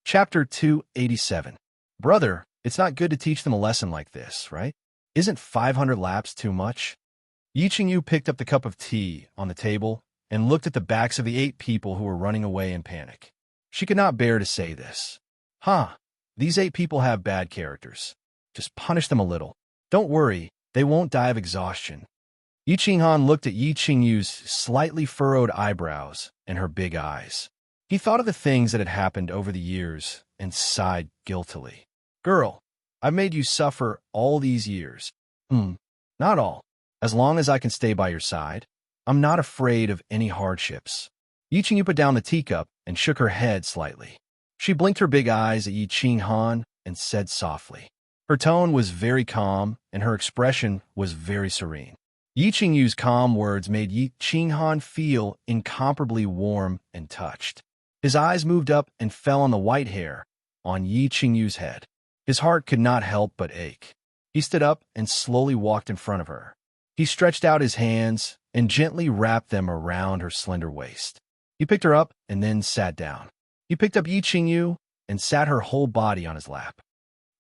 Chapter 287. Brother, it's not good to teach them a lesson like this, right? Isn't 500 laps too much? Yi Qingyu picked up the cup of tea on the table and looked at the backs of the 8 people who were running away in panic. She could not bear to say this. These 8 people have bad characters. Just punish them a little. Don't worry, they won't die of exhaustion. Yi Qinghan looked at Yi Qingyu's slightly furrowed eyebrows and her big eyes. He thought of the things that had happened over the years and sighed guiltily. Girl, I've made you suffer all these years. Not all. As long as I can stay by your side, I'm not afraid of any hardships. Yi Qingyu put down the teacup and shook her head slightly. She blinked her big eyes at Yi Qinghan and said softly. Her tone was very calm and her expression was very serene. Yi Qingyu's calm words made Yi Qinghan feel incomparably warm and touched. His eyes moved up and fell on the white hair on Yi Qingyu's head. His heart could not help but ache. He stood up and slowly walked in front of her. He stretched out his hands and gently wrapped them around her slender waist. He picked her up and then sat down. He picked up Yi Qingyu and sat her whole body on his lap.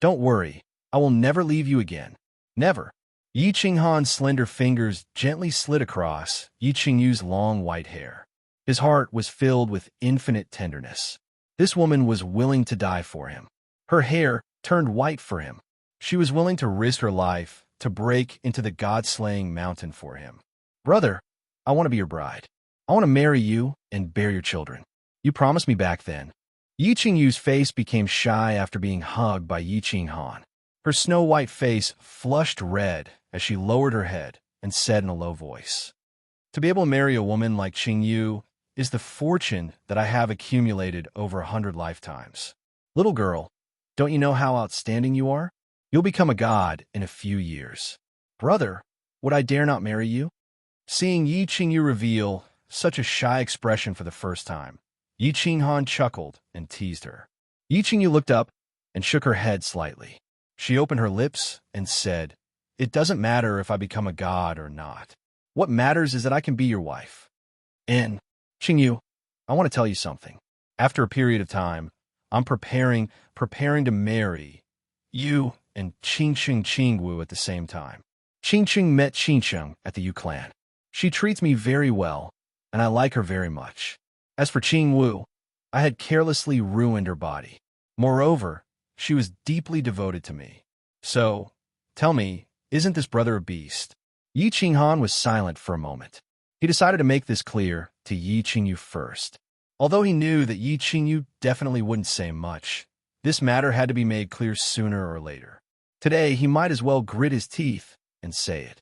Don't worry, I will never leave you again. Never. Yi Qinghan's slender fingers gently slid across Yi Qingyu's long white hair. His heart was filled with infinite tenderness. This woman was willing to die for him. Her hair turned white for him. She was willing to risk her life to break into the god-slaying mountain for him. Brother, I want to be your bride. I want to marry you and bear your children. You promised me back then. Yi Qingyu's face became shy after being hugged by Yi Qinghan. Her snow-white face flushed red as she lowered her head and said in a low voice, To be able to marry a woman like Qingyu is the fortune that I have accumulated over 100 lifetimes. Little girl, don't you know how outstanding you are? You'll become a god in a few years. Brother, would I dare not marry you? Seeing Yi Qingyu reveal such a shy expression for the first time, Yi Qinghan chuckled and teased her. Yi Qingyu looked up and shook her head slightly. She opened her lips and said, It doesn't matter if I become a god or not. What matters is that I can be your wife. And, Qingyu, I want to tell you something. After a period of time, I'm preparing to marry you and Qingqing Qingwu at the same time. Qingqing met Qingqing at the Yu clan. She treats me very well, and I like her very much. As for Qingwu, I had carelessly ruined her body. Moreover, she was deeply devoted to me. So, tell me, isn't this brother a beast? Yi Qinghan was silent for a moment. He decided to make this clear to Yi Qingyu first. Although he knew that Yi Qingyu definitely wouldn't say much, this matter had to be made clear sooner or later. Today, he might as well grit his teeth and say it.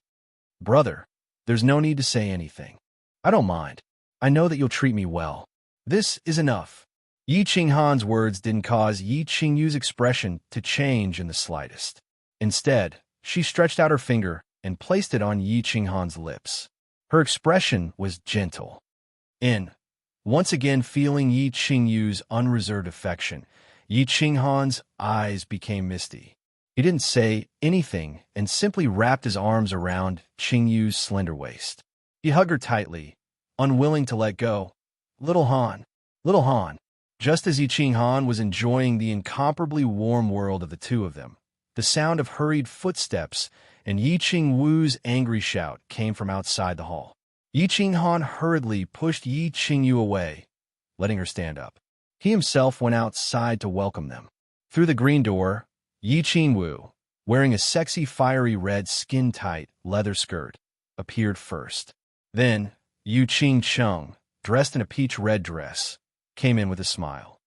Brother, there's no need to say anything. I don't mind. I know that you'll treat me well. This is enough. Yi Qinghan's words didn't cause Yi Qingyu's expression to change in the slightest. Instead, she stretched out her finger and placed it on Yi Qinghan's lips. Her expression was gentle. Once again feeling Yi Qingyu's unreserved affection, Yi Qinghan's eyes became misty. He didn't say anything and simply wrapped his arms around Qingyu's slender waist. He hugged her tightly, unwilling to let go. Little Han. Just as Yi Qinghan was enjoying the incomparably warm world of the two of them, the sound of hurried footsteps and Yi Qingwu's angry shout came from outside the hall. Yi Qinghan hurriedly pushed Yi Qingyu away, letting her stand up. He himself went outside to welcome them. Through the green door, Yi Qingwu, wearing a sexy fiery red skin-tight leather skirt, appeared first. Then, Yu Qingcheng, dressed in a peach-red dress, came in with a smile.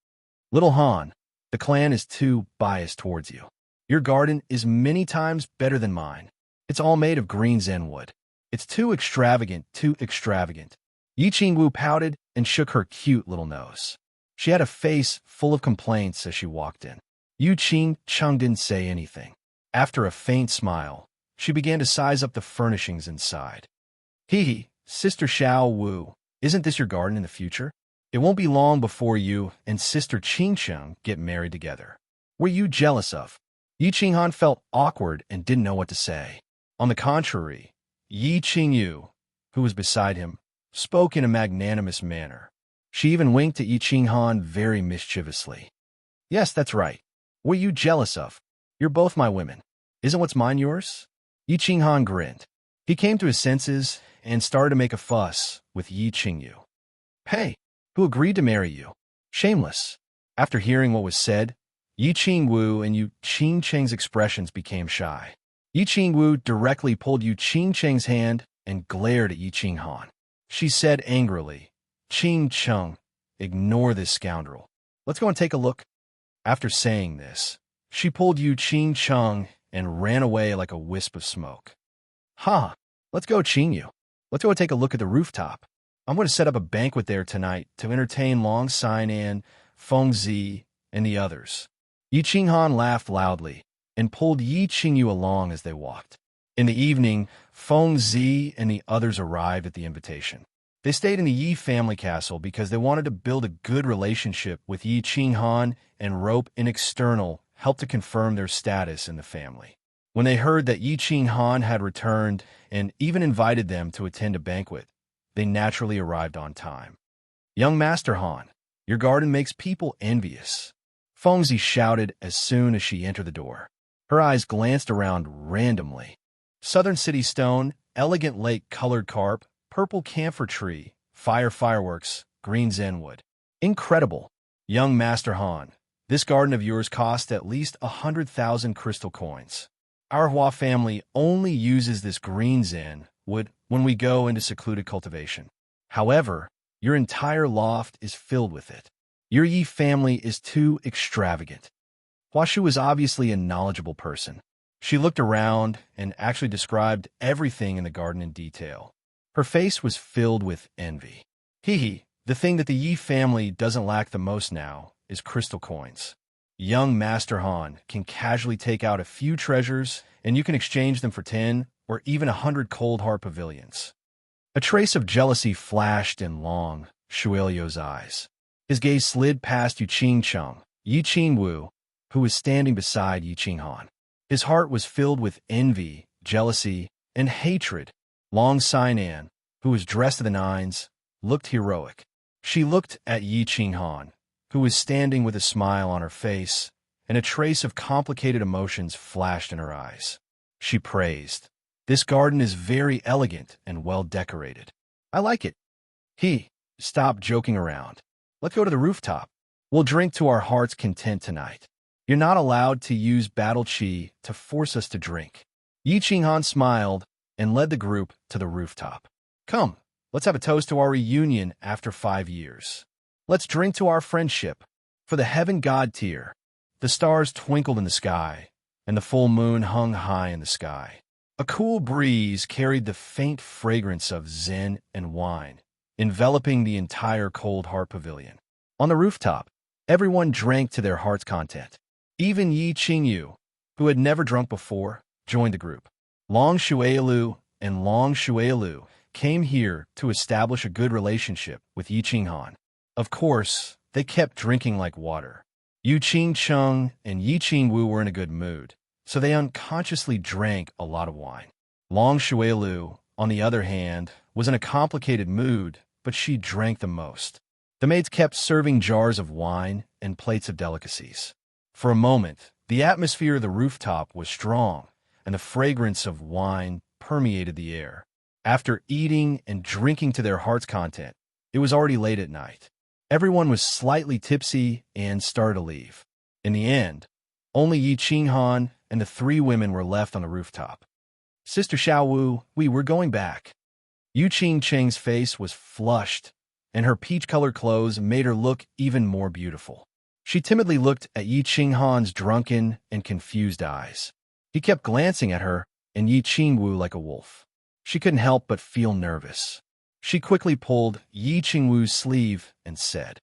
Little Han, the clan is too biased towards you. Your garden is many times better than mine. It's all made of green zenwood. It's too extravagant. Yi Qingwu pouted and shook her cute little nose. She had a face full of complaints as she walked in. Yu Qingcheng didn't say anything. After a faint smile, she began to size up the furnishings inside. Hee, Sister Xiao Wu, isn't this your garden in the future? It won't be long before you and Sister Qingcheng get married together. Were you jealous of? Yi Qinghan felt awkward and didn't know what to say. On the contrary, Yi Qingyu, who was beside him, spoke in a magnanimous manner. She even winked at Yi Qinghan very mischievously. Yes, that's right. What are you jealous of? You're both my women. Isn't what's mine yours? Yi Qinghan grinned. He came to his senses and started to make a fuss with Yi Qingyu. Hey, who agreed to marry you? Shameless. After hearing what was said, Yi Qingwu and Yu Qingcheng's expressions became shy. Yi Qingwu directly pulled Yu Qingcheng's hand and glared at Yi Qinghan. She said angrily, Qingcheng, ignore this scoundrel. Let's go and take a look. After saying this, she pulled Yu Qingcheng and ran away like a wisp of smoke. Ha! Let's go, Qingyu. Let's go and take a look at the rooftop. I'm going to set up a banquet there tonight to entertain Long Sainan, Feng Zi, and the others. Yi Qinghan laughed loudly and pulled Yi Qingyu along as they walked. In the evening, Feng Zi and the others arrived at the invitation. They stayed in the Yi family castle because they wanted to build a good relationship with Yi Qinghan and rope an external helped to confirm their status in the family. When they heard that Yi Qinghan had returned and even invited them to attend a banquet, they naturally arrived on time. Young Master Han, your garden makes people envious. Fengzi shouted as soon as she entered the door. Her eyes glanced around randomly. Southern City stone, elegant lake-colored carp, purple camphor tree, fireworks, green zenwood. Incredible. Young Master Han, this garden of yours cost at least 100,000 crystal coins. Our Hua family only uses this green zen wood when we go into secluded cultivation. However, your entire loft is filled with it. Your Yi family is too extravagant. Hua Shu is obviously a knowledgeable person. She looked around and actually described everything in the garden in detail. Her face was filled with envy. Hee, the thing that the Yi family doesn't lack the most now is crystal coins. Young Master Han can casually take out a few treasures, and you can exchange them for 10 or even 100 cold heart pavilions. A trace of jealousy flashed in Long Shuelio's eyes. His gaze slid past Yu Qingcheng, Yi Qingwu, who was standing beside Yi Qinghan. His heart was filled with envy, jealousy, and hatred. Long Sainan, who was dressed to the nines, looked heroic. She looked at Yi Qinghan, who was standing with a smile on her face, and a trace of complicated emotions flashed in her eyes. She praised, "This garden is very elegant and well decorated. I like it." Stop joking around. Let's go to the rooftop. We'll drink to our heart's content tonight. You're not allowed to use battle qi to force us to drink. Yi Qinghan smiled and led the group to the rooftop. Come, let's have a toast to our reunion after 5 years. Let's drink to our friendship. For the heaven god tier, the stars twinkled in the sky, and the full moon hung high in the sky. A cool breeze carried the faint fragrance of zen and wine, enveloping the entire cold heart pavilion. On the rooftop, everyone drank to their heart's content. Even Yi Qingyu, who had never drunk before, joined the group. Long Shuailu and Long Shuailu came here to establish a good relationship with Yi Qinghan. Of course, they kept drinking like water. Yu Qingcheng and Yi Qingwu were in a good mood, so they unconsciously drank a lot of wine. Long Shuailu, on the other hand, was in a complicated mood, but she drank the most. The maids kept serving jars of wine and plates of delicacies. For a moment, the atmosphere of the rooftop was strong, and the fragrance of wine permeated the air. After eating and drinking to their heart's content, it was already late at night. Everyone was slightly tipsy and started to leave. In the end, only Yi Qinghan and the 3 women were left on the rooftop. Sister Xiaowu, we're going back. Yu Qingcheng's face was flushed, and her peach-colored clothes made her look even more beautiful. She timidly looked at Yi Qinghan's drunken and confused eyes. He kept glancing at her and Yi Qingwu like a wolf. She couldn't help but feel nervous. She quickly pulled Yi Qingwu's sleeve and said,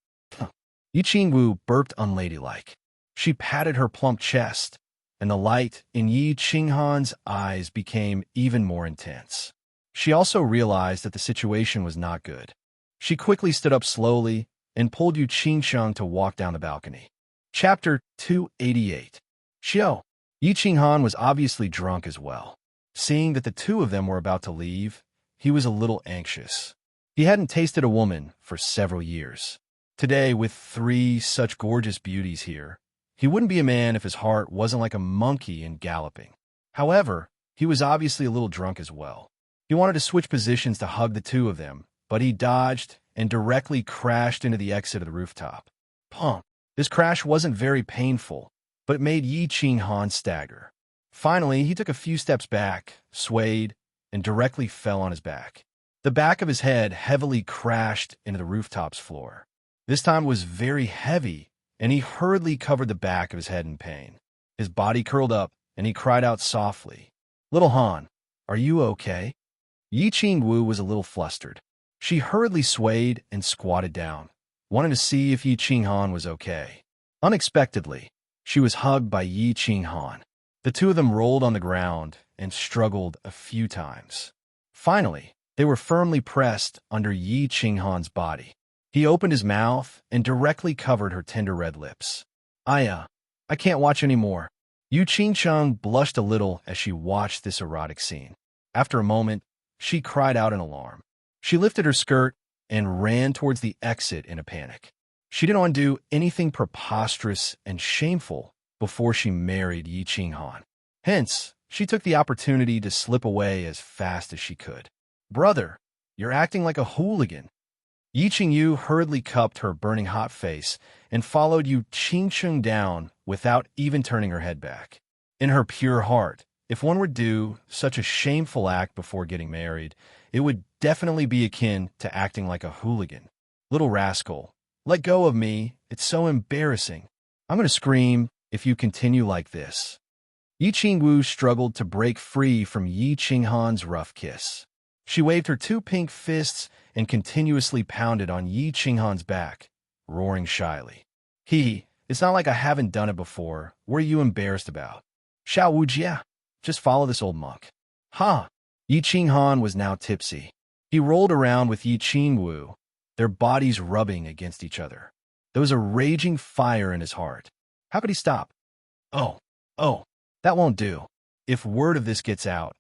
Yi Qingwu burped unladylike. She patted her plump chest, and the light in Yi Qinghan's eyes became even more intense. She also realized that the situation was not good. She quickly stood up slowly and pulled Yu Qingcheng to walk down the balcony. Chapter 288. Xiao. Yi Qinghan was obviously drunk as well. Seeing that the 2 of them were about to leave, he was a little anxious. He hadn't tasted a woman for several years. Today, with 3 such gorgeous beauties here, He wouldn't be a man if his heart wasn't like a monkey and galloping. However, he was obviously a little drunk as well. He wanted to switch positions to hug the two of them, but he dodged and directly crashed into the exit of the rooftop. Pump. This crash wasn't very painful, but it made Yi Qinghan stagger. Finally, he took a few steps back, swayed, and directly fell on his back. The back of his head heavily crashed into the rooftop's floor. This time it was very heavy, and he hurriedly covered the back of his head in pain. His body curled up, and he cried out softly, "Little Han, are you okay?" Yi Qingwu was a little flustered. She hurriedly swayed and squatted down, wanting to see if Yi Qinghan was okay. Unexpectedly, she was hugged by Yi Qinghan. The two of them rolled on the ground and struggled a few times. Finally, they were firmly pressed under Yi Qinghan's body. He opened his mouth and directly covered her tender red lips. I can't watch anymore." Yu Qingcheng blushed a little as she watched this erotic scene. After a moment, she cried out in alarm. She lifted her skirt and ran towards the exit in a panic. She didn't want to do anything preposterous and shameful before she married Yi Qinghan. Hence, she took the opportunity to slip away as fast as she could. "Brother, you're acting like a hooligan." Yi Qingyu hurriedly cupped her burning hot face and followed Yu Qingcheng down without even turning her head back. In her pure heart, if one were to do such a shameful act before getting married, it would definitely be akin to acting like a hooligan. "Little rascal, let go of me. It's so embarrassing. I'm going to scream if you continue like this." Yi Qingwu struggled to break free from Yi Qinghan's rough kiss. She waved her two pink fists and continuously pounded on Yi Qinghan's back, roaring shyly. It's not like I haven't done it before. What are you embarrassed about?" "Xiao Wujia, just follow this old monk." "Ha!" Yi Qinghan was now tipsy. He rolled around with Yi Qingwu, their bodies rubbing against each other. There was a raging fire in his heart. How could he stop? Oh, that won't do. If word of this gets out,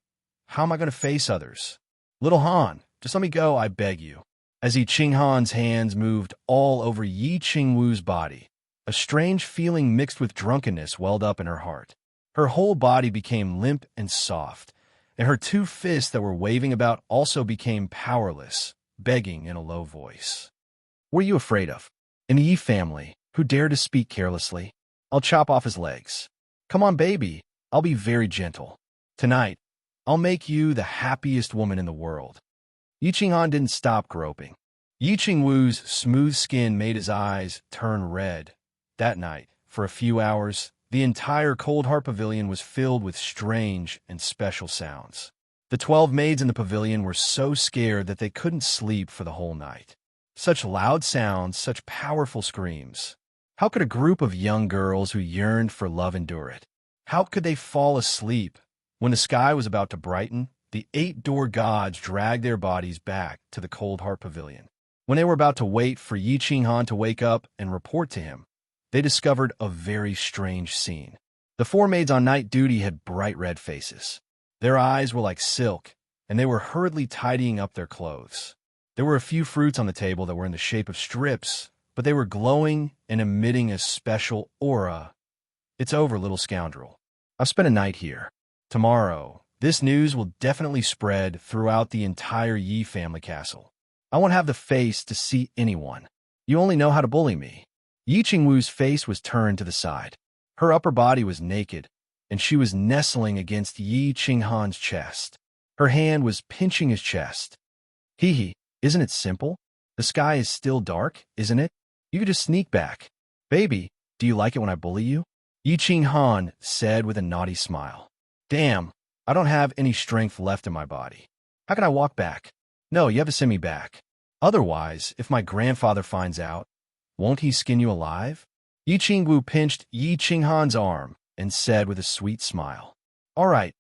how am I going to face others? "Little Han, just let me go, I beg you." As Yi Qinghan's hands moved all over Yi Qingwu's body, a strange feeling mixed with drunkenness welled up in her heart. Her whole body became limp and soft, and her two fists that were waving about also became powerless, begging in a low voice. "What are you afraid of? In the Yi family, who dare to speak carelessly? I'll chop off his legs. Come on, baby, I'll be very gentle. Tonight, I'll make you the happiest woman in the world." Yi Qinghan didn't stop groping. Yi Qingwu's smooth skin made his eyes turn red. That night, for a few hours, the entire Cold Heart Pavilion was filled with strange and special sounds. The 12 maids in the pavilion were so scared that they couldn't sleep for the whole night. Such loud sounds, such powerful screams. How could a group of young girls who yearned for love endure it? How could they fall asleep? When the sky was about to brighten, the 8-door gods dragged their bodies back to the Cold Heart Pavilion. When they were about to wait for Yi Qinghan to wake up and report to him, they discovered a very strange scene. The 4 maids on night duty had bright red faces. Their eyes were like silk, and they were hurriedly tidying up their clothes. There were a few fruits on the table that were in the shape of strips, but they were glowing and emitting a special aura. "It's over, little scoundrel. I've spent a night here. Tomorrow, this news will definitely spread throughout the entire Yi family castle. I won't have the face to see anyone. You only know how to bully me." Yi Qingwu's face was turned to the side. Her upper body was naked, and she was nestling against Yi Qinghan's chest. Her hand was pinching his chest. Isn't it simple? The sky is still dark, isn't it? You could just sneak back. Baby, do you like it when I bully you?" Yi Qinghan said with a naughty smile. "Damn, I don't have any strength left in my body. How can I walk back? No, you have to send me back. Otherwise, if my grandfather finds out, won't he skin you alive?" Yi Qingwu pinched Yi Qinghan's arm and said with a sweet smile, "All right,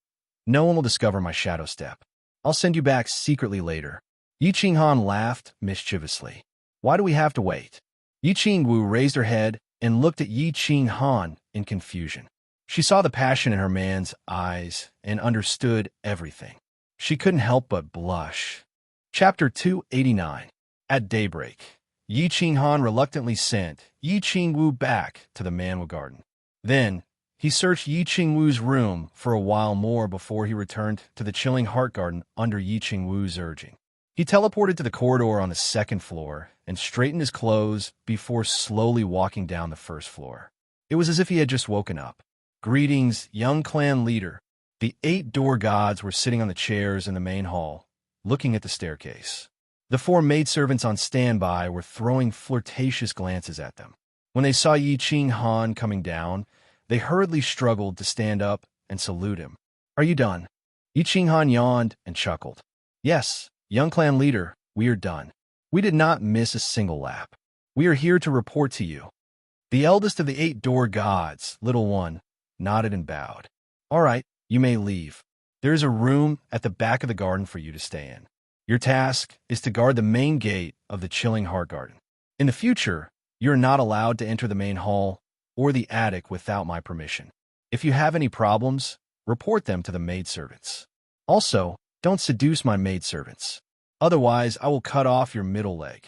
no one will discover my shadow step. I'll send you back secretly later." Yi Qinghan laughed mischievously. "Why do we have to wait?" Yi Qingwu raised her head and looked at Yi Qinghan in confusion. She saw the passion in her man's eyes and understood everything. She couldn't help but blush. Chapter 289. At daybreak, Yi Qinghan reluctantly sent Yi Qingwu back to the Manwa Garden. Then, he searched Yi Qingwu's room for a while more before he returned to the chilling heart garden under Yi Qingwu's urging. He teleported to the corridor on the second floor and straightened his clothes before slowly walking down the first floor. It was as if he had just woken up. Greetings, young clan leader. The 8 door gods were sitting on the chairs in the main hall, looking at the staircase. The 4 maidservants on standby were throwing flirtatious glances at them. When they saw Yi Qinghan coming down, they hurriedly struggled to stand up and salute him. Are you done? Yi Qinghan yawned and chuckled. Yes, young clan leader, we are done. We did not miss a single lap. We are here to report to you. The eldest of the 8 door gods, little one, nodded and bowed. All right, you may leave. There is a room at the back of the garden for you to stay in. Your task is to guard the main gate of the Chilling Heart Garden. In the future, you are not allowed to enter the main hall or the attic without my permission. If you have any problems, report them to the maidservants. Also, don't seduce my maidservants. Otherwise, I will cut off your middle leg.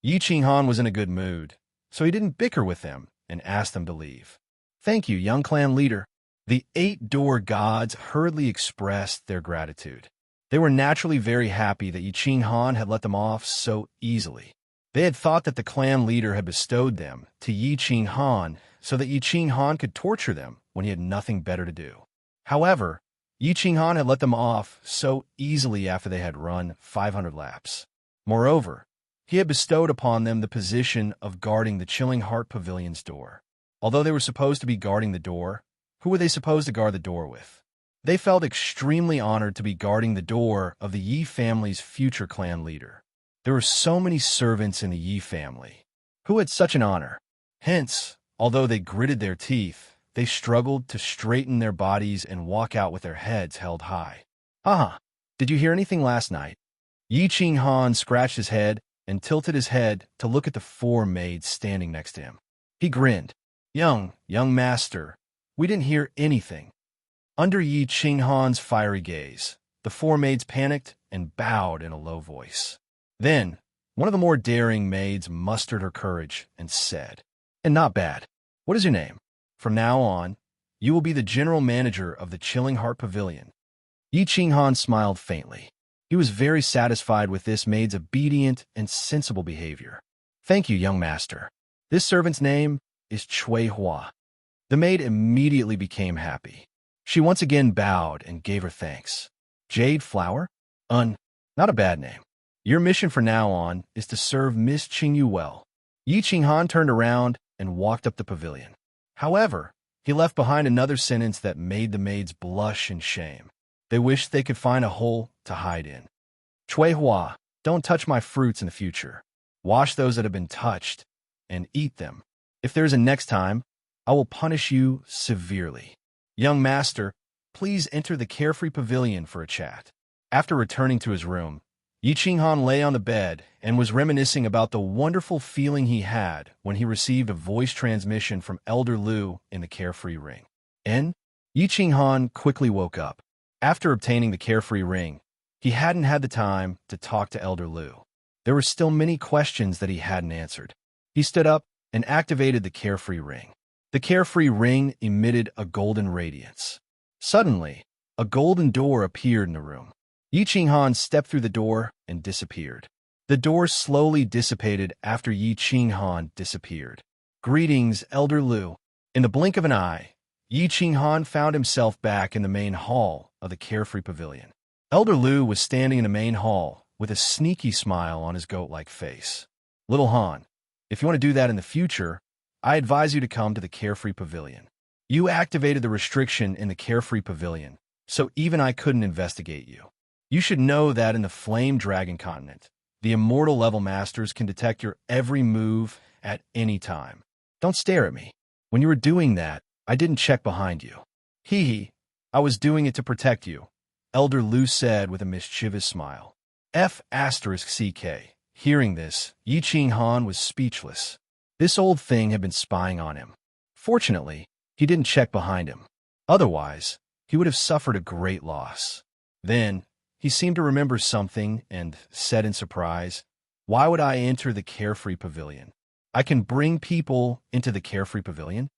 Yi Qinghan was in a good mood, so he didn't bicker with them and asked them to leave. Thank you, young clan leader. The 8 door gods hurriedly expressed their gratitude. They were naturally very happy that Yi Qinghan had let them off so easily. They had thought that the clan leader had bestowed them to Yi Qinghan so that Yi Qinghan could torture them when he had nothing better to do. However, Yi Qinghan had let them off so easily after they had run 500 laps. Moreover, he had bestowed upon them the position of guarding the Chilling Heart Pavilion's door. Although they were supposed to be guarding the door, who were they supposed to guard the door with? They felt extremely honored to be guarding the door of the Yi family's future clan leader. There were so many servants in the Yi family. Who had such an honor? Hence, although they gritted their teeth, they struggled to straighten their bodies and walk out with their heads held high. Haha, did you hear anything last night? Yi Qinghan scratched his head and tilted his head to look at the 4 maids standing next to him. He grinned. Young master, we didn't hear anything. Under Yi Qinghan's fiery gaze, the 4 maids panicked and bowed in a low voice. Then, one of the more daring maids mustered her courage and said, And not bad. What is your name? From now on, you will be the general manager of the Chilling Heart Pavilion. Yi Qinghan smiled faintly. He was very satisfied with this maid's obedient and sensible behavior. Thank you, young master. This servant's name is Cui Hua. The maid immediately became happy. She once again bowed and gave her thanks. Jade Flower? Not a bad name. Your mission from now on is to serve Miss Qingyu well. Yi Qinghan turned around and walked up the pavilion. However, he left behind another sentence that made the maids blush in shame. They wished they could find a hole to hide in. Cui Hua, don't touch my fruits in the future. Wash those that have been touched and eat them. If there is a next time, I will punish you severely. Young master, please enter the carefree pavilion for a chat. After returning to his room, Yi Qinghan lay on the bed and was reminiscing about the wonderful feeling he had when he received a voice transmission from Elder Lu in the carefree ring. Yi Qinghan quickly woke up. After obtaining the carefree ring, he hadn't had the time to talk to Elder Lu. There were still many questions that he hadn't answered. He stood up and activated the carefree ring. The carefree ring emitted a golden radiance. Suddenly, a golden door appeared in the room. Yi Qinghan stepped through the door and disappeared. The door slowly dissipated after Yi Qinghan disappeared. Greetings, Elder Lu. In the blink of an eye, Yi Qinghan found himself back in the main hall of the carefree pavilion. Elder Lu was standing in the main hall with a sneaky smile on his goat-like face. Little Han, if you want to do that in the future, I advise you to come to the carefree pavilion. You activated the restriction in the carefree pavilion, so even I couldn't investigate you. You should know that in the Flame Dragon continent, the immortal level masters can detect your every move at any time. Don't stare at me. When you were doing that, I didn't check behind you. Hee, I was doing it to protect you, Elder Lu said with a mischievous smile. F***CK. Hearing this, Yi Qinghan was speechless. This old thing had been spying on him. Fortunately, he didn't check behind him. Otherwise, he would have suffered a great loss. Then, he seemed to remember something and said in surprise, Why would I enter the carefree pavilion? I can bring people into the carefree pavilion?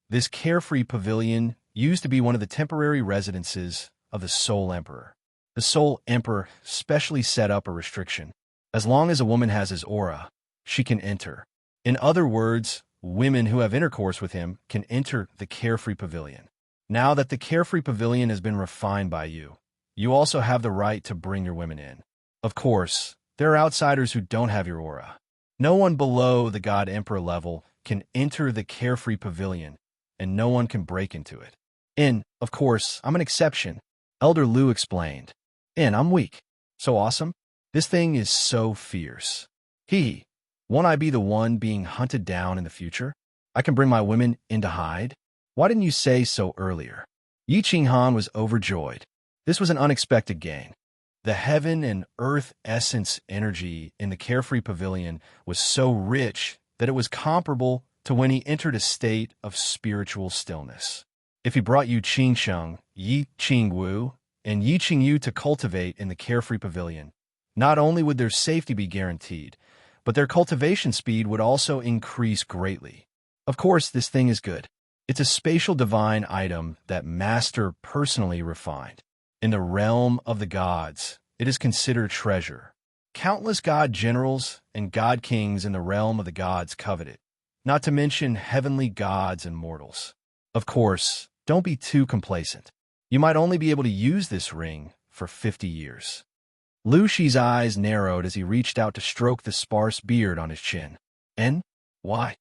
This carefree pavilion used to be one of the temporary residences of the Soul Emperor. The Soul Emperor specially set up a restriction. As long as a woman has his aura, she can enter. In other words, women who have intercourse with him can enter the carefree pavilion. Now that the carefree pavilion has been refined by you, you also have the right to bring your women in. Of course, there are outsiders who don't have your aura. No one below the God Emperor level can enter the carefree pavilion, and no one can break into it. Of course, I'm an exception, Elder Lu explained. I'm weak. So awesome. This thing is so fierce. Won't I be the one being hunted down in the future? I can bring my women in to hide? Why didn't you say so earlier? Yi Qinghan was overjoyed. This was an unexpected gain. The heaven and earth essence energy in the carefree pavilion was so rich that it was comparable to when he entered a state of spiritual stillness. If he brought Yu Qingsheng, Yi Qingwu, and Yi Qingyu to cultivate in the carefree pavilion, not only would their safety be guaranteed, but their cultivation speed would also increase greatly. Of course, this thing is good. It's a spatial divine item that Master personally refined. In the realm of the gods, it is considered treasure. Countless god generals and god kings in the realm of the gods covet it, not to mention heavenly gods and mortals. Of course, don't be too complacent. You might only be able to use this ring for 50 years. Lu Shi's eyes narrowed as he reached out to stroke the sparse beard on his chin. Why?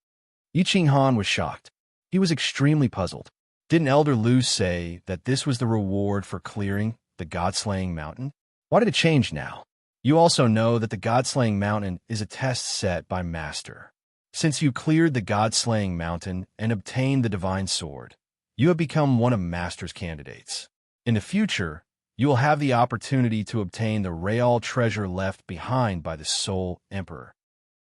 Yi Qinghan was shocked. He was extremely puzzled. Didn't Elder Lu say that this was the reward for clearing the God-slaying mountain? Why did it change now? You also know that the God-slaying mountain is a test set by Master. Since you cleared the God-slaying mountain and obtained the divine sword, you have become one of Master's candidates. In the future, you will have the opportunity to obtain the real treasure left behind by the Soul Emperor.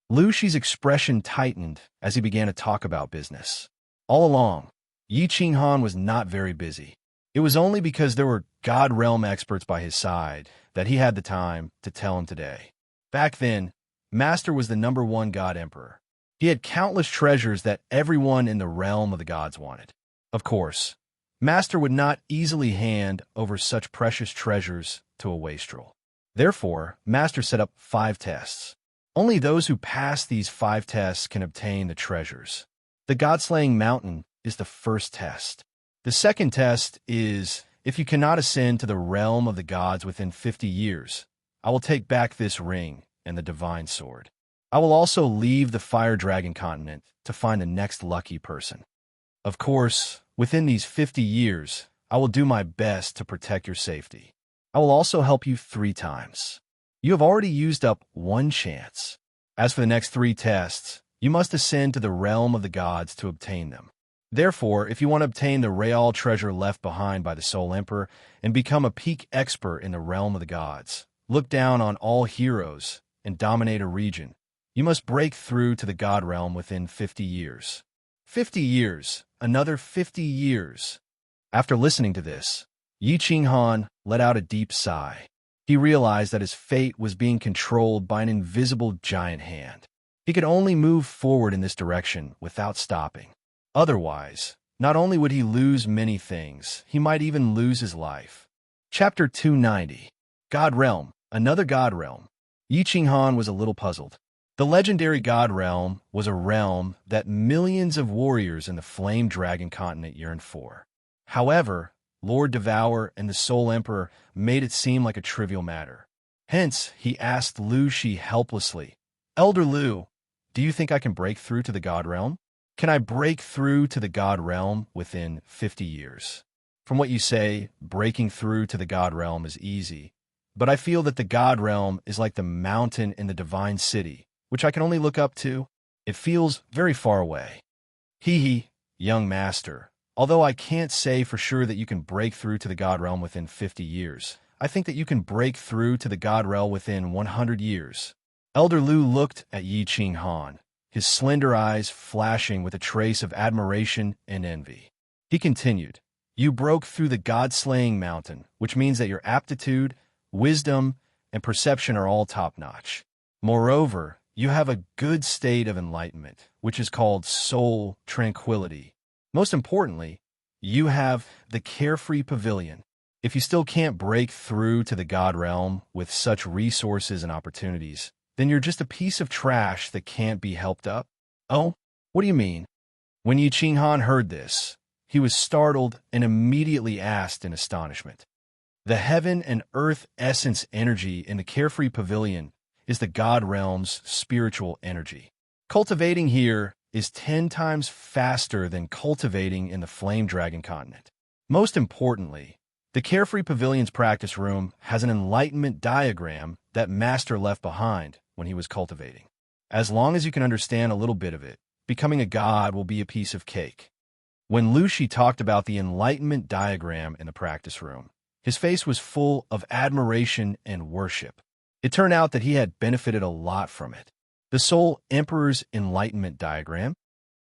Lu Shi's expression tightened as he began to talk about business. All along, Yi Qinghan was not very busy. It was only because there were God Realm experts by his side that he had the time to tell him today. Back then, Master was the #1 God Emperor. He had countless treasures that everyone in the realm of the gods wanted. Of course, Master would not easily hand over such precious treasures to a wastrel. Therefore, Master set up 5 tests. Only those who pass these 5 tests can obtain the treasures. The God-slaying mountain is the first test. The second test is, if you cannot ascend to the realm of the gods within 50 years, I will take back this ring and the divine sword. I will also leave the Fire Dragon continent to find the next lucky person. Of course, within these 50 years, I will do my best to protect your safety. I will also help you 3 times. You have already used up 1 chance. As for the next 3 tests, you must ascend to the realm of the gods to obtain them. Therefore, if you want to obtain the real treasure left behind by the Soul Emperor and become a peak expert in the realm of the gods, look down on all heroes, and dominate a region, you must break through to the God realm within 50 years. 50 years, another 50 years. After listening to this, Yi Qinghan let out a deep sigh. He realized that his fate was being controlled by an invisible giant hand. He could only move forward in this direction without stopping. Otherwise, not only would he lose many things, he might even lose his life. Chapter 290. God Realm, another God Realm. Yi Qinghan was a little puzzled. The legendary God Realm was a realm that millions of warriors in the Flame Dragon continent yearned for. However, Lord Devour and the Soul Emperor made it seem like a trivial matter. Hence, he asked Lu Shi helplessly, Elder Lu, do you think I can break through to the God Realm? Can I break through to the God Realm within 50 years? From what you say, breaking through to the God Realm is easy, but I feel that the God Realm is like the mountain in the Divine City, which I can only look up to. It feels very far away. Young master, although I can't say for sure that you can break through to the God Realm within 50 years, I think that you can break through to the God Realm within 100 years. Elder Lu looked at Yi Qinghan, his slender eyes flashing with a trace of admiration and envy. He continued, You broke through the God-slaying mountain, which means that your aptitude, wisdom, and perception are all top-notch. Moreover, you have a good state of enlightenment, which is called soul tranquility. Most importantly, you have the carefree pavilion. If you still can't break through to the God realm with such resources and opportunities, then you're just a piece of trash that can't be helped up. Oh, what do you mean? When Yi Qinghan heard this, he was startled and immediately asked in astonishment. The heaven and earth essence energy in the carefree pavilion is the God realm's spiritual energy. Cultivating here is 10 times faster than cultivating in the Flame Dragon continent. Most importantly, the Carefree Pavilion's practice room has an enlightenment diagram that Master left behind when he was cultivating. As long as you can understand a little bit of it, becoming a god will be a piece of cake. When Lu Shi talked about the enlightenment diagram in the practice room, his face was full of admiration and worship. It turned out that he had benefited a lot from it. The Soul Emperor's enlightenment diagram?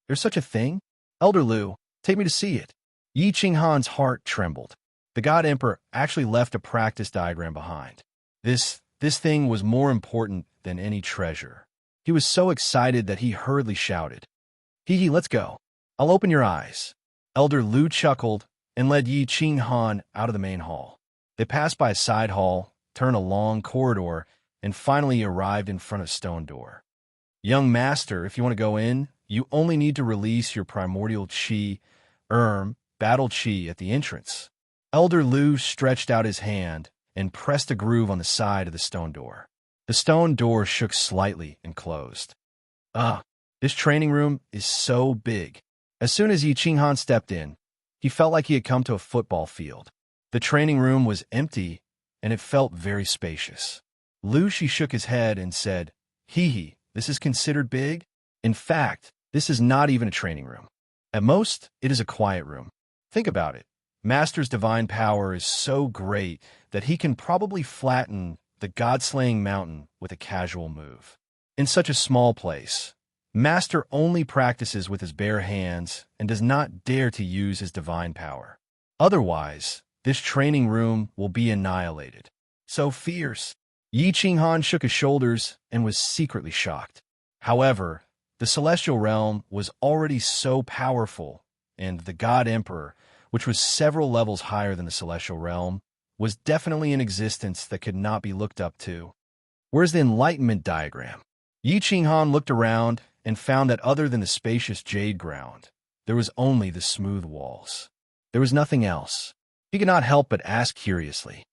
There's such a thing? Elder Lu, take me to see it. Yi Qinghan's heart trembled. The God Emperor actually left a practice diagram behind. This thing was more important than any treasure. He was so excited that he hurriedly shouted, "Hee, let's go. I'll open your eyes." Elder Lu chuckled and led Yi Qinghan out of the main hall. They passed by a side hall, turned a long corridor, and finally arrived in front of a stone door. "Young master, if you want to go in, you only need to release your primordial chi, battle chi at the entrance." Elder Lu stretched out his hand and pressed a groove on the side of the stone door. The stone door shook slightly and closed. This training room is so big. As soon as Yi Qinghan stepped in, he felt like he had come to a football field. The training room was empty, and it felt very spacious. Lu Shi shook his head and said, "Hee, this is considered big? In fact, this is not even a training room. At most, it is a quiet room. Think about it. Master's divine power is so great that he can probably flatten the god-slaying mountain with a casual move. In such a small place, Master only practices with his bare hands and does not dare to use his divine power. Otherwise, this training room will be annihilated. So fierce." Yi Qinghan shook his shoulders and was secretly shocked. However, the celestial realm was already so powerful, and the God Emperor, which was several levels higher than the celestial realm, was definitely in existence that could not be looked up to. Where's the enlightenment diagram? Yi Qinghan looked around and found that other than the spacious jade ground, there was only the smooth walls. There was nothing else. He could not help but ask curiously.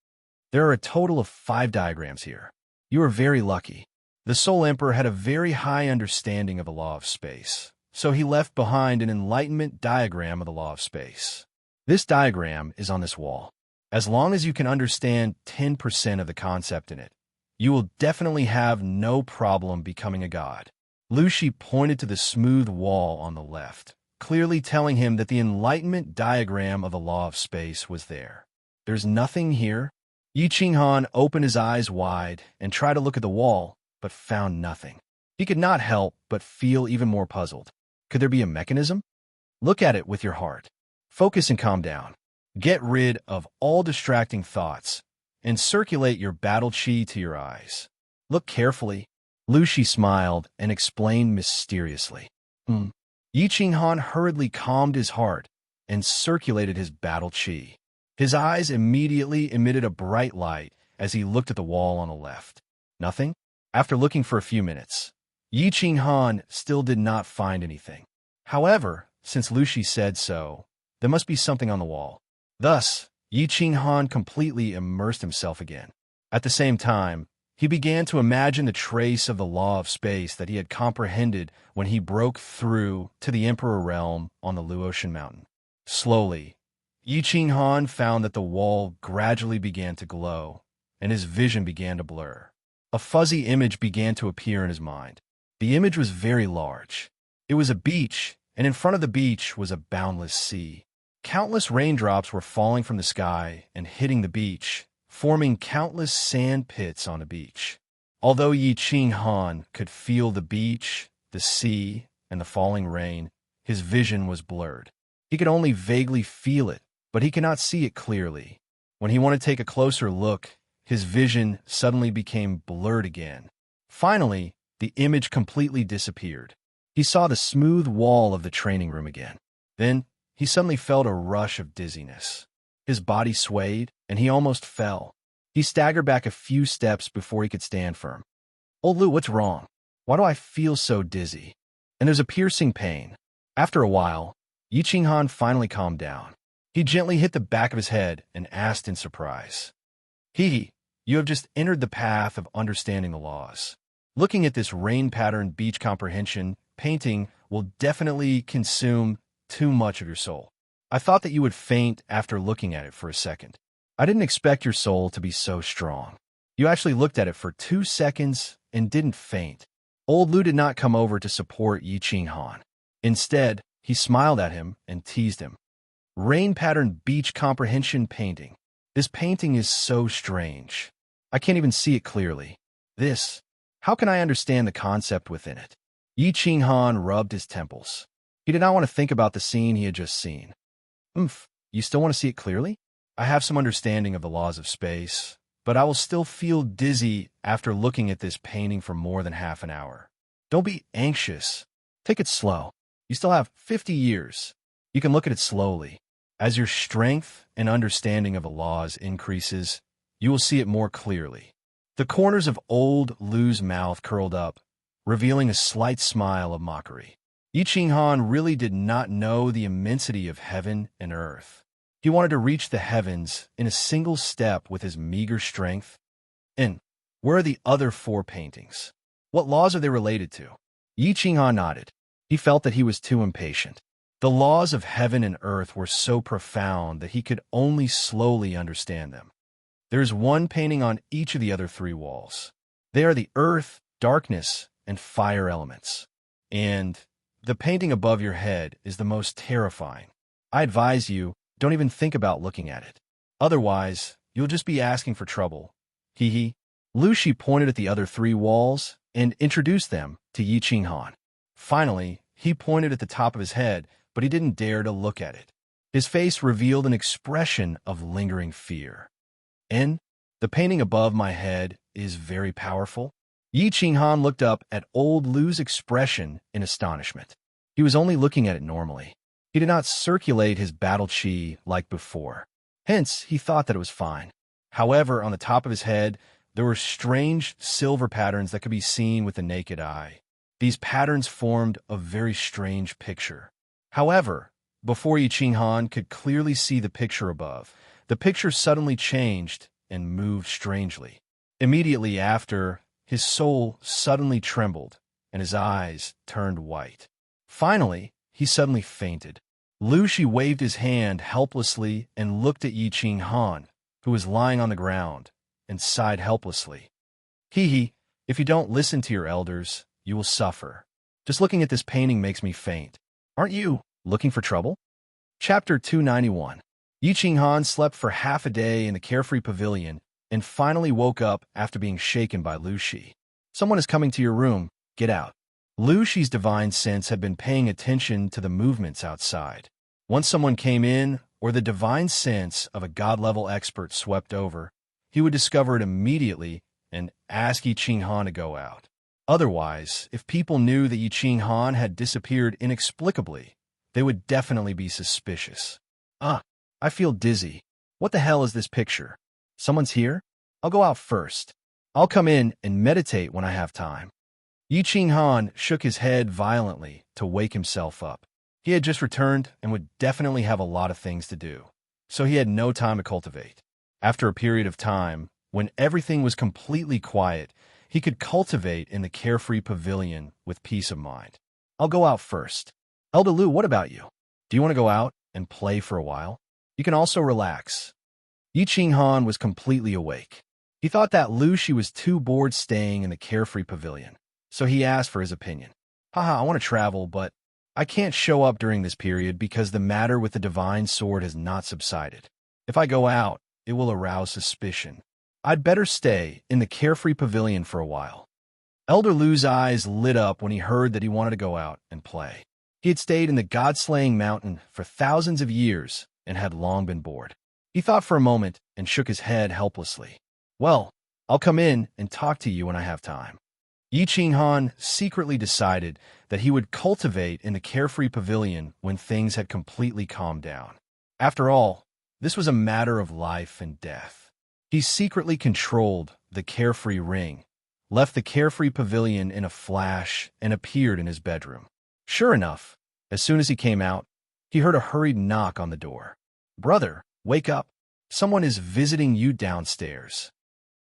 "There are a total of 5 diagrams here. You are very lucky." The Soul Emperor had a very high understanding of the law of space, so he left behind an enlightenment diagram of the law of space. This diagram is on this wall. As long as you can understand 10% of the concept in it, you will definitely have no problem becoming a god. Lu Shi pointed to the smooth wall on the left, clearly telling him that the enlightenment diagram of the law of space was there. "There's nothing here?" Yi Qinghan opened his eyes wide and tried to look at the wall, but found nothing. He could not help but feel even more puzzled. Could there be a mechanism? Look at it with your heart. Focus and calm down. Get rid of all distracting thoughts and circulate your battle chi to your eyes. Look carefully. Lu Shi smiled and explained mysteriously. Yi Qinghan hurriedly calmed his heart and circulated his battle chi. His eyes immediately emitted a bright light as he looked at the wall on the left. Nothing? After looking for a few minutes, Yi Qinghan still did not find anything. However, since Lu Shi said so, there must be something on the wall. Thus, Yi Qinghan completely immersed himself again. At the same time, he began to imagine the trace of the law of space that he had comprehended when he broke through to the Emperor realm on the Luotian mountain. Slowly, Yi Qinghan found that the wall gradually began to glow, and his vision began to blur. A fuzzy image began to appear in his mind. The image was very large. It was a beach, and in front of the beach was a boundless sea. Countless raindrops were falling from the sky and hitting the beach, forming countless sand pits on the beach. Although Yi Qinghan could feel the beach, the sea, and the falling rain, his vision was blurred. He could only vaguely feel it, but he could not see it clearly. When he wanted to take a closer look, his vision suddenly became blurred again. Finally, the image completely disappeared. He saw the smooth wall of the training room again. Then, he suddenly felt a rush of dizziness. His body swayed, and he almost fell. He staggered back a few steps before he could stand firm. "Old Lu, what's wrong? Why do I feel so dizzy?" And there's a piercing pain. After a while, Yi Qinghan finally calmed down. He gently hit the back of his head and asked in surprise, "Hee, you have just entered the path of understanding the laws. Looking at this rain pattern beach comprehension painting will definitely consume too much of your soul. I thought that you would faint after looking at it for a second. I didn't expect your soul to be so strong. You actually looked at it for 2 seconds and didn't faint." Old Lu did not come over to support Yi Qinghan. Instead, he smiled at him and teased him. "Rain pattern beach comprehension painting. This painting is so strange. I can't even see it clearly. How can I understand the concept within it?" Yi Qinghan rubbed his temples. He did not want to think about the scene he had just seen. You still want to see it clearly? I have some understanding of the laws of space, but I will still feel dizzy after looking at this painting for more than half an hour. Don't be anxious. Take it slow. You still have 50 years. You can look at it slowly. As your strength and understanding of the laws increases, you will see it more clearly. The corners of old Lu's mouth curled up, revealing a slight smile of mockery. Yi Qinghan really did not know the immensity of heaven and earth. He wanted to reach the heavens in a single step with his meager strength. And where are the other 4 paintings? What laws are they related to? Yi Qinghan nodded. He felt that he was too impatient. The laws of heaven and earth were so profound that he could only slowly understand them. There's one painting on each of the other 3 walls. They are the earth, darkness, and fire elements. And the painting above your head is the most terrifying. I advise you, don't even think about looking at it. Otherwise, you'll just be asking for trouble. Hee. Lu Shi pointed at the other 3 walls and introduced them to Yi Qinghan. Finally, he pointed at the top of his head, but he didn't dare to look at it. His face revealed an expression of lingering fear. "And the painting above my head is very powerful?" Yi Qinghan looked up at old Lu's expression in astonishment. He was only looking at it normally. He did not circulate his battle chi like before. Hence, he thought that it was fine. However, on the top of his head, there were strange silver patterns that could be seen with the naked eye. These patterns formed a very strange picture. However, before Yi Qinghan could clearly see the picture above, the picture suddenly changed and moved strangely. Immediately after, his soul suddenly trembled, and his eyes turned white. Finally, he suddenly fainted. Lu Shi waved his hand helplessly and looked at Yi Qinghan, who was lying on the ground, and sighed helplessly. "Hee, if you don't listen to your elders, you will suffer. Just looking at this painting makes me faint. Aren't you looking for trouble?" Chapter 291. Yi Qinghan slept for half a day in the carefree pavilion and finally woke up after being shaken by Lu Shi. "Someone is coming to your room. Get out." Lu Shi's divine sense had been paying attention to the movements outside. Once someone came in, or the divine sense of a god-level expert swept over, he would discover it immediately and ask Yi Qinghan to go out. Otherwise, if people knew that Yi Qinghan had disappeared inexplicably, they would definitely be suspicious. I feel dizzy. What the hell is this picture? Someone's here? I'll go out first. I'll come in and meditate when I have time." Yi Qinghan shook his head violently to wake himself up. He had just returned and would definitely have a lot of things to do, so he had no time to cultivate. After a period of time, when everything was completely quiet, he could cultivate in the carefree pavilion with peace of mind. "I'll go out first. Elder Lu, what about you? Do you want to go out and play for a while? You can also relax." Yi Qinghan was completely awake. He thought that Lu Shi was too bored staying in the carefree pavilion, so he asked for his opinion. "I want to travel, but I can't show up during this period because the matter with the divine sword has not subsided. If I go out, it will arouse suspicion. I'd better stay in the carefree pavilion for a while." Elder Lu's eyes lit up when he heard that he wanted to go out and play. He had stayed in the god-slaying mountain for thousands of years and had long been bored. He thought for a moment and shook his head helplessly. "Well, I'll come in and talk to you when I have time." Yi Qinghan secretly decided that he would cultivate in the carefree pavilion when things had completely calmed down. After all, this was a matter of life and death. He secretly controlled the carefree ring, left the carefree pavilion in a flash, and appeared in his bedroom. Sure enough, as soon as he came out, he heard a hurried knock on the door. "Brother, wake up. Someone is visiting you downstairs."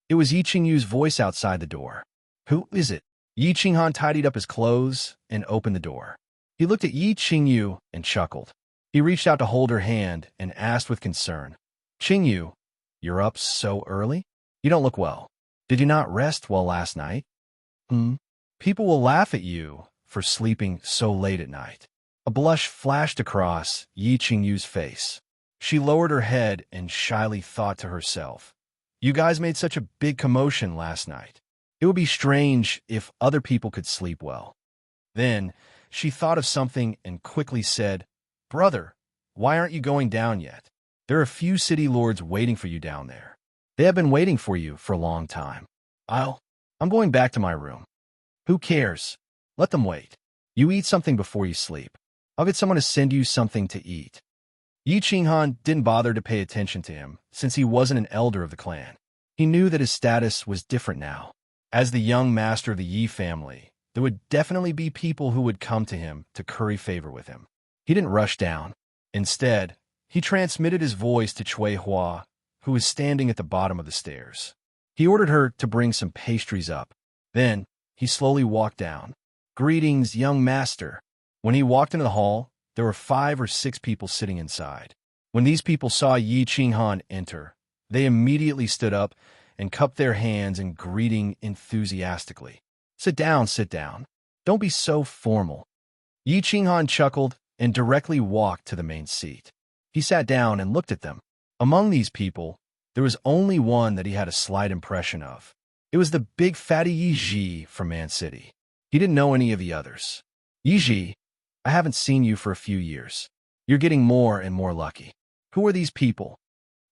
It was Yi Qingyu's voice outside the door. "Who is it?" Yi Qinghan tidied up his clothes and opened the door. He looked at Yi Qingyu and chuckled. He reached out to hold her hand and asked with concern, "Qingyu, you're up so early? You don't look well. Did you not rest well last night?" People will laugh at you for sleeping so late at night." A blush flashed across Yi Qingyu's face. She lowered her head and shyly thought to herself, "You guys made such a big commotion last night. It would be strange if other people could sleep well." Then she thought of something and quickly said, "Brother, why aren't you going down yet? There are a few city lords waiting for you down there. They have been waiting for you for a long time." I'm going back to my room." "Who cares? Let them wait. You eat something before you sleep. I'll get someone to send you something to eat." Yi Qinghan didn't bother to pay attention to him, since he wasn't an elder of the clan. He knew that his status was different now. As the young master of the Yi family, there would definitely be people who would come to him to curry favor with him. He didn't rush down. Instead, he transmitted his voice to Cui Hua, who was standing at the bottom of the stairs. He ordered her to bring some pastries up. Then, he slowly walked down. "Greetings, young master." When he walked into the hall, there were 5 or 6 people sitting inside. When these people saw Yi Qinghan enter, they immediately stood up and cupped their hands in greeting enthusiastically. Sit down. Don't be so formal." Yi Qinghan chuckled and directly walked to the main seat. He sat down and looked at them. Among these people, there was only one that he had a slight impression of. It was the big fatty Yi Ji from Man City. He didn't know any of the others. "Yi Ji, I haven't seen you for a few years. You're getting more and more lucky. Who are these people?"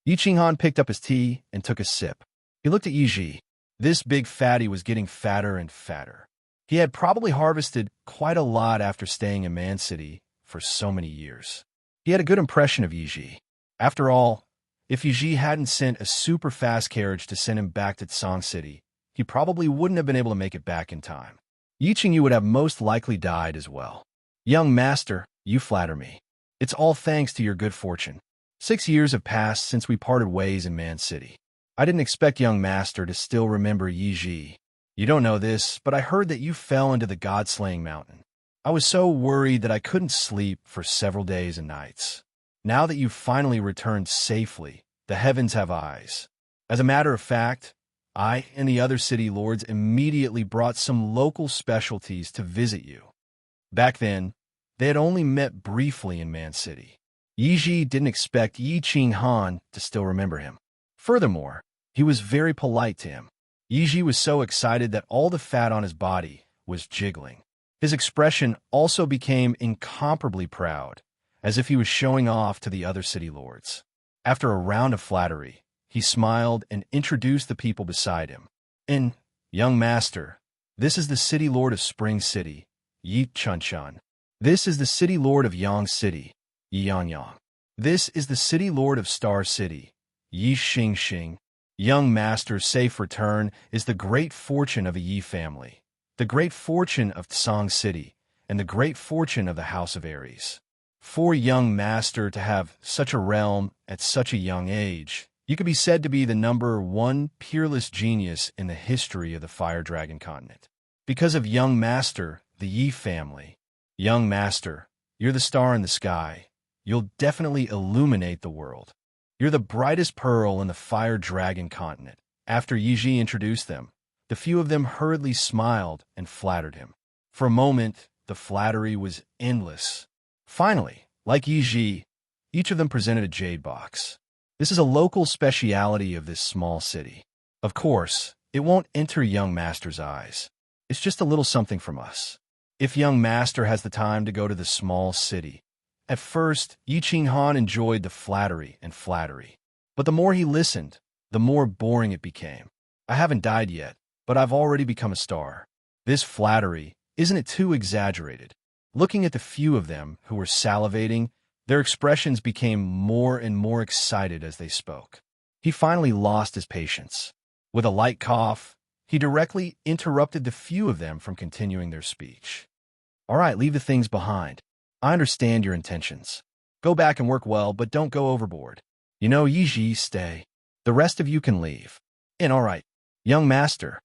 Yi Qinghan picked up his tea and took a sip. He looked at Yi Ji. This big fatty was getting fatter and fatter. He had probably harvested quite a lot after staying in Man City for so many years. He had a good impression of Yi Ji. After all, if Yi Ji hadn't sent a super fast carriage to send him back to Tsang City, he probably wouldn't have been able to make it back in time. Yi Qingyu would have most likely died as well. "Young master, you flatter me. It's all thanks to your good fortune. 6 years have passed since we parted ways in Man City. I didn't expect young master to still remember Yi Ji. You don't know this, but I heard that you fell into the god-slaying mountain. I was so worried that I couldn't sleep for several days and nights. Now that you've finally returned safely, the heavens have eyes. As a matter of fact, I and the other city lords immediately brought some local specialties to visit you." Back then, they had only met briefly in Man City. Yi Ji didn't expect Yi Qinghan to still remember him. Furthermore, he was very polite to him. Yi Ji was so excited that all the fat on his body was jiggling. His expression also became incomparably proud, as if he was showing off to the other city lords. After a round of flattery, he smiled and introduced the people beside him. "And, young master, this is the city lord of Spring City, Yi Chunchun. This is the city lord of Yang City, Yi Yangyang. This is the city lord of Star City, Yi Xingxing. Young master's safe return is the great fortune of a Yi family, the great fortune of Tsang City, and the great fortune of the House of Aries. For young master to have such a realm at such a young age, you could be said to be the #1 peerless genius in the history of the Fire Dragon continent. Because of young master, the Yi family. Young master, you're the star in the sky. You'll definitely illuminate the world. You're the brightest pearl in the Fire Dragon continent." After Yi Ji introduced them, the few of them hurriedly smiled and flattered him. For a moment, the flattery was endless. Finally, like Yi Ji, each of them presented a jade box. This is a local speciality of this small city. Of course, it won't enter young master's eyes. It's just a little something from us. If young master has the time to go to the small city. At first, Yi Qinghan enjoyed the flattery. But the more he listened, the more boring it became. "I haven't died yet, but I've already become a star. This flattery, isn't it too exaggerated? Looking at the few of them who were salivating, their expressions became more and more excited as they spoke. He finally lost his patience. With a light cough, he directly interrupted the few of them from continuing their speech. All right, leave the things behind. I understand your intentions. Go back and work well, but don't go overboard. You know, Yiji, stay. The rest of you can leave. And all right, young master,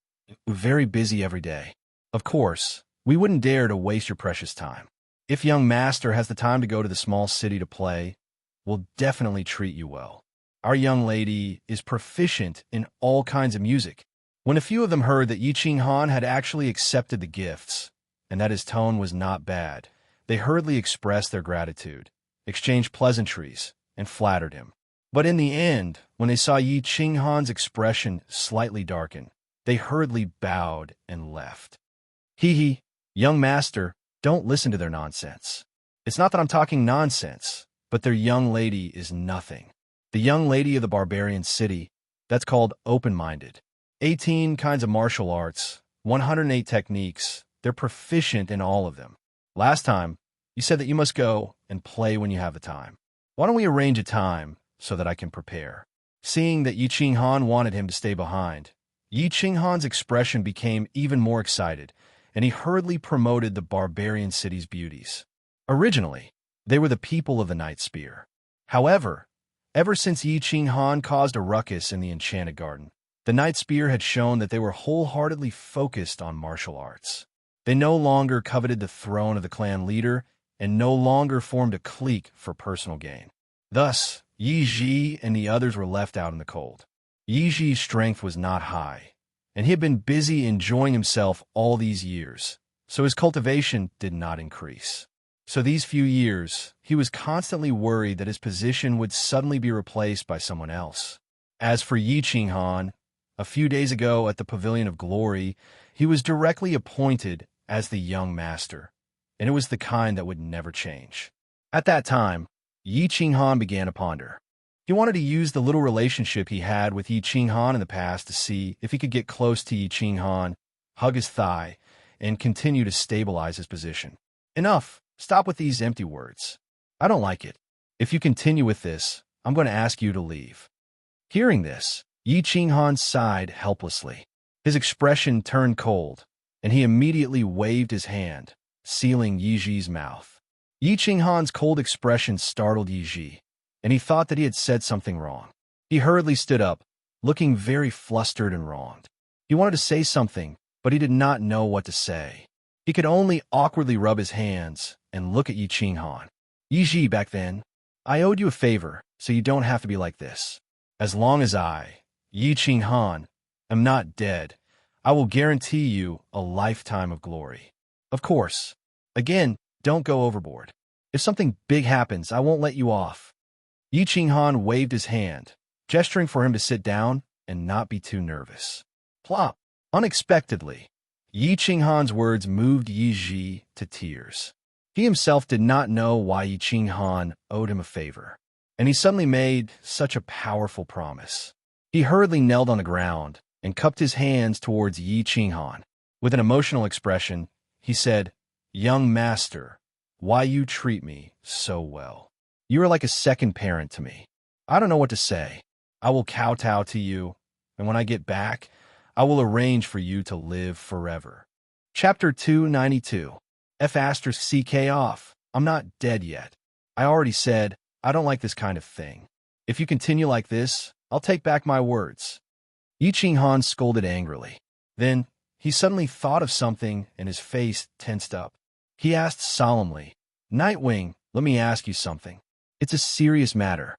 we're very busy every day. Of course, we wouldn't dare to waste your precious time. If young master has the time to go to the small city to play, we'll definitely treat you well. Our young lady is proficient in all kinds of music. When a few of them heard that Yi Qinghan had actually accepted the gifts, and that his tone was not bad, they hurriedly expressed their gratitude, exchanged pleasantries, and flattered him. But in the end, when they saw Yi Qinghan's expression slightly darken, they hurriedly bowed and left. Hee, young master, don't listen to their nonsense. It's not that I'm talking nonsense, but their young lady is nothing. The young lady of the barbarian city, that's called open-minded. 18 kinds of martial arts, 108 techniques, they're proficient in all of them. Last time, you said that you must go and play when you have the time. Why don't we arrange a time so that I can prepare? Seeing that Yi Qinghan wanted him to stay behind, Yi Qinghan's expression became even more excited, and he hurriedly promoted the barbarian city's beauties. Originally, they were the people of the Night Spear. However, ever since Yi Qinghan caused a ruckus in the Enchanted Garden, the Night Spear had shown that they were wholeheartedly focused on martial arts. They no longer coveted the throne of the clan leader and no longer formed a clique for personal gain. Thus, Yi Ji and the others were left out in the cold. Yi Ji's strength was not high, and he had been busy enjoying himself all these years, so his cultivation did not increase. So these few years, he was constantly worried that his position would suddenly be replaced by someone else. As for Yi Qinghan, a few days ago at the Pavilion of Glory, he was directly appointed as the young master, and it was the kind that would never change. At that time, Yi Qinghan began to ponder. He wanted to use the little relationship he had with Yi Qinghan in the past to see if he could get close to Yi Qinghan, hug his thigh, and continue to stabilize his position. Enough. Stop with these empty words. I don't like it. If you continue with this, I'm going to ask you to leave. Hearing this, Yi Qinghan sighed helplessly. His expression turned cold, and he immediately waved his hand, sealing Yi Ji's mouth. Yi Qinghan's cold expression startled Yi Ji, and he thought that he had said something wrong. He hurriedly stood up, looking very flustered and wronged. He wanted to say something, but he did not know what to say. He could only awkwardly rub his hands and look at Yi Qinghan. Yi Ji, back then, I owed you a favor, so you don't have to be like this. As long as I, Yi Qinghan, am not dead, I will guarantee you a lifetime of glory. Of course. Again, don't go overboard. If something big happens, I won't let you off. Yi Qinghan waved his hand, gesturing for him to sit down and not be too nervous. Plop! Unexpectedly, Yi Qinghan's words moved Yi Ji to tears. He himself did not know why Yi Qinghan owed him a favor, and he suddenly made such a powerful promise. He hurriedly knelt on the ground and cupped his hands towards Yi Qinghan. With an emotional expression, he said, Young master, why you treat me so well. You are like a second parent to me. I don't know what to say. I will kowtow to you, and when I get back, I will arrange for you to live forever. Chapter 292. F***CK off. I'm not dead yet. I already said, I don't like this kind of thing. If you continue like this, I'll take back my words. Yi Qinghan scolded angrily. Then, he suddenly thought of something and his face tensed up. He asked solemnly, Nightwing, let me ask you something. It's a serious matter.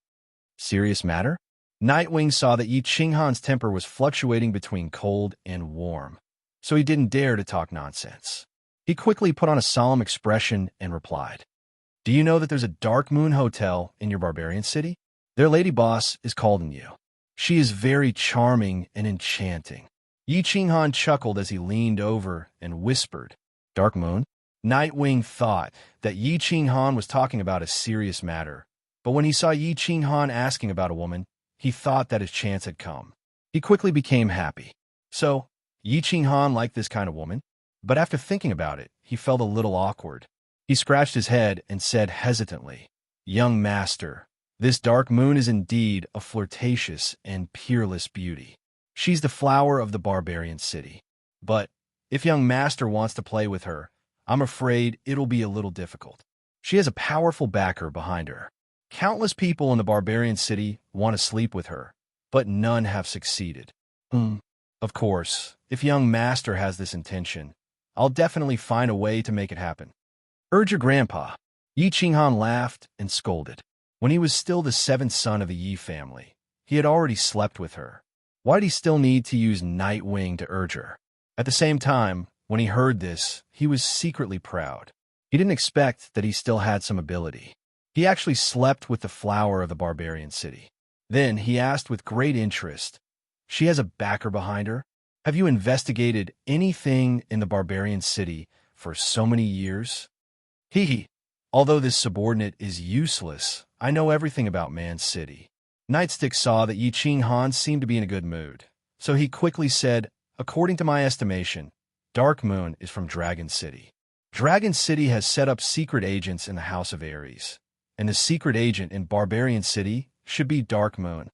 Serious matter? Nightwing saw that Yi Qinghan's temper was fluctuating between cold and warm, so he didn't dare to talk nonsense. He quickly put on a solemn expression and replied, Do you know that there's a Dark Moon Hotel in your barbarian city? Their lady boss is calling you. She is very charming and enchanting. Yi Qinghan chuckled as he leaned over and whispered, Dark Moon? Nightwing thought that Yi Qinghan was talking about a serious matter, but when he saw Yi Qinghan asking about a woman, he thought that his chance had come. He quickly became happy. So, Yi Qinghan liked this kind of woman? But after thinking about it, he felt a little awkward. He scratched his head and said hesitantly, "Young master, this dark moon is indeed a flirtatious and peerless beauty. She's the flower of the barbarian city. But if young master wants to play with her, I'm afraid it'll be a little difficult. She has a powerful backer behind her. Countless people in the barbarian city want to sleep with her, but none have succeeded. Of course, if young master has this intention, I'll definitely find a way to make it happen." "Urge your grandpa." Yi Qinghan laughed and scolded. When he was still the seventh son of the Yi family, he had already slept with her. Why did he still need to use Nightwing to urge her? At the same time, when he heard this, he was secretly proud. He didn't expect that he still had some ability. He actually slept with the flower of the barbarian city. Then he asked with great interest, "She has a backer behind her? Have you investigated anything in the barbarian city for so many years?" "Hee. Although this subordinate is useless, I know everything about Man's City." Nightstick saw that Yi Qinghan seemed to be in a good mood, so he quickly said, "According to my estimation, Dark Moon is from Dragon City. Dragon City has set up secret agents in the House of Ares, and the secret agent in Barbarian City should be Dark Moon."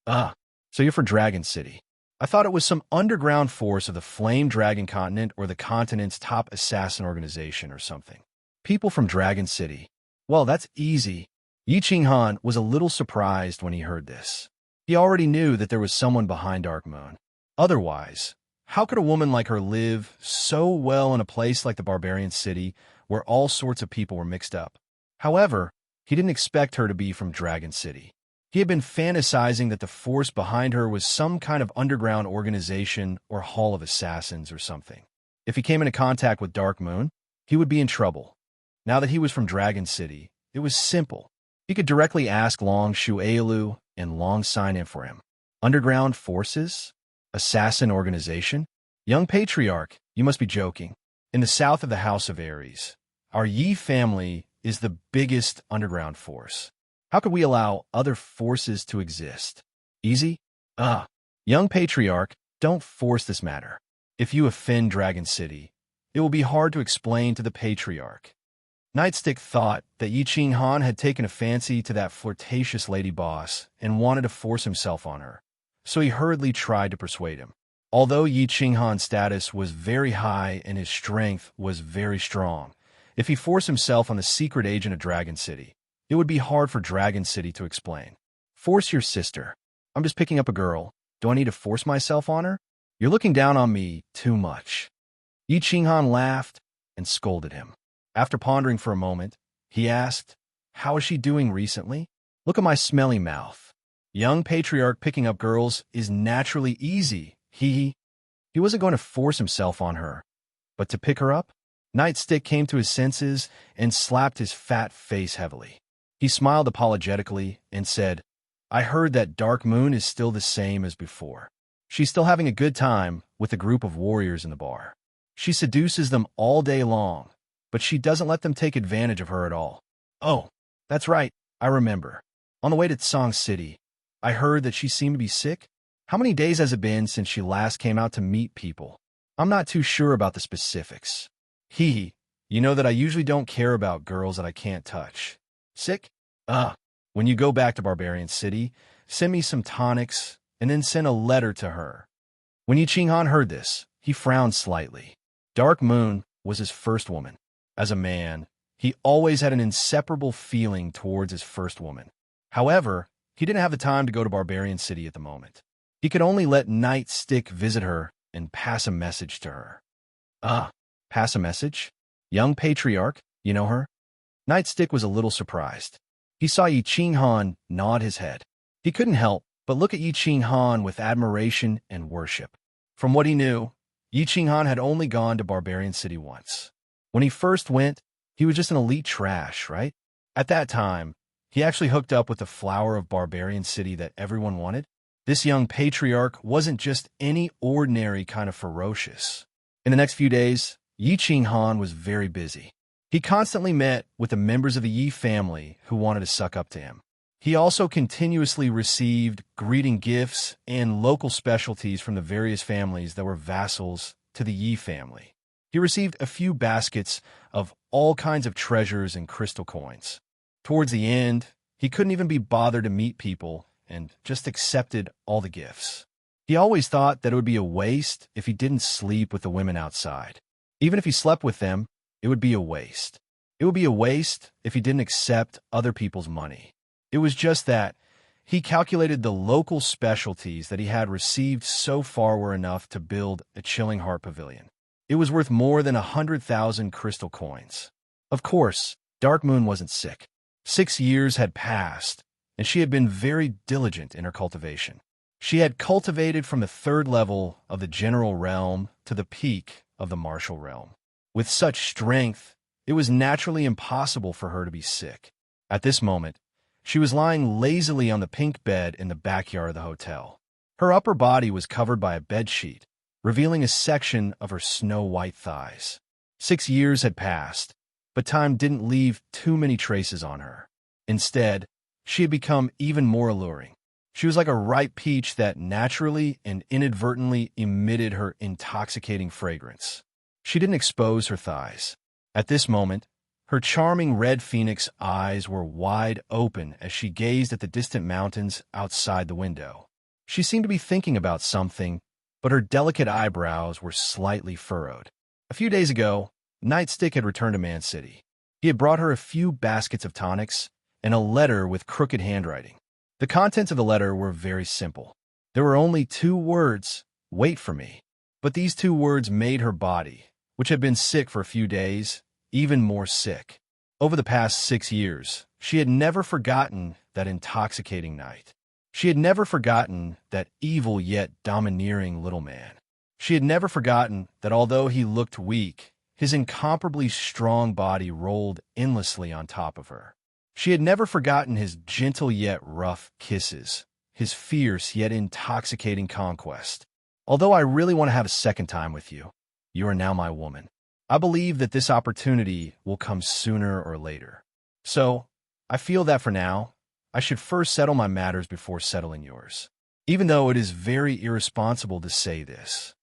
"Ah, so you're for Dragon City. I thought it was some underground force of the Flame Dragon Continent or the continent's top assassin organization or something." "People from Dragon City. Well, that's easy." Yi Qinghan was a little surprised when he heard this. He already knew that there was someone behind Dark Moon. Otherwise, how could a woman like her live so well in a place like the Barbarian City where all sorts of people were mixed up? However, he didn't expect her to be from Dragon City. He had been fantasizing that the force behind her was some kind of underground organization or hall of assassins or something. If he came into contact with Dark Moon, he would be in trouble. Now that he was from Dragon City, it was simple. He could directly ask Long Shuailu and Long sign in for him. Underground forces? Assassin organization? "Young patriarch, you must be joking. In the south of the House of Ares, our Yi family is the biggest underground force. How could we allow other forces to exist? Easy? Young patriarch, don't force this matter. If you offend Dragon City, it will be hard to explain to the patriarch." Nightstick thought that Yi Qinghan had taken a fancy to that flirtatious lady boss and wanted to force himself on her, so he hurriedly tried to persuade him. Although Yi Qinghan's status was very high and his strength was very strong, if he forced himself on the secret agent of Dragon City, it would be hard for Dragon City to explain. "Force your sister. I'm just picking up a girl. Do I need to force myself on her? You're looking down on me too much." Yi Qinghan laughed and scolded him. After pondering for a moment, he asked, "How is she doing recently? Look at my smelly mouth. Young patriarch picking up girls is naturally easy. He wasn't going to force himself on her, but to pick her up?" Nightstick came to his senses and slapped his fat face heavily. He smiled apologetically and said, "I heard that Dark Moon is still the same as before. She's still having a good time with a group of warriors in the bar. She seduces them all day long, but she doesn't let them take advantage of her at all. Oh, that's right, I remember. On the way to Tsang City, I heard that she seemed to be sick. How many days has it been since she last came out to meet people? I'm not too sure about the specifics. You know that I usually don't care about girls that I can't touch. Sick? When you go back to Barbarian City, send me some tonics and then send a letter to her." When Yi Qinghan heard this, he frowned slightly. Dark Moon was his first woman. As a man, he always had an inseparable feeling towards his first woman. However, he didn't have the time to go to Barbarian City at the moment. He could only let Nightstick visit her and pass a message to her. Pass a message? Young patriarch, you know her? Nightstick was a little surprised. He saw Yi Qinghan nod his head. He couldn't help but look at Yi Qinghan with admiration and worship. From what he knew, Yi Qinghan had only gone to Barbarian City once. When he first went, he was just an elite trash, right? At that time, he actually hooked up with the flower of Barbarian City that everyone wanted. This young patriarch wasn't just any ordinary kind of ferocious. In the next few days, Yi Qinghan was very busy. He constantly met with the members of the Yi family who wanted to suck up to him. He also continuously received greeting gifts and local specialties from the various families that were vassals to the Yi family. He received a few baskets of all kinds of treasures and crystal coins. Towards the end, he couldn't even be bothered to meet people and just accepted all the gifts. He always thought that it would be a waste if he didn't sleep with the women outside. Even if he slept with them, it would be a waste. It would be a waste if he didn't accept other people's money. It was just that he calculated the local specialties that he had received so far were enough to build a Chilling Heart Pavilion. It was worth more than 100,000 crystal coins. Of course, Dark Moon wasn't sick. 6 years had passed, and she had been very diligent in her cultivation. She had cultivated from the 3rd level of the general realm to the peak of the martial realm. With such strength, it was naturally impossible for her to be sick. At this moment, she was lying lazily on the pink bed in the backyard of the hotel. Her upper body was covered by a bedsheet, revealing a section of her snow-white thighs. 6 years had passed, but time didn't leave too many traces on her. Instead, she had become even more alluring. She was like a ripe peach that naturally and inadvertently emitted her intoxicating fragrance. She didn't expose her thighs. At this moment, her charming red phoenix eyes were wide open as she gazed at the distant mountains outside the window. She seemed to be thinking about something, but her delicate eyebrows were slightly furrowed. A few days ago, Nightstick had returned to Man City. He had brought her a few baskets of tonics and a letter with crooked handwriting. The contents of the letter were very simple. There were only 2 words, "Wait for me." But these 2 words made her body, which had been sick for a few days, even more sick. Over the past 6 years, she had never forgotten that intoxicating night. She had never forgotten that evil yet domineering little man. She had never forgotten that although he looked weak, his incomparably strong body rolled endlessly on top of her. She had never forgotten his gentle yet rough kisses, his fierce yet intoxicating conquest. Although I really want to have a second time with you, you are now my woman. I believe that this opportunity will come sooner or later. So, I feel that for now, I should first settle my matters before settling yours. Even though it is very irresponsible to say this.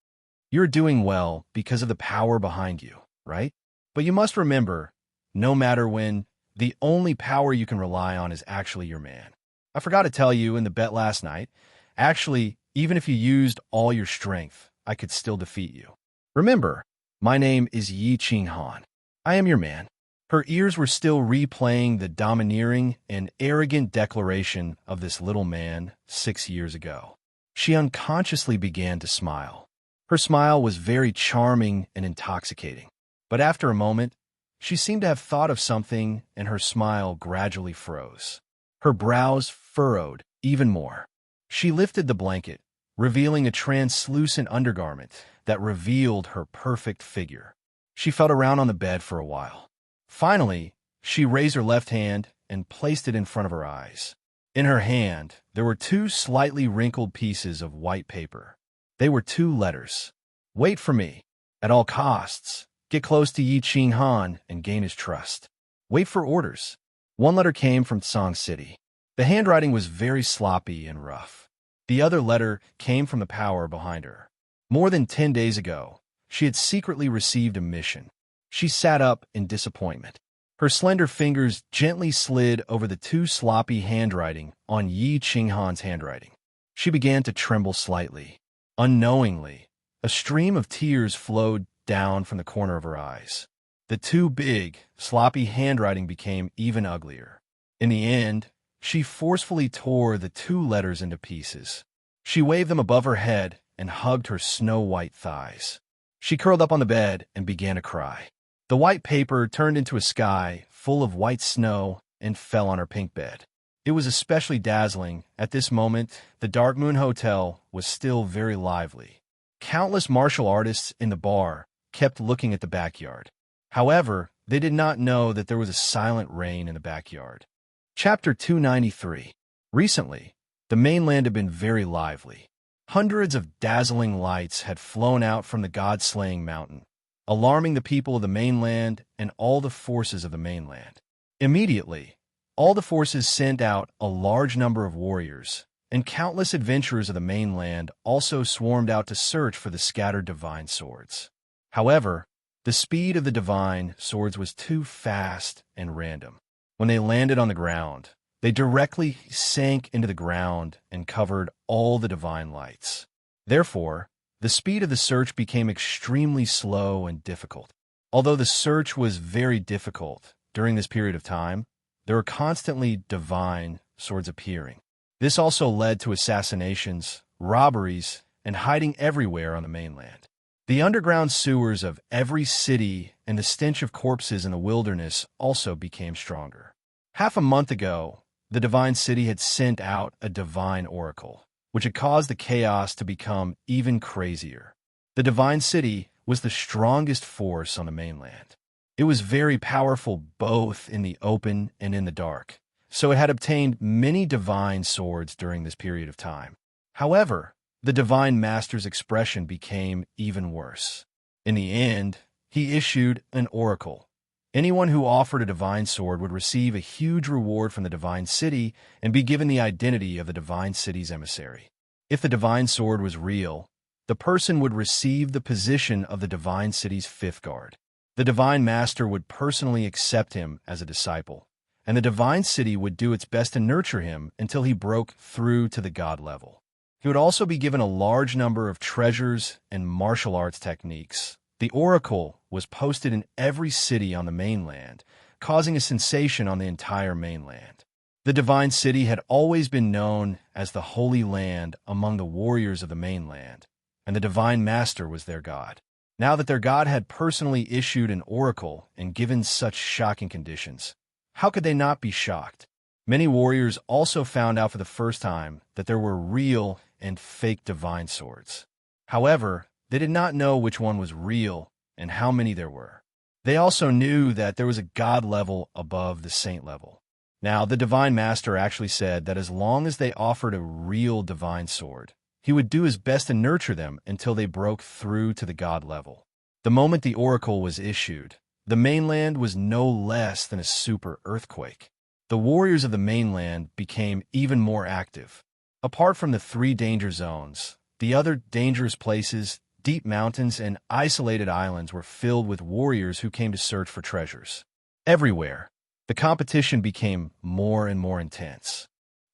You're doing well because of the power behind you, right? But you must remember, no matter when, the only power you can rely on is actually your man. I forgot to tell you in the bet last night, actually, even if you used all your strength, I could still defeat you. Remember, my name is Yi Ching Han. I am your man. Her ears were still replaying the domineering and arrogant declaration of this little man 6 years ago. She unconsciously began to smile. Her smile was very charming and intoxicating. But after a moment, she seemed to have thought of something, and her smile gradually froze. Her brows furrowed even more. She lifted the blanket, revealing a translucent undergarment that revealed her perfect figure. She felt around on the bed for a while. Finally, she raised her left hand and placed it in front of her eyes. In her hand, there were 2 slightly wrinkled pieces of white paper. They were 2 letters. Wait for me. At all costs, get close to Yi Ching Han and gain his trust. Wait for orders. One letter came from Song City. The handwriting was very sloppy and rough. The other letter came from the power behind her. More than 10 days ago, she had secretly received a mission. She sat up in disappointment. Her slender fingers gently slid over the 2 sloppy handwriting on Yi Ching Han's handwriting. She began to tremble slightly. Unknowingly, a stream of tears flowed down from the corner of her eyes. The 2 big, sloppy handwriting became even uglier. In the end, she forcefully tore the 2 letters into pieces. She waved them above her head and hugged her snow-white thighs. She curled up on the bed and began to cry. The white paper turned into a sky full of white snow and fell on her pink bed. It was especially dazzling. At this moment, the Dark Moon Hotel was still very lively. Countless martial artists in the bar kept looking at the backyard. However, they did not know that there was a silent rain in the backyard. Chapter 293. Recently, the mainland had been very lively. Hundreds of dazzling lights had flown out from the god-slaying mountain, alarming the people of the mainland and all the forces of the mainland. Immediately, all the forces sent out a large number of warriors, and countless adventurers of the mainland also swarmed out to search for the scattered divine swords. However, The speed of the divine swords was too fast and random. When they landed on the ground, they directly sank into the ground and covered all the divine lights. Therefore, the speed of the search became extremely slow and difficult. Although the search was very difficult during this period of time, there were constantly divine swords appearing. This also led to assassinations, robberies, and hiding everywhere on the mainland. The underground sewers of every city and the stench of corpses in the wilderness also became stronger. Half a month ago, the divine city had sent out a divine oracle, which had caused the chaos to become even crazier. The divine city was the strongest force on the mainland. It was very powerful both in the open and in the dark, so it had obtained many divine swords during this period of time. However, the divine master's expression became even worse. In the end, he issued an oracle. Anyone who offered a divine sword would receive a huge reward from the divine city and be given the identity of the divine city's emissary. If the divine sword was real, the person would receive the position of the divine city's fifth guard. The divine master would personally accept him as a disciple, and the divine city would do its best to nurture him until he broke through to the god level. He would also be given a large number of treasures and martial arts techniques. The oracle was posted in every city on the mainland, causing a sensation on the entire mainland. The divine city had always been known as the Holy Land among the warriors of the mainland, and the divine master was their god. Now that their god had personally issued an oracle and given such shocking conditions, how could they not be shocked? Many warriors also found out for the first time that there were real and fake divine swords. However, they did not know which one was real and how many there were. They also knew that there was a god level above the saint level. Now, the divine master actually said that as long as they offered a real divine sword, he would do his best to nurture them until they broke through to the god level. The moment the oracle was issued, the mainland was no less than a super earthquake. The warriors of the mainland became even more active. Apart from the 3 danger zones, the other dangerous places, deep mountains, and isolated islands were filled with warriors who came to search for treasures. Everywhere, the competition became more and more intense.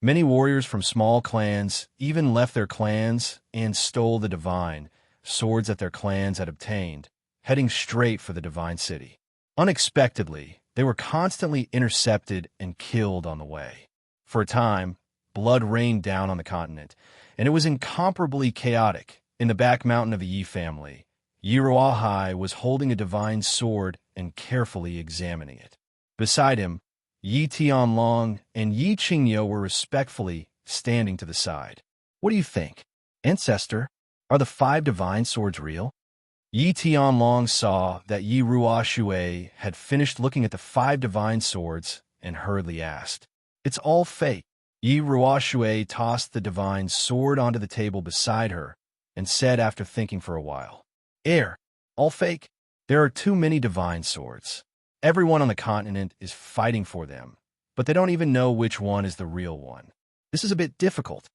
Many warriors from small clans even left their clans and stole the divine swords that their clans had obtained, heading straight for the divine city. Unexpectedly, they were constantly intercepted and killed on the way. For a time, blood rained down on the continent, and it was incomparably chaotic. In the back mountain of the Yi family, Yi Ruahai was holding a divine sword and carefully examining it. Beside him, Yi Tianlong and Yi Qingyo were respectfully standing to the side. What do you think? Ancestor, are the 5 divine swords real? Yi Tianlong saw that Yi Ruashui had finished looking at the 5 divine swords and hurriedly asked, "It's all fake." Yi Ruashui tossed the divine sword onto the table beside her and said after thinking for a while, all fake? There are too many divine swords. Everyone on the continent is fighting for them, but they don't even know which one is the real one. This is a bit difficult."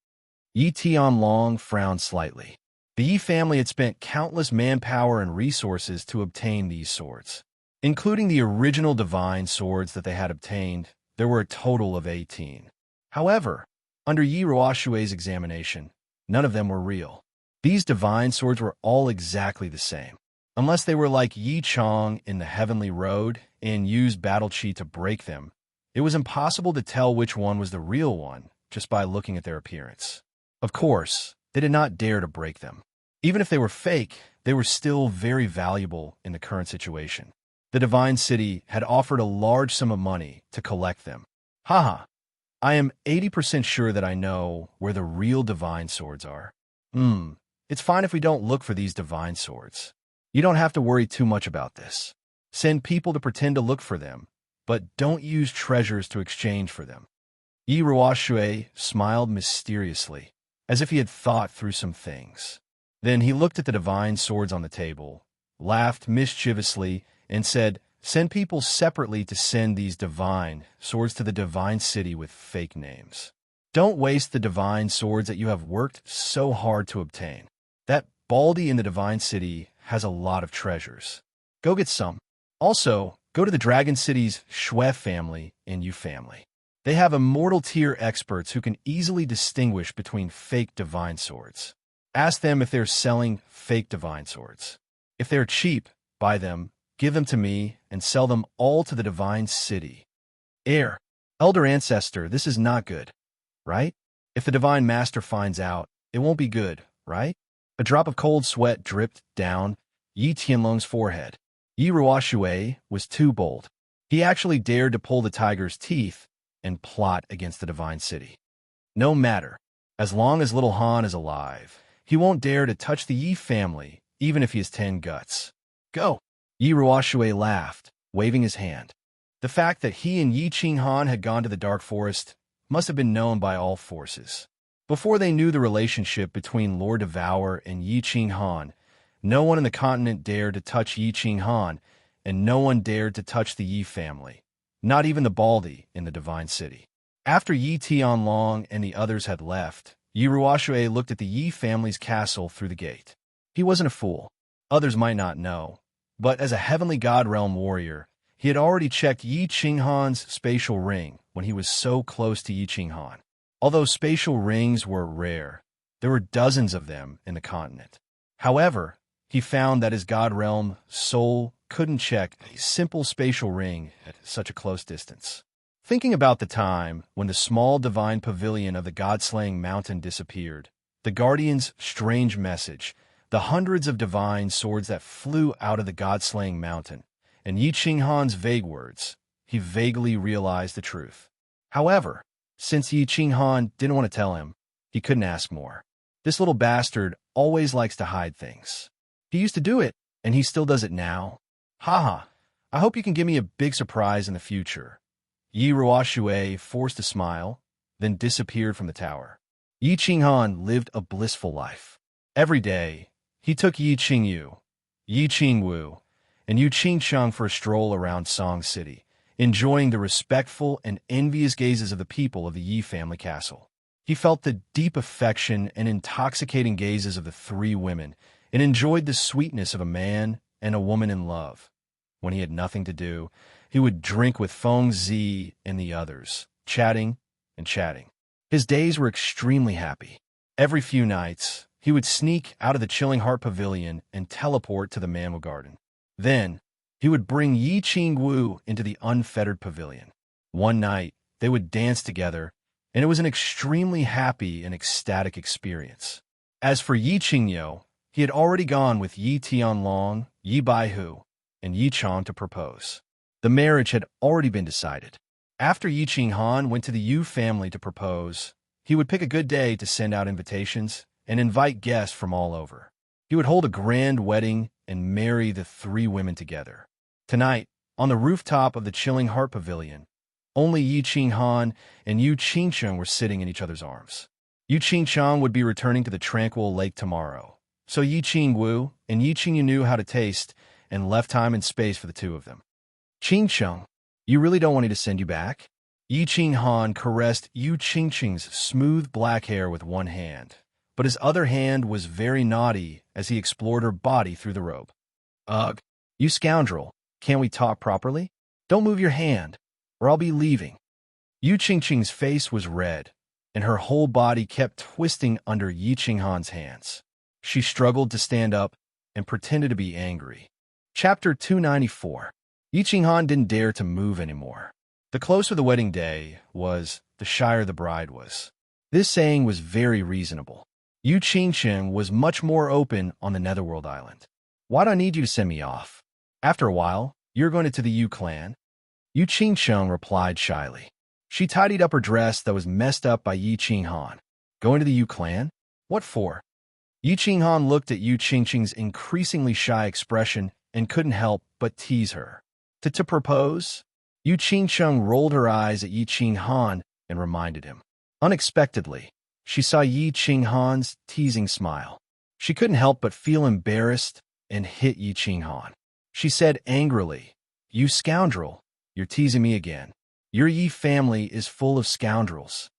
Yi Tianlong frowned slightly. The Yi family had spent countless manpower and resources to obtain these swords. Including the original divine swords that they had obtained, there were a total of 18. However, under Yi Ruashui's examination, none of them were real. These divine swords were all exactly the same. Unless they were like Yi Chong in the Heavenly Road and used battle chi to break them, it was impossible to tell which one was the real one just by looking at their appearance. Of course, they did not dare to break them. Even if they were fake, they were still very valuable in the current situation. The divine city had offered a large sum of money to collect them. Haha, I am 80% sure that I know where the real divine swords are. It's fine if we don't look for these divine swords. You don't have to worry too much about this. Send people to pretend to look for them, but don't use treasures to exchange for them. Yi Ruashui smiled mysteriously, as if he had thought through some things. Then he looked at the divine swords on the table, laughed mischievously, and said, "Send people separately to send these divine swords to the divine city with fake names. Don't waste the divine swords that you have worked so hard to obtain. That Baldy in the divine city has a lot of treasures. Go get some. Also, go to the Dragon City's Shui family and Yu family. They have immortal tier experts who can easily distinguish between fake divine swords. Ask them if they're selling fake divine swords. If they're cheap, buy them, give them to me, and sell them all to the divine city. Heir, elder ancestor, this is not good, right? If the divine master finds out, it won't be good, right? A drop of cold sweat dripped down Yi Tianlong's forehead. Yi Ruoshui was too bold. He actually dared to pull the tiger's teeth and plot against the divine city. No matter, as long as little Han is alive, he won't dare to touch the Yi family, even if he has 10 guts. Go! Yi Ruoshui laughed, waving his hand. The fact that he and Yi Qinghan had gone to the Dark Forest must have been known by all forces. Before they knew the relationship between Lord Devour and Yi Qinghan, no one in the continent dared to touch Yi Qinghan, and no one dared to touch the Yi family, not even the Baldi in the Divine City. After Yi Tianlong and the others had left, Yi Ruoshui looked at the Yi family's castle through the gate. He wasn't a fool. Others might not know, but as a heavenly god realm warrior, he had already checked Yi Qinghan's spatial ring when he was so close to Yi Qinghan. Although spatial rings were rare, there were dozens of them in the continent. However, he found that his god realm soul couldn't check a simple spatial ring at such a close distance. Thinking about the time when the small divine pavilion of the god-slaying mountain disappeared, the guardian's strange message, the hundreds of divine swords that flew out of the god-slaying mountain, and Yi Qinghan's vague words, he vaguely realized the truth. However, since Yi Qinghan didn't want to tell him, he couldn't ask more. This little bastard always likes to hide things. He used to do it, and he still does it now. Haha, I hope you can give me a big surprise in the future. Yi Ruoshui forced a smile, then disappeared from the tower. Yi Qinghan lived a blissful life. Every day, he took Yi Qingyu, Yi Qingwu, and Yu Qingcheng for a stroll around Song City, enjoying the respectful and envious gazes of the people of the Yi family castle. He felt the deep affection and intoxicating gazes of the three women, and enjoyed the sweetness of a man and a woman in love. When he had nothing to do, he would drink with Feng Zi and the others, chatting and chatting. His days were extremely happy. Every few nights, he would sneak out of the Chilling Heart Pavilion and teleport to the Mammal Garden. Then, he would bring Yi Qingwu into the Unfettered Pavilion. One night, they would dance together, and it was an extremely happy and ecstatic experience. As for Yi Qingyo, he had already gone with Yi Tianlong, Yi Baihu, and Yi Chong to propose. The marriage had already been decided. After Yi Qinghan went to the Yu family to propose, he would pick a good day to send out invitations and invite guests from all over. He would hold a grand wedding and marry the three women together. Tonight, on the rooftop of the Chilling Heart Pavilion, only Yi Qinghan and Yu Qingcheng were sitting in each other's arms. Yu Qingcheng would be returning to the Tranquil Lake tomorrow, so Yi Qingwu and Yi Qingyu knew how to taste and left time and space for the two of them. Qingcheng, you really don't want me to send you back? Yi Qinghan caressed Yu Qingcheng's smooth black hair with one hand, but his other hand was very naughty as he explored her body through the robe. Ugh, you scoundrel, can't we talk properly? Don't move your hand, or I'll be leaving. Yu Qingcheng's face was red, and her whole body kept twisting under Yi Qinghan's hands. She struggled to stand up and pretended to be angry. Chapter 294. Yi Qinghan didn't dare to move anymore. The closer the wedding day was, the shyer the bride was. This saying was very reasonable. Yu Qingcheng was much more open on the Netherworld Island. Why do I need you to send me off? After a while, you're going to the Yu clan? Yu Qingcheng replied shyly. She tidied up her dress that was messed up by Yi Qinghan. Going to the Yu clan? What for? Yi Qinghan looked at Yu Qingcheng's increasingly shy expression and couldn't help but tease her. To propose? Yu Qingcheng rolled her eyes at Yi Qinghan and reminded him. Unexpectedly, she saw Yi Qinghan's teasing smile. She couldn't help but feel embarrassed and hit Yi Qinghan. She said angrily, "You scoundrel, you're teasing me again. Your Yi family is full of scoundrels."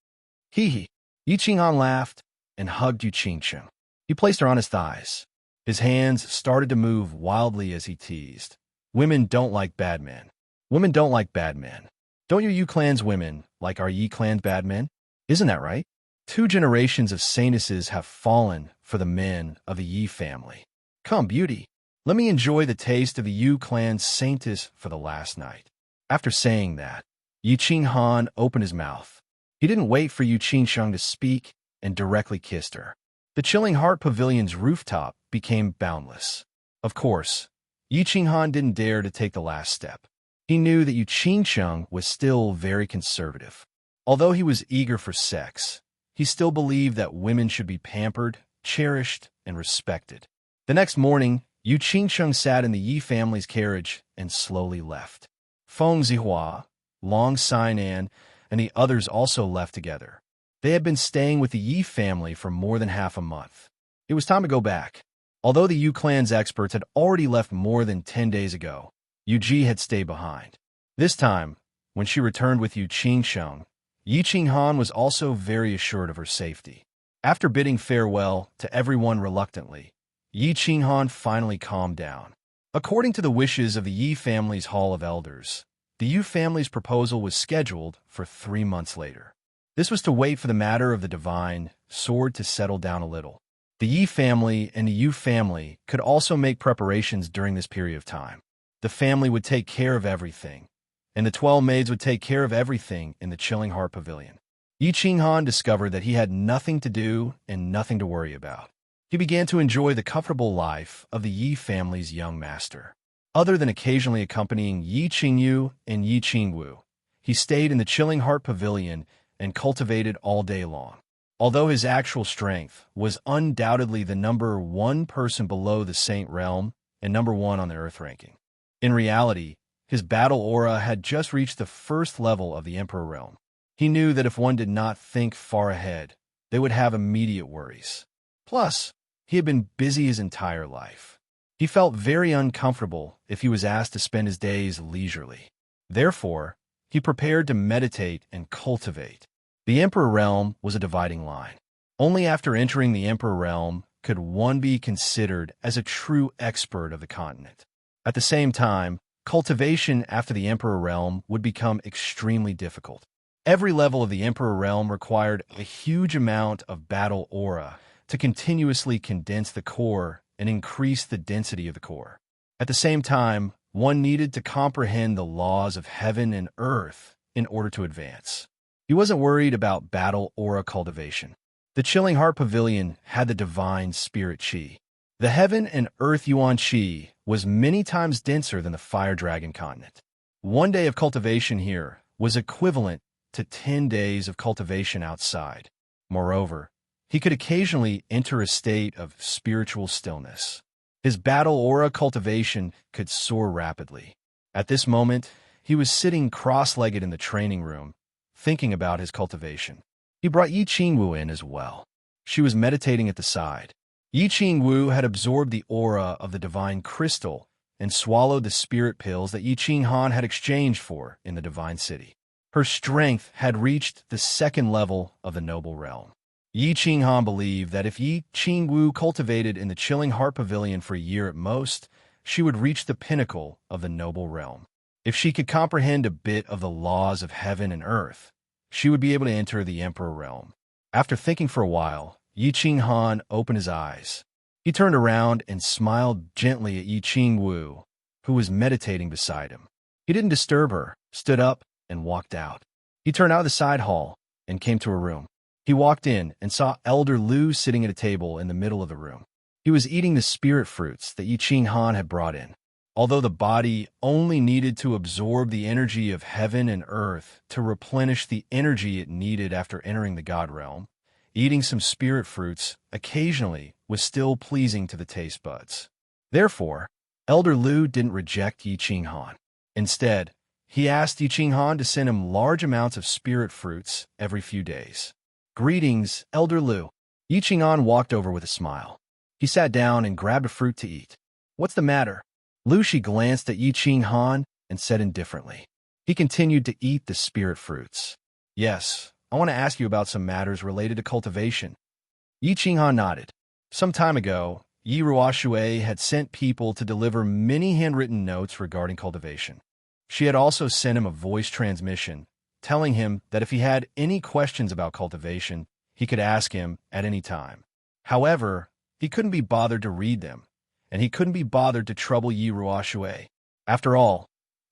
Hee hee. Yi Qinghan laughed and hugged Yu Qingcheng. He placed her on his thighs. His hands started to move wildly as he teased. Women don't like bad men. Women don't like bad men. Don't your Yu clan's women like our Yi clan's bad men? Isn't that right? 2 generations of saintesses have fallen for the men of the Yi family. Come, beauty, let me enjoy the taste of the Yu clan's saintess for the last night. After saying that, Yi Qinghan opened his mouth. He didn't wait for Yu Qingsheng to speak and directly kissed her. The Chilling Heart Pavilion's rooftop became boundless. Of course, Yi Qinghan didn't dare to take the last step. He knew that Yu Qingsheng was still very conservative. Although he was eager for sex, he still believed that women should be pampered, cherished, and respected. The next morning, Yu Qingsheng sat in the Yi family's carriage and slowly left. Feng Zihua, Long Sainan, and the others also left together. They had been staying with the Yi family for more than half a month. It was time to go back. Although the Yu clan's experts had already left more than 10 days ago, Yu Ji had stayed behind. This time, when she returned with Yu Qingsheng, Yi Qinghan was also very assured of her safety. After bidding farewell to everyone reluctantly, Yi Qinghan finally calmed down. According to the wishes of the Yi family's Hall of Elders, the Yu family's proposal was scheduled for 3 months later. This was to wait for the matter of the divine sword to settle down a little. The Yi family and the Yu family could also make preparations during this period of time. The family would take care of everything, and the 12 maids would take care of everything in the Chilling Heart Pavilion. Yi Qinghan discovered that he had nothing to do and nothing to worry about. He began to enjoy the comfortable life of the Yi family's young master. Other than occasionally accompanying Yi Qingyu and Yi Qingwu, he stayed in the Chilling Heart Pavilion and cultivated all day long. Although his actual strength was undoubtedly the number 1 person below the Saint Realm and number 1 on the Earth ranking. In reality, his battle aura had just reached the first level of the Emperor Realm. He knew that if one did not think far ahead, they would have immediate worries. Plus, he had been busy his entire life. He felt very uncomfortable if he was asked to spend his days leisurely. Therefore, he prepared to meditate and cultivate. The Emperor Realm was a dividing line. Only after entering the Emperor Realm could one be considered as a true expert of the continent. At the same time, cultivation after the Emperor Realm would become extremely difficult. Every level of the Emperor Realm required a huge amount of battle aura to continuously condense the core and increase the density of the core. At the same time, one needed to comprehend the laws of heaven and earth in order to advance. He wasn't worried about battle aura cultivation. The Chilling Heart Pavilion had the divine spirit chi. The heaven and earth yuan chi was many times denser than the fire dragon continent. 1 day of cultivation here was equivalent to 10 days of cultivation outside. Moreover, he could occasionally enter a state of spiritual stillness. His battle aura cultivation could soar rapidly. At this moment, he was sitting cross-legged in the training room, thinking about his cultivation. He brought Yi Qingwu in as well. She was meditating at the side. Yi Qingwu had absorbed the aura of the divine crystal and swallowed the spirit pills that Yi Qinghan had exchanged for in the divine city. Her strength had reached the 2nd level of the noble realm. Yi Qinghan believed that if Yi Qingwu cultivated in the Chilling Heart Pavilion for a year at most, she would reach the pinnacle of the noble realm. If she could comprehend a bit of the laws of heaven and earth, she would be able to enter the Emperor Realm. After thinking for a while, Yi Qinghan opened his eyes. He turned around and smiled gently at Yi Qingwu, who was meditating beside him. He didn't disturb her, stood up, and walked out. He turned out of the side hall and came to her room. He walked in and saw Elder Lu sitting at a table in the middle of the room. He was eating the spirit fruits that Yi Qinghan had brought in. Although the body only needed to absorb the energy of heaven and earth to replenish the energy it needed after entering the God realm, eating some spirit fruits occasionally was still pleasing to the taste buds. Therefore, Elder Lu didn't reject Yi Qinghan. Instead, he asked Yi Qinghan to send him large amounts of spirit fruits every few days. "Greetings, Elder Lu." Yi Qinghan walked over with a smile. He sat down and grabbed a fruit to eat. "What's the matter?" Lu Shi glanced at Yi Qinghan and said indifferently. He continued to eat the spirit fruits. "Yes, I want to ask you about some matters related to cultivation." Yi Qinghan nodded. Some time ago, Yiruashue had sent people to deliver many handwritten notes regarding cultivation. She had also sent him a voice transmission, telling him that if he had any questions about cultivation, he could ask him at any time. However, he couldn't be bothered to read them, and he couldn't be bothered to trouble Yiruashue. After all,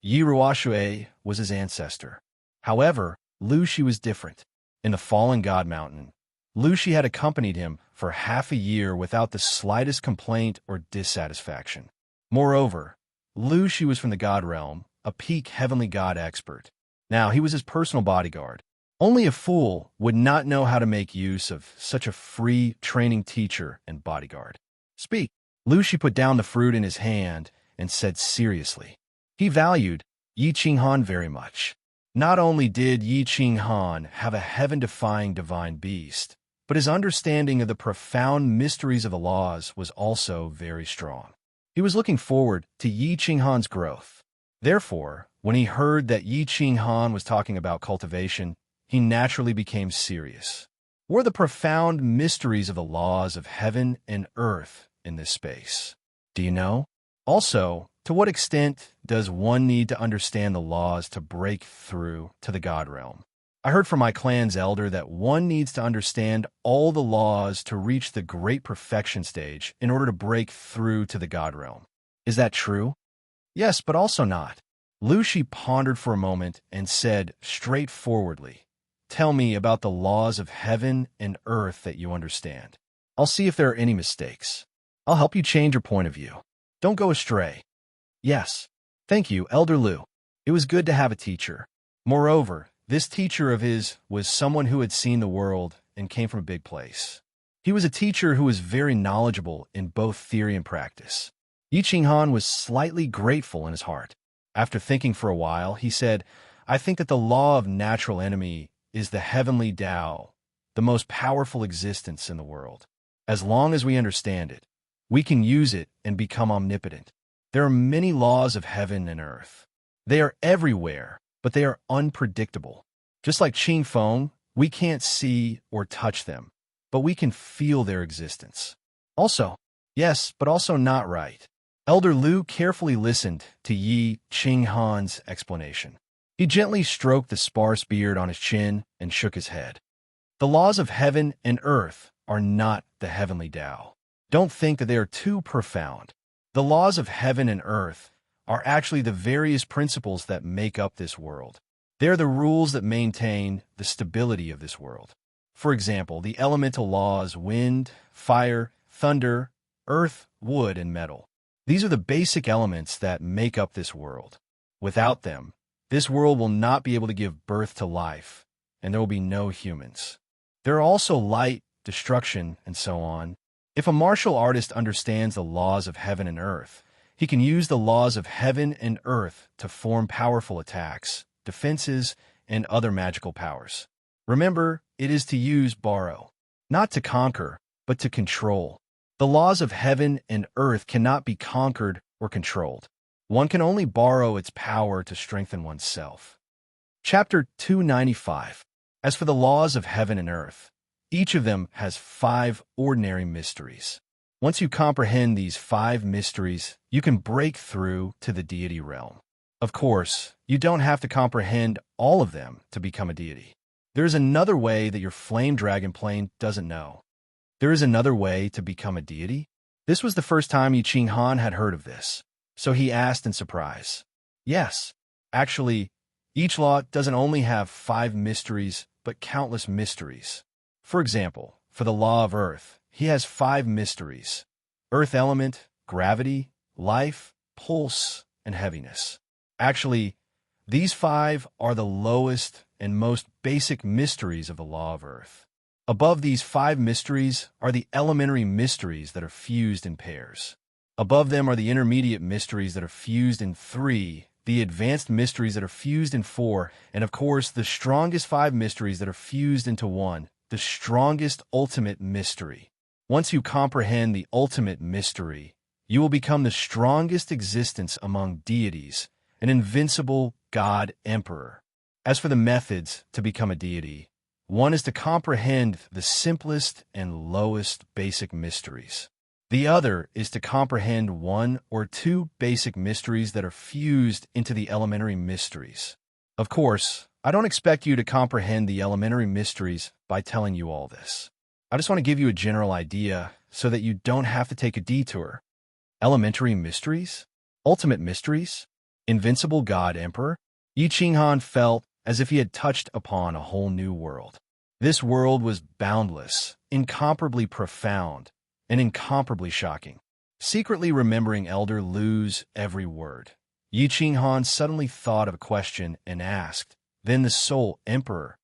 Yiruashue was his ancestor. However, Lushi was different. In the Fallen God Mountain, Lushi had accompanied him for half a year without the slightest complaint or dissatisfaction. Moreover, Lushi was from the God Realm, a peak heavenly god expert. Now, he was his personal bodyguard. Only a fool would not know how to make use of such a free training teacher and bodyguard. Speak. Lushi put down the fruit in his hand and said seriously. He valued Yi Qinghan very much. Not only did Yi Qinghan have a heaven-defying divine beast, but his understanding of the profound mysteries of the laws was also very strong. He was looking forward to Yi Qinghan's growth. Therefore, when he heard that Yi Qinghan was talking about cultivation, he naturally became serious. What are the profound mysteries of the laws of heaven and earth in this space? Do you know? Also, to what extent does one need to understand the laws to break through to the God realm? I heard from my clan's elder that one needs to understand all the laws to reach the great perfection stage in order to break through to the God realm. Is that true? Yes, but also not. Lushi pondered for a moment and said straightforwardly, "Tell me about the laws of heaven and earth that you understand. I'll see if there are any mistakes. I'll help you change your point of view. Don't go astray." Yes. Thank you, Elder Lu. It was good to have a teacher. Moreover, this teacher of his was someone who had seen the world and came from a big place. He was a teacher who was very knowledgeable in both theory and practice. Yi Qinghan was slightly grateful in his heart. After thinking for a while, he said, "I think that the law of natural enemy is the heavenly Tao, the most powerful existence in the world. As long as we understand it, we can use it and become omnipotent. There are many laws of heaven and earth. They are everywhere, but they are unpredictable. Just like Qing Feng, we can't see or touch them, but we can feel their existence." Also, yes, but also not right. Elder Lu carefully listened to Yi Qinghan's explanation. He gently stroked the sparse beard on his chin and shook his head. The laws of heaven and earth are not the heavenly Tao. Don't think that they are too profound. The laws of heaven and earth are actually the various principles that make up this world. They are the rules that maintain the stability of this world. For example, the elemental laws: wind, fire, thunder, earth, wood, and metal. These are the basic elements that make up this world. Without them, this world will not be able to give birth to life, and there will be no humans. There are also light, destruction, and so on. If a martial artist understands the laws of heaven and earth, he can use the laws of heaven and earth to form powerful attacks, defenses, and other magical powers. Remember, it is to use borrow, not to conquer, but to control. The laws of heaven and earth cannot be conquered or controlled. One can only borrow its power to strengthen oneself. Chapter 295. As for the laws of heaven and earth, each of them has 5 ordinary mysteries. Once you comprehend these 5 mysteries, you can break through to the deity realm. Of course, you don't have to comprehend all of them to become a deity. There is another way that your flame dragon plane doesn't know. There is another way to become a deity? This was the first time Yi Qinghan had heard of this, so he asked in surprise. Yes, actually, each law doesn't only have 5 mysteries, but countless mysteries. For example, for the law of earth, he has 5 mysteries: earth element, gravity, life, pulse, and heaviness. Actually, these 5 are the lowest and most basic mysteries of the law of earth. Above these 5 mysteries are the elementary mysteries that are fused in pairs. Above them are the intermediate mysteries that are fused in 3, the advanced mysteries that are fused in 4, and of course, the strongest 5 mysteries that are fused into 1, the strongest ultimate mystery. Once you comprehend the ultimate mystery, you will become the strongest existence among deities, an invincible God Emperor. As for the methods to become a deity, one is to comprehend the simplest and lowest basic mysteries. The other is to comprehend one or two basic mysteries that are fused into the elementary mysteries. Of course, I don't expect you to comprehend the elementary mysteries by telling you all this. I just want to give you a general idea so that you don't have to take a detour. Elementary mysteries? Ultimate mysteries? Invincible God Emperor? Yi Qinghan felt as if he had touched upon a whole new world. This world was boundless, incomparably profound, and incomparably shocking. Secretly remembering Elder Lu's every word, Yi Qinghan suddenly thought of a question and asked, then the Soul Emperor,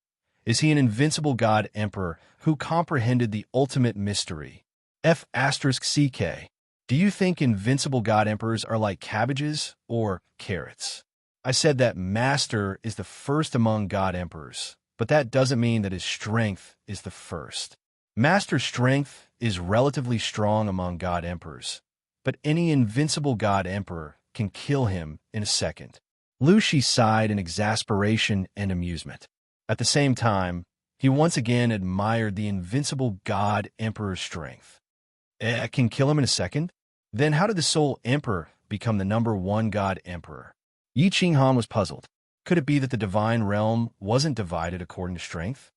is he an invincible God Emperor who comprehended the ultimate mystery? F*CK. Do you think invincible God Emperors are like cabbages or carrots? I said that Master is the first among God Emperors, but that doesn't mean that his strength is the first. Master's strength is relatively strong among God Emperors, but any invincible God Emperor can kill him in a second. Lu Shi sighed in exasperation and amusement. At the same time, he once again admired the invincible God Emperor's strength. Can kill him in a second? Then how did the Soul Emperor become the #1 God Emperor? Yi Qinghan was puzzled. Could it be that the divine realm wasn't divided according to strength?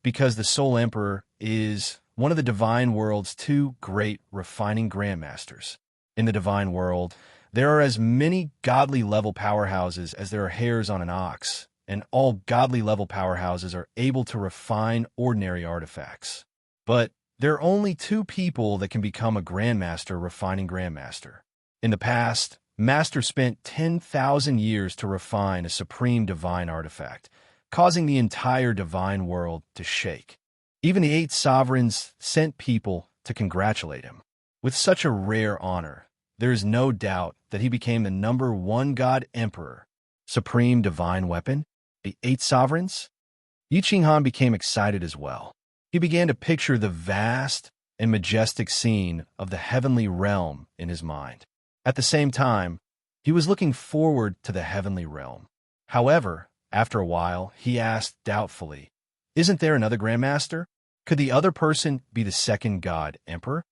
Because the Soul Emperor is one of the divine world's two great refining grandmasters. In the divine world, there are as many godly level powerhouses as there are hairs on an ox, and all godly level powerhouses are able to refine ordinary artifacts. But there are only two people that can become a grandmaster refining grandmaster. In the past, Master spent 10,000 years to refine a supreme divine artifact, causing the entire divine world to shake. Even the 8 sovereigns sent people to congratulate him. With such a rare honor, there is no doubt that he became the #1 God Emperor. Supreme divine weapon? The 8 sovereigns? Yi Qinghan became excited as well. He began to picture the vast and majestic scene of the heavenly realm in his mind. At the same time, he was looking forward to the heavenly realm. However, after a while, he asked doubtfully, isn't there another Grandmaster? Could the other person be the second God Emperor?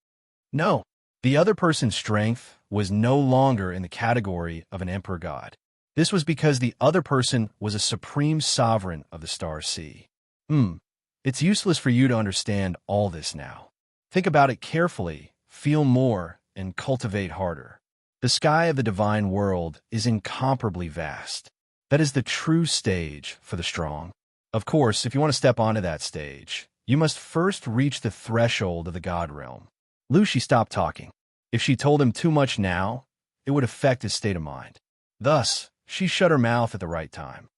No. The other person's strength was no longer in the category of an Emperor God. This was because the other person was a supreme sovereign of the Star Sea. It's useless for you to understand all this now. Think about it carefully, feel more, and cultivate harder. The sky of the divine world is incomparably vast. That is the true stage for the strong. Of course, if you want to step onto that stage, you must first reach the threshold of the God realm. Lu Shi stopped talking. If she told him too much now, it would affect his state of mind. Thus, she shut her mouth at the right time.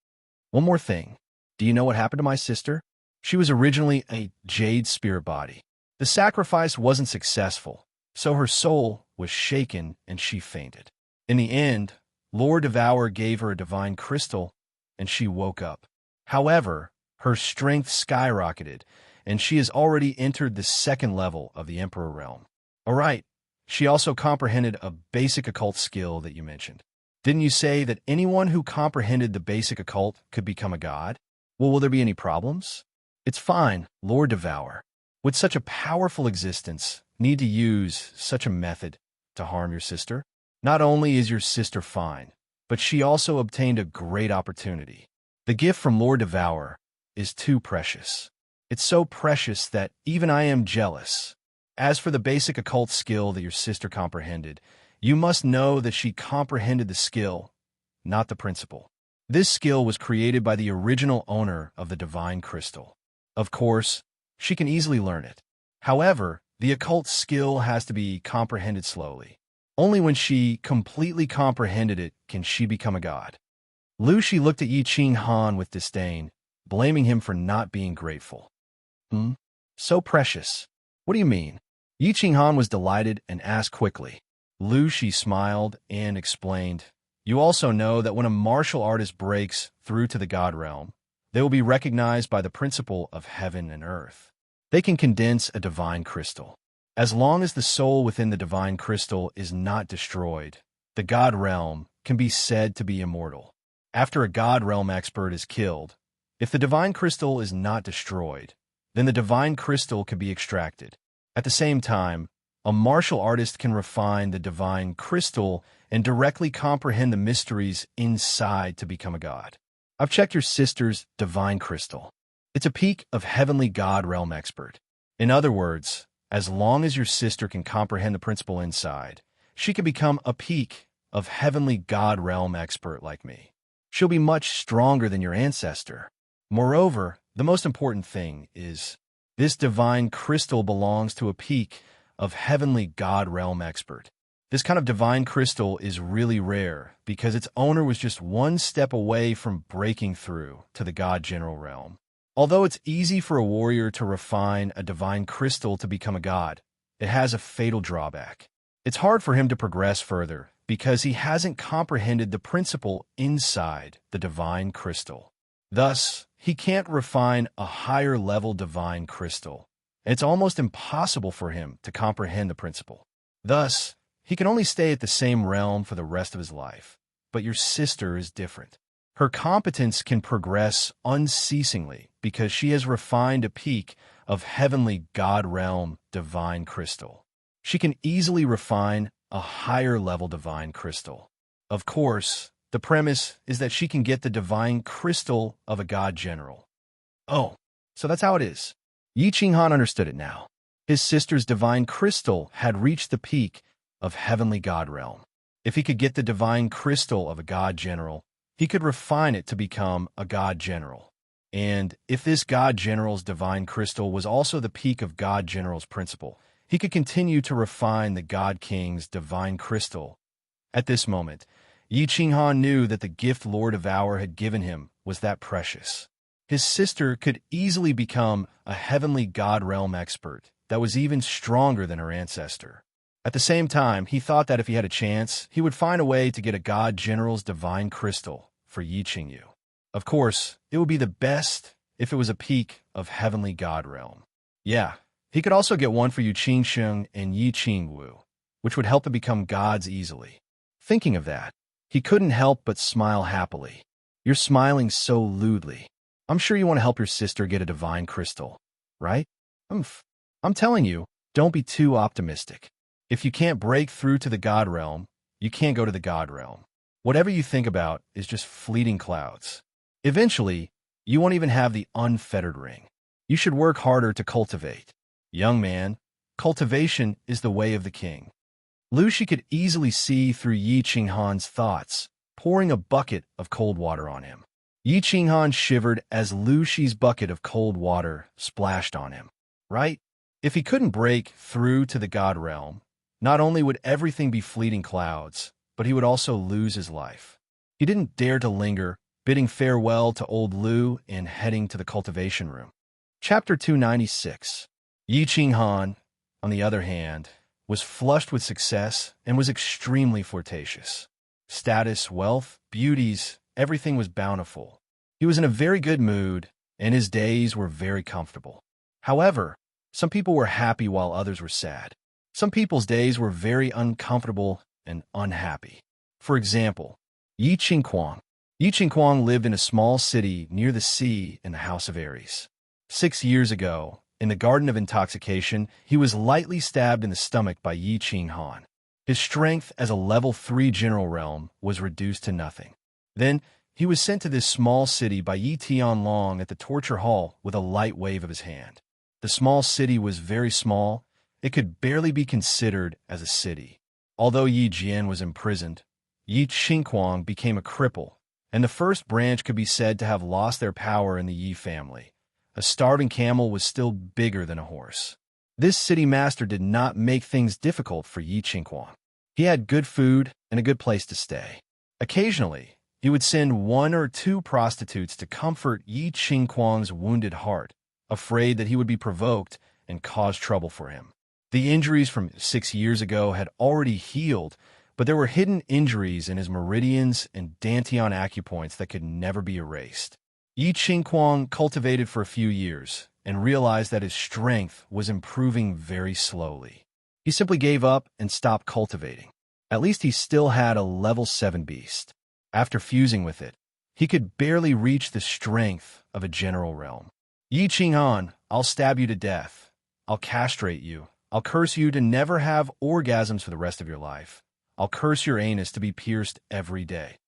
One more thing. Do you know what happened to my sister? She was originally a jade spirit body. The sacrifice wasn't successful, so her soul was shaken and she fainted. In the end, Lord Devour gave her a divine crystal, and she woke up. However, her strength skyrocketed, and she has already entered the 2nd level of the Emperor realm. All right, she also comprehended a basic occult skill that you mentioned. Didn't you say that anyone who comprehended the basic occult could become a god? Well, will there be any problems? It's fine, Lord Devour. Would such a powerful existence need to use such a method to harm your sister? Not only is your sister fine, but she also obtained a great opportunity. The gift from Lord Devour is too precious. It's so precious that even I am jealous. As for the basic occult skill that your sister comprehended, you must know that she comprehended the skill, not the principle. This skill was created by the original owner of the divine crystal. Of course, she can easily learn it. However, the occult skill has to be comprehended slowly. Only when she completely comprehended it can she become a god. Lu Shi looked at Yi Qinghan with disdain, blaming him for not being grateful. So precious. What do you mean? Yi Qinghan was delighted and asked quickly. Lu Shi smiled and explained, you also know that when a martial artist breaks through to the god realm, they will be recognized by the principle of heaven and earth. They can condense a divine crystal. As long as the soul within the divine crystal is not destroyed, the god realm can be said to be immortal. After a god realm expert is killed, if the divine crystal is not destroyed, then the divine crystal can be extracted. At the same time, A martial artist can refine the divine crystal and directly comprehend the mysteries inside to become a god. I've checked your sister's divine crystal. It's a peak of heavenly god realm expert. In other words, as long as your sister can comprehend the principle inside, she can become a peak of heavenly god realm expert like me. She'll be much stronger than your ancestor. Moreover, the most important thing is this divine crystal belongs to a peak of heavenly god realm expert. This kind of divine crystal is really rare because its owner was just one step away from breaking through to the god general realm. Although it's easy for a warrior to refine a divine crystal to become a god, it has a fatal drawback. It's hard for him to progress further because he hasn't comprehended the principle inside the divine crystal. Thus, he can't refine a higher level divine crystal. It's almost impossible for him to comprehend the principle. Thus, he can only stay at the same realm for the rest of his life. But your sister is different. Her competence can progress unceasingly because she has refined a peak of heavenly god realm divine crystal. She can easily refine a higher level divine crystal. Of course, the premise is that she can get the divine crystal of a god general. Oh, so that's how it is. Yi Qinghan understood it now. His sister's divine crystal had reached the peak of heavenly god realm. If he could get the divine crystal of a god general, he could refine it to become a god general. And if this god general's divine crystal was also the peak of god general's principle, he could continue to refine the god king's divine crystal. At this moment, Yi Qinghan knew that the gift Lord of Hour had given him was that precious. His sister could easily become a heavenly god realm expert that was even stronger than her ancestor. At the same time, he thought that if he had a chance, he would find a way to get a god general's divine crystal for Yi Qingyu. Of course, it would be the best if it was a peak of heavenly god realm. Yeah, he could also get one for Yu Qingsheng and Yi Qingwu, which would help him become gods easily. Thinking of that, he couldn't help but smile happily. You're smiling so lewdly. I'm sure you want to help your sister get a divine crystal, right? I'm telling you, don't be too optimistic. If you can't break through to the god realm, you can't go to the god realm. Whatever you think about is just fleeting clouds. Eventually, you won't even have the unfettered ring. You should work harder to cultivate. Young man, cultivation is the way of the king. Lu Shi could easily see through Yi Qinghan's thoughts, pouring a bucket of cold water on him. Yi Qinghan shivered as Lu Shi's bucket of cold water splashed on him. Right? If he couldn't break through to the god realm, not only would everything be fleeting clouds, but he would also lose his life. He didn't dare to linger, bidding farewell to old Lu and heading to the cultivation room. Chapter 296. Yi Qinghan, on the other hand, was flushed with success and was extremely flirtatious. Status, wealth, beauties, everything was bountiful. He was in a very good mood, and his days were very comfortable. However, some people were happy while others were sad. Some people's days were very uncomfortable and unhappy. For example, Yi Qingquang. Yi Qingquang lived in a small city near the sea in the House of Aries. 6 years ago, in the Garden of Intoxication, he was lightly stabbed in the stomach by Yi Qinghan. His strength as a level 3 general realm was reduced to nothing. Then, he was sent to this small city by Yi Tianlong at the torture hall with a light wave of his hand. The small city was very small. It could barely be considered as a city. Although Yi Jian was imprisoned, Yi Qingquang became a cripple, and the first branch could be said to have lost their power in the Yi family. A starving camel was still bigger than a horse. This city master did not make things difficult for Yi Qingquang. He had good food and a good place to stay. Occasionally, he would send 1 or 2 prostitutes to comfort Yi Qingquang's wounded heart, afraid that he would be provoked and cause trouble for him. The injuries from 6 years ago had already healed, but there were hidden injuries in his meridians and dantian acupoints that could never be erased. Yi Qingquang cultivated for a few years and realized that his strength was improving very slowly. He simply gave up and stopped cultivating. At least he still had a level 7 beast. After fusing with it, he could barely reach the strength of a general realm. Yi Qinghan, I'll stab you to death. I'll castrate you. I'll curse you to never have orgasms for the rest of your life. I'll curse your anus to be pierced every day.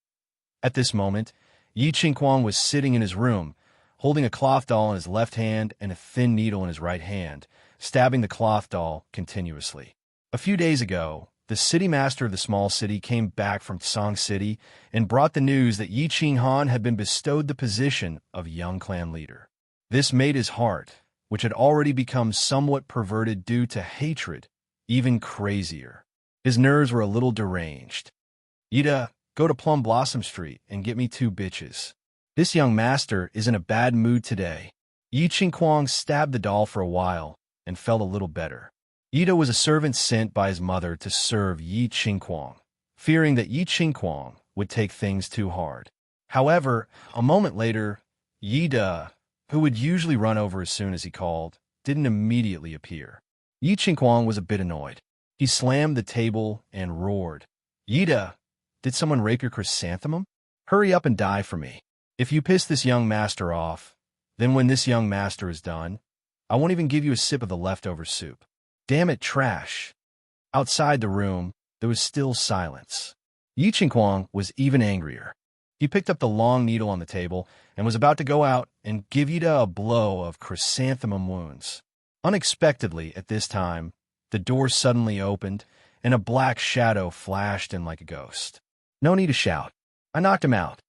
At this moment, Yi Qingquang was sitting in his room, holding a cloth doll in his left hand and a thin needle in his right hand, stabbing the cloth doll continuously. A few days ago, the city master of the small city came back from Song City and brought the news that Yi Qinghan had been bestowed the position of young clan leader. This made his heart, which had already become somewhat perverted due to hatred, even crazier. His nerves were a little deranged. Ida, go to Plum Blossom Street and get me 2 bitches. This young master is in a bad mood today. Yi Qingquang stabbed the doll for a while and felt a little better. Ida was a servant sent by his mother to serve Yi Qingquang, fearing that Yi Qingquang would take things too hard. However, a moment later, Ida, who would usually run over as soon as he called, didn't immediately appear. Yi Qingquang was a bit annoyed. He slammed the table and roared, "Ida, did someone rape your chrysanthemum? Hurry up and die for me. If you piss this young master off, then when this young master is done, I won't even give you a sip of the leftover soup. Damn it, trash." Outside the room, there was still silence. Yi Qingquang was even angrier. He picked up the long needle on the table and was about to go out and give Ida a blow of chrysanthemum wounds. Unexpectedly, at this time, the door suddenly opened and a black shadow flashed in like a ghost. No need to shout. I knocked him out.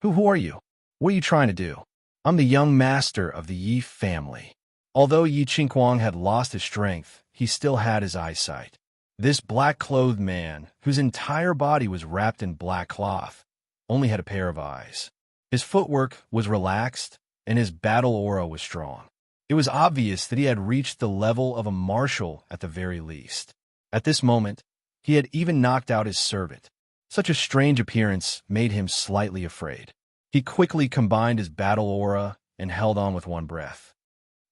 Who are you? What are you trying to do? I'm the young master of the Yi family. Although Yi Qingquang had lost his strength, he still had his eyesight. This black-clothed man, whose entire body was wrapped in black cloth, only had a pair of eyes. His footwork was relaxed, and his battle aura was strong. It was obvious that he had reached the level of a marshal at the very least. At this moment, he had even knocked out his servant. Such a strange appearance made him slightly afraid. He quickly combined his battle aura and held on with one breath.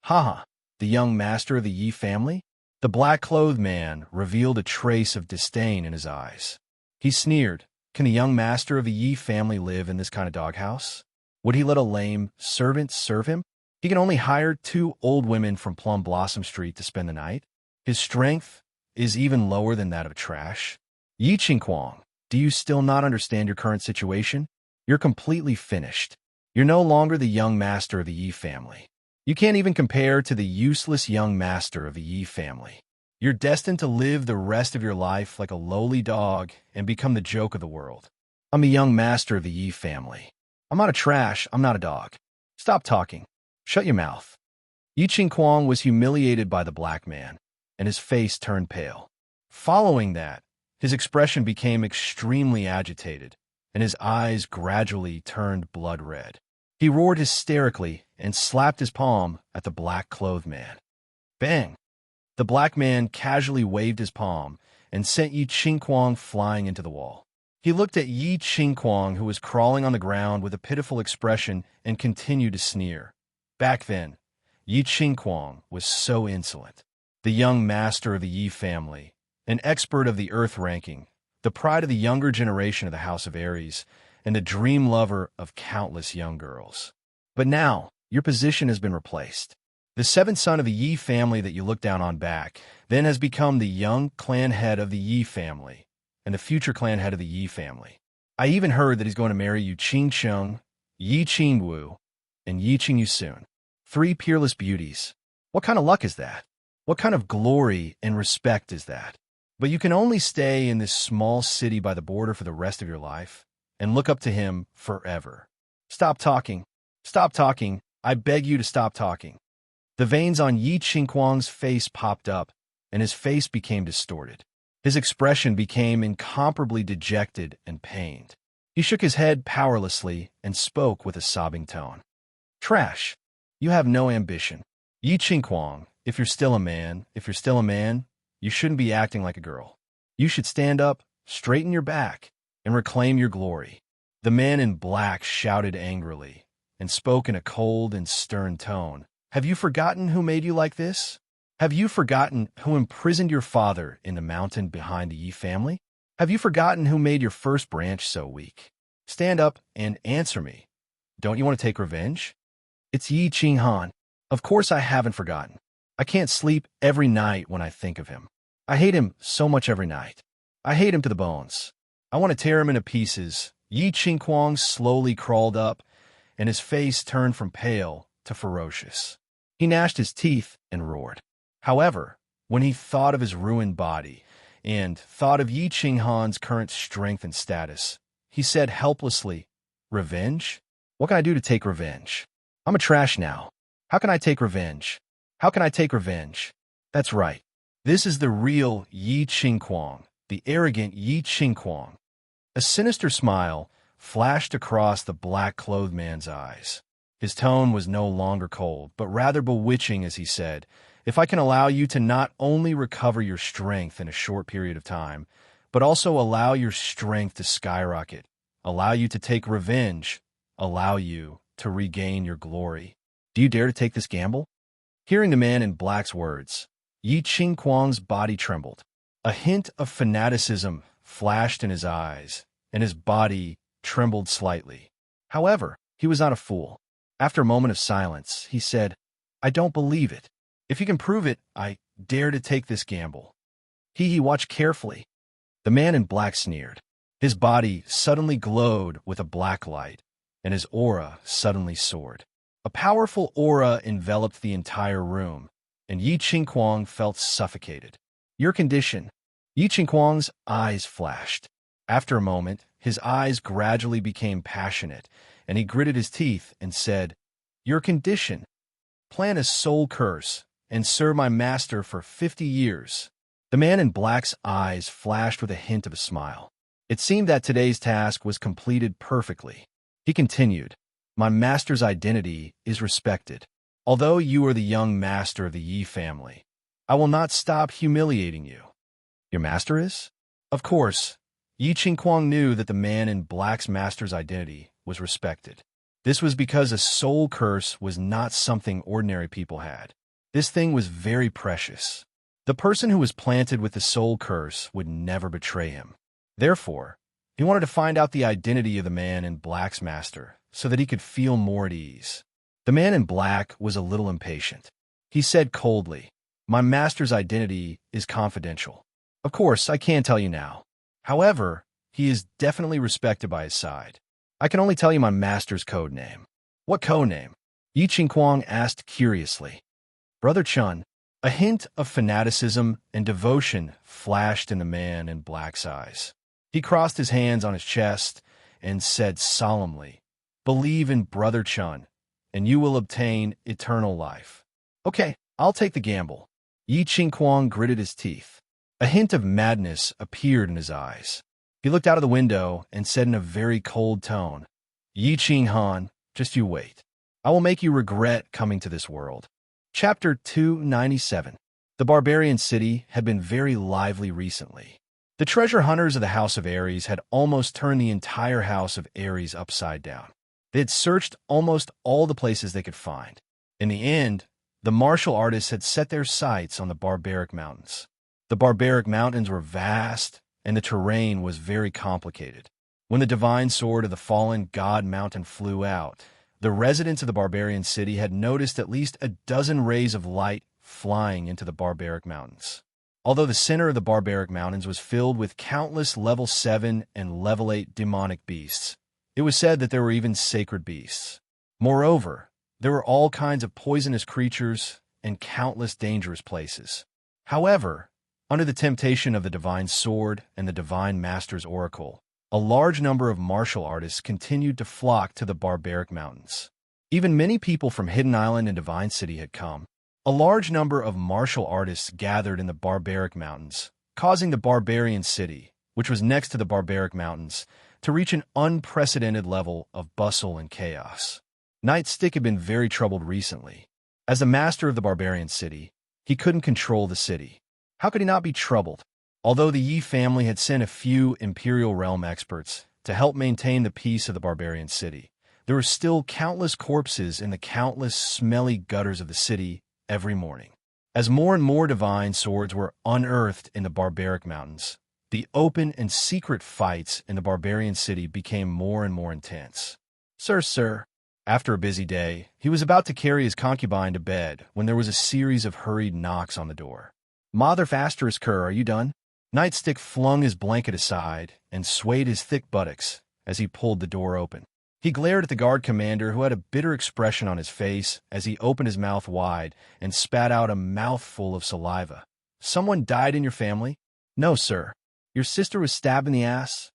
"Haha, the young master of the Yi family?" The black-clothed man revealed a trace of disdain in his eyes. He sneered, "Can a young master of the Yi family live in this kind of doghouse? Would he let a lame servant serve him? He can only hire 2 old women from Plum Blossom Street to spend the night. His strength is even lower than that of trash. Yi Qingquang, do you still not understand your current situation? You're completely finished. You're no longer the young master of the Yi family. You can't even compare to the useless young master of the Yi family. You're destined to live the rest of your life like a lowly dog and become the joke of the world. I'm the young master of the Yi family. I'm not a trash, I'm not a dog. Stop talking. Shut your mouth." Yi Qingquang was humiliated by the black man, and his face turned pale. Following that, his expression became extremely agitated, and his eyes gradually turned blood red. He roared hysterically and slapped his palm at the black-clothed man. Bang! The black man casually waved his palm and sent Yi Qingquang flying into the wall. He looked at Yi Qingquang, who was crawling on the ground with a pitiful expression, and continued to sneer. Back then, Yi Qingquang was so insolent. The young master of the Yi family, an expert of the earth ranking, the pride of the younger generation of the House of Aries, and the dream lover of countless young girls. But now, your position has been replaced. The 7th son of the Yi family that you look down on back then has become the young clan head of the Yi family and the future clan head of the Yi family. I even heard that he's going to marry Yu Qingcheng, Yi Qingwu, and Yi Qingyu soon. 3 peerless beauties. What kind of luck is that? What kind of glory and respect is that? But you can only stay in this small city by the border for the rest of your life and look up to him forever. Stop talking. Stop talking. I beg you to stop talking. The veins on Yi Qingquang's face popped up, and his face became distorted. His expression became incomparably dejected and pained. He shook his head powerlessly and spoke with a sobbing tone. Trash. You have no ambition. Yi Qingquang, if you're still a man, you shouldn't be acting like a girl. You should stand up, straighten your back, and reclaim your glory. The man in black shouted angrily and spoke in a cold and stern tone. Have you forgotten who made you like this? Have you forgotten who imprisoned your father in the mountain behind the Yi family? Have you forgotten who made your first branch so weak? Stand up and answer me. Don't you want to take revenge? It's Yi Qinghan. Of course I haven't forgotten. I can't sleep every night when I think of him. I hate him so much every night. I hate him to the bones. I want to tear him into pieces. Yi Qingquang slowly crawled up, and his face turned from pale to ferocious. He gnashed his teeth and roared. However, when he thought of his ruined body and thought of Yi Qinghan's current strength and status, he said helplessly, "Revenge? What can I do to take revenge? I'm a trash now. How can I take revenge? How can I take revenge?" That's right. This is the real Yi Qingquang, the arrogant Yi Qingquang. A sinister smile flashed across the black-clothed man's eyes. His tone was no longer cold, but rather bewitching as he said, "If I can allow you to not only recover your strength in a short period of time, but also allow your strength to skyrocket, allow you to take revenge, allow you to regain your glory, do you dare to take this gamble?" Hearing the man in black's words, Yi Qingquang's body trembled. A hint of fanaticism flashed in his eyes, and his body trembled slightly. However, he was not a fool. After a moment of silence, he said, "I don't believe it. If you can prove it, I dare to take this gamble." He watched carefully. The man in black sneered. His body suddenly glowed with a black light, and his aura suddenly soared. A powerful aura enveloped the entire room, and Yi Qingquang felt suffocated. "Your condition." Yi Qingquang's eyes flashed. After a moment, his eyes gradually became passionate, and he gritted his teeth and said, "Your condition. Plan a soul curse and serve my master for 50 years. The man in black's eyes flashed with a hint of a smile. It seemed that today's task was completed perfectly. He continued, "My master's identity is respected. Although you are the young master of the Yi family, I will not stop humiliating you." "Your master is?" Of course, Yi Qingquang knew that the man in black's master's identity was respected. This was because a soul curse was not something ordinary people had. This thing was very precious. The person who was planted with the soul curse would never betray him. Therefore, he wanted to find out the identity of the man in black's master so that he could feel more at ease. The man in black was a little impatient. He said coldly, "My master's identity is confidential. Of course, I can't tell you now. However, he is definitely respected by his side. I can only tell you my master's code name." "What code name?" Yi Qingquang asked curiously. "Brother Chun." A hint of fanaticism and devotion flashed in the man in black's eyes. He crossed his hands on his chest and said solemnly, "Believe in Brother Chun, and you will obtain eternal life." "Okay, I'll take the gamble." Yi Qingquang gritted his teeth. A hint of madness appeared in his eyes. He looked out of the window and said in a very cold tone, "Yi Qinghan, just you wait. I will make you regret coming to this world." Chapter 297. The barbarian city had been very lively recently. The treasure hunters of the House of Ares had almost turned the entire House of Ares upside down. They had searched almost all the places they could find. In the end, the martial artists had set their sights on the barbaric mountains. The barbaric mountains were vast, and the terrain was very complicated. When the divine sword of the fallen god mountain flew out, the residents of the barbarian city had noticed at least a dozen rays of light flying into the barbaric mountains. Although the center of the barbaric mountains was filled with countless level 7 and level 8 demonic beasts, it was said that there were even sacred beasts. Moreover, there were all kinds of poisonous creatures and countless dangerous places. However, under the temptation of the divine sword and the divine master's oracle, a large number of martial artists continued to flock to the barbaric mountains. Even many people from Hidden Island and Divine City had come. A large number of martial artists gathered in the barbaric mountains, causing the barbarian city, which was next to the barbaric mountains, to reach an unprecedented level of bustle and chaos. Nightstick had been very troubled recently. As the master of the barbarian city, he couldn't control the city. How could he not be troubled? Although the Yi family had sent a few Imperial Realm experts to help maintain the peace of the barbarian city, there were still countless corpses in the countless smelly gutters of the city every morning. As more and more divine swords were unearthed in the barbaric mountains, the open and secret fights in the barbarian city became more and more intense. Sir," After a busy day, he was about to carry his concubine to bed when there was a series of hurried knocks on the door. "Mother Faster's are you done?" Nightstick flung his blanket aside and swayed his thick buttocks as he pulled the door open. He glared at the guard commander, who had a bitter expression on his face as he opened his mouth wide and spat out a mouthful of saliva. "Someone died in your family?" "No, sir." "Your sister was stabbed in the ass?"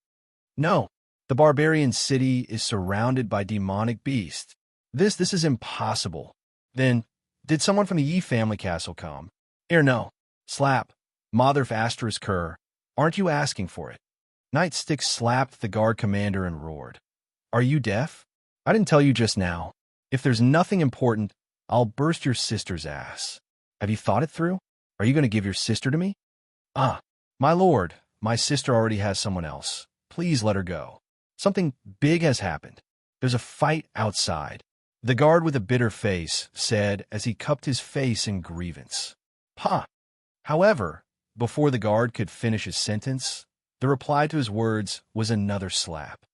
"No." "The barbarian city is surrounded by demonic beasts." This is impossible." "Then, did someone from the Yi family castle come?" No." "Slap. Mother Faster's Aren't you asking for it?" Nightstick slapped the guard commander and roared. "Are you deaf? I didn't tell you just now. If there's nothing important, I'll burst your sister's ass. Have you thought it through? Are you going to give your sister to me?" My lord, my sister already has someone else. Please let her go. Something big has happened. There's a fight outside." The guard with a bitter face said as he cupped his face in grievance. However, before the guard could finish his sentence, the reply to his words was another slap.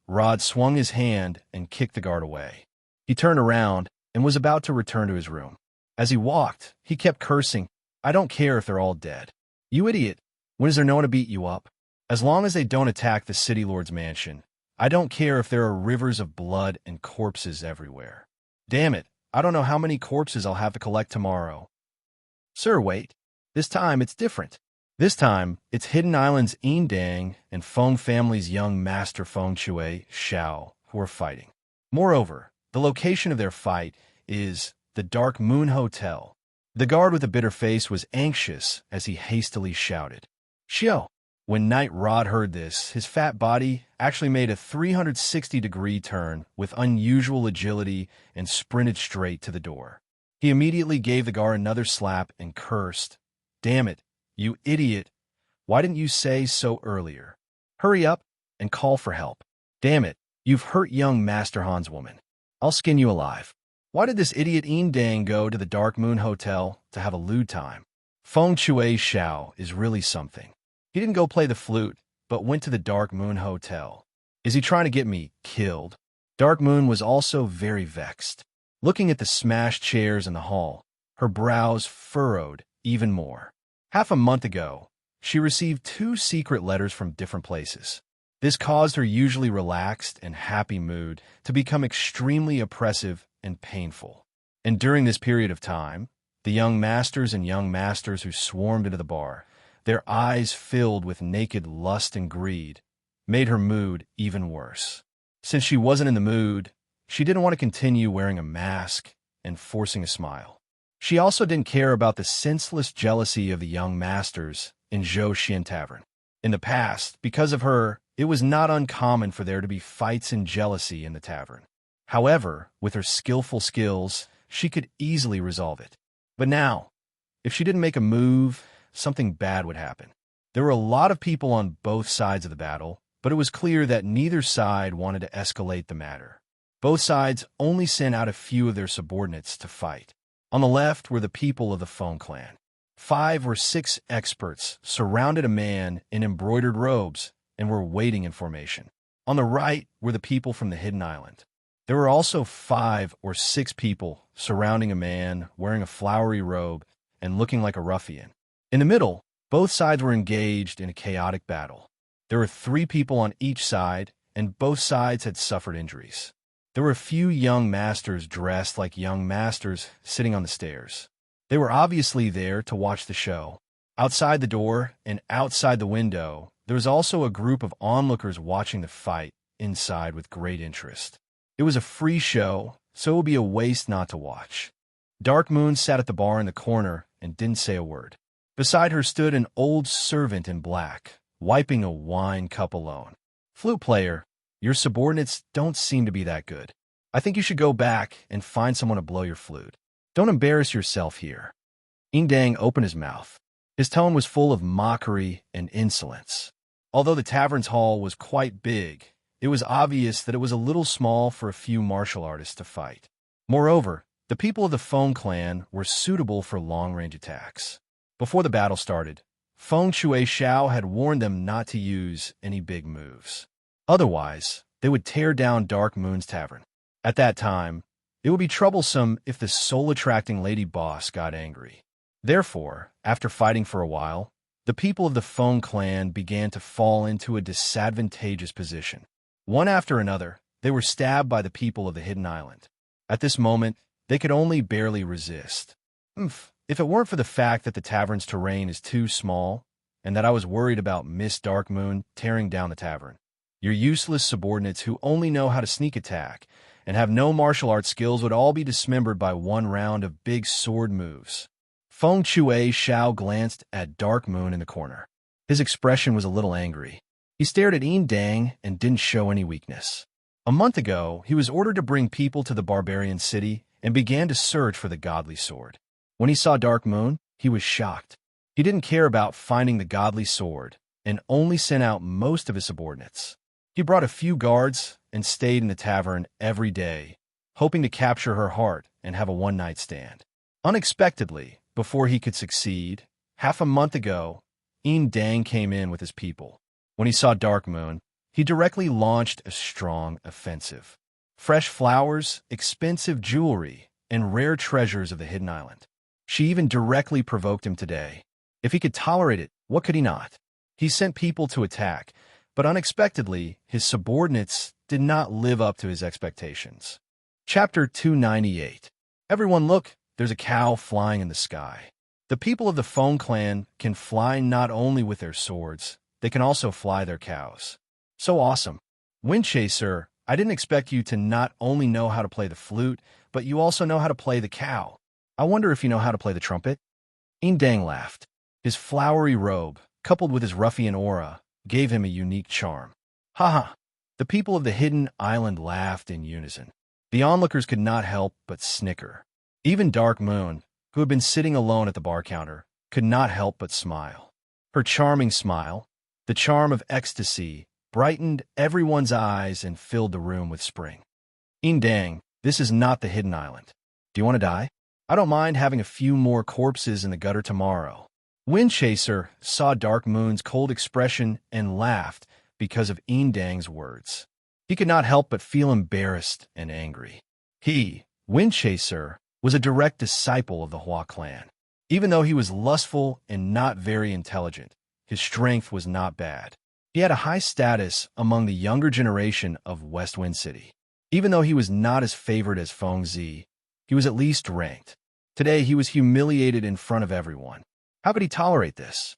Rod swung his hand and kicked the guard away. He turned around and was about to return to his room. As he walked, he kept cursing, "I don't care if they're all dead. You idiot, when is there no one to beat you up? As long as they don't attack the city lord's mansion, I don't care if there are rivers of blood and corpses everywhere. Damn it, I don't know how many corpses I'll have to collect tomorrow." "Sir, wait. This time it's different. This time, it's Hidden Island's Dang and Feng family's young master Feng Shui Xiao who are fighting. Moreover, the location of their fight is the Dark Moon Hotel." The guard with a bitter face was anxious as he hastily shouted, "Xiao!" When Knight Rod heard this, his fat body actually made a 360-degree turn with unusual agility and sprinted straight to the door. He immediately gave the guard another slap and cursed, "Damn it, you idiot. Why didn't you say so earlier? Hurry up and call for help. Damn it, you've hurt young Master Han's woman. I'll skin you alive. Why did this idiot Dang go to the Dark Moon Hotel to have a lewd time? Feng Shui Xiao is really something. He didn't go play the flute, but went to the Dark Moon Hotel. Is he trying to get me killed?" Dark Moon was also very vexed. Looking at the smashed chairs in the hall, her brows furrowed even more. Half a month ago, she received 2 secret letters from different places. This caused her usually relaxed and happy mood to become extremely oppressive and painful. And during this period of time, the young masters and young masters who swarmed into the bar, their eyes filled with naked lust and greed, made her mood even worse. Since she wasn't in the mood, she didn't want to continue wearing a mask and forcing a smile. She also didn't care about the senseless jealousy of the young masters in Zhou Xian Tavern. In the past, because of her, it was not uncommon for there to be fights and jealousy in the tavern. However, with her skillful skills, she could easily resolve it. But now, if she didn't make a move, something bad would happen. There were a lot of people on both sides of the battle, but it was clear that neither side wanted to escalate the matter. Both sides only sent out a few of their subordinates to fight. On the left were the people of the Feng clan. 5 or 6 experts surrounded a man in embroidered robes and were waiting in formation. On the right were the people from the Hidden Island. There were also 5 or 6 people surrounding a man wearing a flowery robe and looking like a ruffian. In the middle, both sides were engaged in a chaotic battle. There were 3 people on each side, and both sides had suffered injuries. There were a few young masters dressed like young masters sitting on the stairs. They were obviously there to watch the show. Outside the door and outside the window, there was also a group of onlookers watching the fight inside with great interest. It was a free show, so it would be a waste not to watch. Dark Moon sat at the bar in the corner and didn't say a word. Beside her stood an old servant in black, wiping a wine cup alone. "Flute player, your subordinates don't seem to be that good. I think you should go back and find someone to blow your flute. Don't embarrass yourself here." Dang opened his mouth. His tone was full of mockery and insolence. Although the tavern's hall was quite big, it was obvious that it was a little small for a few martial artists to fight. Moreover, the people of the Feng clan were suitable for long-range attacks. Before the battle started, Feng Shui Xiao had warned them not to use any big moves. Otherwise, they would tear down Dark Moon's tavern. At that time, it would be troublesome if the soul-attracting lady boss got angry. Therefore, after fighting for a while, the people of the Feng clan began to fall into a disadvantageous position. One after another, they were stabbed by the people of the Hidden Island. At this moment, they could only barely resist. If it weren't for the fact that the tavern's terrain is too small, and that I was worried about Miss Darkmoon tearing down the tavern, your useless subordinates who only know how to sneak attack and have no martial arts skills would all be dismembered by one round of big sword moves. Feng Xiao glanced at Darkmoon in the corner. His expression was a little angry. He stared at Yin Dang and didn't show any weakness. A month ago, he was ordered to bring people to the barbarian city and began to search for the godly sword. When he saw Darkmoon, he was shocked. He didn't care about finding the godly sword and only sent out most of his subordinates. He brought a few guards and stayed in the tavern every day, hoping to capture her heart and have a one-night stand. Unexpectedly, before he could succeed, half a month ago, Yin Dang came in with his people. When he saw Darkmoon, he directly launched a strong offensive. Fresh flowers, expensive jewelry, and rare treasures of the Hidden Island. She even directly provoked him today. If he could tolerate it, what could he not? He sent people to attack, but unexpectedly, his subordinates did not live up to his expectations. Chapter 298. Everyone look, there's a cow flying in the sky. The people of the Feng clan can fly not only with their swords, they can also fly their cows. So awesome. Windchaser, I didn't expect you to not only know how to play the flute, but you also know how to play the cow. I wonder if you know how to play the trumpet? Yin Dang laughed. His flowery robe, coupled with his ruffian aura, gave him a unique charm. Ha! The people of the Hidden Island laughed in unison. The onlookers could not help but snicker. Even Darkmoon, who had been sitting alone at the bar counter, could not help but smile. Her charming smile, the charm of ecstasy, brightened everyone's eyes and filled the room with spring. Yin Dang, this is not the Hidden Island. Do you want to die? I don't mind having a few more corpses in the gutter tomorrow. Windchaser saw Darkmoon's cold expression and laughed because of Yin Dang's words. He could not help but feel embarrassed and angry. He, Windchaser, was a direct disciple of the Hua clan. Even though he was lustful and not very intelligent, his strength was not bad. He had a high status among the younger generation of West Wind City. Even though he was not as favored as Feng Zi, he was at least ranked. Today he was humiliated in front of everyone. How could he tolerate this?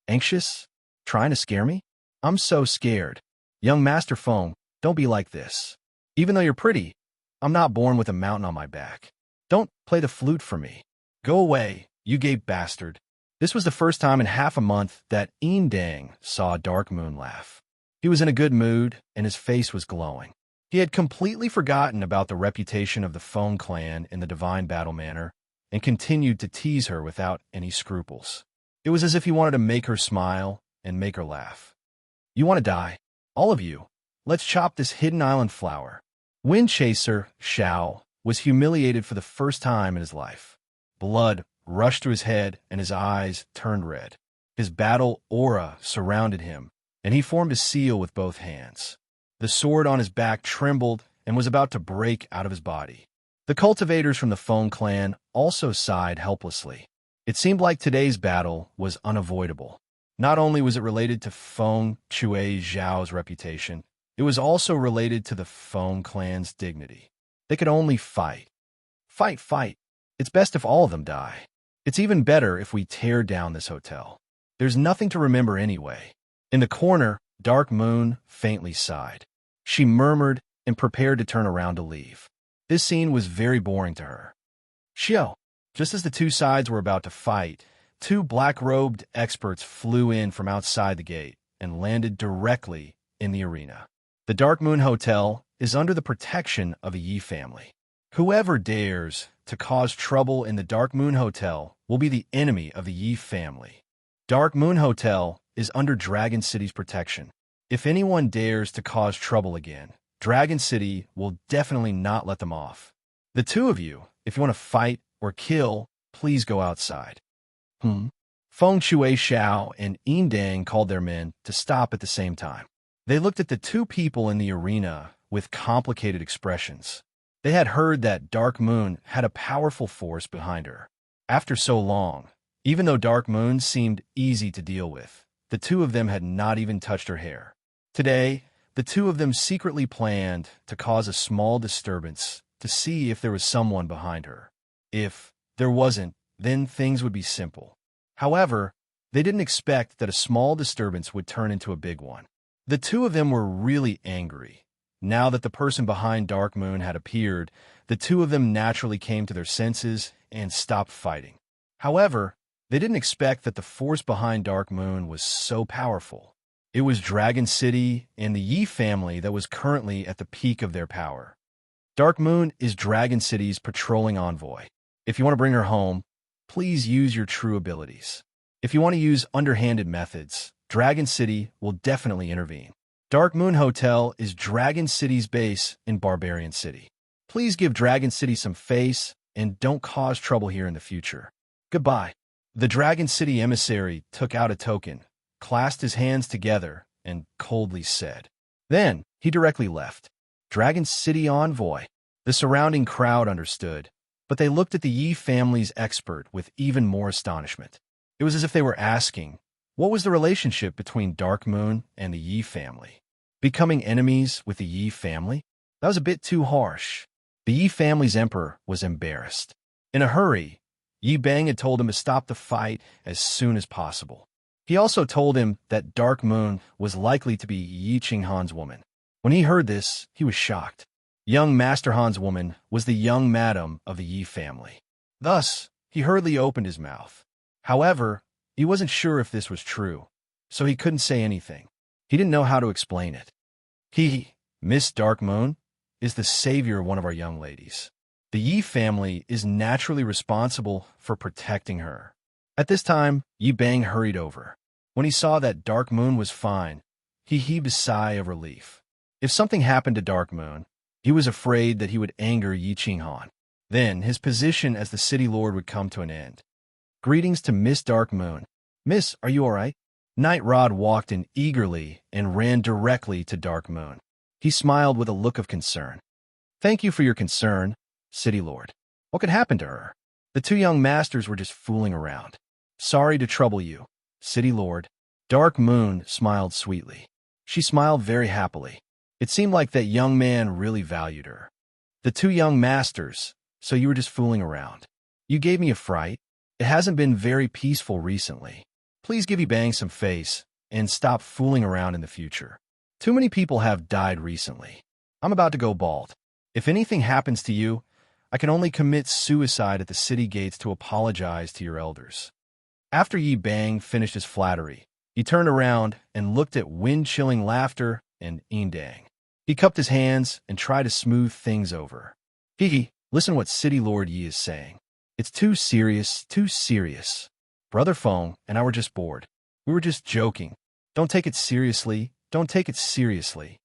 Anxious? Trying to scare me? I'm so scared. Young Master Feng, don't be like this. Even though you're pretty, I'm not born with a mountain on my back. Don't play the flute for me. Go away, you gay bastard. This was the first time in half a month that Yin Dang saw Darkmoon laugh. He was in a good mood, and his face was glowing. He had completely forgotten about the reputation of the Feng clan in the Divine Battle Manor, and continued to tease her without any scruples. It was as if he wanted to make her smile and make her laugh. You want to die? All of you. Let's chop this Hidden Island flower. Windchaser, Xiao, was humiliated for the first time in his life. Blood rushed to his head and his eyes turned red. His battle aura surrounded him, and he formed a seal with both hands. The sword on his back trembled and was about to break out of his body. The cultivators from the Feng clan also sighed helplessly. It seemed like today's battle was unavoidable. Not only was it related to Feng Chui Zhao's reputation, it was also related to the Feng clan's dignity. They could only fight. Fight. It's best if all of them die. It's even better if we tear down this hotel. There's nothing to remember anyway. In the corner, Darkmoon faintly sighed. She murmured and prepared to turn around to leave. This scene was very boring to her. Xiao, just as the two sides were about to fight, two black-robed experts flew in from outside the gate and landed directly in the arena. The Darkmoon Hotel is under the protection of a Yi family. Whoever dares to cause trouble in the Darkmoon Hotel will be the enemy of the Yi family. Darkmoon Hotel is under Dragon City's protection. If anyone dares to cause trouble again, Dragon City will definitely not let them off. The two of you, if you want to fight or kill, please go outside. Feng Chui Xiao and Yin Dang called their men to stop at the same time. They looked at the two people in the arena with complicated expressions. They had heard that Dark Moon had a powerful force behind her. After so long, even though Dark Moon seemed easy to deal with, the two of them had not even touched her hair. Today, the two of them secretly planned to cause a small disturbance to see if there was someone behind her. If there wasn't, then things would be simple. However, they didn't expect that a small disturbance would turn into a big one. The two of them were really angry. Now that the person behind Dark Moon had appeared, the two of them naturally came to their senses and stopped fighting. However, they didn't expect that the force behind Dark Moon was so powerful. It was Dragon City and the Yi family that was currently at the peak of their power. Dark Moon is Dragon City's patrolling envoy. If you want to bring her home, please use your true abilities. If you want to use underhanded methods, Dragon City will definitely intervene. Dark Moon Hotel is Dragon City's base in Barbarian City. Please give Dragon City some face and don't cause trouble here in the future. Goodbye. The Dragon City emissary took out a token, clasped his hands together, and coldly said. Then he directly left. Dragon City envoy. The surrounding crowd understood, but they looked at the Yi family's expert with even more astonishment. It was as if they were asking, what was the relationship between Dark Moon and the Yi family? Becoming enemies with the Yi family? That was a bit too harsh. The Yi family's emperor was embarrassed. In a hurry, Yi Bang had told him to stop the fight as soon as possible. He also told him that Dark Moon was likely to be Yi Qinghan's woman. When he heard this, he was shocked. Young Master Han's woman was the young madam of the Yi family. Thus, he hurriedly opened his mouth. However, he wasn't sure if this was true, so he couldn't say anything. He didn't know how to explain it. Miss Dark Moon, is the savior of one of our young ladies. The Yi family is naturally responsible for protecting her. At this time, Yi Bang hurried over. When he saw that Dark Moon was fine, he heaved a sigh of relief. If something happened to Dark Moon, he was afraid that he would anger Yi Qinghan. Then his position as the city lord would come to an end. Greetings to Miss Dark Moon. Miss, are you all right? Night Rod walked in eagerly and ran directly to Dark Moon. He smiled with a look of concern. Thank you for your concern, City Lord. What could happen to her? The two young masters were just fooling around. Sorry to trouble you, City Lord. Dark Moon smiled sweetly. She smiled very happily. It seemed like that young man really valued her. The two young masters, so you were just fooling around. You gave me a fright. It hasn't been very peaceful recently. Please give Yi Bang some face and stop fooling around in the future. Too many people have died recently. I'm about to go bald. If anything happens to you, I can only commit suicide at the city gates to apologize to your elders. After Yi Bang finished his flattery, he turned around and looked at wind-chilling laughter and Indang. He cupped his hands and tried to smooth things over. Listen what City Lord Yi is saying. It's too serious, too serious. Brother Feng and I were just bored. We were just joking. Don't take it seriously. Don't take it seriously.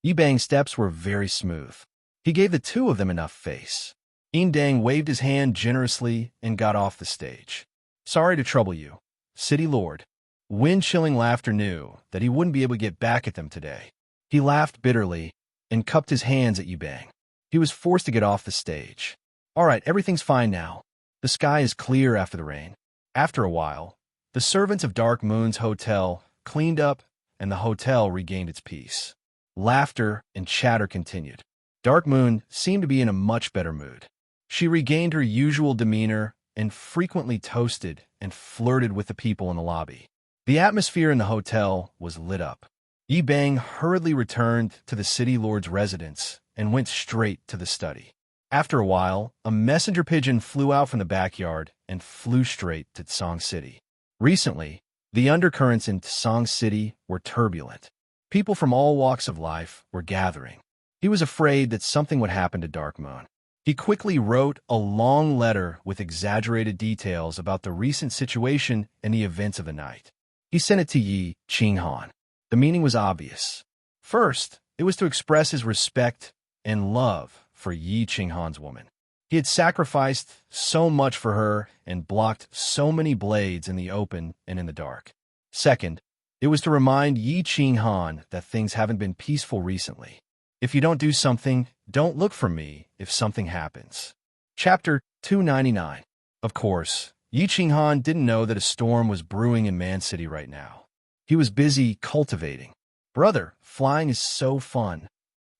Yi Bang's steps were very smooth. He gave the two of them enough face. Indang waved his hand generously and got off the stage. Sorry to trouble you, City Lord. Wind-chilling laughter knew that he wouldn't be able to get back at them today. He laughed bitterly and cupped his hands at Yi Bang. He was forced to get off the stage. All right, everything's fine now. The sky is clear after the rain. After a while, the servants of Dark Moon's hotel cleaned up and the hotel regained its peace. Laughter and chatter continued. Dark Moon seemed to be in a much better mood. She regained her usual demeanor and frequently toasted and flirted with the people in the lobby. The atmosphere in the hotel was lit up. Yi Bang hurriedly returned to the city lord's residence and went straight to the study. After a while, a messenger pigeon flew out from the backyard and flew straight to Tsang City. Recently, the undercurrents in Tsang City were turbulent. People from all walks of life were gathering. He was afraid that something would happen to Dark Moon. He quickly wrote a long letter with exaggerated details about the recent situation and the events of the night. He sent it to Yi Qinghan. The meaning was obvious. First, it was to express his respect and love for Yi Qinghan's woman. He had sacrificed so much for her and blocked so many blades in the open and in the dark. Second, it was to remind Yi Qinghan that things haven't been peaceful recently. If you don't do something, don't look for me if something happens. Chapter 299. Of course, Yi Qinghan didn't know that a storm was brewing in Man City right now. He was busy cultivating. Brother, flying is so fun.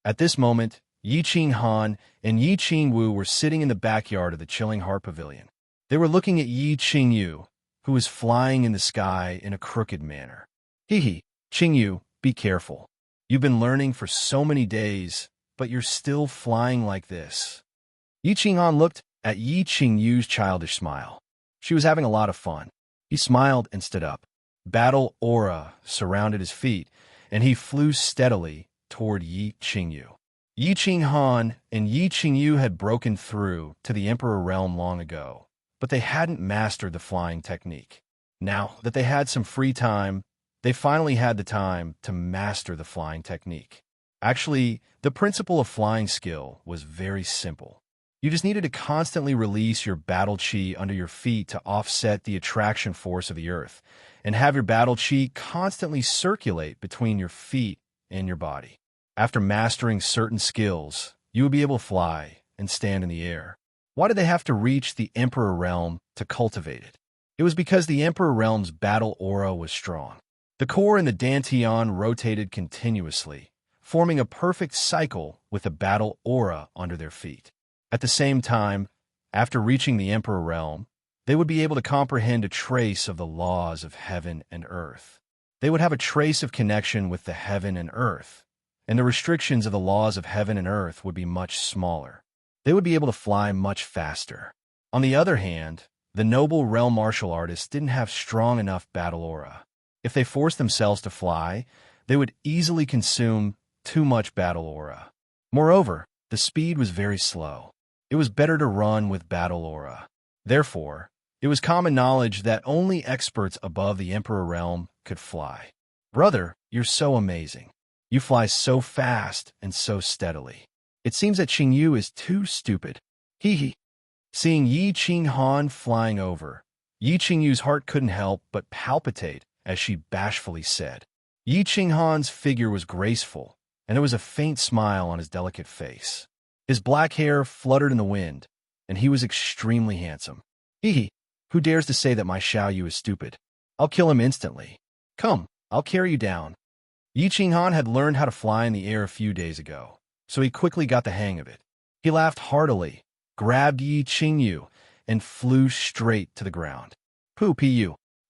At this moment, Yi Qinghan and Yi Qingwu were sitting in the backyard of the Chilling Heart Pavilion. They were looking at Yi Qingyu, who was flying in the sky in a crooked manner. Hee, Qingyu, be careful. You've been learning for so many days, but you're still flying like this. Yi Qinghan looked at Yi Qingyu's childish smile. She was having a lot of fun. He smiled and stood up. Battle aura surrounded his feet, and he flew steadily toward Yi Qingyu. Yi Qinghan and Yi Qingyu had broken through to the Emperor realm long ago, but they hadn't mastered the flying technique. Now that they had some free time, they finally had the time to master the flying technique. Actually, the principle of flying skill was very simple. You just needed to constantly release your battle chi under your feet to offset the attraction force of the earth, and have your battle chi constantly circulate between your feet and your body. After mastering certain skills, you would be able to fly and stand in the air. Why did they have to reach the Emperor realm to cultivate it? It was because the Emperor realm's battle aura was strong. The core and the dantian rotated continuously, forming a perfect cycle with the battle aura under their feet. At the same time, after reaching the Emperor realm, they would be able to comprehend a trace of the laws of heaven and earth. They would have a trace of connection with the heaven and earth, and the restrictions of the laws of heaven and earth would be much smaller. They would be able to fly much faster. On the other hand, the noble realm martial artists didn't have strong enough battle aura. If they forced themselves to fly, they would easily consume too much battle aura. Moreover, the speed was very slow. It was better to run with battle aura. Therefore, it was common knowledge that only experts above the Emperor realm could fly. Brother, you're so amazing. You fly so fast and so steadily. It seems that Qingyu is too stupid. Hee. Seeing Yi Qinghan flying over, Yi Qingyu's heart couldn't help but palpitate as she bashfully said. Yi Qinghan's figure was graceful, and there was a faint smile on his delicate face. His black hair fluttered in the wind, and he was extremely handsome. Hee, who dares to say that my Xiaoyu is stupid? I'll kill him instantly. Come, I'll carry you down. Yi Qinghan had learned how to fly in the air a few days ago, so he quickly got the hang of it. He laughed heartily, grabbed Yi Qingyu, and flew straight to the ground. Pu.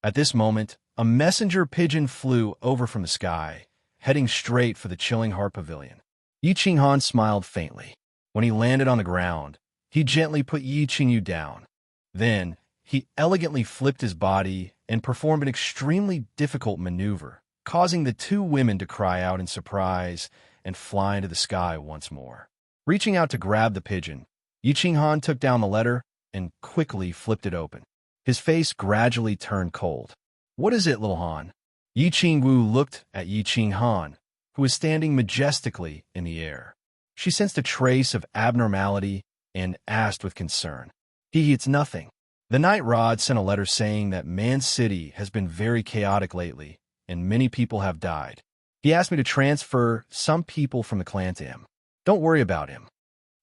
At this moment, a messenger pigeon flew over from the sky, heading straight for the Chilling Heart Pavilion. Yi Qinghan smiled faintly. When he landed on the ground, he gently put Yi Qingyu down. Then, he elegantly flipped his body and performed an extremely difficult maneuver, causing the two women to cry out in surprise and fly into the sky once more. Reaching out to grab the pigeon, Yi Qinghan took down the letter and quickly flipped it open. His face gradually turned cold. What is it, little Han? Yi Qingwu looked at Yi Qinghan, who was standing majestically in the air. She sensed a trace of abnormality and asked with concern. It's nothing. The Night Rod sent a letter saying that Man City has been very chaotic lately, and many people have died. He asked me to transfer some people from the clan to him. Don't worry about him.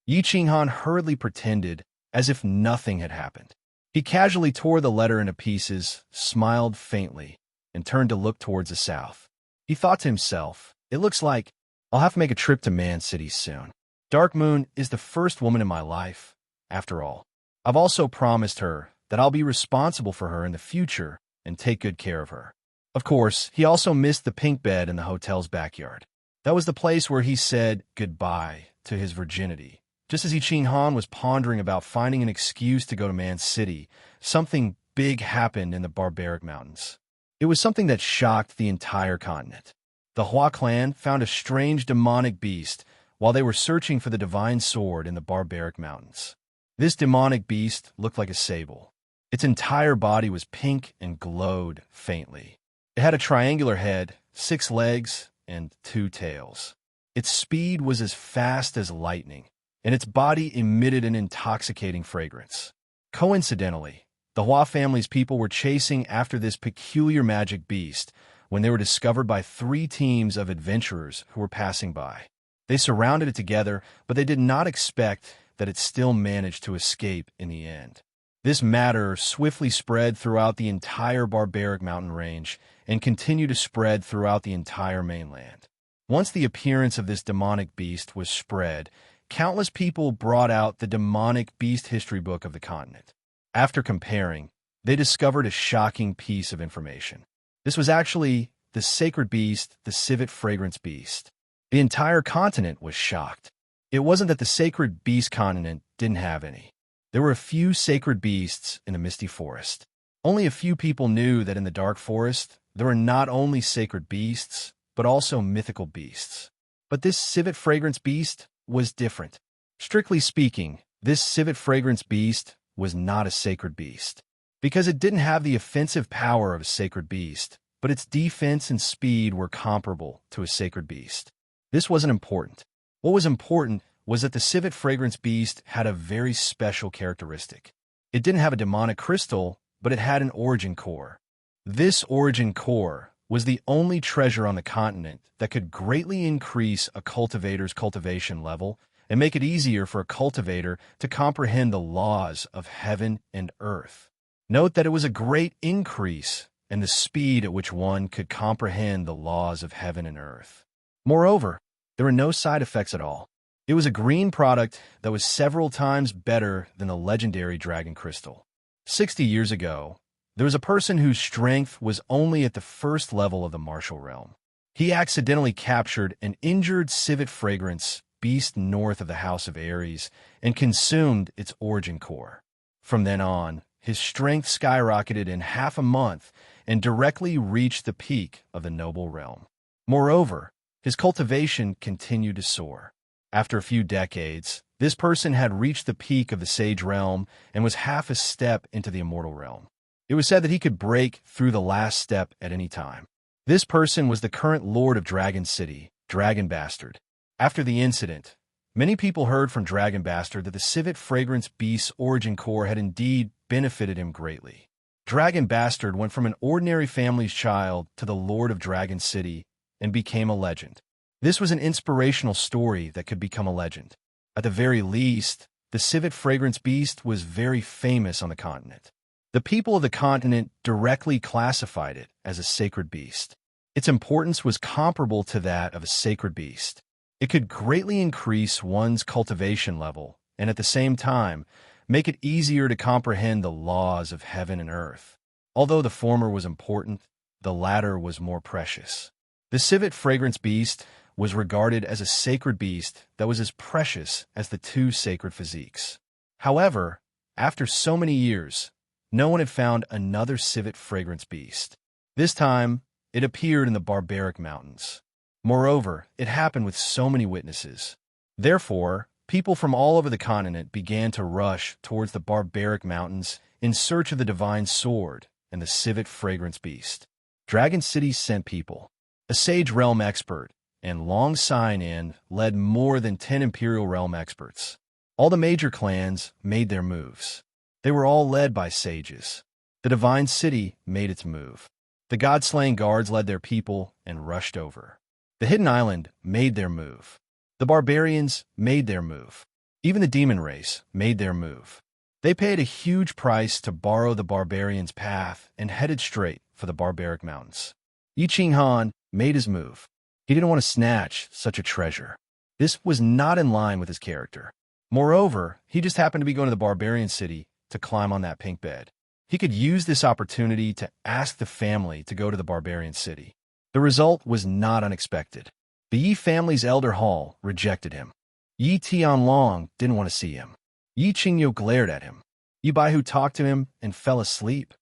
Yi Qinghan hurriedly pretended as if nothing had happened. He casually tore the letter into pieces, smiled faintly, and turned to look towards the south. He thought to himself, it looks like I'll have to make a trip to Man City soon. Dark Moon is the first woman in my life, after all. I've also promised her that I'll be responsible for her in the future and take good care of her. Of course, he also missed the pink bed in the hotel's backyard. That was the place where he said goodbye to his virginity. Just as Yi Qinghan was pondering about finding an excuse to go to Man City, something big happened in the barbaric mountains. It was something that shocked the entire continent. The Hua clan found a strange demonic beast while they were searching for the divine sword in the barbaric mountains. This demonic beast looked like a sable. Its entire body was pink and glowed faintly. It had a triangular head, 6 legs, and 2 tails. Its speed was as fast as lightning, and its body emitted an intoxicating fragrance. Coincidentally, the Hua family's people were chasing after this peculiar magic beast when they were discovered by 3 teams of adventurers who were passing by. They surrounded it together, but they did not expect that it still managed to escape in the end. This matter swiftly spread throughout the entire barbaric mountain range and continued to spread throughout the entire mainland. Once the appearance of this demonic beast was spread, countless people brought out the demonic beast history book of the continent. After comparing, they discovered a shocking piece of information. This was actually the sacred beast, the civet fragrance beast. The entire continent was shocked. It wasn't that the sacred beast continent didn't have any. There were a few sacred beasts in the misty forest. Only a few people knew that in the dark forest, there were not only sacred beasts, but also mythical beasts. But this civet fragrance beast was different. Strictly speaking, this civet fragrance beast was not a sacred beast, because it didn't have the offensive power of a sacred beast, but its defense and speed were comparable to a sacred beast. This wasn't important. What was important was that the civet fragrance beast had a very special characteristic. It didn't have a demonic crystal, but it had an origin core. This origin core was the only treasure on the continent that could greatly increase a cultivator's cultivation level and make it easier for a cultivator to comprehend the laws of heaven and earth. Note that it was a great increase in the speed at which one could comprehend the laws of heaven and earth. Moreover, there were no side effects at all. It was a green product that was several times better than the legendary dragon crystal. 60 years ago, there was a person whose strength was only at the first level of the martial realm. He accidentally captured an injured civet fragrance beast north of the House of Ares and consumed its origin core. From then on, his strength skyrocketed in half a month and directly reached the peak of the noble realm. Moreover, his cultivation continued to soar. After a few decades, this person had reached the peak of the sage realm and was half a step into the immortal realm. It was said that he could break through the last step at any time. This person was the current lord of Dragon City, Dragon Bastard. After the incident, many people heard from Dragon Bastard that the civet fragrance beast's origin core had indeed benefited him greatly. Dragon Bastard went from an ordinary family's child to the lord of Dragon City and became a legend. This was an inspirational story that could become a legend. At the very least, the civet fragrance beast was very famous on the continent. The people of the continent directly classified it as a sacred beast. Its importance was comparable to that of a sacred beast. It could greatly increase one's cultivation level and at the same time make it easier to comprehend the laws of heaven and earth. Although the former was important, the latter was more precious. The civet fragrance beast was regarded as a sacred beast that was as precious as the two sacred physiques. However, after so many years, no one had found another civet fragrance beast. This time, it appeared in the barbaric mountains. Moreover, it happened with so many witnesses. Therefore, people from all over the continent began to rush towards the barbaric mountains in search of the divine sword and the civet fragrance beast. Dragon City sent people. A sage realm expert and Long Sign-In led more than 10 Imperial Realm experts. All the major clans made their moves. They were all led by sages. The Divine City made its move. The God-slaying guards led their people and rushed over. The Hidden Island made their move. The barbarians made their move. Even the demon race made their move. They paid a huge price to borrow the barbarians' path and headed straight for the barbaric mountains. Yi Ching Han made his move. He didn't want to snatch such a treasure. This was not in line with his character. Moreover, he just happened to be going to the barbarian city to climb on that pink bed. He could use this opportunity to ask the family to go to the barbarian city. The result was not unexpected. The Yi family's elder hall rejected him. Yi Tianlong didn't want to see him. Yi Qingyu glared at him. Yi Baihu talked to him and fell asleep.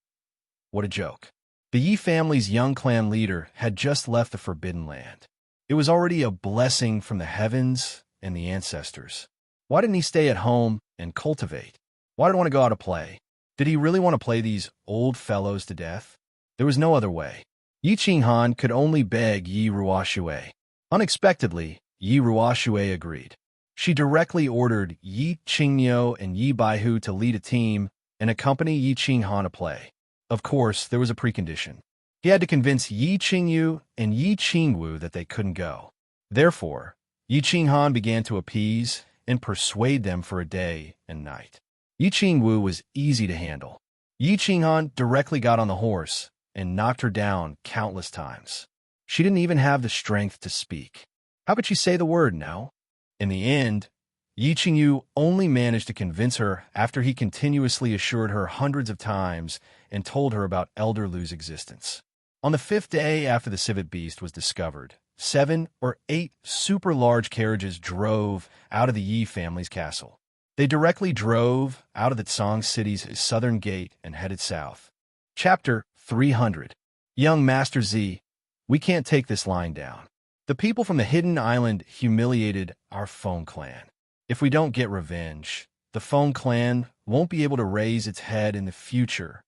What a joke. The Yi family's young clan leader had just left the Forbidden Land. It was already a blessing from the heavens and the ancestors. Why didn't he stay at home and cultivate? Why did he want to go out to play? Did he really want to play these old fellows to death? There was no other way. Yi Ching Han could only beg Yi Ruoxue. Unexpectedly, Yi Ruoxue agreed. She directly ordered Yi Qingyu and Yi Baihu to lead a team and accompany Yi Ching Han to play. Of course, there was a precondition. He had to convince Yi Qingyu and Yi Qingwu that they couldn't go. Therefore, Yi Qinghan began to appease and persuade them for a day and night. Yi Qingwu was easy to handle. Yi Qinghan directly got on the horse and knocked her down countless times. She didn't even have the strength to speak. How could she say the word now? In the end, Yi Qingyu only managed to convince her after he continuously assured her hundreds of times and told her about Elder Lu's existence. On the 5th day after the civet beast was discovered, 7 or 8 super large carriages drove out of the Yi family's castle. They directly drove out of the Tsang city's southern gate and headed south. Chapter 300. Young Master Z, we can't take this lying down. The people from the hidden island humiliated our Feng clan. If we don't get revenge, the Feng clan won't be able to raise its head in the future.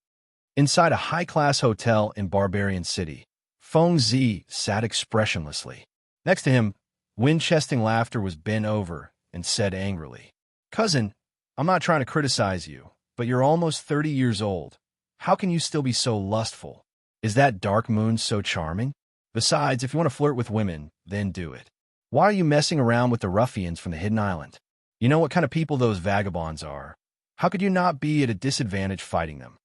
Inside a high-class hotel in Barbarian City, Feng Zi sat expressionlessly. Next to him, wind-chesting laughter was bent over and said angrily, "Cousin, I'm not trying to criticize you, but you're almost 30 years old. How can you still be so lustful? Is that dark moon so charming? Besides, if you want to flirt with women, then do it. Why are you messing around with the ruffians from the hidden island? You know what kind of people those vagabonds are. How could you not be at a disadvantage fighting them?"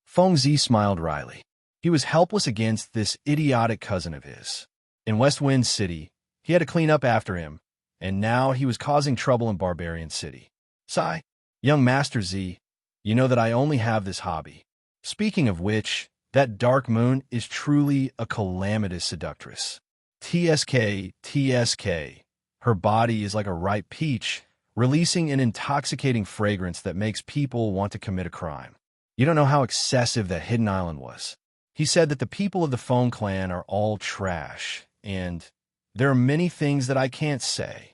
Feng Zi smiled wryly. He was helpless against this idiotic cousin of his. In West Wind City, he had to clean up after him, and now he was causing trouble in Barbarian City. Sigh, young Master Z, you know that I only have this hobby. Speaking of which, that dark moon is truly a calamitous seductress. TSK. Her body is like a ripe peach, releasing an intoxicating fragrance that makes people want to commit a crime. You don't know how excessive that hidden island was. He said that the people of the Feng clan are all trash, and there are many things that I can't say.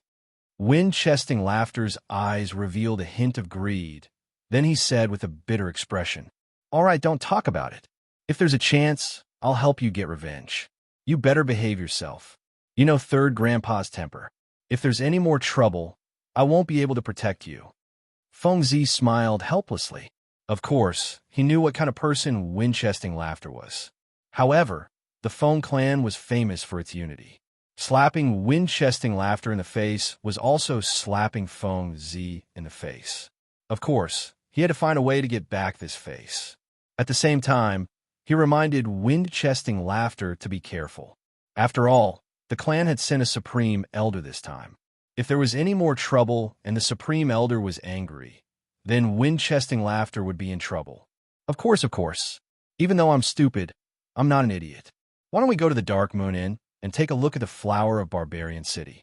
Wind-chesting laughter's eyes revealed a hint of greed. Then he said with a bitter expression, "All right, don't talk about it. If there's a chance, I'll help you get revenge. You better behave yourself. You know Third Grandpa's temper. If there's any more trouble, I won't be able to protect you." Feng Zi smiled helplessly. Of course, he knew what kind of person wind-chesting laughter was. However, the Feng clan was famous for its unity. Slapping wind-chesting laughter in the face was also slapping Feng Zi in the face. Of course, he had to find a way to get back this face. At the same time, he reminded wind-chesting laughter to be careful. After all, the clan had sent a Supreme Elder this time. If there was any more trouble and the Supreme Elder was angry, then wind-chesting laughter would be in trouble. Of course. Even though I'm stupid, I'm not an idiot. Why don't we go to the Dark Moon Inn and take a look at the flower of Barbarian City?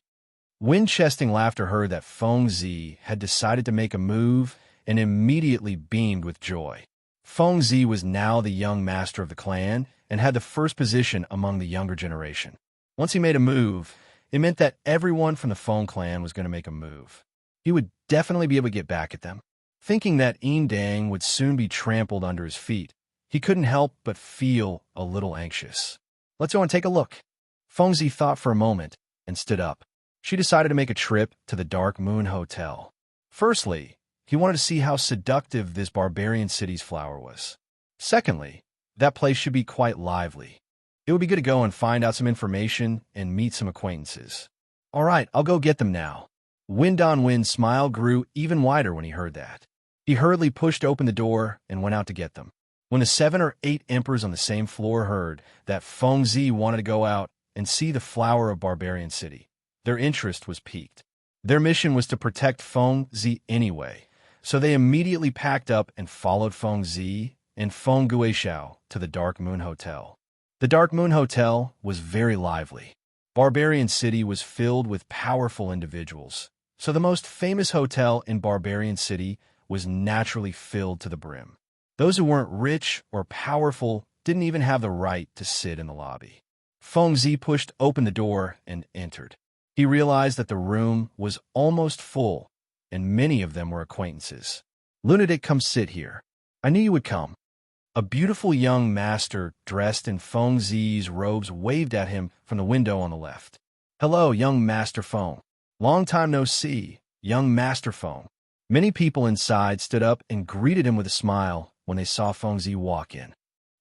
Wind-chesting laughter heard that Feng Zi had decided to make a move and immediately beamed with joy. Feng Zi was now the young master of the clan and had the first position among the younger generation. Once he made a move, it meant that everyone from the Feng clan was going to make a move. He would definitely be able to get back at them. Thinking that Dang would soon be trampled under his feet, he couldn't help but feel a little anxious. Let's go and take a look. Feng Zi thought for a moment and stood up. She decided to make a trip to the Dark Moon Hotel. Firstly, he wanted to see how seductive this Barbarian City's flower was. Secondly, that place should be quite lively. It would be good to go and find out some information and meet some acquaintances. All right, I'll go get them now. Wind on Wind's smile grew even wider when he heard that. He hurriedly pushed open the door and went out to get them. When the 7 or 8 emperors on the same floor heard that Feng Zi wanted to go out and see the flower of Barbarian City, their interest was piqued. Their mission was to protect Feng Zi anyway, so they immediately packed up and followed Feng Zi and Feng Guishao to the Dark Moon Hotel. The Dark Moon Hotel was very lively. Barbarian City was filled with powerful individuals, so the most famous hotel in Barbarian City was naturally filled to the brim. Those who weren't rich or powerful didn't even have the right to sit in the lobby. Feng Zi pushed open the door and entered. He realized that the room was almost full, and many of them were acquaintances. "Lunatic, come sit here. I knew you would come." A beautiful young master dressed in Feng Zi's robes waved at him from the window on the left. "Hello, young Master Feng. Long time no see, young Master Feng." Many people inside stood up and greeted him with a smile when they saw Feng Zi walk in.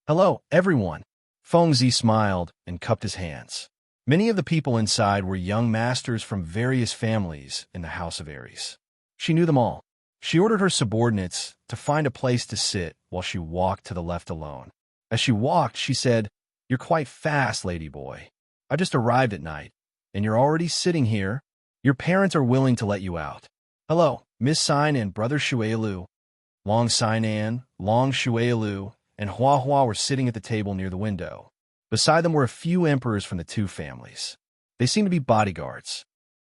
"Hello, everyone." Feng Zi smiled and cupped his hands. Many of the people inside were young masters from various families in the House of Aries. She knew them all. She ordered her subordinates to find a place to sit while she walked to the left alone. As she walked, she said, "You're quite fast, lady boy. I just arrived at night, and you're already sitting here. Your parents are willing to let you out. Hello, Miss Sign and Brother Shuailu." Long Sinan, Long Shuailu, and Hua Hua were sitting at the table near the window. Beside them were a few emperors from the two families. They seemed to be bodyguards.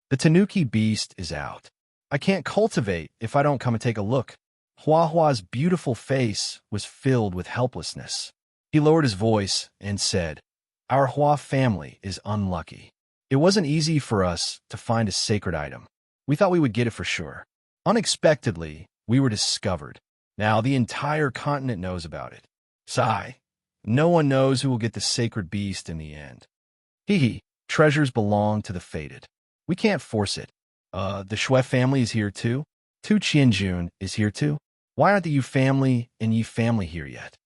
"The Tanuki beast is out. I can't cultivate if I don't come and take a look." Hua Hua's beautiful face was filled with helplessness. He lowered his voice and said, "Our Hua family is unlucky. It wasn't easy for us to find a sacred item. We thought we would get it for sure. Unexpectedly, we were discovered. Now the entire continent knows about it. Sigh. No one knows who will get the sacred beast in the end. Hee. Treasures belong to the fated. We can't force it. The Shui family is here too? Tu Qianjun is here too? Why aren't the Yu family and Yi family here yet?"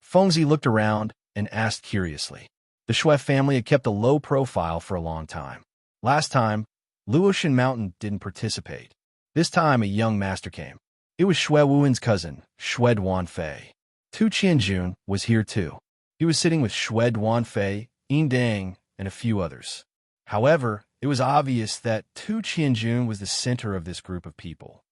Fengzi looked around and asked curiously. The Shui family had kept a low profile for a long time. Last time, Luotian Mountain didn't participate. This time, a young master came. It was Shui Wuen's cousin, Shui Duanfei. Tu Qianjun was here too. He was sitting with Shui Duanfei, Yin Dang, and a few others. However, it was obvious that Tu Qianjun was the center of this group of people.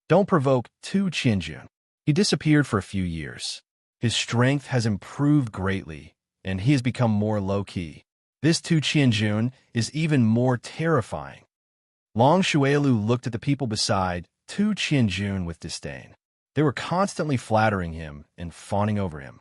Don't provoke Tu Qianjun. He disappeared for a few years. His strength has improved greatly, and he has become more low-key. This Tu Qianjun is even more terrifying. Long Shuailu looked at the people beside Tu Qianjun with disdain. They were constantly flattering him and fawning over him.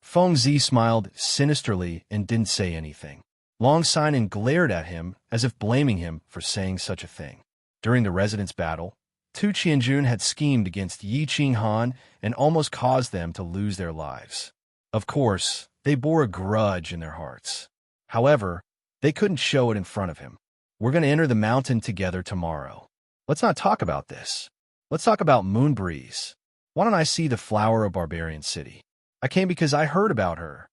Fengzi smiled sinisterly and didn't say anything. Long Sinan glared at him as if blaming him for saying such a thing. During the residence battle, Tu Qianjun had schemed against Yi Qinghan and almost caused them to lose their lives. Of course, they bore a grudge in their hearts. However, they couldn't show it in front of him. "We're going to enter the mountain together tomorrow. Let's not talk about this. Let's talk about Moonbreeze. Why don't I see the flower of Barbarian City? I came because I heard about her."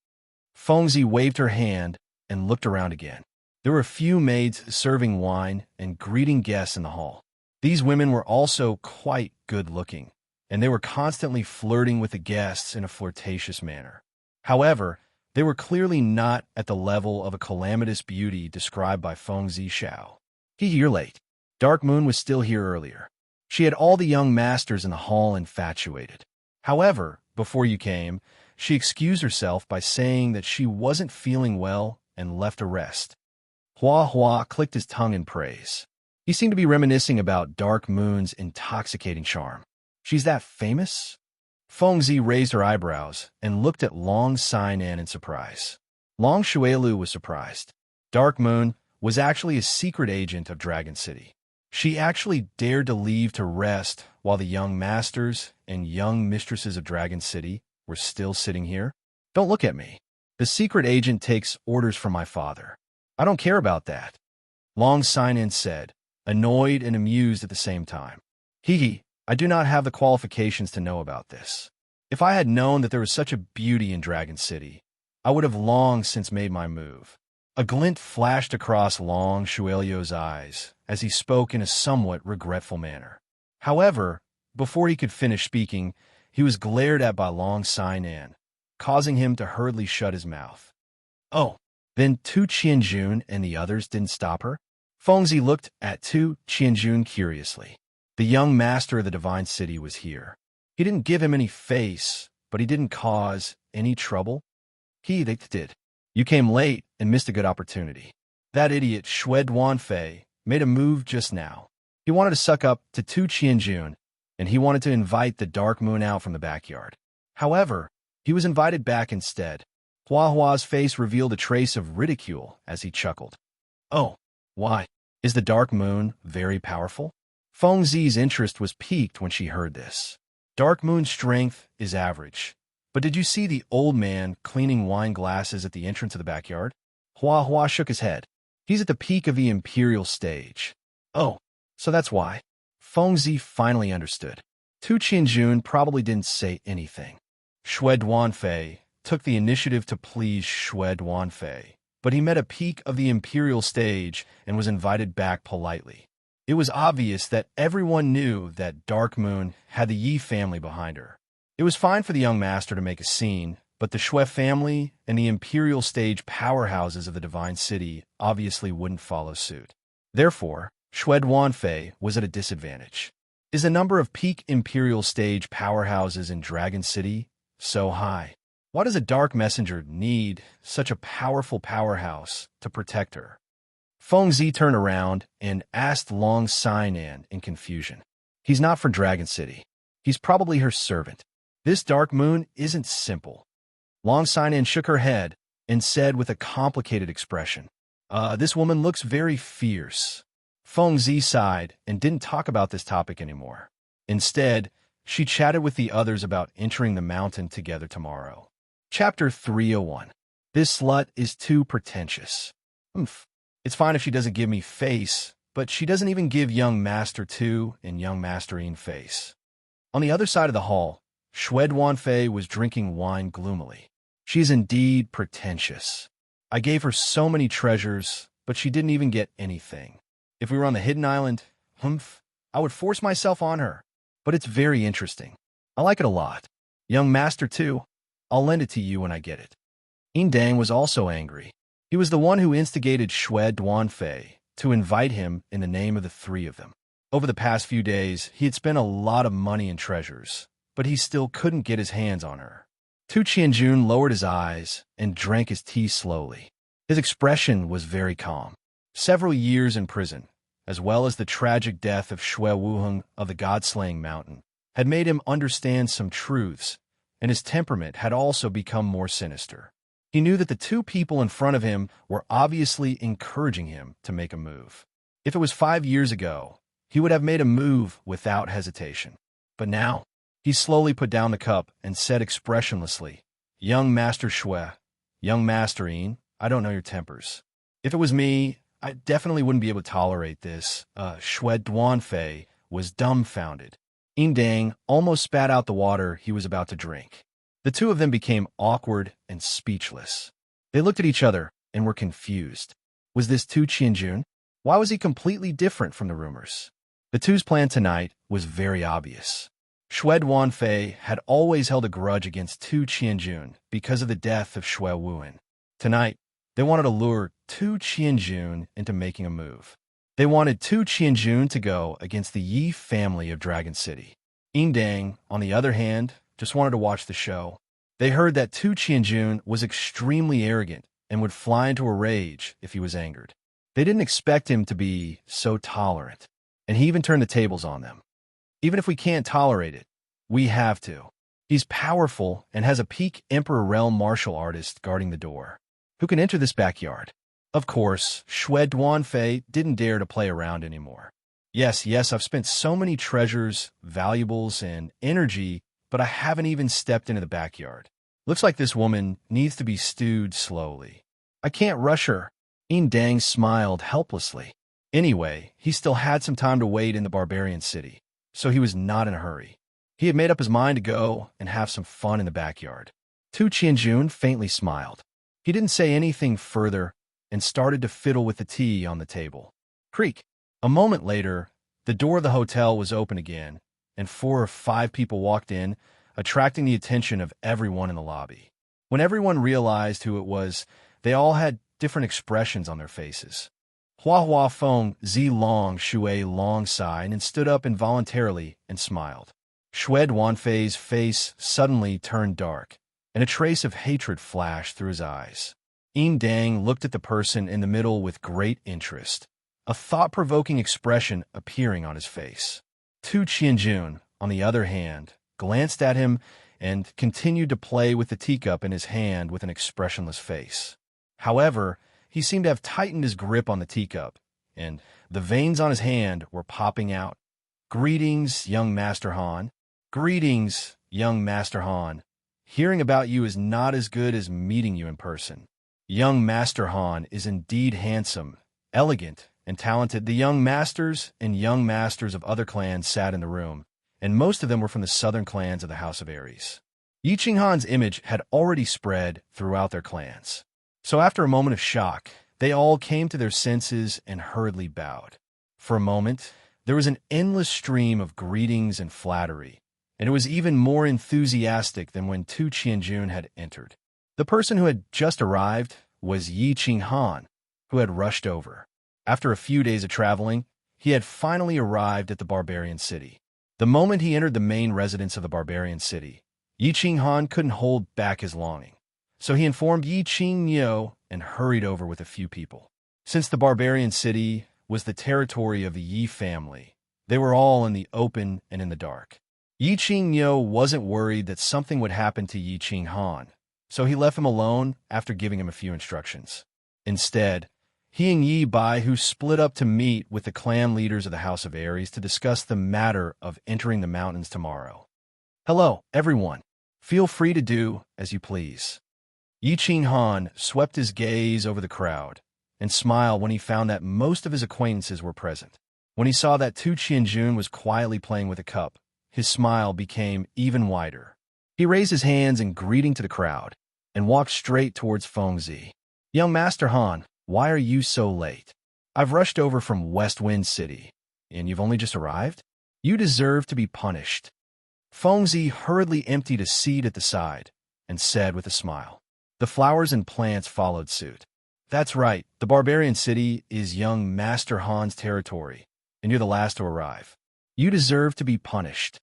Fengzi waved her hand and looked around again. There were a few maids serving wine and greeting guests in the hall. These women were also quite good-looking, and they were constantly flirting with the guests in a flirtatious manner. However, they were clearly not at the level of a calamitous beauty described by Fengzi Xiao. "You're late. Dark Moon was still here earlier. She had all the young masters in the hall infatuated. However, before you came, she excused herself by saying that she wasn't feeling well and left to rest." Hua Hua clicked his tongue in praise. He seemed to be reminiscing about Dark Moon's intoxicating charm. "She's that famous?" Fengzi raised her eyebrows and looked at Long Sinan in surprise. Long Shuailu was surprised. Dark Moon was actually a secret agent of Dragon City. She actually dared to leave to rest while the young masters and young mistresses of Dragon City were still sitting here. "Don't look at me. The secret agent takes orders from my father. I don't care about that," Long Sinan said, annoyed and amused at the same time. I do not have the qualifications to know about this. If I had known that there was such a beauty in Dragon City, I would have long since made my move." A glint flashed across Long Shuailu's eyes as he spoke in a somewhat regretful manner. However, before he could finish speaking, he was glared at by Long Sinan, causing him to hurriedly shut his mouth. "Oh, then Tu Qianjun and the others didn't stop her?" Fengzi looked at Tu Qianjun curiously. The young master of the Divine City was here. He didn't give him any face, but he didn't cause any trouble. They did. "You came late and missed a good opportunity. That idiot Shui Duanfei made a move just now. He wanted to suck up to Tu Qianjun, and he wanted to invite the Dark Moon out from the backyard. However, he was invited back instead." Hua Hua's face revealed a trace of ridicule as he chuckled. "Oh, why? Is the Dark Moon very powerful?" Fengzi's interest was piqued when she heard this. "Dark Moon's strength is average. But did you see the old man cleaning wine glasses at the entrance of the backyard?" Hua Hua shook his head. "He's at the peak of the imperial stage." "Oh, so that's why." Fengzi finally understood. Tu Qianjun probably didn't say anything. Shui Duanfei took the initiative to please Shui Duanfei but he met a peak of the imperial stage and was invited back politely. It was obvious that everyone knew that Dark Moon had the Yi family behind her. It was fine for the young master to make a scene, but the Shui family and the imperial stage powerhouses of the Divine City obviously wouldn't follow suit. Therefore, Shui Duanfei was at a disadvantage. Is the number of peak imperial stage powerhouses in Dragon City so high? Why does a dark messenger need such a powerful powerhouse to protect her? Feng Zi turned around and asked Long Sainan in confusion. He's not from Dragon City. He's probably her servant. This Dark Moon isn't simple. Long Sainan shook her head and said with a complicated expression, this woman looks very fierce. Feng Zi sighed and didn't talk about this topic anymore. Instead, she chatted with the others about entering the mountain together tomorrow. Chapter 301. This slut is too pretentious. It's fine if she doesn't give me face, but she doesn't even give young Master 2 and young Master Yin face. On the other side of the hall, Shui Duanfei was drinking wine gloomily. She is indeed pretentious. I gave her so many treasures, but she didn't even get anything. If we were on the hidden island, I would force myself on her. But it's very interesting. I like it a lot. Young Master 2, I'll lend it to you when I get it. Yin Dang was also angry. He was the one who instigated Shui Duanfei to invite him in the name of the three of them. Over the past few days, he had spent a lot of money and treasures, but he still couldn't get his hands on her. Tu Qianjun lowered his eyes and drank his tea slowly. His expression was very calm. Several years in prison, as well as the tragic death of Shui Wuheng of the God-slaying mountain, had made him understand some truths, and his temperament had also become more sinister. He knew that the two people in front of him were obviously encouraging him to make a move. If it was 5 years ago, he would have made a move without hesitation. But now, he slowly put down the cup and said expressionlessly, Young Master Shui, young Master Yin, I don't know your tempers. If it was me, I definitely wouldn't be able to tolerate this. Shui Duanfei was dumbfounded. Yin Dang almost spat out the water he was about to drink. The two of them became awkward and speechless. They looked at each other and were confused. Was this Tu Qianjun? Why was he completely different from the rumors? The two's plan tonight was very obvious. Shui Duanfei had always held a grudge against Tu Qianjun because of the death of Shui Wuhan. Tonight, they wanted to lure Tu Qianjun into making a move. They wanted Tu Qianjun to go against the Yi family of Dragon City. Yin Dang, on the other hand, just wanted to watch the show. They heard that Tu Qianjun was extremely arrogant and would fly into a rage if he was angered. They didn't expect him to be so tolerant, and he even turned the tables on them. Even if we can't tolerate it, we have to. He's powerful and has a peak Emperor Realm martial artist guarding the door. Who can enter this backyard? Of course, Shui Duanfei didn't dare to play around anymore. Yes, I've spent so many treasures, valuables, and energy, but I haven't even stepped into the backyard. Looks like this woman needs to be stewed slowly. I can't rush her. Yin Dang smiled helplessly. Anyway, he still had some time to wait in the barbarian city, so he was not in a hurry. He had made up his mind to go and have some fun in the backyard. Tu Qianjun faintly smiled. He didn't say anything further and started to fiddle with the tea on the table. Creak. A moment later, the door of the hotel was open again, and 4 or 5 people walked in, attracting the attention of everyone in the lobby. When everyone realized who it was, they all had different expressions on their faces. Hua Feng Zi Long Shui Long sighed and stood up involuntarily and smiled. Shui Duanfei's face suddenly turned dark, and a trace of hatred flashed through his eyes. Yin Dang looked at the person in the middle with great interest, a thought-provoking expression appearing on his face. Tu Qianjun, on the other hand, glanced at him and continued to play with the teacup in his hand with an expressionless face. However, he seemed to have tightened his grip on the teacup, and the veins on his hand were popping out. Greetings, young Master Han. Greetings, young Master Han. Hearing about you is not as good as meeting you in person. Young Master Han is indeed handsome, elegant, and talented. The young masters and young masters of other clans sat in the room, and most of them were from the southern clans of the House of Aries. Yi Qinghan's image had already spread throughout their clans. So after a moment of shock, they all came to their senses and hurriedly bowed. For a moment, there was an endless stream of greetings and flattery, and it was even more enthusiastic than when Tu Qianjun had entered. The person who had just arrived was Yi Qinghan, who had rushed over. After a few days of traveling, he had finally arrived at the barbarian city. The moment he entered the main residence of the barbarian city, Yi Qinghan couldn't hold back his longing. So he informed Yi Qingniu and hurried over with a few people. Since the barbarian city was the territory of the Yi family, they were all in the open and in the dark. Yi Qingniu wasn't worried that something would happen to Yi Qinghan, so he left him alone after giving him a few instructions. Instead, he and Yi Bai, who split up to meet with the clan leaders of the House of Aries to discuss the matter of entering the mountains tomorrow. Hello, everyone. Feel free to do as you please. Yi Qinghan swept his gaze over the crowd and smiled when he found that most of his acquaintances were present. When he saw that Tu Qianjun was quietly playing with a cup, his smile became even wider. He raised his hands in greeting to the crowd and walked straight towards Fengzi. Young Master Han, why are you so late? I've rushed over from West Wind City, and you've only just arrived? You deserve to be punished. Fengzi hurriedly emptied a seat at the side and said with a smile. The flowers and plants followed suit. That's right, the barbarian city is young Master Han's territory, and you're the last to arrive. You deserve to be punished.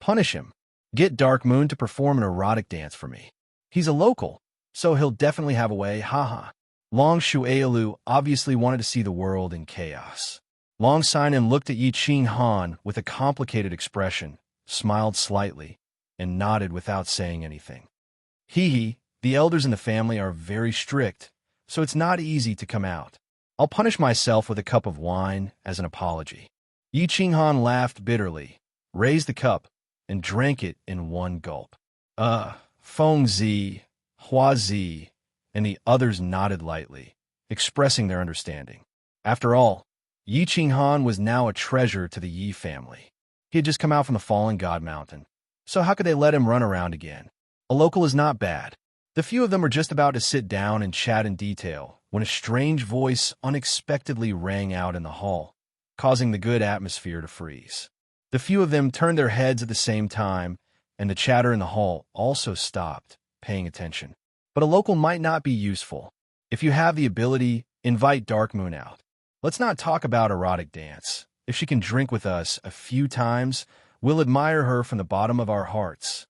Punish him. Get Dark Moon to perform an erotic dance for me. He's a local, so he'll definitely have a way, haha. Long Shuailu obviously wanted to see the world in chaos. Long Sinan looked at Yi Qinghan with a complicated expression, smiled slightly, and nodded without saying anything. Hee, the elders in the family are very strict, so it's not easy to come out. I'll punish myself with a cup of wine as an apology. Yi Qinghan laughed bitterly, raised the cup, and drank it in one gulp. Fengzi, Huazi, and the others nodded lightly, expressing their understanding. After all, Yi Qinghan was now a treasure to the Yi family. He had just come out from the Fallen God Mountain, so how could they let him run around again? A local is not bad. The few of them were just about to sit down and chat in detail when a strange voice unexpectedly rang out in the hall, causing the good atmosphere to freeze. The few of them turned their heads at the same time, and the chatter in the hall also stopped, paying attention. But a local might not be useful. If you have the ability, invite Dark Moon out. Let's not talk about erotic dance. If she can drink with us a few times, we'll admire her from the bottom of our hearts.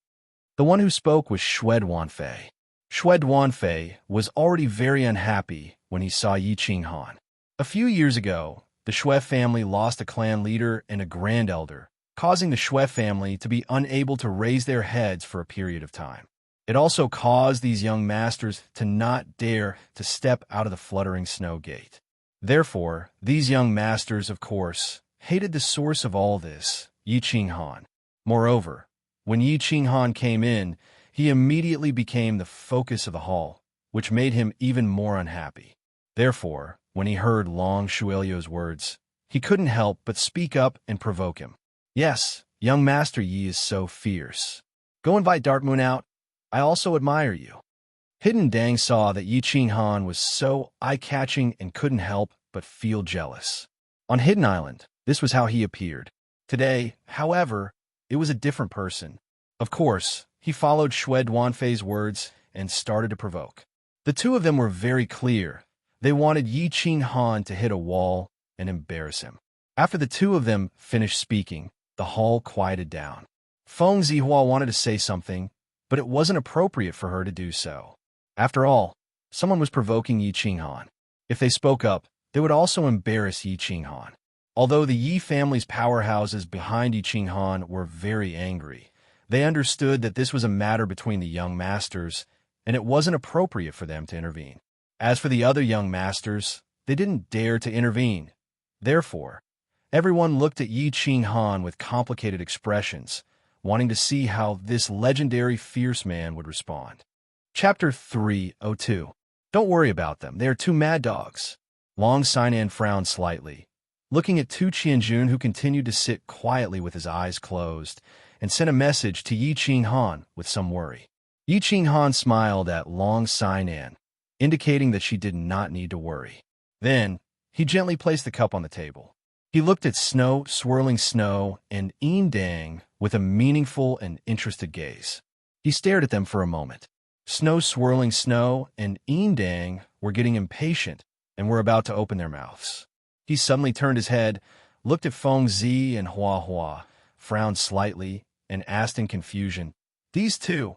The one who spoke was Xue Duanfei. Xue Duanfei was already very unhappy when he saw Yi Qinghan. A few years ago, the Xue family lost a clan leader and a grand elder, causing the Xue family to be unable to raise their heads for a period of time. It also caused these young masters to not dare to step out of the fluttering snow gate. Therefore, these young masters, of course, hated the source of all this, Yi Qinghan. Moreover, when Yi Qinghan came in, he immediately became the focus of the hall, which made him even more unhappy. Therefore, when he heard Long Shuelio's words, he couldn't help but speak up and provoke him. Yes, young Master Yi is so fierce. Go invite Dark Moon out. I also admire you. Hidden Dang saw that Yi Qinghan was so eye-catching and couldn't help but feel jealous. On Hidden Island, this was how he appeared. Today, however, it was a different person. Of course, he followed Xue Duanfei's words and started to provoke. The two of them were very clear. They wanted Yi Qinghan to hit a wall and embarrass him. After the two of them finished speaking, the hall quieted down. Feng Zihua wanted to say something, but it wasn't appropriate for her to do so. After all, someone was provoking Yi Qinghan. If they spoke up, they would also embarrass Yi Qinghan. Although the Yi family's powerhouses behind Yi Qinghan were very angry, they understood that this was a matter between the young masters, and it wasn't appropriate for them to intervene. As for the other young masters, they didn't dare to intervene. Therefore, everyone looked at Yi Qinghan with complicated expressions, wanting to see how this legendary fierce man would respond. Chapter 302. Don't worry about them. They are two mad dogs. Long Sinan frowned slightly, looking at Tu Qianjun, who continued to sit quietly with his eyes closed, and sent a message to Yi Qinghan with some worry. Yi Qinghan smiled at Long Sinan indicating that she did not need to worry. Then, he gently placed the cup on the table. He looked at Snow, swirling Snow, and Dang with a meaningful and interested gaze. He stared at them for a moment. Snow, swirling Snow, and Dang were getting impatient and were about to open their mouths. He suddenly turned his head, looked at Feng Zi and Hua Hua, frowned slightly, and asked in confusion, "These two?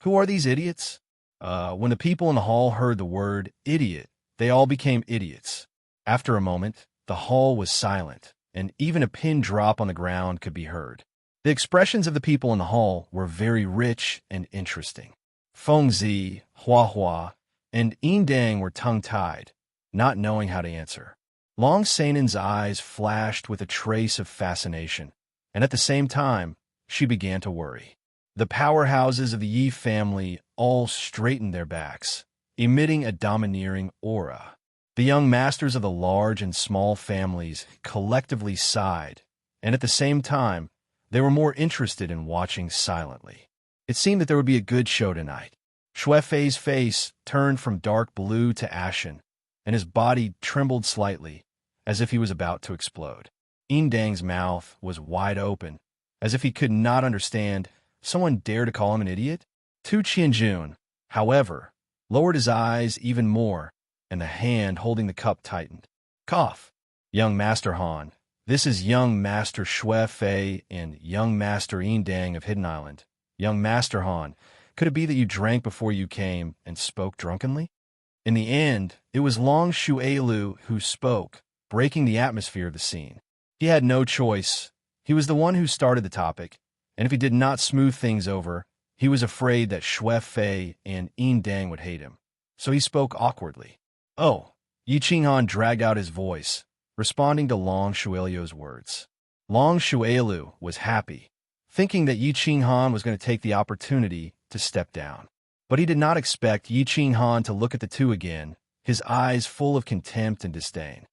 Who are these idiots?" When the people in the hall heard the word idiot, they all became idiots. After a moment, the hall was silent, and even a pin drop on the ground could be heard. The expressions of the people in the hall were very rich and interesting. Feng Zi, Hua Hua, and Dang were tongue-tied, not knowing how to answer. Long Sanan's eyes flashed with a trace of fascination, and at the same time, she began to worry. The powerhouses of the Yi family all straightened their backs, emitting a domineering aura. The young masters of the large and small families collectively sighed, and at the same time, they were more interested in watching silently. It seemed that there would be a good show tonight. Xue Fei's face turned from dark blue to ashen, and his body trembled slightly, as if he was about to explode. Dang's mouth was wide open, as if he could not understand someone dare to call him an idiot. Tu Qianjun, however, lowered his eyes even more, and the hand holding the cup tightened. Cough. Young Master Han, this is Young Master Xue Fei and Young Master Dang of Hidden Island. Young Master Han, could it be that you drank before you came and spoke drunkenly? In the end, it was Long Shuelu who spoke, breaking the atmosphere of the scene. He had no choice. He was the one who started the topic, and if he did not smooth things over, he was afraid that Xue Fei and Dang would hate him. So he spoke awkwardly. "Oh," Yi Qinghan dragged out his voice, responding to Long Shuelu's words. Long Shuelu was happy, thinking that Yi Qinghan was going to take the opportunity to step down. But he did not expect Yi Qinghan to look at the two again, his eyes full of contempt and disdain.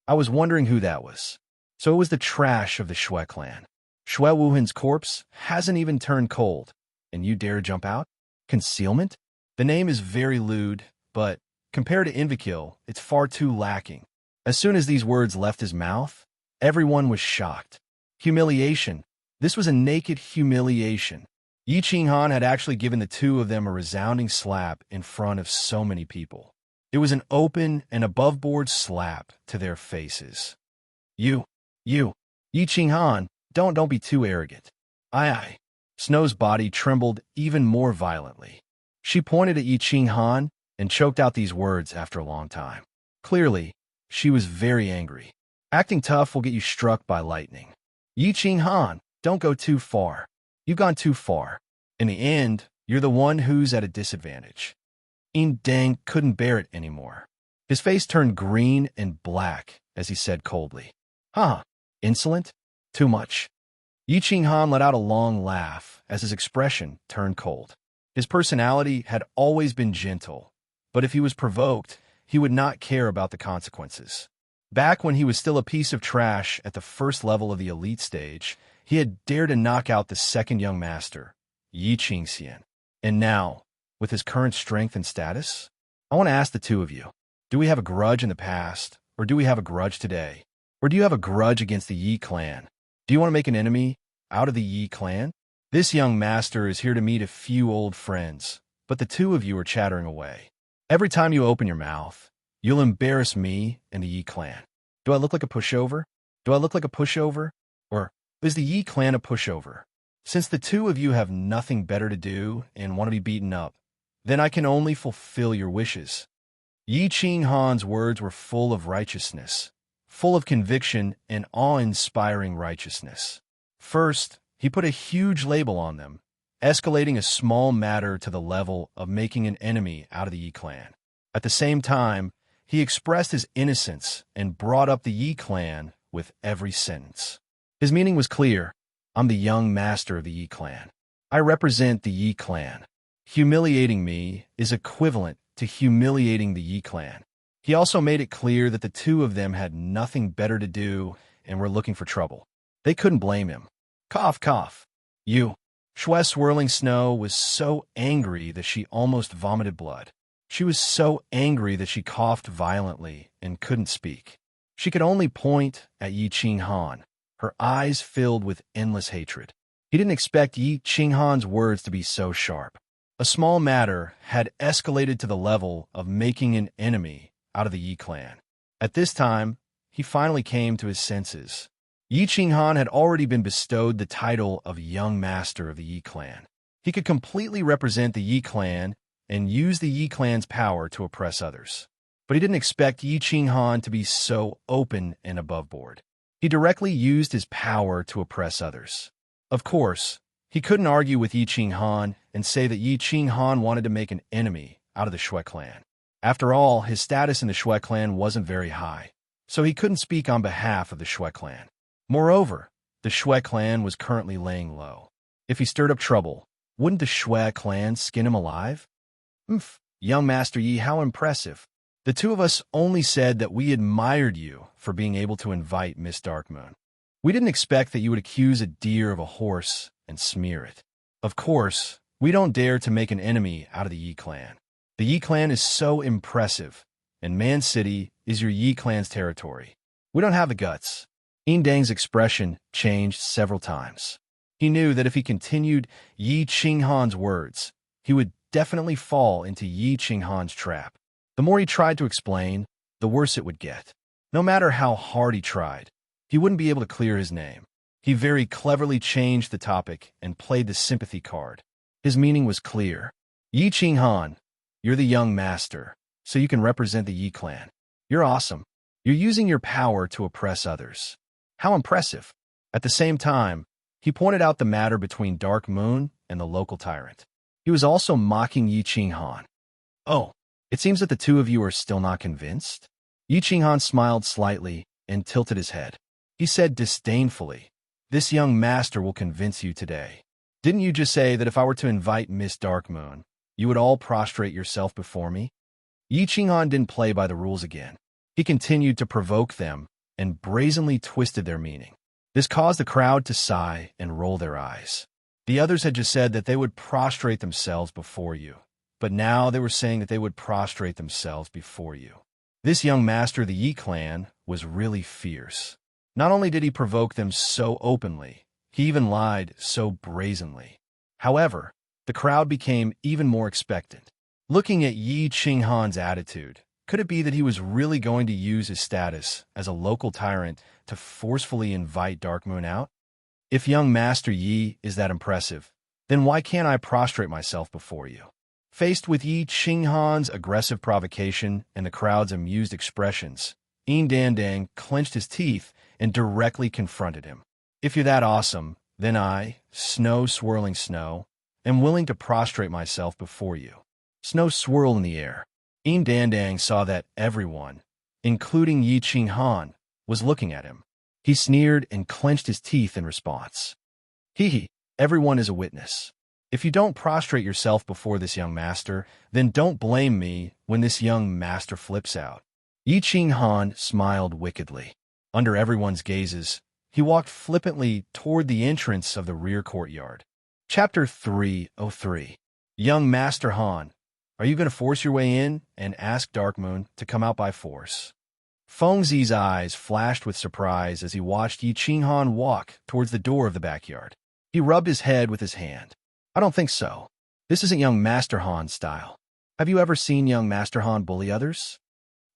"I was wondering who that was. So it was the trash of the Xue clan. Xue Wuhan's corpse hasn't even turned cold, and you dare jump out? Concealment? The name is very lewd, but compared to Invikill, it's far too lacking." As soon as these words left his mouth, everyone was shocked. Humiliation. This was a naked humiliation. Yi Qinghan had actually given the two of them a resounding slap in front of so many people. It was an open and above-board slap to their faces. You, Yi Qinghan, don't be too arrogant. Aye. Snow's body trembled even more violently. She pointed at Yi Qinghan and choked out these words after a long time. Clearly, she was very angry. Acting tough will get you struck by lightning. Yi Qinghan, don't go too far. You've gone too far. In the end, you're the one who's at a disadvantage. Dang couldn't bear it anymore. His face turned green and black as he said coldly, "Huh, insolent? Too much." Yi Qinghan let out a long laugh as his expression turned cold. His personality had always been gentle, but if he was provoked, he would not care about the consequences. Back when he was still a piece of trash at the first level of the elite stage, he had dared to knock out the second young master, Yi Qingxian. And now, with his current strength and status, I want to ask the two of you, do we have a grudge in the past, or do we have a grudge today? Or do you have a grudge against the Yi clan? Do you want to make an enemy out of the Yi clan? This young master is here to meet a few old friends, but the two of you are chattering away. Every time you open your mouth, you'll embarrass me and the Yi clan. Do I look like a pushover? Do I look like a pushover? Or is the Yi clan a pushover? Since the two of you have nothing better to do and want to be beaten up, then I can only fulfill your wishes. Yi Qinghan's words were full of righteousness, full of conviction and awe-inspiring righteousness. First, he put a huge label on them, escalating a small matter to the level of making an enemy out of the Yi clan. At the same time, he expressed his innocence and brought up the Yi clan with every sentence. His meaning was clear. I'm the young master of the Yi clan. I represent the Yi clan. Humiliating me is equivalent to humiliating the Yi clan. He also made it clear that the two of them had nothing better to do and were looking for trouble. They couldn't blame him. Cough, cough. Xue swirling Snow was so angry that she almost vomited blood. She was so angry that she coughed violently and couldn't speak. She could only point at Yi Qinghan, her eyes filled with endless hatred. He didn't expect Yi Qinghan's words to be so sharp. A small matter had escalated to the level of making an enemy out of the Yi clan. At this time, he finally came to his senses. Yi Qinghan had already been bestowed the title of Young Master of the Yi clan. He could completely represent the Yi clan and use the Yi clan's power to oppress others. But he didn't expect Yi Qinghan to be so open and above board. He directly used his power to oppress others. Of course, he couldn't argue with Yi Qinghan and say that Yi Qinghan wanted to make an enemy out of the Shui clan. After all, his status in the Shui clan wasn't very high, so he couldn't speak on behalf of the Shui clan. Moreover, the Shui clan was currently laying low. If he stirred up trouble, wouldn't the Shui clan skin him alive? Young Master Yi, how impressive. The two of us only said that we admired you for being able to invite Miss Darkmoon. We didn't expect that you would accuse a deer of a horse and smear it. Of course, we don't dare to make an enemy out of the Yi clan. The Yi clan is so impressive, and Man City is your Yi clan's territory. We don't have the guts. Indang's expression changed several times. He knew that if he continued Yi Qinghan's words, he would definitely fall into Yi Qinghan's trap. The more he tried to explain, the worse it would get. No matter how hard he tried, he wouldn't be able to clear his name. He very cleverly changed the topic and played the sympathy card. His meaning was clear. Yi Qinghan, you're the young master, so you can represent the Yi clan. You're awesome. You're using your power to oppress others. How impressive. At the same time, he pointed out the matter between Dark Moon and the local tyrant. He was also mocking Yi Qinghan. Oh, it seems that the two of you are still not convinced? Yi Qinghan smiled slightly and tilted his head. He said disdainfully, "This young master will convince you today. Didn't you just say that if I were to invite Miss Darkmoon, you would all prostrate yourself before me?" Yi Qinghan didn't play by the rules again. He continued to provoke them and brazenly twisted their meaning. This caused the crowd to sigh and roll their eyes. The others had just said that they would prostrate themselves before you, but now they were saying that they would prostrate themselves before you. This young master of the Yi clan was really fierce. Not only did he provoke them so openly, he even lied so brazenly. However, the crowd became even more expectant. Looking at Yi Qinghan's attitude, could it be that he was really going to use his status as a local tyrant to forcefully invite Darkmoon out? If young Master Yi is that impressive, then why can't I prostrate myself before you? Faced with Yi Qinghan's aggressive provocation and the crowd's amused expressions, Indang clenched his teeth and directly confronted him. If you're that awesome, then I, Snow Swirling Snow, am willing to prostrate myself before you. Snow swirled in the air. Indang saw that everyone, including Yi Qinghan, was looking at him. He sneered and clenched his teeth in response. Hee, everyone is a witness. If you don't prostrate yourself before this young master, then don't blame me when this young master flips out. Yi Qinghan smiled wickedly. Under everyone's gazes, he walked flippantly toward the entrance of the rear courtyard. Chapter 303. Young Master Han, are you going to force your way in and ask Darkmoon to come out by force? Fengzi's eyes flashed with surprise as he watched Yi Qinghan walk towards the door of the backyard. He rubbed his head with his hand. I don't think so. This isn't young Master Han's style. Have you ever seen young Master Han bully others?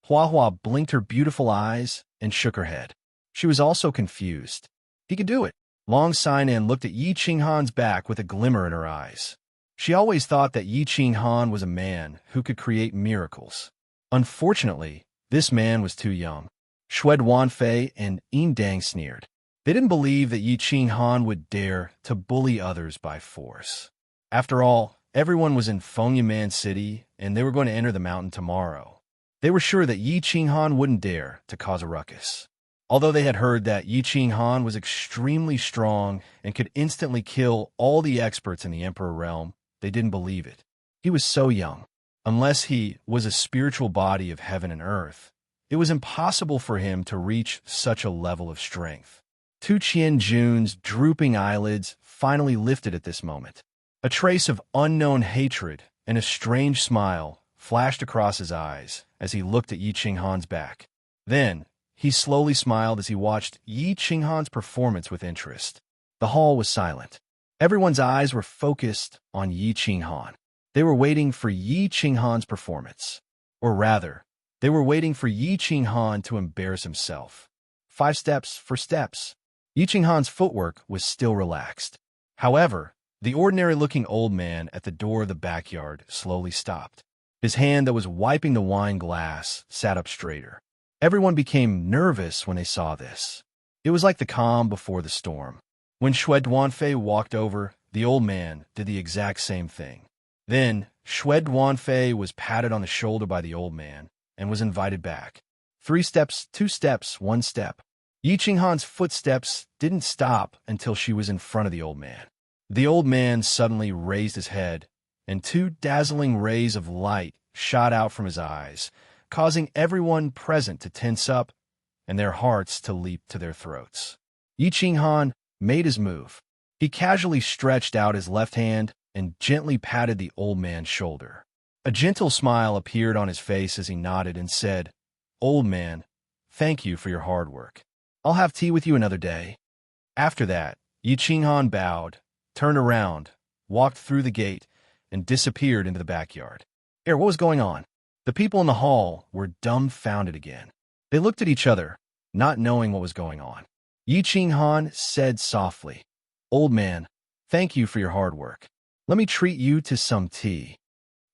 Hua Hua blinked her beautiful eyes and shook her head. She was also confused. He could do it. Long Sainan looked at Yi Qinghan's back with a glimmer in her eyes. She always thought that Yi Qinghan was a man who could create miracles. Unfortunately, this man was too young. Xue Wanfei and Indang sneered. They didn't believe that Yi Qinghan would dare to bully others by force. After all, everyone was in Fengyaman City, and they were going to enter the mountain tomorrow. They were sure that Yi Qinghan wouldn't dare to cause a ruckus. Although they had heard that Yi Qinghan was extremely strong and could instantly kill all the experts in the Emperor realm, they didn't believe it. He was so young. Unless he was a spiritual body of heaven and earth, it was impossible for him to reach such a level of strength. Tu Qianjun's drooping eyelids finally lifted at this moment. A trace of unknown hatred and a strange smile flashed across his eyes as he looked at Yi Qinghan's back. Then, he slowly smiled as he watched Yi Qinghan's performance with interest. The hall was silent. Everyone's eyes were focused on Yi Qinghan. They were waiting for Yi Qinghan's performance. Or rather, they were waiting for Yi Qinghan to embarrass himself. 5 steps for steps. Yi Qinghan's footwork was still relaxed. However, the ordinary-looking old man at the door of the backyard slowly stopped. His hand that was wiping the wine glass sat up straighter. Everyone became nervous when they saw this. It was like the calm before the storm. When Xue Duanfei walked over, the old man did the exact same thing. Then, Xue Duanfei was patted on the shoulder by the old man and was invited back. 3 steps, 2 steps, 1 step. Yi Qinghan's footsteps didn't stop until she was in front of the old man. The old man suddenly raised his head, and 2 dazzling rays of light shot out from his eyes, causing everyone present to tense up and their hearts to leap to their throats. Yi Qinghan made his move. He casually stretched out his left hand and gently patted the old man's shoulder. A gentle smile appeared on his face as he nodded and said, "Old man, thank you for your hard work. I'll have tea with you another day." After that, Yi Qinghan bowed, turned around, walked through the gate, and disappeared into the backyard. What was going on? The people in the hall were dumbfounded again. They looked at each other, not knowing what was going on. Yi Qinghan said softly, "Old man, thank you for your hard work. Let me treat you to some tea."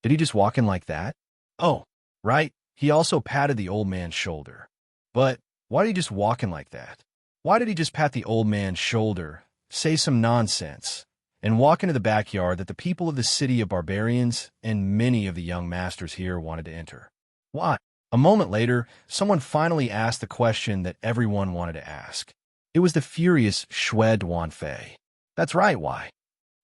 Did he just walk in like that? Oh, right. He also patted the old man's shoulder. But why did he just walk in like that? Why did he just pat the old man's shoulder, say some nonsense, and walk into the backyard that the people of the city of barbarians and many of the young masters here wanted to enter? Why? A moment later, someone finally asked the question that everyone wanted to ask. It was the furious Xue Duanfei. That's right, why?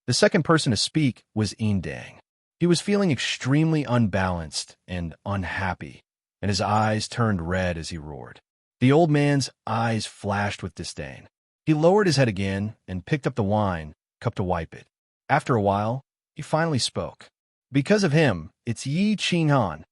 The second person to speak was Indang. He was feeling extremely unbalanced and unhappy, and his eyes turned red as he roared. The old man's eyes flashed with disdain. He lowered his head again and picked up the wine cup to wipe it. After a while, he finally spoke. Because of him, it's Yi Qinghan.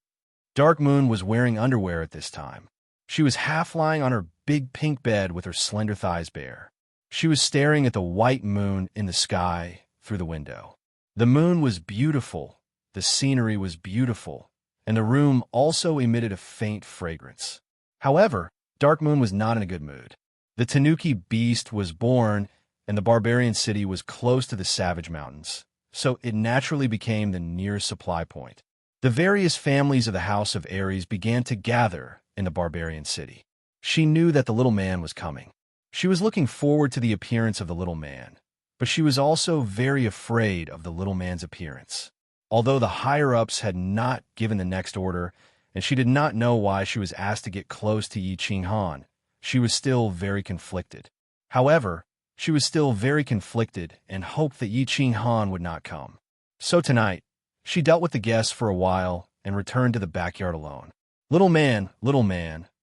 Dark Moon was wearing underwear at this time. She was half lying on her big pink bed with her slender thighs bare. She was staring at the white moon in the sky through the window. The moon was beautiful, the scenery was beautiful, and the room also emitted a faint fragrance. However, Dark Moon was not in a good mood. The Tanuki beast was born, and the barbarian city was close to the savage mountains, so it naturally became the nearest supply point. The various families of the House of Ares began to gather in the barbarian city. She knew that the little man was coming. She was looking forward to the appearance of the little man, but she was also very afraid of the little man's appearance. Although the higher-ups had not given the next order, and she did not know why she was asked to get close to Yi Qinghan, she was still very conflicted. However, she was still very conflicted and hoped that Yi Qinghan would not come. So tonight, she dealt with the guests for a while and returned to the backyard alone. Little man,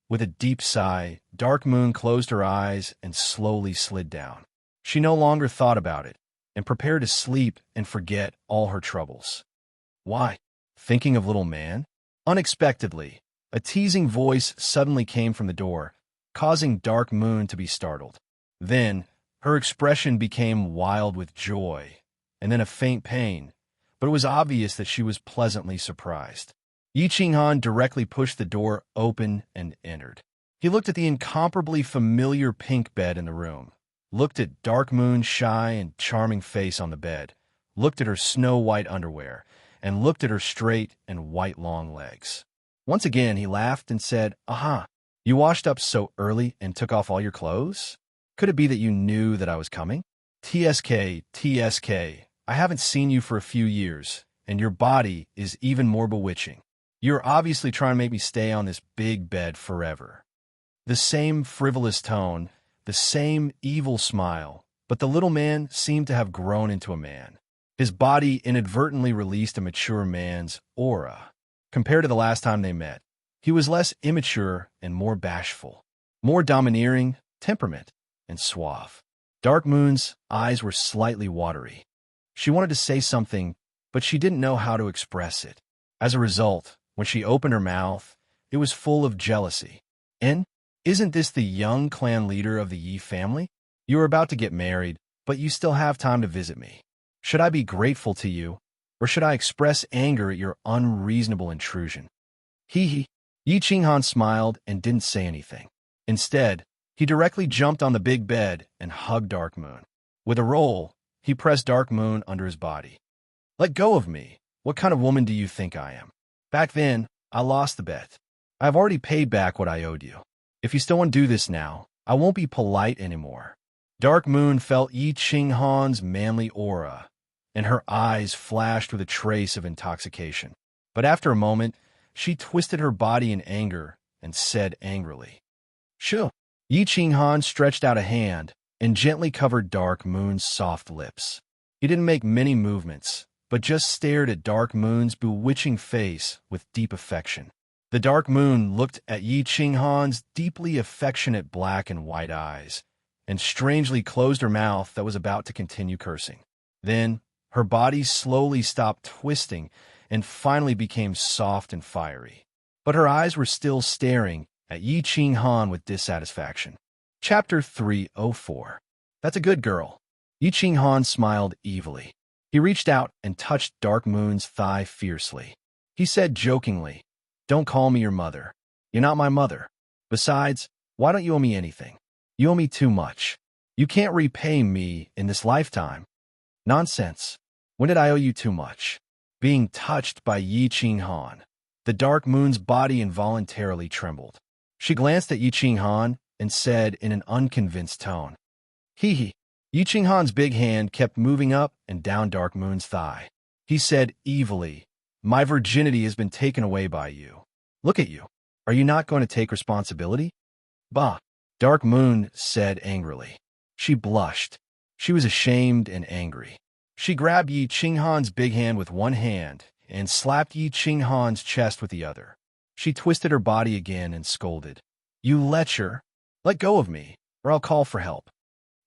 with a deep sigh, Dark Moon closed her eyes and slowly slid down. She no longer thought about it and prepared to sleep and forget all her troubles. Why? Thinking of little man? Unexpectedly, a teasing voice suddenly came from the door, causing Dark Moon to be startled. Then, her expression became wild with joy, and then a faint pain, but it was obvious that she was pleasantly surprised. Yi Qinghan directly pushed the door open and entered. He looked at the incomparably familiar pink bed in the room, looked at Dark Moon's shy and charming face on the bed, looked at her snow-white underwear, and looked at her straight and white long legs. Once again, he laughed and said, "Aha, you washed up so early and took off all your clothes? Could it be that you knew that I was coming? TSK, I haven't seen you for a few years, and your body is even more bewitching. You're obviously trying to make me stay on this big bed forever." The same frivolous tone, the same evil smile, but the little man seemed to have grown into a man. His body inadvertently released a mature man's aura. Compared to the last time they met, he was less immature and more bashful, more domineering, temperament, and suave. Dark Moon's eyes were slightly watery. She wanted to say something, but she didn't know how to express it. As a result, When she opened her mouth, it was full of jealousy. "And isn't this the young clan leader of the Yi family? You are about to get married, but you still have time to visit me. Should I be grateful to you, or should I express anger at your unreasonable intrusion?" Hee. Yi Qinghan smiled and didn't say anything. Instead, he directly jumped on the big bed and hugged Dark Moon. With a roll, he pressed Dark Moon under his body. "Let go of me. What kind of woman do you think I am? Back then, I lost the bet. I've already paid back what I owed you. If you still undo this now, I won't be polite anymore." Dark Moon felt Yi Qinghan's manly aura, and her eyes flashed with a trace of intoxication. But after a moment, she twisted her body in anger and said angrily, "Shoo." Yi Qinghan stretched out a hand and gently covered Dark Moon's soft lips. He didn't make many movements, but just stared at Dark Moon's bewitching face with deep affection. The Dark Moon looked at Yi Qinghan's deeply affectionate black and white eyes, and strangely closed her mouth that was about to continue cursing. Then, her body slowly stopped twisting and finally became soft and fiery. But her eyes were still staring at Yi Qinghan with dissatisfaction. Chapter 304. "That's a good girl." Yi Qinghan smiled evilly. He reached out and touched Dark Moon's thigh fiercely. He said jokingly, "Don't call me your mother. You're not my mother. Besides, why don't you owe me anything? You owe me too much. You can't repay me in this lifetime." "Nonsense. When did I owe you too much?" Being touched by Yi Qinghan, the Dark Moon's body involuntarily trembled. She glanced at Yi Qinghan and said in an unconvinced tone, "Hee." Yi Qinghan's big hand kept moving up and down Dark Moon's thigh. He said evilly, "My virginity has been taken away by you. Look at you. Are you not going to take responsibility?" "Bah," Dark Moon said angrily. She blushed. She was ashamed and angry. She grabbed Yi Qinghan's big hand with one hand and slapped Yi Qinghan's chest with the other. She twisted her body again and scolded, "You lecher! Let go of me, or I'll call for help."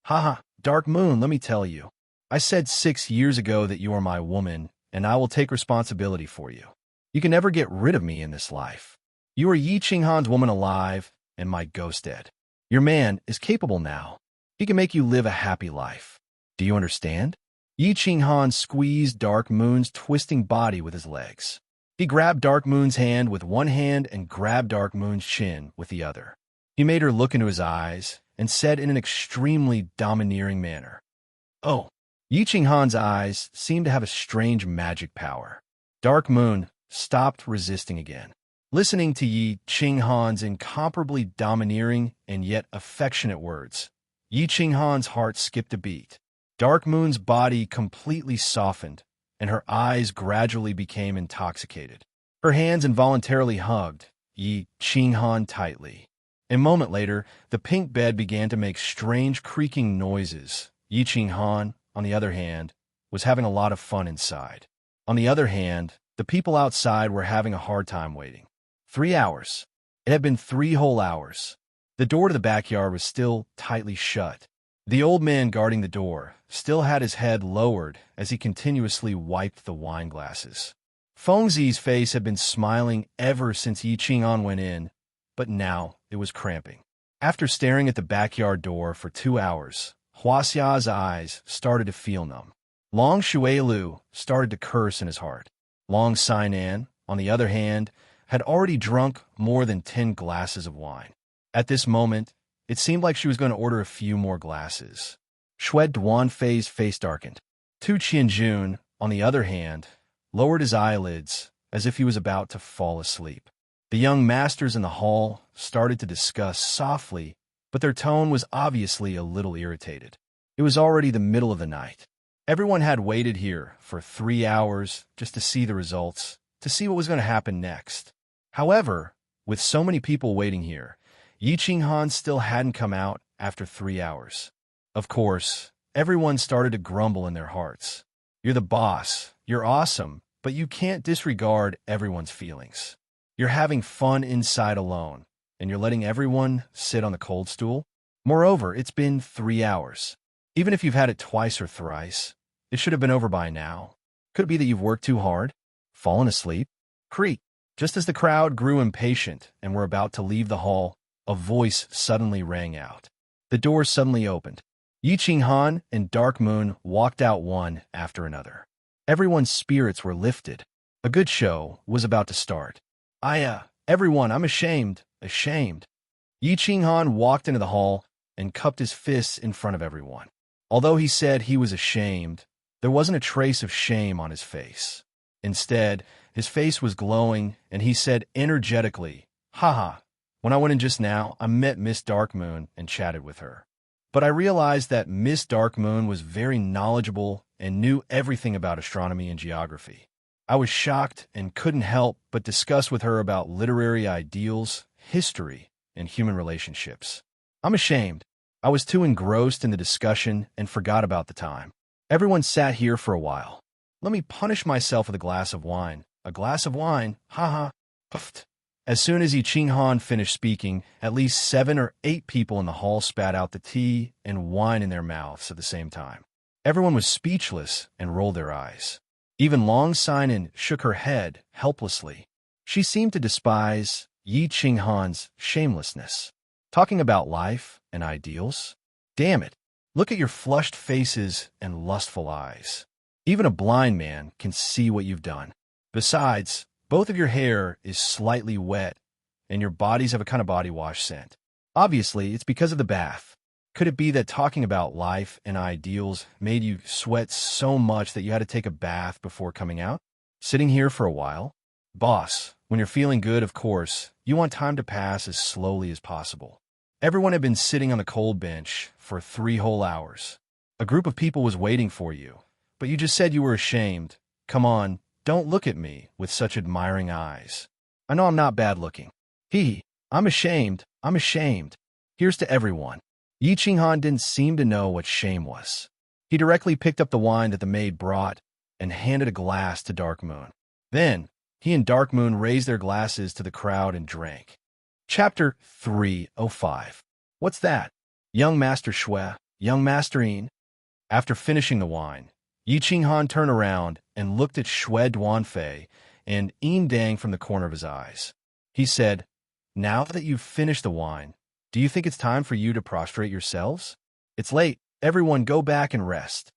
"Haha, Dark Moon, let me tell you. I said 6 years ago that you are my woman, and I will take responsibility for you. You can never get rid of me in this life. You are Yi Qinghan's woman alive, and my ghost dead. Your man is capable now. He can make you live a happy life. Do you understand?" Yi Qinghan squeezed Dark Moon's twisting body with his legs. He grabbed Dark Moon's hand with one hand and grabbed Dark Moon's chin with the other. He made her look into his eyes and said in an extremely domineering manner, "Oh." Yi Qinghan's eyes seemed to have a strange magic power. Dark Moon stopped resisting again. Listening to Yi Qinghan's incomparably domineering and yet affectionate words, Yi Qinghan's heart skipped a beat. Dark Moon's body completely softened, and her eyes gradually became intoxicated. Her hands involuntarily hugged Yi Qinghan tightly. A moment later, the pink bed began to make strange creaking noises. Yi Qinghan, on the other hand, was having a lot of fun inside. On the other hand, the people outside were having a hard time waiting. 3 hours. It had been 3 whole hours. The door to the backyard was still tightly shut. The old man guarding the door still had his head lowered as he continuously wiped the wine glasses. Fengzi's face had been smiling ever since Yi Qinghan went in, but now it was cramping. After staring at the backyard door for 2 hours, Huaxia's eyes started to feel numb. Long Shuilu started to curse in his heart. Long Sainan, on the other hand, had already drunk more than 10 glasses of wine. At this moment, it seemed like she was going to order a few more glasses. Xue Duanfei's face darkened. Tu Qianjun, on the other hand, lowered his eyelids as if he was about to fall asleep. The young masters in the hall started to discuss softly, but their tone was obviously a little irritated. It was already the middle of the night. Everyone had waited here for 3 hours just to see the results, to see what was going to happen next. However, with so many people waiting here, Yi Qinghan still hadn't come out after 3 hours. Of course, everyone started to grumble in their hearts. You're the boss, you're awesome, but you can't disregard everyone's feelings. You're having fun inside alone, and you're letting everyone sit on the cold stool? Moreover, it's been 3 hours. Even if you've had it twice or thrice, it should have been over by now. Could it be that you've worked too hard? Fallen asleep? Creak. Just as the crowd grew impatient and were about to leave the hall, a voice suddenly rang out. The doors suddenly opened. Yi Qinghan and Dark Moon walked out one after another. Everyone's spirits were lifted. A good show was about to start. Everyone, I'm ashamed. Yi Qinghan walked into the hall and cupped his fists in front of everyone. Although he said he was ashamed, there wasn't a trace of shame on his face. Instead, his face was glowing, and he said energetically, "Haha, when I went in just now, I met Miss Dark Moon and chatted with her. But I realized that Miss Dark Moon was very knowledgeable and knew everything about astronomy and geography. I was shocked and couldn't help but discuss with her about literary ideals, history, and human relationships. I'm ashamed. I was too engrossed in the discussion and forgot about the time. Everyone sat here for a while. Let me punish myself with a glass of wine. A glass of wine? Haha. Puffed." As soon as Yi Qinghan finished speaking, at least 7 or 8 people in the hall spat out the tea and wine in their mouths at the same time. Everyone was speechless and rolled their eyes. Even Long Sinan shook her head helplessly. She seemed to despise Yi Qinghan's shamelessness. Talking about life and ideals? Damn it, look at your flushed faces and lustful eyes. Even a blind man can see what you've done. Besides, both of your hair is slightly wet, and your bodies have a kind of body wash scent. Obviously, it's because of the bath. Could it be that talking about life and ideals made you sweat so much that you had to take a bath before coming out? Sitting here for a while? Boss, when you're feeling good, of course, you want time to pass as slowly as possible. Everyone had been sitting on the cold bench for 3 whole hours. A group of people was waiting for you, but you just said you were ashamed. Come on. Don't look at me with such admiring eyes. I know I'm not bad looking. I'm ashamed. Here's to everyone. Yi Qinghan didn't seem to know what shame was. He directly picked up the wine that the maid brought and handed a glass to Dark Moon. Then, he and Dark Moon raised their glasses to the crowd and drank. Chapter 305. What's that? Young Master Shui, Young Master Yin. After finishing the wine, Yi Qinghan turned around and looked at Shui Duanfei and Yin Dang from the corner of his eyes. He said, "Now that you've finished the wine, do you think it's time for you to prostrate yourselves? It's late. Everyone go back and rest.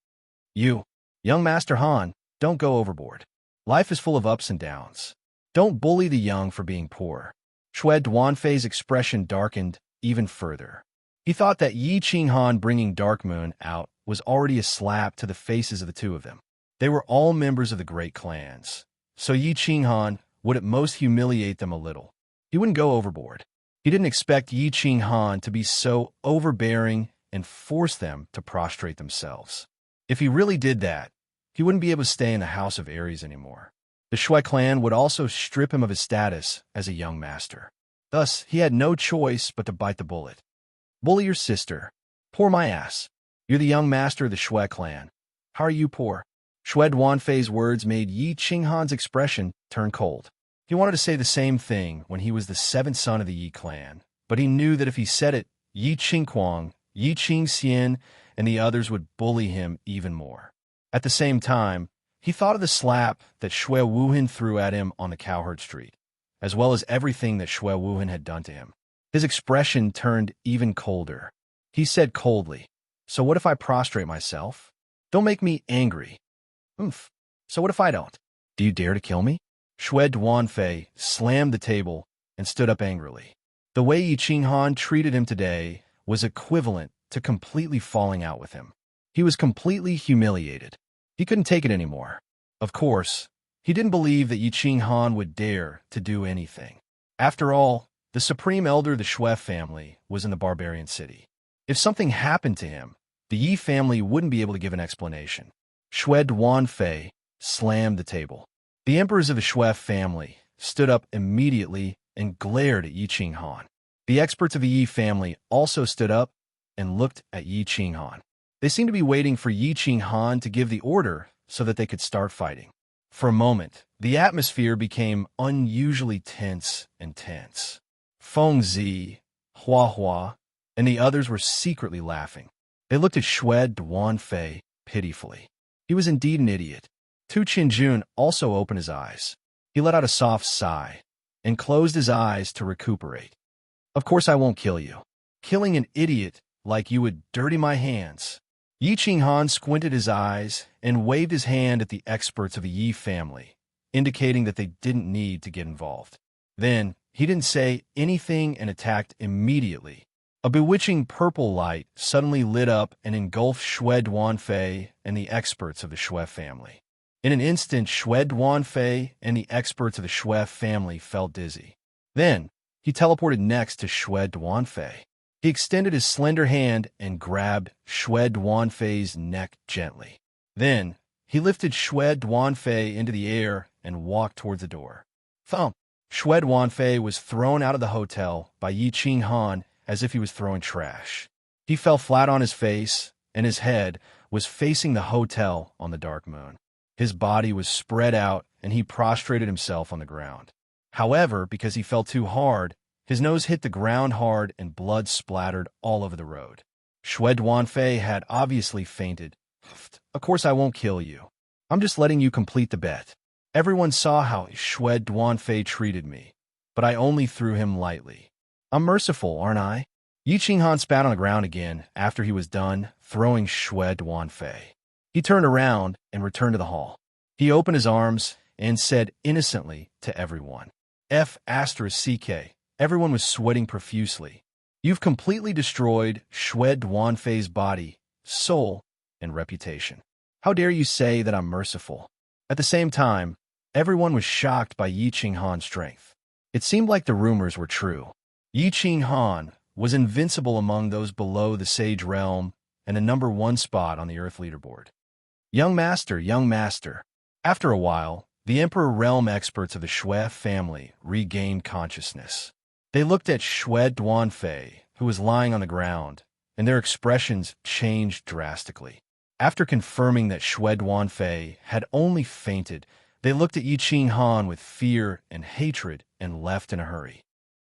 You, young Master Han, don't go overboard. Life is full of ups and downs. Don't bully the young for being poor." Shui Duanfei's expression darkened even further. He thought that Yi Qinghan bringing Dark Moon out was already a slap to the faces of the two of them. They were all members of the great clans, so Yi Qinghan would at most humiliate them a little. He wouldn't go overboard. He didn't expect Yi Qinghan to be so overbearing and force them to prostrate themselves. If he really did that, he wouldn't be able to stay in the House of Aries anymore. The Shui clan would also strip him of his status as a young master. Thus, he had no choice but to bite the bullet. Bully your sister. Poor my ass. You're the young master of the Shui clan. How are you poor? Shui Duanfei's words made Yi Qinghan's expression turn cold. He wanted to say the same thing when he was the 7th son of the Yi clan, but he knew that if he said it, Yi Qingquang, Yi Qingxian, and the others would bully him even more. At the same time, he thought of the slap that Shui Wuhan threw at him on the Cowherd Street, as well as everything that Shui Wuhan had done to him. His expression turned even colder. He said coldly, "So what if I prostrate myself? Don't make me angry." "Oomph. So what if I don't? Do you dare to kill me?" Shui Duanfei slammed the table and stood up angrily. The way Yi Qinghan treated him today was equivalent to completely falling out with him. He was completely humiliated. He couldn't take it anymore. Of course, he didn't believe that Yi Qinghan would dare to do anything. After all, the supreme elder of the Shui family was in the barbarian city. If something happened to him, the Yi family wouldn't be able to give an explanation. Shui Duanfei slammed the table. The emperors of the Shui family stood up immediately and glared at Yi Qinghan. The experts of the Yi family also stood up and looked at Yi Qinghan. They seemed to be waiting for Yi Qinghan to give the order so that they could start fighting. For a moment, the atmosphere became unusually tense and tense. Feng Zi, Hua Hua, and the others were secretly laughing. They looked at Shui Duanfei pitifully. He was indeed an idiot. Tu Qinjun also opened his eyes. He let out a soft sigh. and closed his eyes to recuperate. Of course I won't kill you. Killing an idiot like you would dirty my hands. Yi Qinghan squinted his eyes and waved his hand at the experts of the Yi family, indicating that they didn't need to get involved. Then, he didn't say anything and attacked immediately. A bewitching purple light suddenly lit up and engulfed Xue Duanfei and the experts of the Xue family. In an instant, Xue Duanfei and the experts of the Xue family felt dizzy. Then, he teleported next to Xue Duanfei. He extended his slender hand and grabbed Xue Duanfei's neck gently. Then, he lifted Xue Duanfei into the air and walked towards the door. Thump! Xue Duanfei was thrown out of the hotel by Yi Qinghan as if he was throwing trash. He fell flat on his face, and his head was facing the hotel on the dark moon. His body was spread out, and he prostrated himself on the ground. However, because he fell too hard, his nose hit the ground hard and blood splattered all over the road. Xue Duanfei had obviously fainted. Of course I won't kill you. I'm just letting you complete the bet. Everyone saw how Xue Duanfei treated me, but I only threw him lightly. I'm merciful, aren't I? Yi Qinghan spat on the ground again after he was done throwing Xue Duanfei. He turned around and returned to the hall. He opened his arms and said innocently to everyone, F***CK. Everyone was sweating profusely. You've completely destroyed Xue Duanfei's body, soul, and reputation. How dare you say that I'm merciful? At the same time, everyone was shocked by Yi Qinghan's strength. It seemed like the rumors were true. Yi Qinghan was invincible among those below the Sage Realm and a #1 spot on the Earth leaderboard. Young Master, young Master. After a while, the Emperor Realm experts of the Xue family regained consciousness. They looked at Xue Duanfei, who was lying on the ground, and their expressions changed drastically. After confirming that Xue Duanfei had only fainted, they looked at Yi Qinghan with fear and hatred and left in a hurry.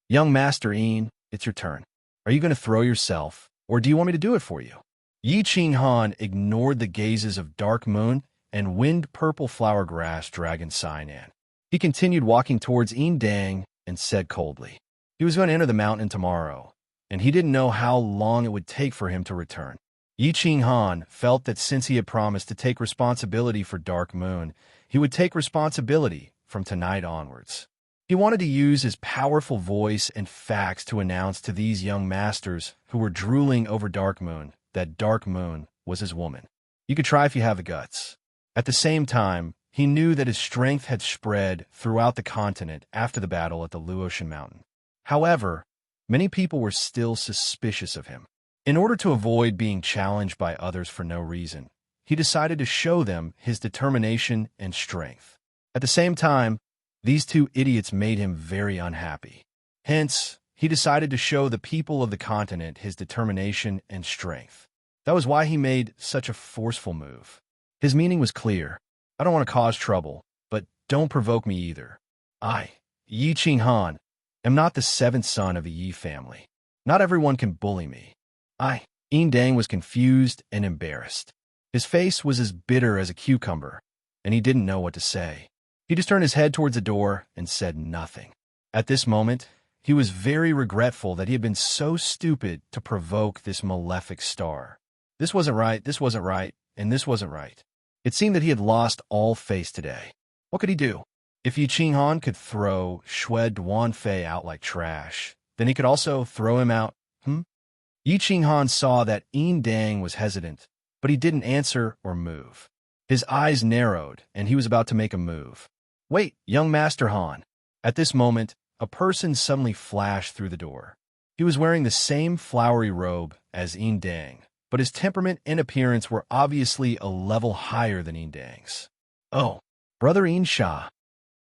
Young Master Yin, it's your turn. Are you going to throw yourself, or do you want me to do it for you? Yi Qinghan ignored the gazes of Dark Moon and Wind Purple Flower Grass Dragon Sainan. He continued walking towards Yin Dang and said coldly, he was going to enter the mountain tomorrow, and he didn't know how long it would take for him to return. Yi Qinghan felt that since he had promised to take responsibility for Dark Moon, he would take responsibility from tonight onwards. He wanted to use his powerful voice and facts to announce to these young masters who were drooling over Dark Moon that Dark Moon was his woman. You could try if you have the guts. At the same time, he knew that his strength had spread throughout the continent after the battle at the Luotian Mountain. However, many people were still suspicious of him. In order to avoid being challenged by others for no reason, he decided to show them his determination and strength. At the same time, these two idiots made him very unhappy. Hence, he decided to show the people of the continent his determination and strength. That was why he made such a forceful move. His meaning was clear. I don't want to cause trouble, but don't provoke me either. I, Yi Qinghan, am not the seventh son of the Yi family. Not everyone can bully me. Yin Dang was confused and embarrassed. His face was as bitter as a cucumber, and he didn't know what to say. He just turned his head towards the door and said nothing. At this moment, he was very regretful that he had been so stupid to provoke this malefic star. This wasn't right, and this wasn't right. It seemed that he had lost all face today. What could he do? If Yi Qinghan could throw Xue Duanfei out like trash, then he could also throw him out, Yi Qinghan saw that Yin Dang was hesitant, but he didn't answer or move. His eyes narrowed, and he was about to make a move. Wait, young Master Han. At this moment, a person suddenly flashed through the door. He was wearing the same flowery robe as Yin Dang, but his temperament and appearance were obviously a level higher than Yin Dang's. Oh, Brother Yin Sha.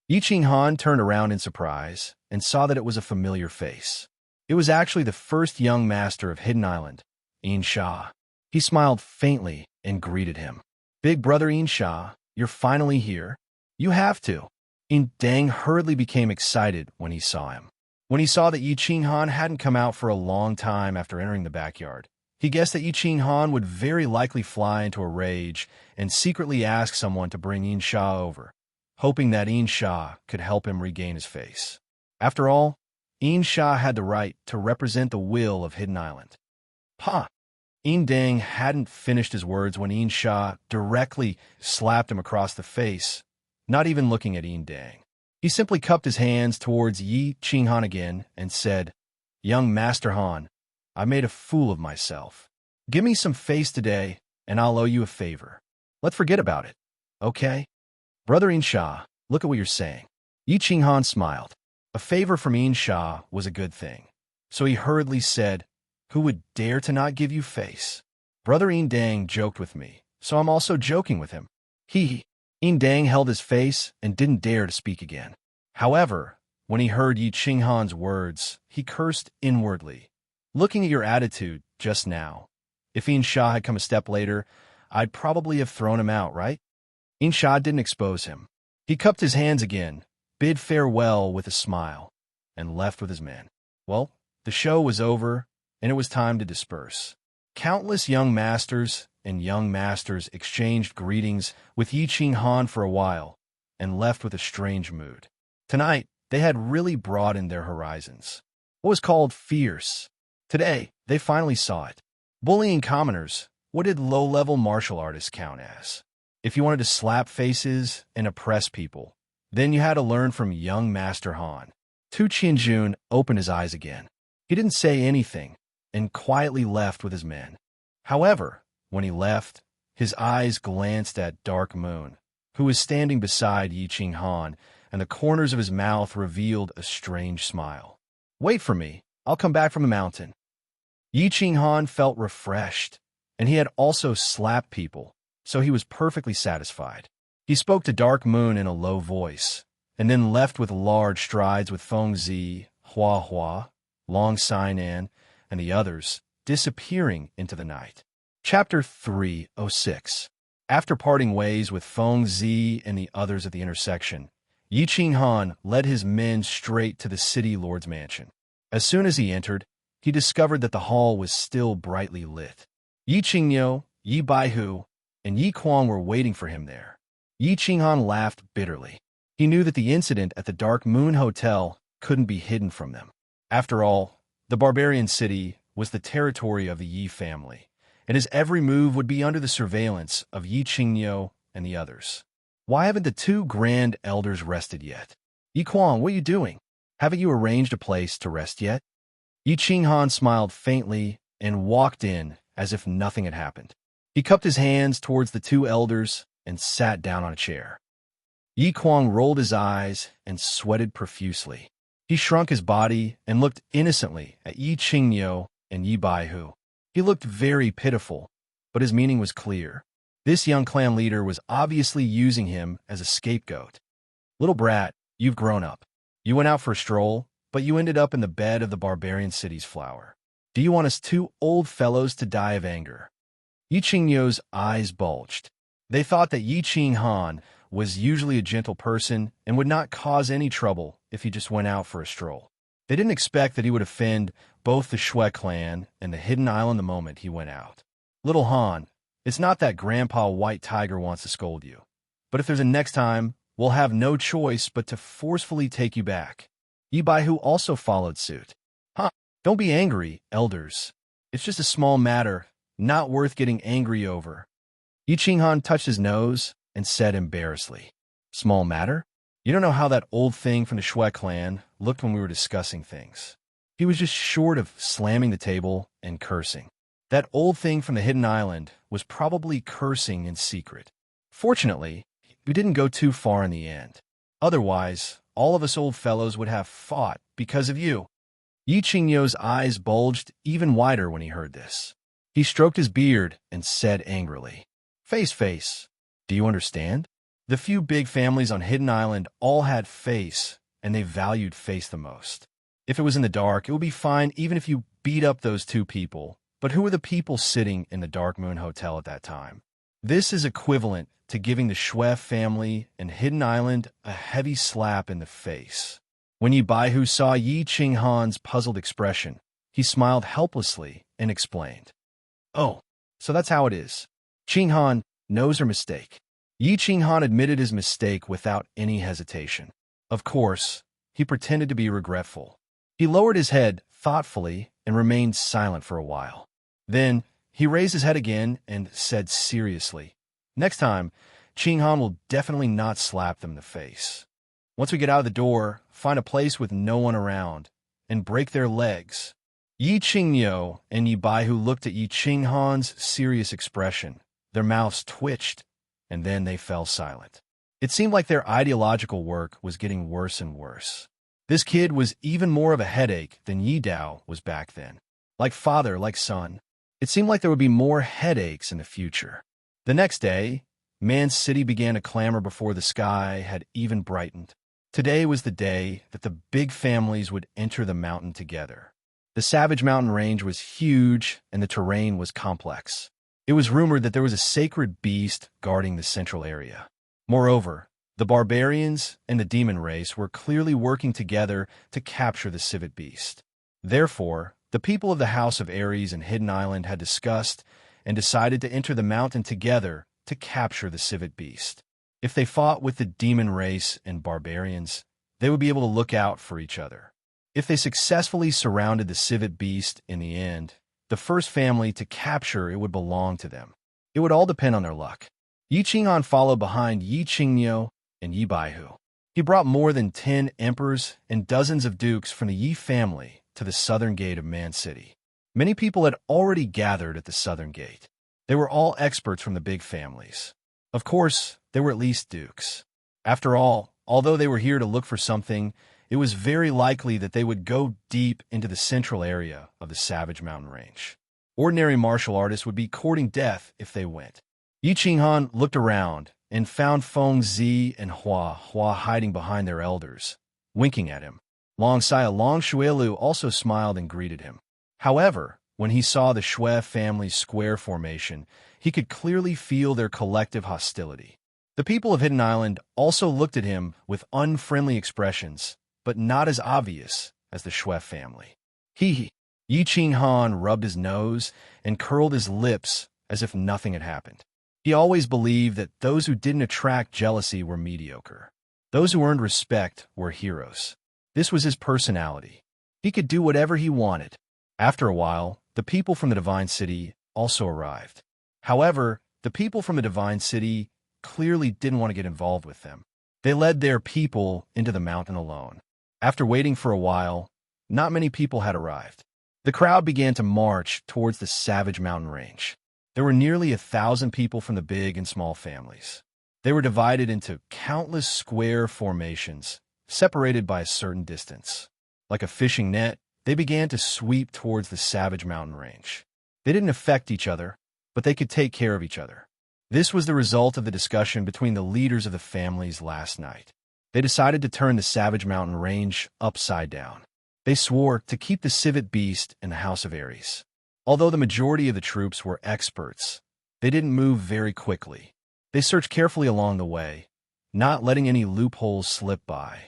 Yi Qinghan turned around in surprise and saw that it was a familiar face. It was actually the first young master of Hidden Island, Yin Sha. He smiled faintly and greeted him. Big Brother Yin Sha, you're finally here? You have to. Yin Dang hurriedly became excited when he saw him. When he saw that Yi Qinghan hadn't come out for a long time after entering the backyard, he guessed that Yi Qinghan would very likely fly into a rage and secretly ask someone to bring Yin Sha over, hoping that Yin Sha could help him regain his face. After all, Een Shah had the right to represent the will of Hidden Island. Ha! Een Dang hadn't finished his words when Een Shah directly slapped him across the face, not even looking at Een Dang. He simply cupped his hands towards Yi Ching Han again and said, "Young Master Han, I made a fool of myself. Give me some face today, and I'll owe you a favor. Let's forget about it, okay?" "Brother Een Shah, look at what you're saying." Yi Ching Han smiled. A favor from Een Shah was a good thing. So he hurriedly said, "Who would dare to not give you face?" Brother Een Dang joked with me, so I'm also joking with him. Een Dang held his face and didn't dare to speak again. However, when he heard Yi Ching Han's words, he cursed inwardly. Looking at your attitude just now, if Een Shah had come a step later, I'd probably have thrown him out, right? Een Shah didn't expose him. He cupped his hands again, bid farewell with a smile, and left with his men. Well, the show was over, and it was time to disperse. Countless young masters and young masters exchanged greetings with Yi Ching Han for a while, and left with a strange mood. Tonight, they had really broadened their horizons. What was called fierce. Today, they finally saw it. Bullying commoners, what did low-level martial artists count as? If you wanted to slap faces and oppress people, then you had to learn from young Master Han. Tu Qianjun opened his eyes again. He didn't say anything, and quietly left with his men. However, when he left, his eyes glanced at Dark Moon, who was standing beside Yi Ching Han, and the corners of his mouth revealed a strange smile. "Wait for me. I'll come back from the mountain." Yi Ching Han felt refreshed, and he had also slapped people, so he was perfectly satisfied. He spoke to Dark Moon in a low voice, and then left with large strides with Feng Zi, Hua Hua, Long Sainan, and the others, disappearing into the night. Chapter 306. After parting ways with Feng Zi and the others at the intersection, Yi Ching Han led his men straight to the city lord's mansion. As soon as he entered, he discovered that the hall was still brightly lit. Yi Qingniu, Yi Baihu, and Yi Kuang were waiting for him there. Yi Ching Han laughed bitterly. He knew that the incident at the Dark Moon Hotel couldn't be hidden from them. After all, the barbarian city was the territory of the Yi family, and his every move would be under the surveillance of Yi Qingniu and the others. Why haven't the two grand elders rested yet? Yi Kuang, what are you doing? Haven't you arranged a place to rest yet? Yi Ching Han smiled faintly and walked in as if nothing had happened. He cupped his hands towards the two elders and sat down on a chair. Yi Kuang rolled his eyes and sweated profusely. He shrunk his body and looked innocently at Yi Qingniu and Yi Baihu. He looked very pitiful, but his meaning was clear. This young clan leader was obviously using him as a scapegoat. "Little brat, you've grown up. You went out for a stroll, but you ended up in the bed of the barbarian city's flower. Do you want us two old fellows to die of anger?" Yi Qingniu's eyes bulged. They thought that Yi Ching Han was usually a gentle person and would not cause any trouble if he just went out for a stroll. They didn't expect that he would offend both the Shui clan and the Hidden Island the moment he went out. "Little Han, it's not that Grandpa White Tiger wants to scold you, but if there's a next time, we'll have no choice but to forcefully take you back." Yi Baihu also followed suit. "Huh, don't be angry, elders. It's just a small matter, not worth getting angry over." Yi Ching Han touched his nose and said embarrassedly, "Small matter? You don't know how that old thing from the Shui clan looked when we were discussing things. He was just short of slamming the table and cursing. That old thing from the Hidden Island was probably cursing in secret. Fortunately, we didn't go too far in the end. Otherwise, all of us old fellows would have fought because of you." Yi Qingniu's eyes bulged even wider when he heard this. He stroked his beard and said angrily, Face, do you understand? The few big families on Hidden Island all had face, and they valued face the most. If it was in the dark, it would be fine even if you beat up those two people. But who were the people sitting in the Dark Moon Hotel at that time? This is equivalent to giving the Shui family and Hidden Island a heavy slap in the face. When Yi Baihu saw Yi Ching Han's puzzled expression, he smiled helplessly and explained, "Oh, so that's how it is. Ching Han knows her mistake." Yi Ching Han admitted his mistake without any hesitation. Of course, he pretended to be regretful. He lowered his head thoughtfully and remained silent for a while. Then, he raised his head again and said seriously, "Next time, Qinghan will definitely not slap them in the face. Once we get out of the door, find a place with no one around, and break their legs." Yi Qingniu and Yi Baihu looked at Yi Qinghan's serious expression. Their mouths twitched, and then they fell silent. It seemed like their ideological work was getting worse and worse. This kid was even more of a headache than Yi Dao was back then. Like father, like son. It seemed like there would be more headaches in the future. The next day, Man City began to clamor before the sky had even brightened. Today was the day that the big families would enter the mountain together. The Savage Mountain Range was huge and the terrain was complex. It was rumored that there was a sacred beast guarding the central area. Moreover, the barbarians and the demon race were clearly working together to capture the civet beast. Therefore, the people of the House of Ares and Hidden Island had discussed and decided to enter the mountain together to capture the civet beast. If they fought with the demon race and barbarians, they would be able to look out for each other. If they successfully surrounded the civet beast in the end, the first family to capture it would belong to them. It would all depend on their luck. Yi Qinghan followed behind Yi Qingniu and Yi Baihu. He brought more than 10 emperors and dozens of dukes from the Yi family to the southern gate of Man City. Many people had already gathered at the southern gate. They were all experts from the big families. Of course, they were at least dukes. After all, although they were here to look for something, it was very likely that they would go deep into the central area of the Savage Mountain Range. Ordinary martial artists would be courting death if they went. Yi Qinghan looked around and found Feng Zi and Hua hiding behind their elders, winking at him. Long Xia Long Shuelu also smiled and greeted him. However, when he saw the Shui family's square formation, he could clearly feel their collective hostility. The people of Hidden Island also looked at him with unfriendly expressions, but not as obvious as the Shui family. Yi Qinghan rubbed his nose and curled his lips as if nothing had happened. He always believed that those who didn't attract jealousy were mediocre. Those who earned respect were heroes. This was his personality. He could do whatever he wanted. After a while, the people from the Divine City also arrived. However, the people from the Divine City clearly didn't want to get involved with them. They led their people into the mountain alone. After waiting for a while, not many people had arrived. The crowd began to march towards the Savage Mountain Range. There were nearly 1,000 people from the big and small families. They were divided into countless square formations, separated by a certain distance. Like a fishing net, they began to sweep towards the Savage Mountain Range. They didn't affect each other, but they could take care of each other. This was the result of the discussion between the leaders of the families last night. They decided to turn the Savage Mountain Range upside down. They swore to keep the civet beast in the House of Ares. Although the majority of the troops were experts, they didn't move very quickly. They searched carefully along the way, not letting any loopholes slip by.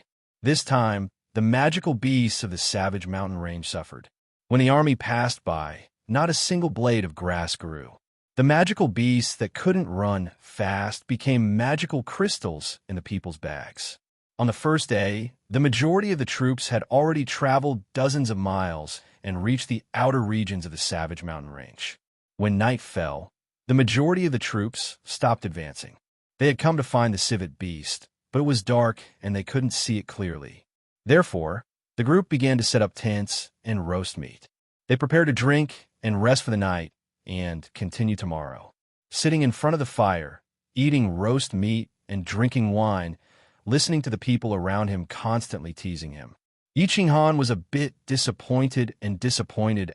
This time, the magical beasts of the Savage Mountain Range suffered. When the army passed by, not a single blade of grass grew. The magical beasts that couldn't run fast became magical crystals in the people's bags. On the first day, the majority of the troops had already traveled dozens of miles and reached the outer regions of the Savage Mountain Range. When night fell, the majority of the troops stopped advancing. They had come to find the civet beast, but it was dark and they couldn't see it clearly. Therefore, the group began to set up tents and roast meat. They prepared to drink and rest for the night and continue tomorrow. Sitting in front of the fire, eating roast meat and drinking wine, listening to the people around him constantly teasing him. Yi Qinghan was a bit disappointed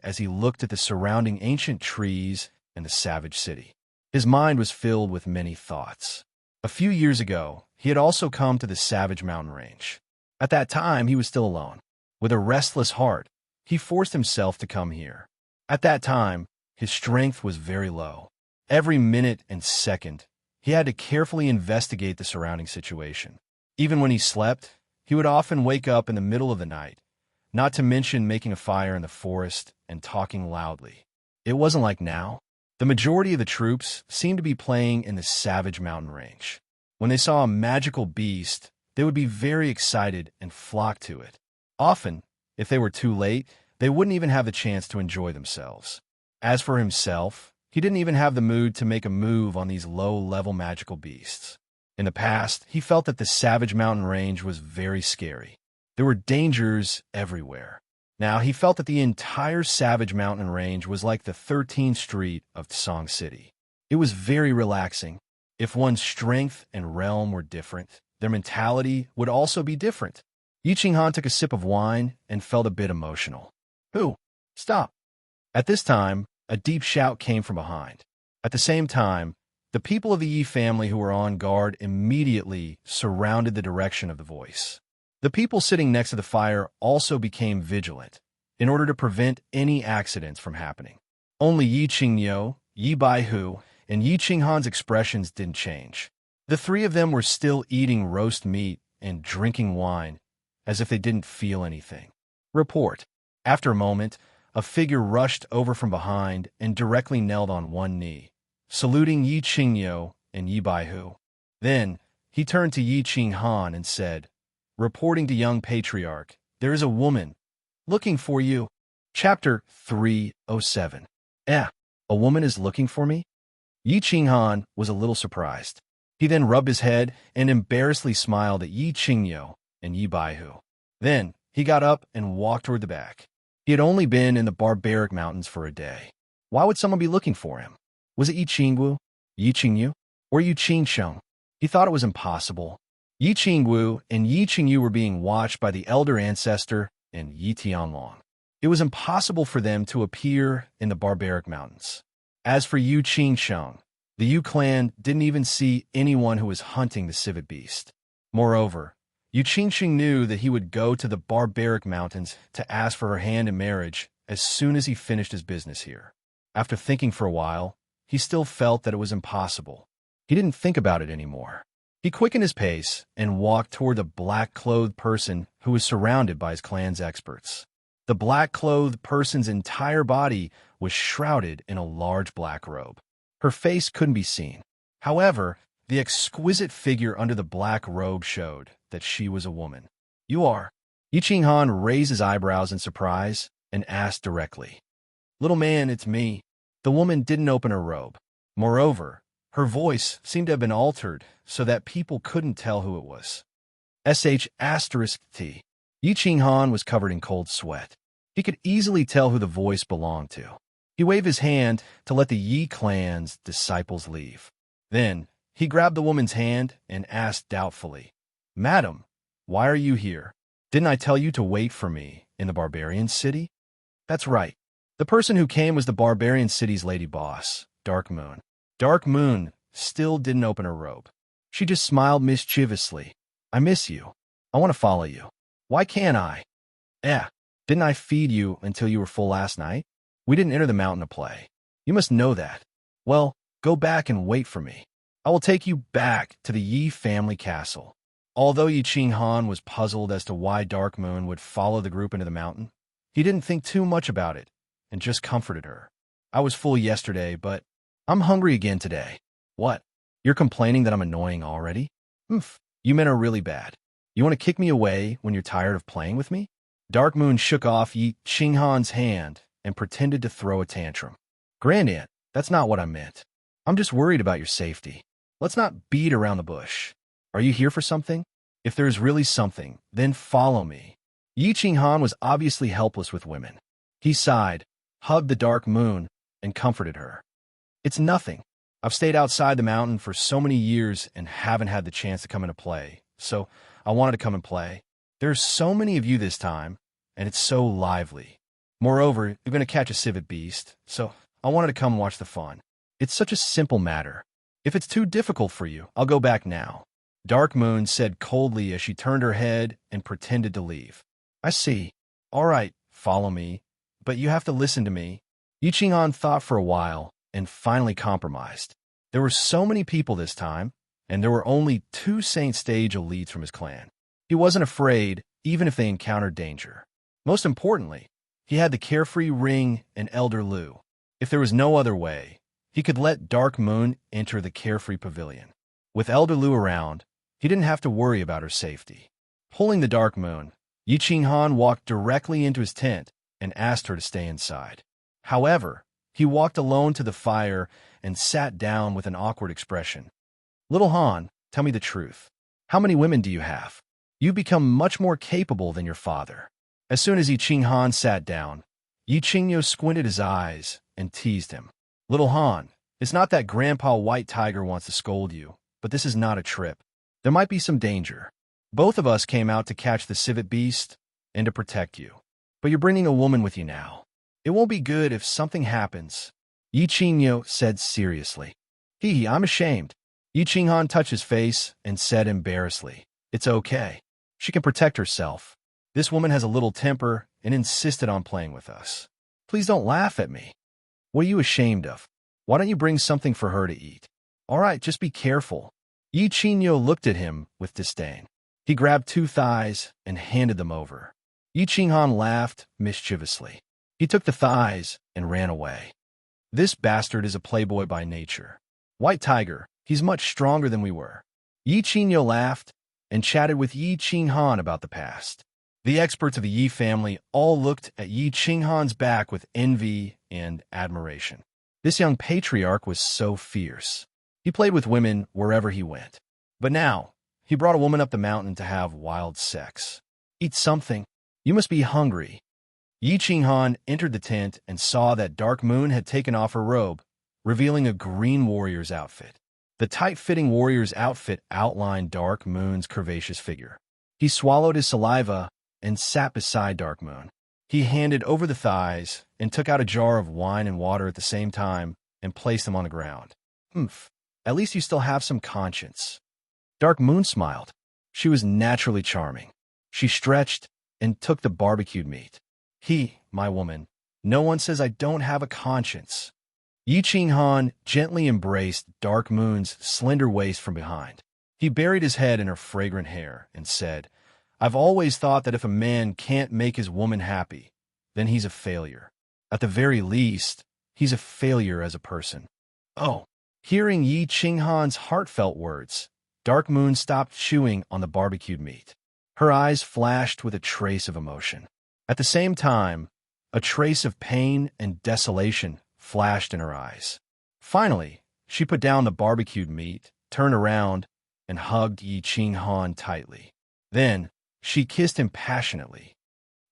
as he looked at the surrounding ancient trees and the savage city. His mind was filled with many thoughts. A few years ago, he had also come to the Savage Mountain Range. At that time, he was still alone. With a restless heart, he forced himself to come here. At that time, his strength was very low. Every minute and second, he had to carefully investigate the surrounding situation. Even when he slept, he would often wake up in the middle of the night, not to mention making a fire in the forest and talking loudly. It wasn't like now. The majority of the troops seemed to be playing in the Savage Mountain Range. When they saw a magical beast, they would be very excited and flock to it. Often, if they were too late, they wouldn't even have the chance to enjoy themselves. As for himself, he didn't even have the mood to make a move on these low-level magical beasts. In the past, he felt that the Savage Mountain Range was very scary. There were dangers everywhere. Now, he felt that the entire Savage Mountain Range was like the 13th Street of Song City. It was very relaxing. If one's strength and realm were different, their mentality would also be different. Yi Qinghan took a sip of wine and felt a bit emotional. "Who? Stop." At this time, a deep shout came from behind. At the same time, the people of the Yi family who were on guard immediately surrounded the direction of the voice. The people sitting next to the fire also became vigilant in order to prevent any accidents from happening. Only Yi Qingyo, Yi Baihu, and Yi Qinghan's expressions didn't change. The three of them were still eating roast meat and drinking wine as if they didn't feel anything. Report. After a moment, a figure rushed over from behind and directly knelt on one knee, saluting Yi Qingyo and Yi Baihu. Then, he turned to Yi Qinghan and said, "Reporting to young patriarch, there is a woman looking for you." Chapter 307. A woman is looking for me? Yi Qinghan was a little surprised. He then rubbed his head and embarrassedly smiled at Yi Qingyo and Yi Baihu. Then, he got up and walked toward the back. He had only been in the barbaric mountains for a day. Why would someone be looking for him? Was it Yi Qingwu, Yi Qingyu, or Yi Qingsheng? He thought it was impossible. Yi Qingwu and Yi Qingyu were being watched by the elder ancestor and Yi Tianlong. It was impossible for them to appear in the barbaric mountains. As for Yi Qingsheng, the Yu clan didn't even see anyone who was hunting the civet beast. Moreover, Yi Qingsheng knew that he would go to the barbaric mountains to ask for her hand in marriage as soon as he finished his business here. After thinking for a while, he still felt that it was impossible. He didn't think about it anymore. He quickened his pace and walked toward the black-clothed person who was surrounded by his clan's experts. The black-clothed person's entire body was shrouded in a large black robe. Her face couldn't be seen. However, the exquisite figure under the black robe showed that she was a woman. "You are?" Yi Qinghan raised his eyebrows in surprise and asked directly. "Little man, it's me." The woman didn't open her robe. Moreover, her voice seemed to have been altered so that people couldn't tell who it was. **T. Yi Qinghan was covered in cold sweat. He could easily tell who the voice belonged to. He waved his hand to let the Yi clan's disciples leave. Then, he grabbed the woman's hand and asked doubtfully, "Madam, why are you here? Didn't I tell you to wait for me in the barbarian city?" "That's right." The person who came was the barbarian city's lady boss, Dark Moon. Dark Moon still didn't open her robe. She just smiled mischievously. "I miss you. I want to follow you. Why can't I?" Didn't I feed you until you were full last night? We didn't enter the mountain to play. You must know that. Well, go back and wait for me. I will take you back to the Yi family castle." Although Yi Qinghan was puzzled as to why Dark Moon would follow the group into the mountain, he didn't think too much about it and just comforted her. "I was full yesterday, but I'm hungry again today." "What? You're complaining that I'm annoying already?" You men are really bad. You want to kick me away when you're tired of playing with me?" Dark Moon shook off Yi Qinghan's hand and pretended to throw a tantrum. "Grandaunt, that's not what I meant. I'm just worried about your safety. Let's not beat around the bush. Are you here for something? If there is really something, then follow me." Yi Qinghan was obviously helpless with women. He sighed, hugged the Dark Moon, and comforted her. "It's nothing. I've stayed outside the mountain for so many years and haven't had the chance to come into play, so I wanted to come and play. There's so many of you this time, and it's so lively. Moreover, you're going to catch a civet beast, so I wanted to come and watch the fun. It's such a simple matter. If it's too difficult for you, I'll go back now." Dark Moon said coldly as she turned her head and pretended to leave. "I see. All right, follow me, but you have to listen to me." Yi Qinghan thought for a while and finally compromised. There were so many people this time, and there were only 2 Saint Stage elites from his clan. He wasn't afraid, even if they encountered danger. Most importantly, he had the Carefree Ring and Elder Lu. If there was no other way, he could let Dark Moon enter the Carefree Pavilion. With Elder Lu around, He didn't have to worry about her safety. Pulling the Dark Moon, Yi Qinghan walked directly into his tent and asked her to stay inside. However, he walked alone to the fire and sat down with an awkward expression. Little Han, tell me the truth. How many women do you have? You've become much more capable than your father. As soon as Yi Qinghan sat down, Yi Qingyo squinted his eyes and teased him. Little Han, it's not that Grandpa White Tiger wants to scold you, but this is not a trip. There might be some danger. Both of us came out to catch the civet beast and to protect you. But you're bringing a woman with you now. It won't be good if something happens, Yi Qingyo said seriously. I'm ashamed. Yi Qinghan touched his face and said embarrassedly, It's okay. She can protect herself. This woman has a little temper and insisted on playing with us. Please don't laugh at me. What are you ashamed of? Why don't you bring something for her to eat? All right, just be careful. Yi Qingyo looked at him with disdain. He grabbed 2 thighs and handed them over. Yi Qinghan laughed mischievously. He took the thighs and ran away. This bastard is a playboy by nature. White Tiger, he's much stronger than we were. Yi Qingyo laughed and chatted with Yi Qinghan about the past. The experts of the Yi family all looked at Yi Qinghan's back with envy and admiration. This young patriarch was so fierce. He played with women wherever he went. But now, he brought a woman up the mountain to have wild sex. Eat something. You must be hungry. Yi Qinghan entered the tent and saw that Dark Moon had taken off her robe, revealing a green warrior's outfit. The tight-fitting warrior's outfit outlined Dark Moon's curvaceous figure. He swallowed his saliva and sat beside Dark Moon. He handed over the thighs and took out a jar of wine and water at the same time and placed them on the ground. At least you still have some conscience. Dark Moon smiled. She was naturally charming. She stretched and took the barbecued meat. My woman, no one says I don't have a conscience. Yi Qinghan gently embraced Dark Moon's slender waist from behind. He buried his head in her fragrant hair and said, I've always thought that if a man can't make his woman happy, then he's a failure. At the very least, he's a failure as a person. Oh, hearing Yi Qinghan's heartfelt words, Dark Moon stopped chewing on the barbecued meat. Her eyes flashed with a trace of emotion. At the same time, a trace of pain and desolation flashed in her eyes. Finally, she put down the barbecued meat, turned around, and hugged Yi Qinghan tightly. Then, she kissed him passionately.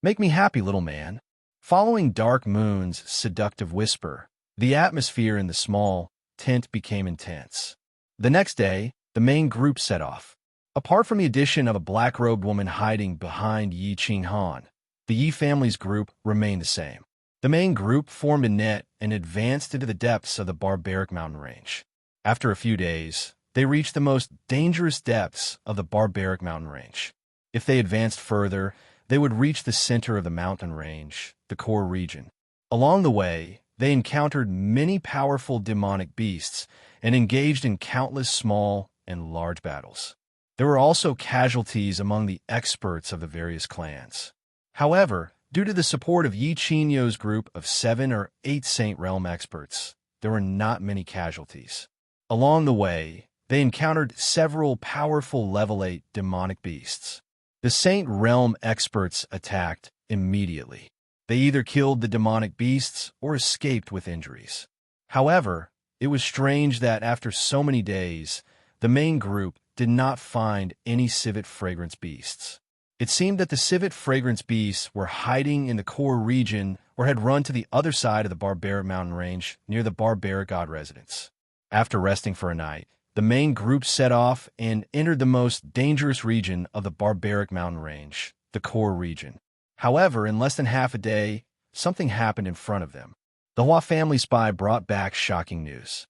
Make me happy, little man. Following Dark Moon's seductive whisper, the atmosphere in the small tent became intense. The next day, the main group set off. Apart from the addition of a black-robed woman hiding behind Yi Qinghan, the Yi family's group remained the same. The main group formed a net and advanced into the depths of the barbaric mountain range. After a few days, they reached the most dangerous depths of the barbaric mountain range. If they advanced further, they would reach the center of the mountain range, the core region. Along the way, they encountered many powerful demonic beasts and engaged in countless small and large battles. There were also casualties among the experts of the various clans. However, due to the support of Yi Qingyo's group of 7 or 8 Saint Realm experts, there were not many casualties. Along the way, they encountered several powerful level 8 demonic beasts. The Saint Realm experts attacked immediately. They either killed the demonic beasts or escaped with injuries. However, it was strange that after so many days, the main group did not find any civet fragrance beasts. It seemed that the civet fragrance beasts were hiding in the core region or had run to the other side of the barbaric mountain range near the barbaric god residence. After resting for a night, the main group set off and entered the most dangerous region of the barbaric mountain range, the core region. However, in less than half a day, something happened in front of them. The Hua family spy brought back shocking news.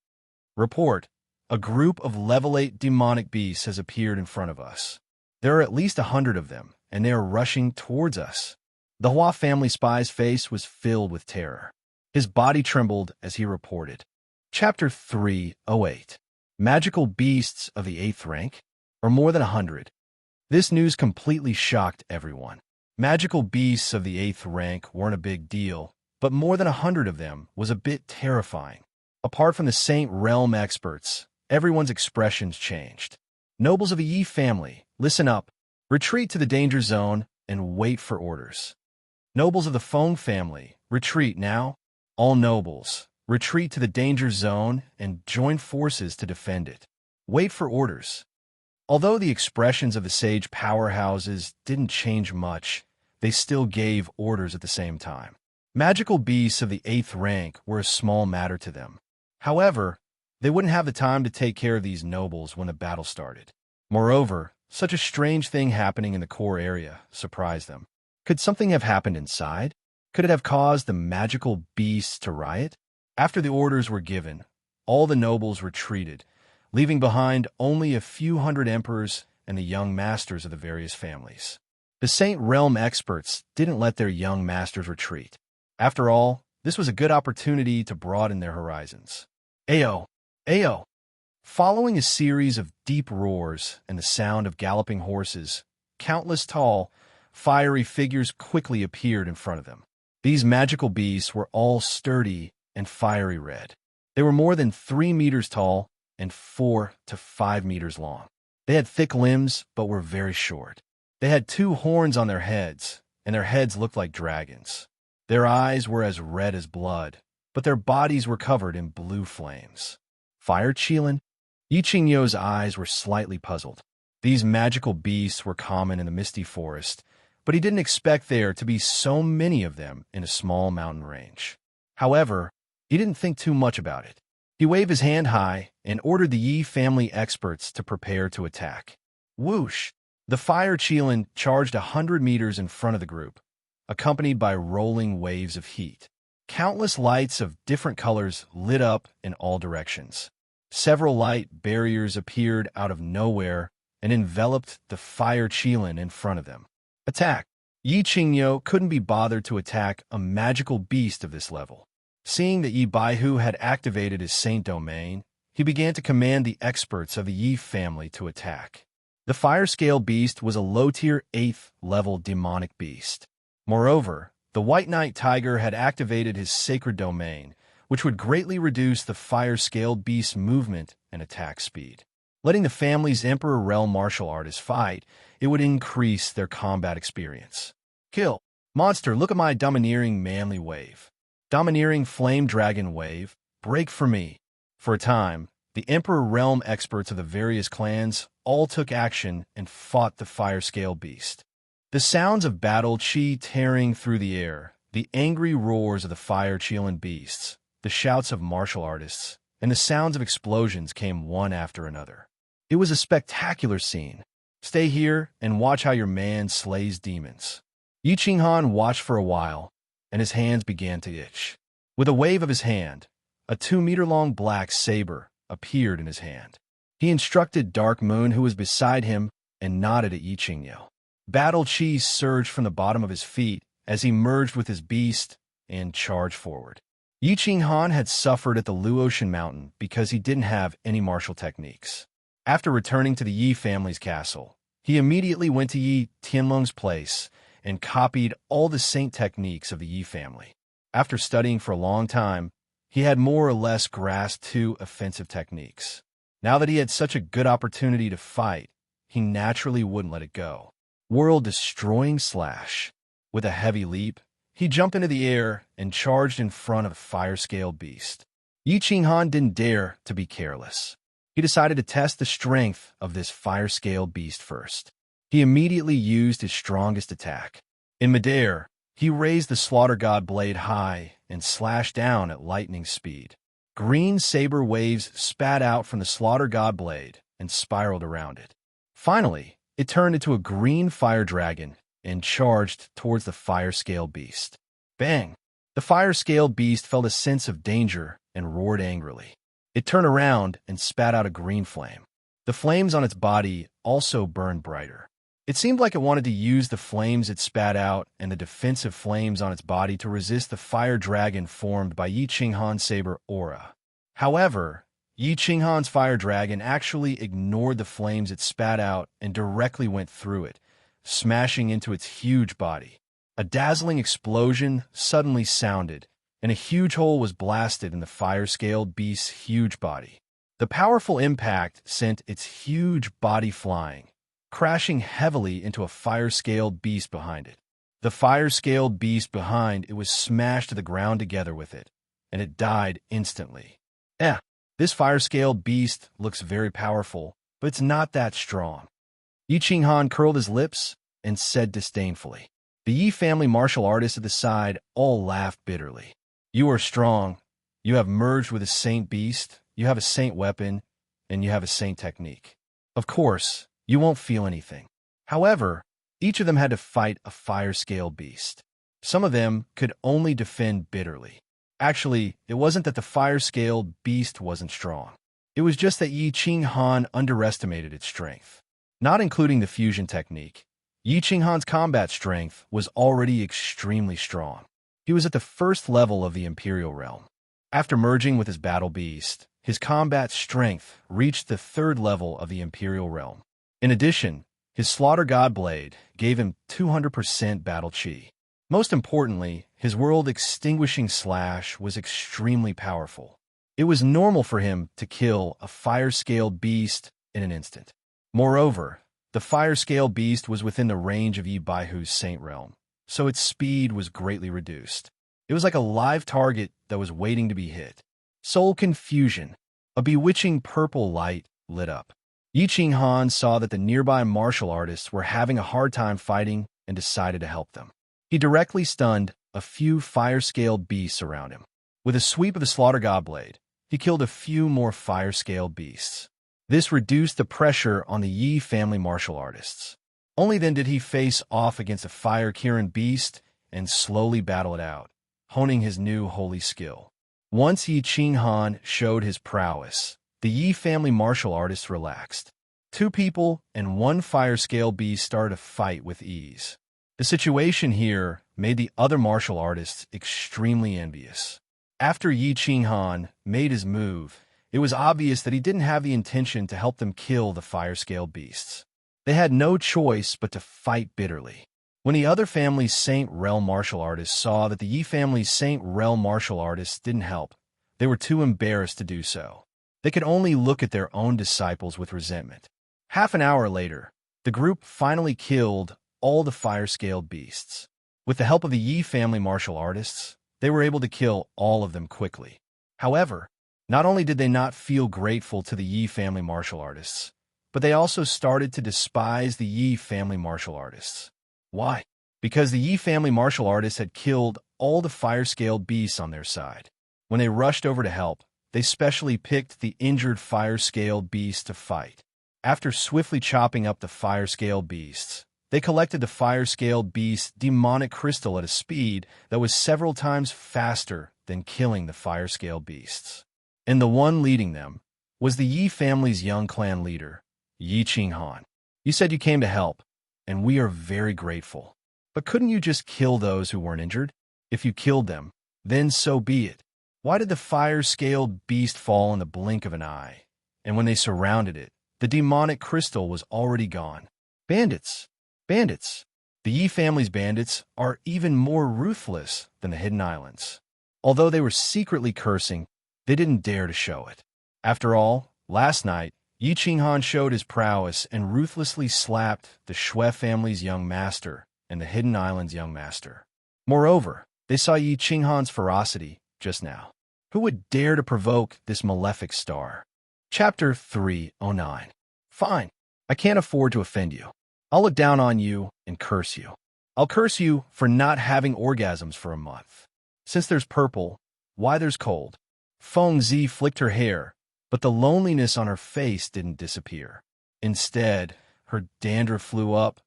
Report: a group of level 8 demonic beasts has appeared in front of us. There are at least 100 of them, and they are rushing towards us. The Hua family spy's face was filled with terror. His body trembled as he reported. Chapter 308. Magical beasts of the 8th rank, or more than 100. This news completely shocked everyone. Magical beasts of the 8th rank weren't a big deal, but more than 100 of them was a bit terrifying. Apart from the Saint Realm experts, everyone's expressions changed. Nobles of the Yi family, listen up. Retreat to the danger zone and wait for orders. Nobles of the Feng family, retreat now. All nobles, retreat to the danger zone and join forces to defend it. Wait for orders. Although the expressions of the sage powerhouses didn't change much, they still gave orders at the same time. Magical beasts of the 8th rank were a small matter to them. However, they wouldn't have the time to take care of these nobles when the battle started. Moreover, such a strange thing happening in the core area surprised them. Could something have happened inside? Could it have caused the magical beasts to riot? After the orders were given, all the nobles retreated, leaving behind only a few hundred emperors and the young masters of the various families. The Saint Realm experts didn't let their young masters retreat. After all, this was a good opportunity to broaden their horizons. Ayo! Ayo! Following a series of deep roars and the sound of galloping horses, countless tall, fiery figures quickly appeared in front of them. These magical beasts were all sturdy and fiery red. They were more than 3 meters tall and 4 to 5 meters long. They had thick limbs, but were very short. They had 2 horns on their heads, and their heads looked like dragons. Their eyes were as red as blood, but their bodies were covered in blue flames. Fire Qilin? Yi Qingyo's eyes were slightly puzzled. These magical beasts were common in the misty forest, but he didn't expect there to be so many of them in a small mountain range. However, he didn't think too much about it. He waved his hand high and ordered the Yi family experts to prepare to attack. Whoosh! The Fire Qilin charged 100 meters in front of the group, accompanied by rolling waves of heat. Countless lights of different colors lit up in all directions. Several light barriers appeared out of nowhere and enveloped the Fire Qilin in front of them. Attack! Yi Qingyo couldn't be bothered to attack a magical beast of this level. Seeing that Yi Baihu had activated his Saint Domain, he began to command the experts of the Yi family to attack. The Fire Scale Beast was a low-tier 8th level demonic beast. Moreover, the White Knight Tiger had activated his Sacred Domain, which would greatly reduce the Fire Scale Beast's movement and attack speed. Letting the family's Emperor Realm martial artists fight, it would increase their combat experience. Kill! Monster, look at my domineering manly wave. Domineering Flame Dragon Wave, break for me. For a time, the Emperor Realm experts of the various clans all took action and fought the Fire Scale Beast. The sounds of battle chi tearing through the air, the angry roars of the Fire Qilin beasts, the shouts of martial artists, and the sounds of explosions came one after another. It was a spectacular scene. Stay here and watch how your man slays demons. Yi Qinghan watched for a while, and his hands began to itch. With a wave of his hand, a 2-meter-long black saber appeared in his hand. He instructed Dark Moon, who was beside him, and nodded at Yi Qingyo. Battle chi surged from the bottom of his feet as he merged with his beast and charged forward. Yi Qinghan had suffered at the Luotian Mountain because he didn't have any martial techniques. After returning to the Yi family's castle, he immediately went to Yi Tianlong's place and copied all the saint techniques of the Yi family. After studying for a long time, he had more or less grasped 2 offensive techniques. Now that he had such a good opportunity to fight, he naturally wouldn't let it go. World-destroying slash. With a heavy leap, he jumped into the air and charged in front of the Fire Scale Beast. Yi Qinghan didn't dare to be careless. He decided to test the strength of this Fire Scale Beast first. He immediately used his strongest attack. In midair, he raised the Slaughter God blade high and slashed down at lightning speed. Green saber waves spat out from the Slaughter God blade and spiraled around it. Finally, it turned into a green fire dragon and charged towards the Fire Scale Beast. Bang! The Fire Scale Beast felt a sense of danger and roared angrily. It turned around and spat out a green flame. The flames on its body also burned brighter. It seemed like it wanted to use the flames it spat out and the defensive flames on its body to resist the fire dragon formed by Yi Qinghan's saber aura. However, Yi Qinghan's fire dragon actually ignored the flames it spat out and directly went through it, smashing into its huge body. A dazzling explosion suddenly sounded, and a huge hole was blasted in the Fire Scale Beast's huge body. The powerful impact sent its huge body flying, crashing heavily into a fire-scaled beast behind it. The fire-scaled beast behind it was smashed to the ground together with it, and it died instantly. This fire-scaled beast looks very powerful, but it's not that strong. Yi Qinghan curled his lips and said disdainfully. The Yi family martial artists at the side all laughed bitterly. You are strong. You have merged with a saint beast, you have a saint weapon, and you have a saint technique. Of course, you won't feel anything. However, each of them had to fight a fire-scaled beast. Some of them could only defend bitterly. Actually, it wasn't that the fire-scaled beast wasn't strong. It was just that Yi Qinghan underestimated its strength. Not including the fusion technique, Yi Qinghan's combat strength was already extremely strong. He was at the first level of the Imperial Realm. After merging with his battle beast, his combat strength reached the third level of the Imperial Realm. In addition, his Slaughter God Blade gave him 200% battle chi. Most importantly, his world-extinguishing slash was extremely powerful. It was normal for him to kill a fire-scaled beast in an instant. Moreover, the fire-scaled beast was within the range of Yi Baihu's Saint Realm, so its speed was greatly reduced. It was like a live target that was waiting to be hit. Soul confusion. A bewitching purple light lit up. Yi Qinghan saw that the nearby martial artists were having a hard time fighting and decided to help them. He directly stunned a few fire-scaled beasts around him. With a sweep of the Slaughter God Blade, he killed a few more fire-scaled beasts. This reduced the pressure on the Yi family martial artists. Only then did he face off against a fire-Kirin beast and slowly battle it out, honing his new holy skill. Once Yi Qinghan showed his prowess, the Yi family martial artists relaxed. 2 people and 1 fire-scaled beast started to fight with ease. The situation here made the other martial artists extremely envious. After Yi Qinghan made his move, it was obvious that he didn't have the intention to help them kill the fire-scaled beasts. They had no choice but to fight bitterly. When the other family's Saint Realm martial artists saw that the Yi family's Saint Realm martial artists didn't help, they were too embarrassed to do so. They could only look at their own disciples with resentment. Half an hour later, the group finally killed all the fire-scaled beasts. With the help of the Yi family martial artists, they were able to kill all of them quickly. However, not only did they not feel grateful to the Yi family martial artists, but they also started to despise the Yi family martial artists. Why? Because the Yi family martial artists had killed all the fire-scaled beasts on their side. When they rushed over to help, they specially picked the injured fire-scaled beast to fight. After swiftly chopping up the fire-scaled beasts, they collected the fire-scaled beast's demonic crystal at a speed that was several times faster than killing the fire-scaled beasts. And the one leading them was the Yi family's young clan leader, Yi Qinghan. You said you came to help, and we are very grateful. But couldn't you just kill those who weren't injured? If you killed them, then so be it. Why did the fire-scaled beast fall in the blink of an eye? And when they surrounded it, the demonic crystal was already gone. Bandits! Bandits! The Yi family's bandits are even more ruthless than the Hidden Islands. Although they were secretly cursing, they didn't dare to show it. After all, last night, Yi Qinghan showed his prowess and ruthlessly slapped the Shui family's young master and the Hidden Island's young master. Moreover, they saw Yi Qinghan's ferocity just now. Who would dare to provoke this malefic star? Chapter 309. Fine. I can't afford to offend you. I'll look down on you and curse you. I'll curse you for not having orgasms for a month. Since there's purple, why there's cold? Feng Zi flicked her hair, but the loneliness on her face didn't disappear. Instead, her dandruff flew up.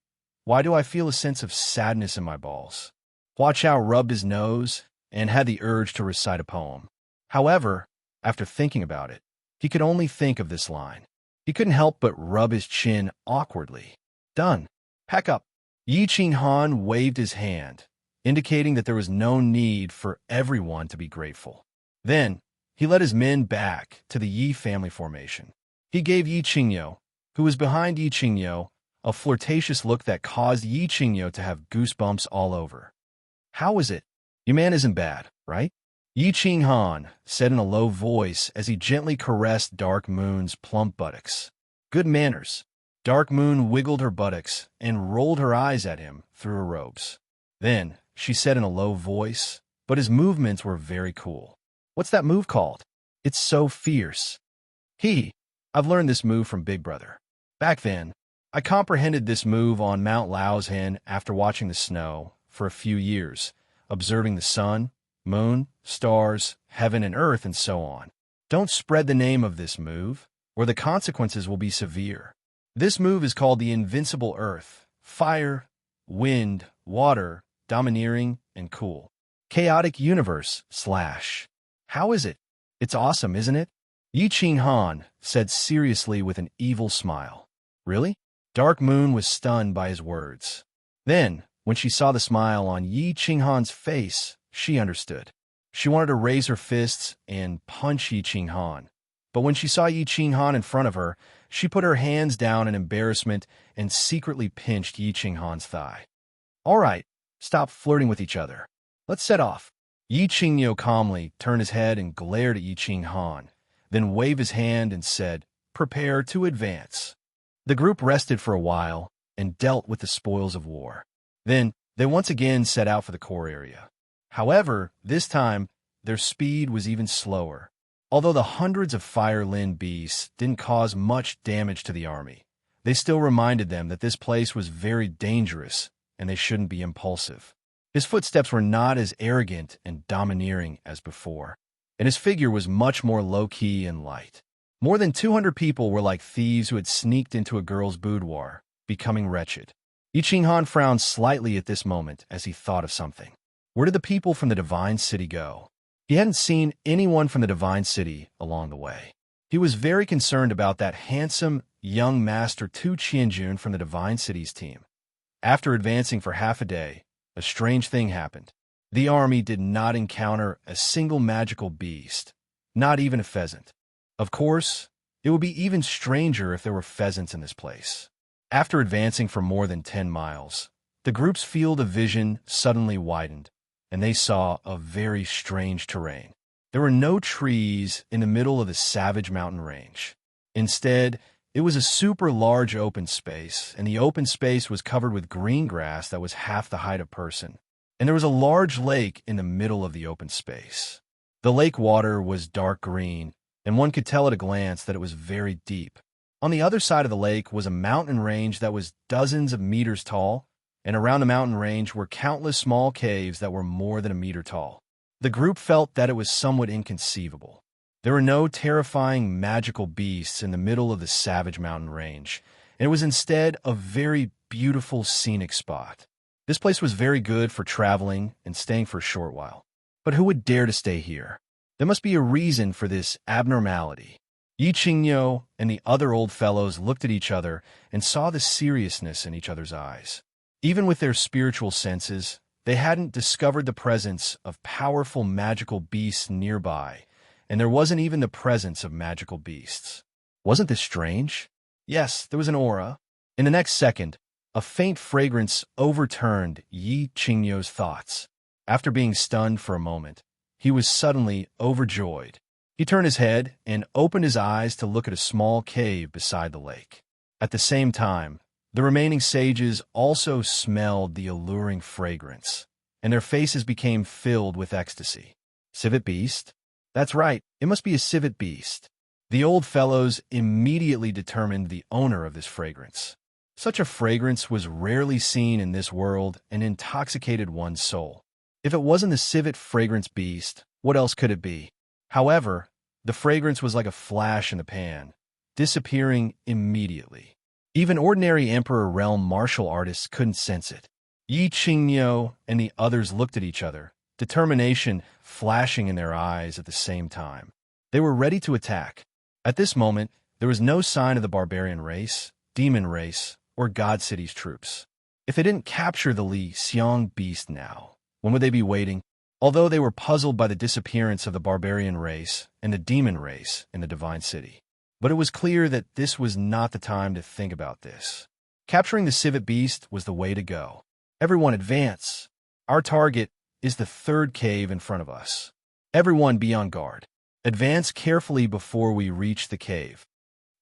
Why do I feel a sense of sadness in my balls? Hua Chao rubbed his nose and had the urge to recite a poem. However, after thinking about it, he could only think of this line. He couldn't help but rub his chin awkwardly. Done. Pack up. Yi Qinghan waved his hand, indicating that there was no need for everyone to be grateful. Then, he led his men back to the Yi family formation. He gave Yi Qingyo, who was behind Yi Qingyo, a flirtatious look that caused Yi Qingyo to have goosebumps all over. How is it? Your man isn't bad, right? Yi Ching Han said in a low voice as he gently caressed Dark Moon's plump buttocks. Good manners. Dark Moon wiggled her buttocks and rolled her eyes at him through her robes. Then she said in a low voice, but his movements were very cool. What's that move called? It's so fierce. I've learned this move from Big Brother. Back then, I comprehended this move on Mount Laozen after watching the snow for a few years, observing the sun, moon, stars, heaven and earth, and so on. Don't spread the name of this move, or the consequences will be severe. This move is called the Invincible Earth, Fire, Wind, Water, Domineering, and Cool. Chaotic Universe / How is it? It's awesome, isn't it? Yi Ching Han said seriously with an evil smile. Really? Dark Moon was stunned by his words. Then, when she saw the smile on Yi Ching Han's face, she understood. She wanted to raise her fists and punch Yi Ching Han. But when she saw Yi Ching Han in front of her, she put her hands down in embarrassment and secretly pinched Yi Ching Han's thigh. All right, stop flirting with each other. Let's set off. Yi Qingyo calmly turned his head and glared at Yi Ching Han, then waved his hand and said, Prepare to advance. The group rested for a while and dealt with the spoils of war. Then they once again set out for the core area. However, this time, their speed was even slower. Although the hundreds of Fire Lin beasts didn't cause much damage to the army, they still reminded them that this place was very dangerous and they shouldn't be impulsive. His footsteps were not as arrogant and domineering as before, and his figure was much more low-key and light. More than 200 people were like thieves who had sneaked into a girl's boudoir, becoming wretched. Yi Ching Han frowned slightly at this moment as he thought of something. Where did the people from the Divine City go? He hadn't seen anyone from the Divine City along the way. He was very concerned about that handsome, young Master Tu Qianjun from the Divine City's team. After advancing for half a day, a strange thing happened. The army did not encounter a single magical beast, not even a pheasant. Of course, it would be even stranger if there were pheasants in this place. After advancing for more than 10 miles, the group's field of vision suddenly widened, and they saw a very strange terrain. There were no trees in the middle of the savage mountain range. Instead, it was a super large open space, and the open space was covered with green grass that was half the height of a person. And there was a large lake in the middle of the open space. The lake water was dark green, and one could tell at a glance that it was very deep. On the other side of the lake was a mountain range that was dozens of meters tall, and around the mountain range were countless small caves that were more than a meter tall. The group felt that it was somewhat inconceivable. There were no terrifying magical beasts in the middle of the savage mountain range, and it was instead a very beautiful scenic spot. This place was very good for traveling and staying for a short while. But who would dare to stay here? There must be a reason for this abnormality. Yi Qingyo and the other old fellows looked at each other and saw the seriousness in each other's eyes. Even with their spiritual senses, they hadn't discovered the presence of powerful magical beasts nearby, and there wasn't even the presence of magical beasts. Wasn't this strange? Yes, there was an aura. In the next second, a faint fragrance overturned Yi Qingyo's thoughts. After being stunned for a moment, he was suddenly overjoyed. He turned his head and opened his eyes to look at a small cave beside the lake. At the same time, the remaining sages also smelled the alluring fragrance, and their faces became filled with ecstasy. Civet beast? That's right, it must be a civet beast. The old fellows immediately determined the owner of this fragrance. Such a fragrance was rarely seen in this world and intoxicated one's soul. If it wasn't the civet fragrance beast, what else could it be? However, the fragrance was like a flash in the pan, disappearing immediately. Even ordinary Emperor Realm martial artists couldn't sense it. Yi Qingyo and the others looked at each other, determination flashing in their eyes at the same time. They were ready to attack. At this moment, there was no sign of the barbarian race, demon race, or God City's troops. If they didn't capture the Li Xiang beast now, when would they be waiting? Although they were puzzled by the disappearance of the barbarian race and the demon race in the Divine City. But it was clear that this was not the time to think about this. Capturing the civet beast was the way to go. Everyone advance. Our target is the third cave in front of us. Everyone be on guard. Advance carefully before we reach the cave.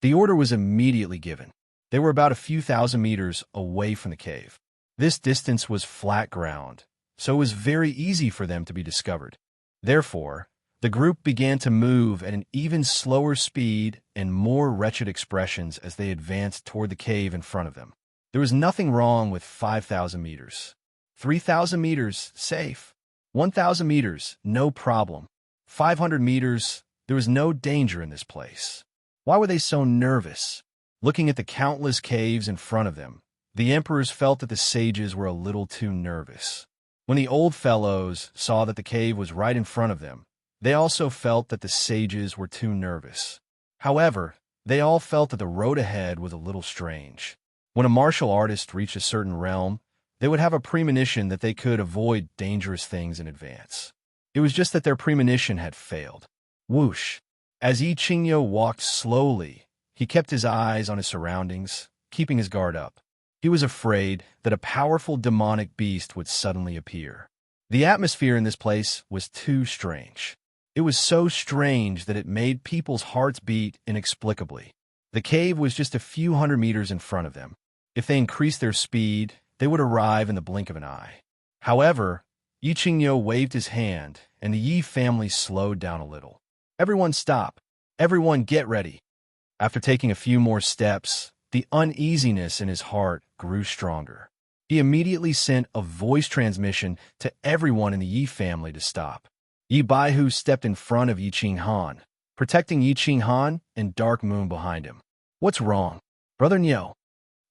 The order was immediately given. They were about a few thousand meters away from the cave. This distance was flat ground, so it was very easy for them to be discovered. Therefore, the group began to move at an even slower speed and more wretched expressions as they advanced toward the cave in front of them. There was nothing wrong with 5,000 meters. 3,000 meters, safe. 1,000 meters, no problem. 500 meters, there was no danger in this place. Why were they so nervous? Looking at the countless caves in front of them, the emperors felt that the sages were a little too nervous. When the old fellows saw that the cave was right in front of them, they also felt that the sages were too nervous. However, they all felt that the road ahead was a little strange. When a martial artist reached a certain realm, they would have a premonition that they could avoid dangerous things in advance. It was just that their premonition had failed. Whoosh! As Yi Qingyo walked slowly, he kept his eyes on his surroundings, keeping his guard up. He was afraid that a powerful demonic beast would suddenly appear. The atmosphere in this place was too strange. It was so strange that it made people's hearts beat inexplicably. The cave was just a few hundred meters in front of them. If they increased their speed, they would arrive in the blink of an eye. However, Yi Qingyo waved his hand, and the Yi family slowed down a little. Everyone stop. Everyone get ready. After taking a few more steps, the uneasiness in his heart grew stronger. He immediately sent a voice transmission to everyone in the Yi family to stop. Yi Baihu stepped in front of Yi Qinghan, protecting Yi Qinghan and Dark Moon behind him. What's wrong? Brother Niu.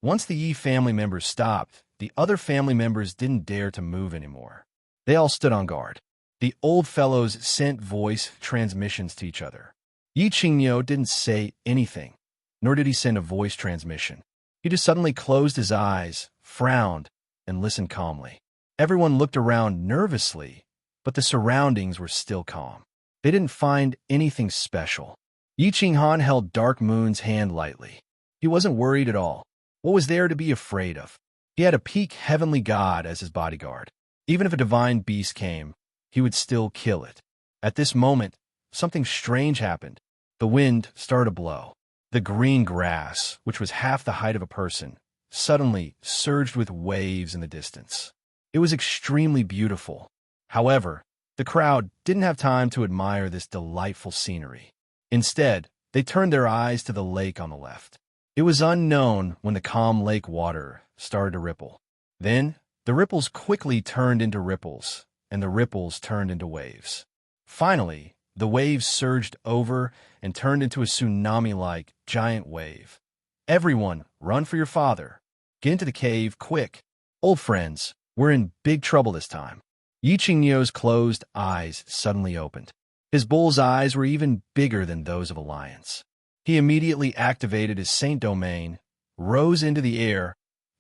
Once the Yi family members stopped, the other family members didn't dare to move anymore. They all stood on guard. The old fellows sent voice transmissions to each other. Yi Qingyo didn't say anything, nor did he send a voice transmission. He just suddenly closed his eyes, frowned, and listened calmly. Everyone looked around nervously, but the surroundings were still calm. They didn't find anything special. Yi Qinghan held Dark Moon's hand lightly. He wasn't worried at all. What was there to be afraid of? He had a peak heavenly god as his bodyguard. Even if a divine beast came, he would still kill it. At this moment, something strange happened. The wind started to blow. The green grass, which was half the height of a person, suddenly surged with waves in the distance. It was extremely beautiful. However, the crowd didn't have time to admire this delightful scenery. Instead, they turned their eyes to the lake on the left. It was unknown when the calm lake water started to ripple. Then, the ripples quickly turned into ripples, and the ripples turned into waves. Finally, the waves surged over and turned into a tsunami-like giant wave. Everyone, run for your father. Get into the cave, quick. Old friends, we're in big trouble this time. Yi Qingyo's closed eyes suddenly opened. His bull's eyes were even bigger than those of a lion's. He immediately activated his Saint Domain, rose into the air,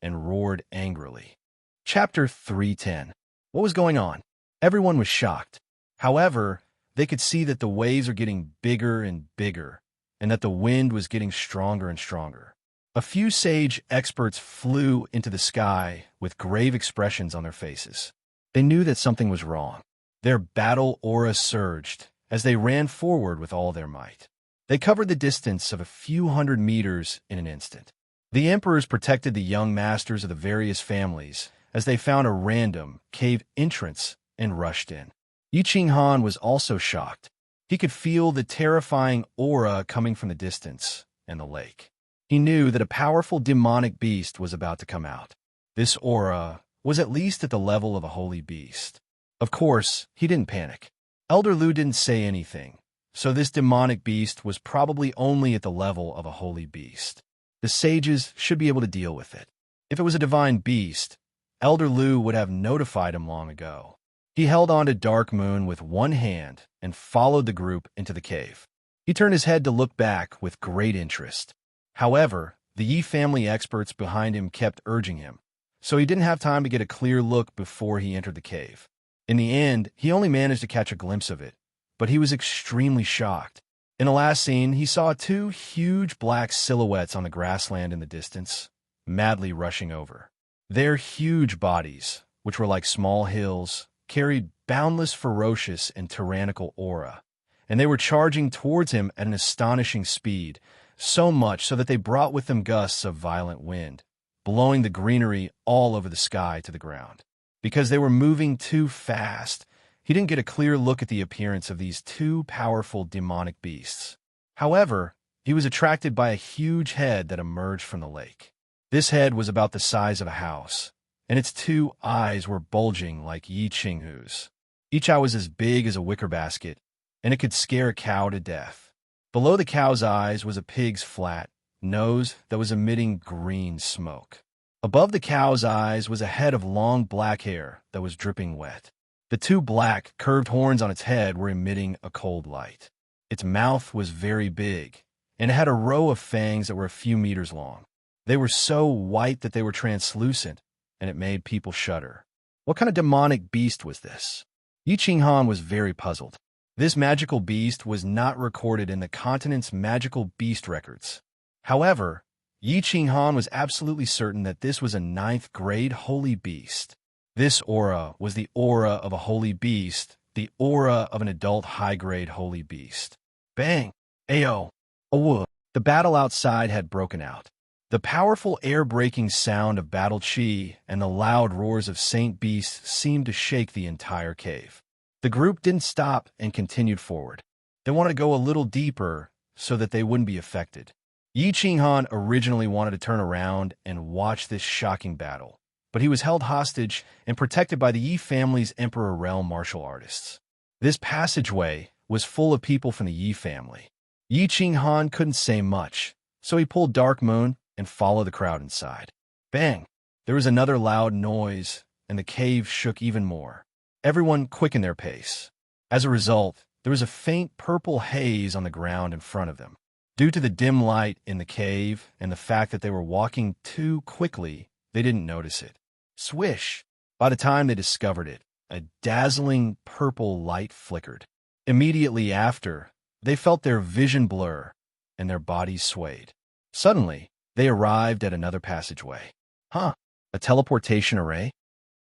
and roared angrily. Chapter 310. What was going on? Everyone was shocked. However, they could see that the waves were getting bigger and bigger, and that the wind was getting stronger and stronger. A few sage experts flew into the sky with grave expressions on their faces. They knew that something was wrong. Their battle aura surged as they ran forward with all their might. They covered the distance of a few hundred meters in an instant. The emperors protected the young masters of the various families as they found a random cave entrance and rushed in. Yi Qinghan was also shocked. He could feel the terrifying aura coming from the distance and the lake. He knew that a powerful demonic beast was about to come out. This aura was at least at the level of a holy beast. Of course, he didn't panic. Elder Lu didn't say anything, so this demonic beast was probably only at the level of a holy beast. The sages should be able to deal with it. If it was a divine beast, Elder Lu would have notified him long ago. He held on to Dark Moon with one hand and followed the group into the cave. He turned his head to look back with great interest. However, the Yi family experts behind him kept urging him, so he didn't have time to get a clear look before he entered the cave. In the end, he only managed to catch a glimpse of it, but he was extremely shocked. In the last scene, he saw two huge black silhouettes on the grassland in the distance, madly rushing over. Their huge bodies, which were like small hills, carried boundless, ferocious, and tyrannical aura, and they were charging towards him at an astonishing speed, so much so that they brought with them gusts of violent wind, blowing the greenery all over the sky to the ground. Because they were moving too fast, he didn't get a clear look at the appearance of these two powerful demonic beasts. However, he was attracted by a huge head that emerged from the lake. This head was about the size of a house, and its two eyes were bulging like Yi Qinghu's. Each eye was as big as a wicker basket, and it could scare a cow to death. Below the cow's eyes was a pig's flat nose that was emitting green smoke. Above the cow's eyes was a head of long black hair that was dripping wet. The two black, curved horns on its head were emitting a cold light. Its mouth was very big, and it had a row of fangs that were a few meters long. They were so white that they were translucent, and it made people shudder. What kind of demonic beast was this? Yi Qinghan was very puzzled. This magical beast was not recorded in the continent's magical beast records. However, Yi Qinghan was absolutely certain that this was a 9th-grade holy beast. This aura was the aura of a holy beast, the aura of an adult high-grade holy beast. Bang! Ayo! Oh! The battle outside had broken out. The powerful air-breaking sound of battle chi and the loud roars of Saint Beasts seemed to shake the entire cave. The group didn't stop and continued forward. They wanted to go a little deeper so that they wouldn't be affected. Yi Qinghan originally wanted to turn around and watch this shocking battle, but he was held hostage and protected by the Yi family's Emperor realm martial artists. This passageway was full of people from the Yi family. Yi Qinghan couldn't say much, so he pulled Dark Moon and followed the crowd inside. Bang! There was another loud noise, and the cave shook even more. Everyone quickened their pace. As a result, there was a faint purple haze on the ground in front of them. Due to the dim light in the cave and the fact that they were walking too quickly, they didn't notice it. Swish! By the time they discovered it, a dazzling purple light flickered. Immediately after, they felt their vision blur and their bodies swayed. Suddenly, they arrived at another passageway. Huh? A teleportation array?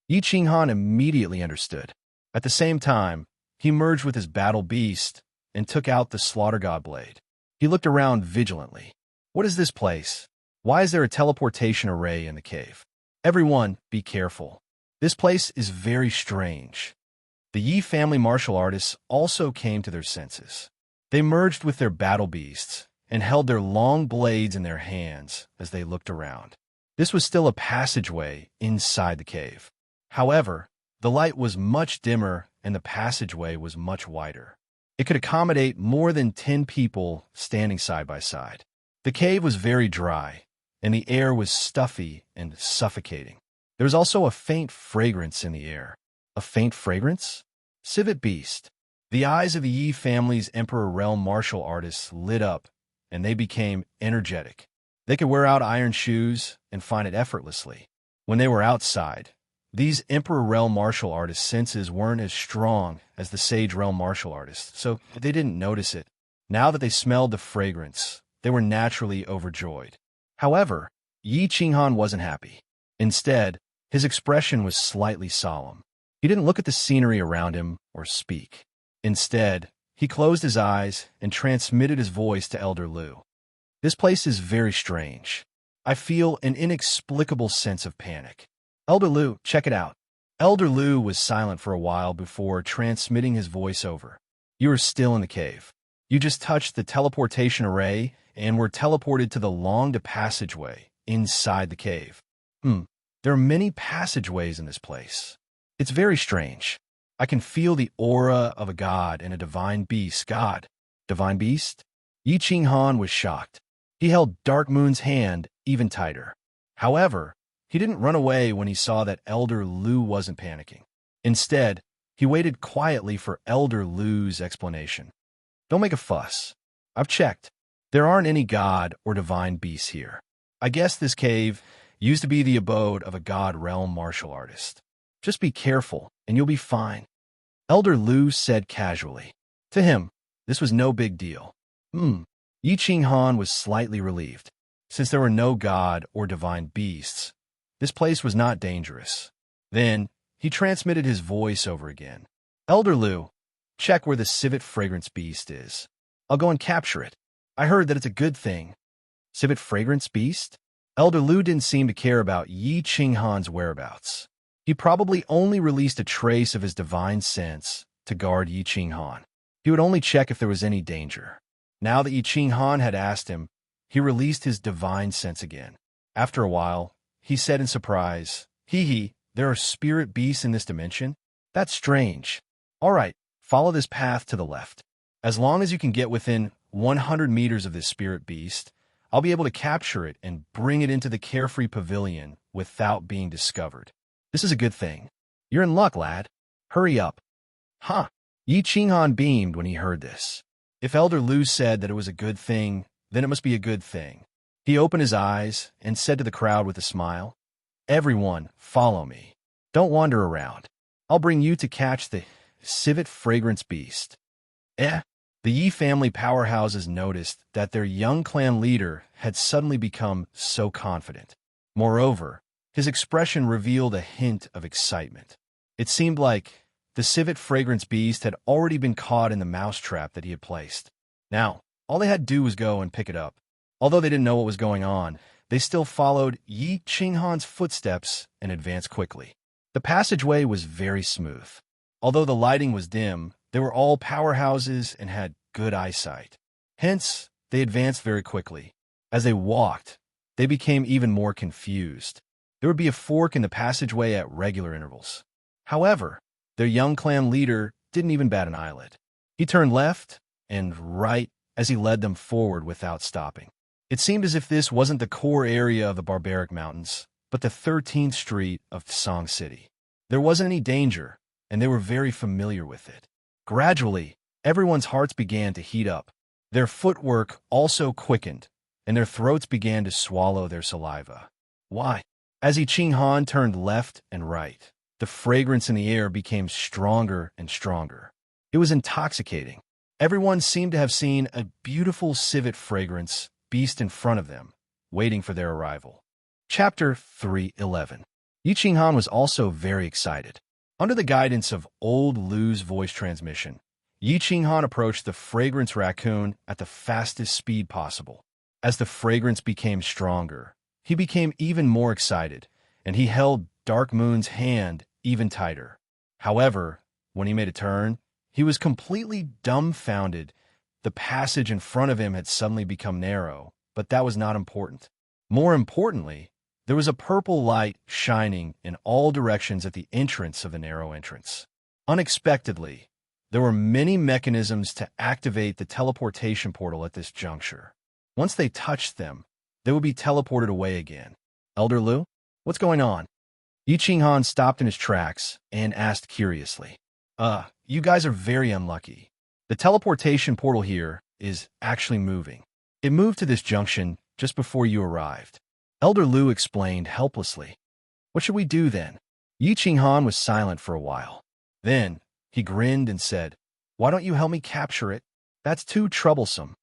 Yi Qinghan immediately understood. At the same time, he merged with his battle beast and took out the slaughter god blade. He looked around vigilantly. What is this place? Why is there a teleportation array in the cave? Everyone, be careful. This place is very strange. The Yi family martial artists also came to their senses. They merged with their battle beasts and held their long blades in their hands as they looked around. This was still a passageway inside the cave. However, the light was much dimmer and the passageway was much wider. It could accommodate more than 10 people standing side by side. The cave was very dry, and the air was stuffy and suffocating. There was also a faint fragrance in the air. A faint fragrance? Civet Beast. The eyes of the Yi family's Emperor realm martial artists lit up, and they became energetic. They could wear out iron shoes and find it effortlessly. When they were outside, these Emperor realm martial artists' senses weren't as strong as the Sage realm martial artists, so they didn't notice it. Now that they smelled the fragrance, they were naturally overjoyed. However, Yi Qinghan wasn't happy. Instead, his expression was slightly solemn. He didn't look at the scenery around him or speak. Instead, he closed his eyes and transmitted his voice to Elder Lu. This place is very strange. I feel an inexplicable sense of panic. Elder Lu, check it out. Elder Lu was silent for a while before transmitting his voice over. You are still in the cave. You just touched the teleportation array and were teleported to the long passageway inside the cave. There are many passageways in this place. It's very strange. I can feel the aura of a god and a divine beast. God? Divine beast? Yi Qinghan was shocked. He held Dark Moon's hand even tighter. However, he didn't run away when he saw that Elder Lu wasn't panicking. Instead, he waited quietly for Elder Lu's explanation. Don't make a fuss. I've checked. There aren't any god or divine beasts here. I guess this cave used to be the abode of a god realm martial artist. Just be careful, and you'll be fine. Elder Lu said casually. To him, this was no big deal. Yi Qinghan was slightly relieved. Since there were no god or divine beasts, this place was not dangerous. Then, he transmitted his voice over again. Elder Lu, check where the civet fragrance beast is. I'll go and capture it. I heard that it's a good thing. Civet fragrance beast? Elder Lu didn't seem to care about Yi Qinghan's whereabouts. He probably only released a trace of his divine sense to guard Yi Qinghan. He would only check if there was any danger. Now that Yi Qinghan had asked him, he released his divine sense again. After a while, he said in surprise, "Hee, there are spirit beasts in this dimension? That's strange. All right, follow this path to the left. As long as you can get within 100 meters of this spirit beast, I'll be able to capture it and bring it into the carefree pavilion without being discovered. This is a good thing. You're in luck, lad. Hurry up." Huh. Yi Qinghan beamed when he heard this. If Elder Lu said that it was a good thing, then it must be a good thing. He opened his eyes and said to the crowd with a smile, "Everyone, follow me. Don't wander around. I'll bring you to catch the civet fragrance beast." The Yi family powerhouses noticed that their young clan leader had suddenly become so confident. Moreover, his expression revealed a hint of excitement. It seemed like the civet fragrance beast had already been caught in the mousetrap that he had placed. Now, all they had to do was go and pick it up. Although they didn't know what was going on, they still followed Yi Qinghan's footsteps and advanced quickly. The passageway was very smooth. Although the lighting was dim, they were all powerhouses and had good eyesight. Hence, they advanced very quickly. As they walked, they became even more confused. There would be a fork in the passageway at regular intervals. However, their young clan leader didn't even bat an eyelid. He turned left and right as he led them forward without stopping. It seemed as if this wasn't the core area of the barbaric mountains, but the 13th Street of Song City. There wasn't any danger, and they were very familiar with it. Gradually, everyone's hearts began to heat up. Their footwork also quickened, and their throats began to swallow their saliva. Why? As Yi Qinghan turned left and right, the fragrance in the air became stronger and stronger. It was intoxicating. Everyone seemed to have seen a beautiful civet fragrance beast in front of them, waiting for their arrival. Chapter 3:11. Yi Qinghan was also very excited. Under the guidance of Old Lu's voice transmission, Yi Qinghan approached the fragrance raccoon at the fastest speed possible. As the fragrance became stronger, he became even more excited, and he held Dark Moon's hand even tighter. However, when he made a turn, he was completely dumbfounded. The passage in front of him had suddenly become narrow, but that was not important. More importantly, there was a purple light shining in all directions at the entrance of the narrow entrance. Unexpectedly, there were many mechanisms to activate the teleportation portal at this juncture. Once they touched them, they would be teleported away again. Elder Lu, what's going on? Yi Qinghan stopped in his tracks and asked curiously. You guys are very unlucky. The teleportation portal here is actually moving. It moved to this junction just before you arrived. Elder Lu explained helplessly. What should we do then? Yi Qinghan was silent for a while. Then, he grinned and said, "Why don't you help me capture it? That's too troublesome.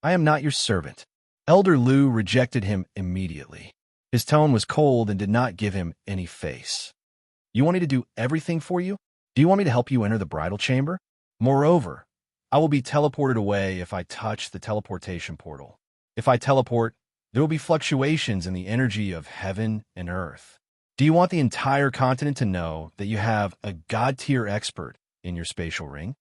I am not your servant." Elder Lu rejected him immediately. His tone was cold and did not give him any face. "You want me to do everything for you? Do you want me to help you enter the bridal chamber? Moreover, I will be teleported away if I touch the teleportation portal. If I teleport, there will be fluctuations in the energy of heaven and earth. Do you want the entire continent to know that you have a god-tier expert in your spatial ring?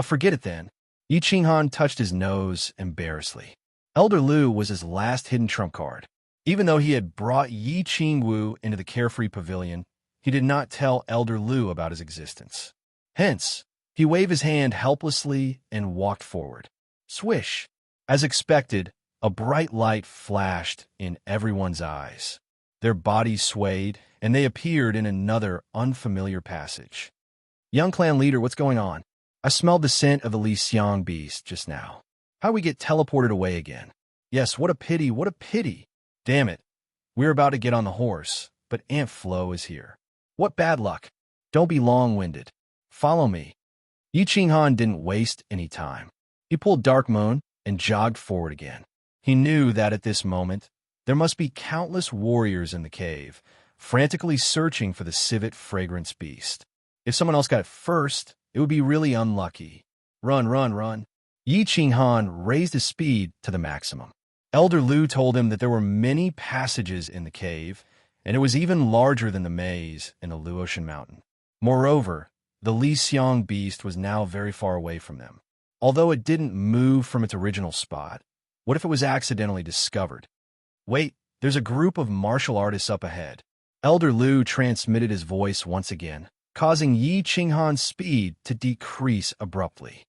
Forget it then." Yi Qinghan touched his nose embarrassedly. Elder Lu was his last hidden trump card. Even though he had brought Yi Qingwu into the carefree pavilion, he did not tell Elder Lu about his existence. Hence, he waved his hand helplessly and walked forward. Swish! As expected, a bright light flashed in everyone's eyes. Their bodies swayed, and they appeared in another unfamiliar passage. "Young clan leader, what's going on? I smelled the scent of the Li Xiang beast just now. How we get teleported away again? Yes, what a pity, what a pity. Damn it. We're about to get on the horse, but Aunt Flo is here. What bad luck. Don't be long-winded. Follow me." Yi Qinghan didn't waste any time. He pulled Dark Moon and jogged forward again. He knew that at this moment, there must be countless warriors in the cave, frantically searching for the civet fragrance beast. If someone else got it first, it would be really unlucky. Run, run, run. Yi Qinghan raised his speed to the maximum. Elder Lu told him that there were many passages in the cave, and it was even larger than the maze in the Luotian mountain. Moreover, the Li Xiang beast was now very far away from them. Although it didn't move from its original spot, what if it was accidentally discovered? Wait, there's a group of martial artists up ahead. Elder Lu transmitted his voice once again, causing Yi Qinghan's speed to decrease abruptly.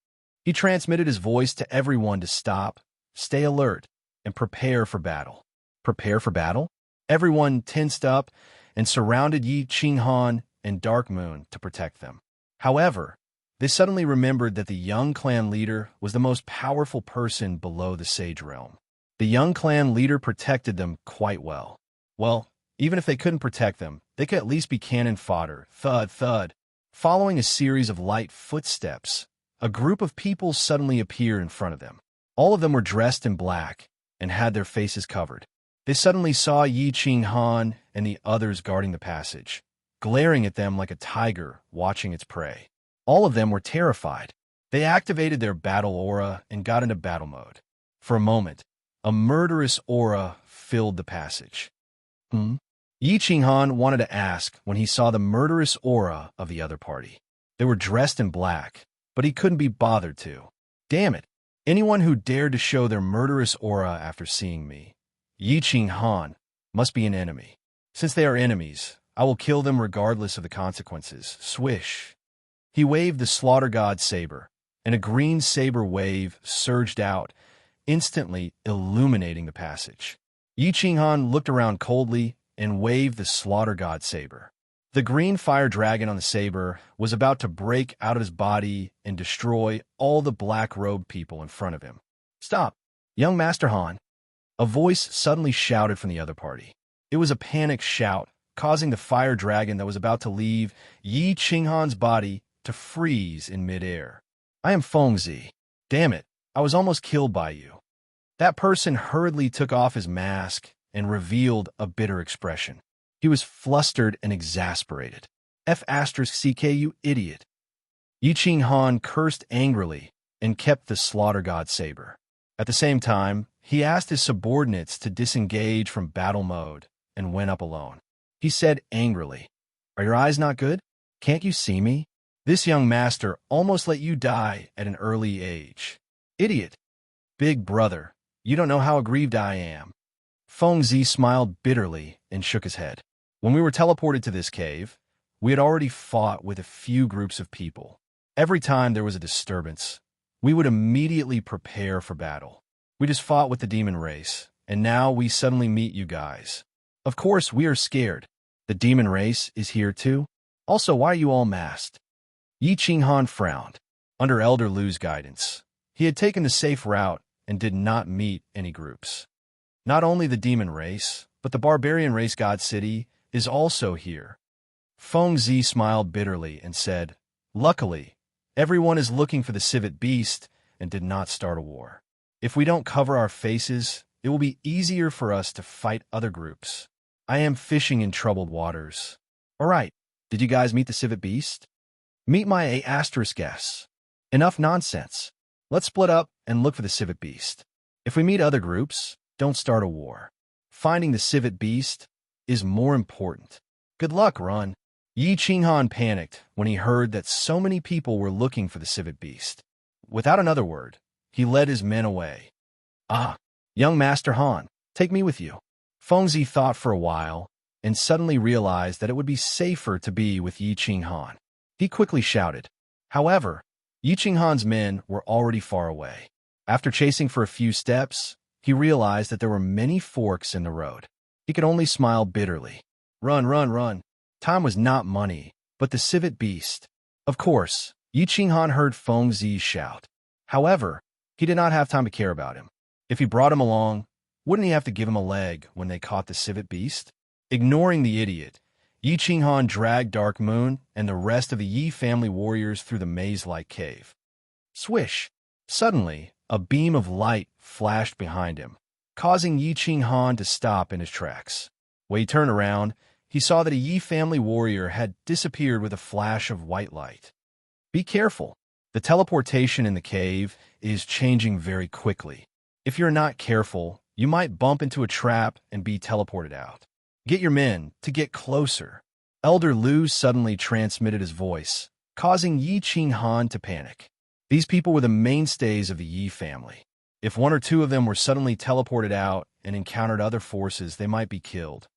He transmitted his voice to everyone to stop, stay alert, and prepare for battle. Prepare for battle? Everyone tensed up and surrounded Yi Qinghan and Dark Moon to protect them. However, they suddenly remembered that the young clan leader was the most powerful person below the Sage Realm. The young clan leader protected them quite well. Well, even if they couldn't protect them, they could at least be cannon fodder. Thud, thud. Following a series of light footsteps, a group of people suddenly appeared in front of them. All of them were dressed in black and had their faces covered. They suddenly saw Yi Qinghan and the others guarding the passage, glaring at them like a tiger watching its prey. All of them were terrified. They activated their battle aura and got into battle mode. For a moment, a murderous aura filled the passage. Yi Qinghan wanted to ask when he saw the murderous aura of the other party. They were dressed in black, but he couldn't be bothered to. Damn it! Anyone who dared to show their murderous aura after seeing me, Yi Qinghan, must be an enemy. Since they are enemies, I will kill them regardless of the consequences. Swish! He waved the Slaughter God saber, and a green saber wave surged out, instantly illuminating the passage. Yi Qinghan looked around coldly and waved the Slaughter God saber. The green fire dragon on the saber was about to break out of his body and destroy all the black-robed people in front of him. Stop, young Master Han! A voice suddenly shouted from the other party. It was a panicked shout, causing the fire dragon that was about to leave Yi Qinghan's body to freeze in midair. I am Fengzi. Damn it, I was almost killed by you. That person hurriedly took off his mask and revealed a bitter expression. He was flustered and exasperated. F***, you idiot. Yi Qinghan cursed angrily and kept the Slaughter God saber. At the same time, he asked his subordinates to disengage from battle mode and went up alone. He said angrily, "Are your eyes not good? Can't you see me? This young master almost let you die at an early age. Idiot. Big brother, you don't know how aggrieved I am." Fengzi smiled bitterly and shook his head. When we were teleported to this cave, we had already fought with a few groups of people. Every time there was a disturbance, we would immediately prepare for battle. We just fought with the demon race, and now we suddenly meet you guys. Of course, we are scared. The demon race is here too. Also, why are you all masked? Yi Qinghan frowned. Under Elder Lu's guidance, he had taken the safe route and did not meet any groups. Not only the demon race, but the barbarian race God City is also here. Fengzi smiled bitterly and said, "Luckily, everyone is looking for the civet beast and did not start a war. If we don't cover our faces, it will be easier for us to fight other groups. I am fishing in troubled waters. All right, did you guys meet the civet beast? Meet my A** guess. Enough nonsense. Let's split up and look for the civet beast. If we meet other groups, don't start a war. Finding the civet beast is more important. Good luck, Run." Yi Qinghan panicked when he heard that so many people were looking for the civet beast. Without another word, he led his men away. Young Master Han, take me with you." Fengzi thought for a while and suddenly realized that it would be safer to be with Yi Qinghan. He quickly shouted. However, Yi Qinghan's men were already far away. After chasing for a few steps, he realized that there were many forks in the road. He could only smile bitterly. Run, run, run. Time was not money, but the civet beast. Of course, Yi Qinghan heard Fengzi's shout. However, he did not have time to care about him. If he brought him along, wouldn't he have to give him a leg when they caught the civet beast? Ignoring the idiot, Yi Qinghan dragged Dark Moon and the rest of the Yi family warriors through the maze-like cave. Swish! Suddenly, a beam of light flashed behind him, causing Yi Qinghan to stop in his tracks. When he turned around, he saw that a Yi family warrior had disappeared with a flash of white light. Be careful. The teleportation in the cave is changing very quickly. If you're not careful, you might bump into a trap and be teleported out. Get your men to get closer. Elder Lu suddenly transmitted his voice, causing Yi Qinghan to panic. These people were the mainstays of the Yi family. If one or two of them were suddenly teleported out and encountered other forces, they might be killed.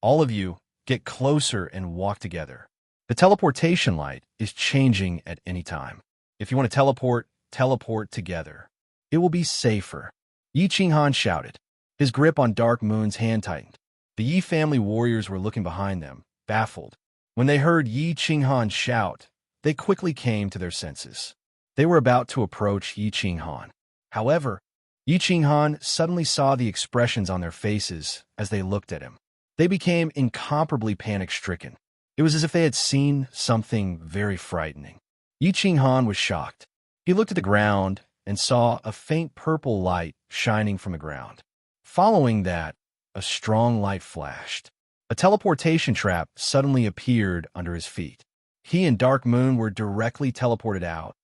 All of you, get closer and walk together. The teleportation light is changing at any time. If you want to teleport together. It will be safer. Yi Qinghan shouted. His grip on Dark Moon's hand tightened. The Yi family warriors were looking behind them, baffled. When they heard Yi Qinghan shout, they quickly came to their senses. They were about to approach Yi Qinghan. However, Yi Qinghan suddenly saw the expressions on their faces as they looked at him. They became incomparably panic-stricken. It was as if they had seen something very frightening. Yi Qinghan was shocked. He looked at the ground and saw a faint purple light shining from the ground. Following that, a strong light flashed. A teleportation trap suddenly appeared under his feet. He and Dark Moon were directly teleported out.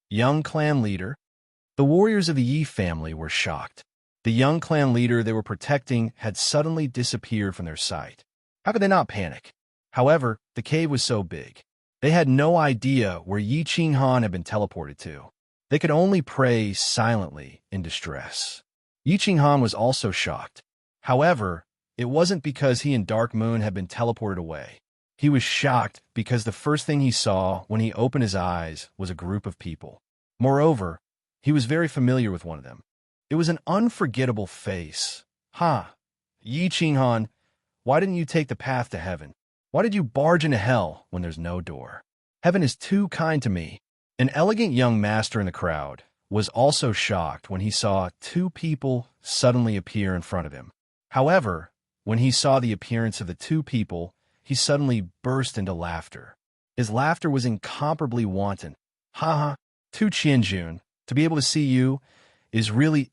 Young clan leader. The warriors of the Yi family were shocked. The young clan leader they were protecting had suddenly disappeared from their sight. How could they not panic? However, the cave was so big. They had no idea where Yi Qinghan had been teleported to. They could only pray silently in distress. Yi Qinghan was also shocked. However, it wasn't because he and Dark Moon had been teleported away. He was shocked because the first thing he saw when he opened his eyes was a group of people. Moreover, he was very familiar with one of them. It was an unforgettable face. Yi Qinghan, why didn't you take the path to heaven? Why did you barge into hell when there's no door? Heaven is too kind to me. An elegant young master in the crowd was also shocked when he saw two people suddenly appear in front of him. However, when he saw the appearance of the two people, he suddenly burst into laughter. His laughter was incomparably wanton. Tu Qianjun, to be able to see you is really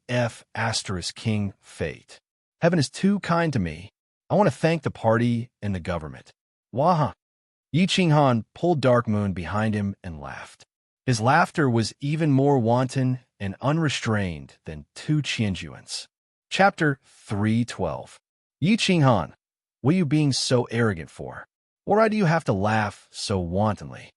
King fate. Heaven is too kind to me. I want to thank the party and the government. Waha. Yi Qinghan pulled Dark Moon behind him and laughed. His laughter was even more wanton and unrestrained than Tu Qianjuan's. Chapter 312. Yi Qinghan, what are you being so arrogant for? Why do you have to laugh so wantonly?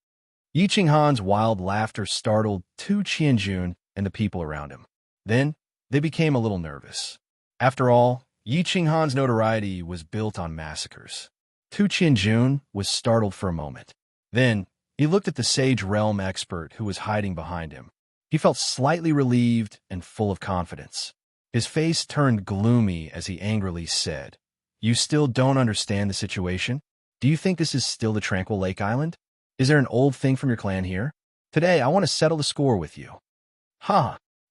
Yi Qinghan's wild laughter startled Tu Qianjun and the people around him. Then, they became a little nervous. After all, Yi Qinghan's notoriety was built on massacres. Tu Qianjun was startled for a moment. Then, he looked at the Sage Realm expert who was hiding behind him. He felt slightly relieved and full of confidence. His face turned gloomy as he angrily said, "You still don't understand the situation? Do you think this is still the Tranquil Lake Island? Is there an old thing from your clan here? Today, I want to settle the score with you."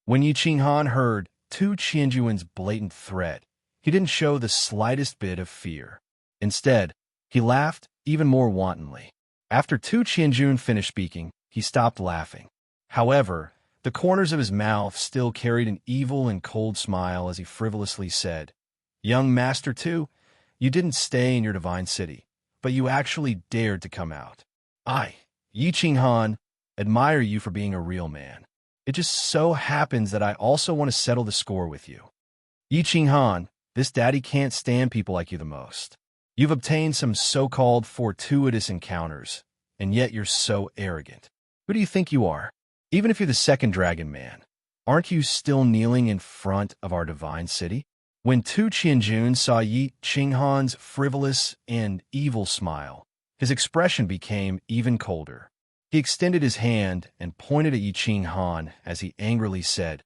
When Yi Qinghan heard Tu Qianjuan's blatant threat, he didn't show the slightest bit of fear. Instead, he laughed even more wantonly. After Tu Qianjun finished speaking, he stopped laughing. However, the corners of his mouth still carried an evil and cold smile as he frivolously said, "Young Master Tu, you didn't stay in your divine city, but you actually dared to come out. I, Yi Qinghan, admire you for being a real man. It just so happens that I also want to settle the score with you. Yi Qinghan, this daddy can't stand people like you the most. You've obtained some so-called fortuitous encounters, and yet you're so arrogant. Who do you think you are? Even if you're the second dragon man, aren't you still kneeling in front of our divine city?" When Tu Qianjun saw Yi Qinghan's frivolous and evil smile, his expression became even colder. He extended his hand and pointed at Yi Qinghan as he angrily said,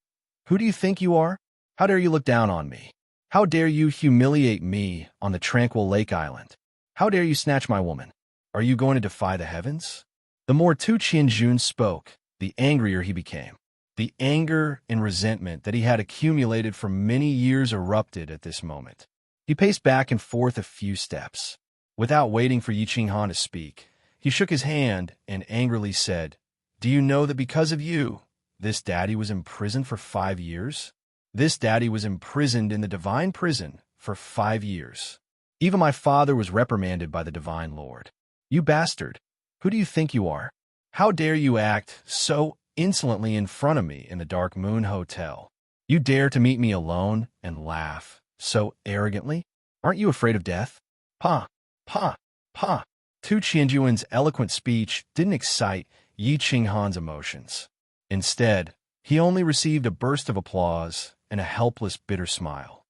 "Who do you think you are? How dare you look down on me? How dare you humiliate me on the Tranquil Lake Island? How dare you snatch my woman? Are you going to defy the heavens?" The more Tu Qianjun spoke, the angrier he became. The anger and resentment that he had accumulated for many years erupted at this moment. He paced back and forth a few steps. Without waiting for Yi Qinghan to speak, he shook his hand and angrily said, "Do you know that because of you, this daddy was imprisoned for 5 years? This daddy was imprisoned in the divine prison for 5 years. Even my father was reprimanded by the divine lord. You bastard, who do you think you are? How dare you act so insolently in front of me in the Dark Moon Hotel? You dare to meet me alone and laugh so arrogantly? Aren't you afraid of death? Pa, pa, pa. Tu Qianjuan's eloquent speech didn't excite Yi Qinghan's emotions. Instead, he only received a burst of applause and a helpless, bitter smile.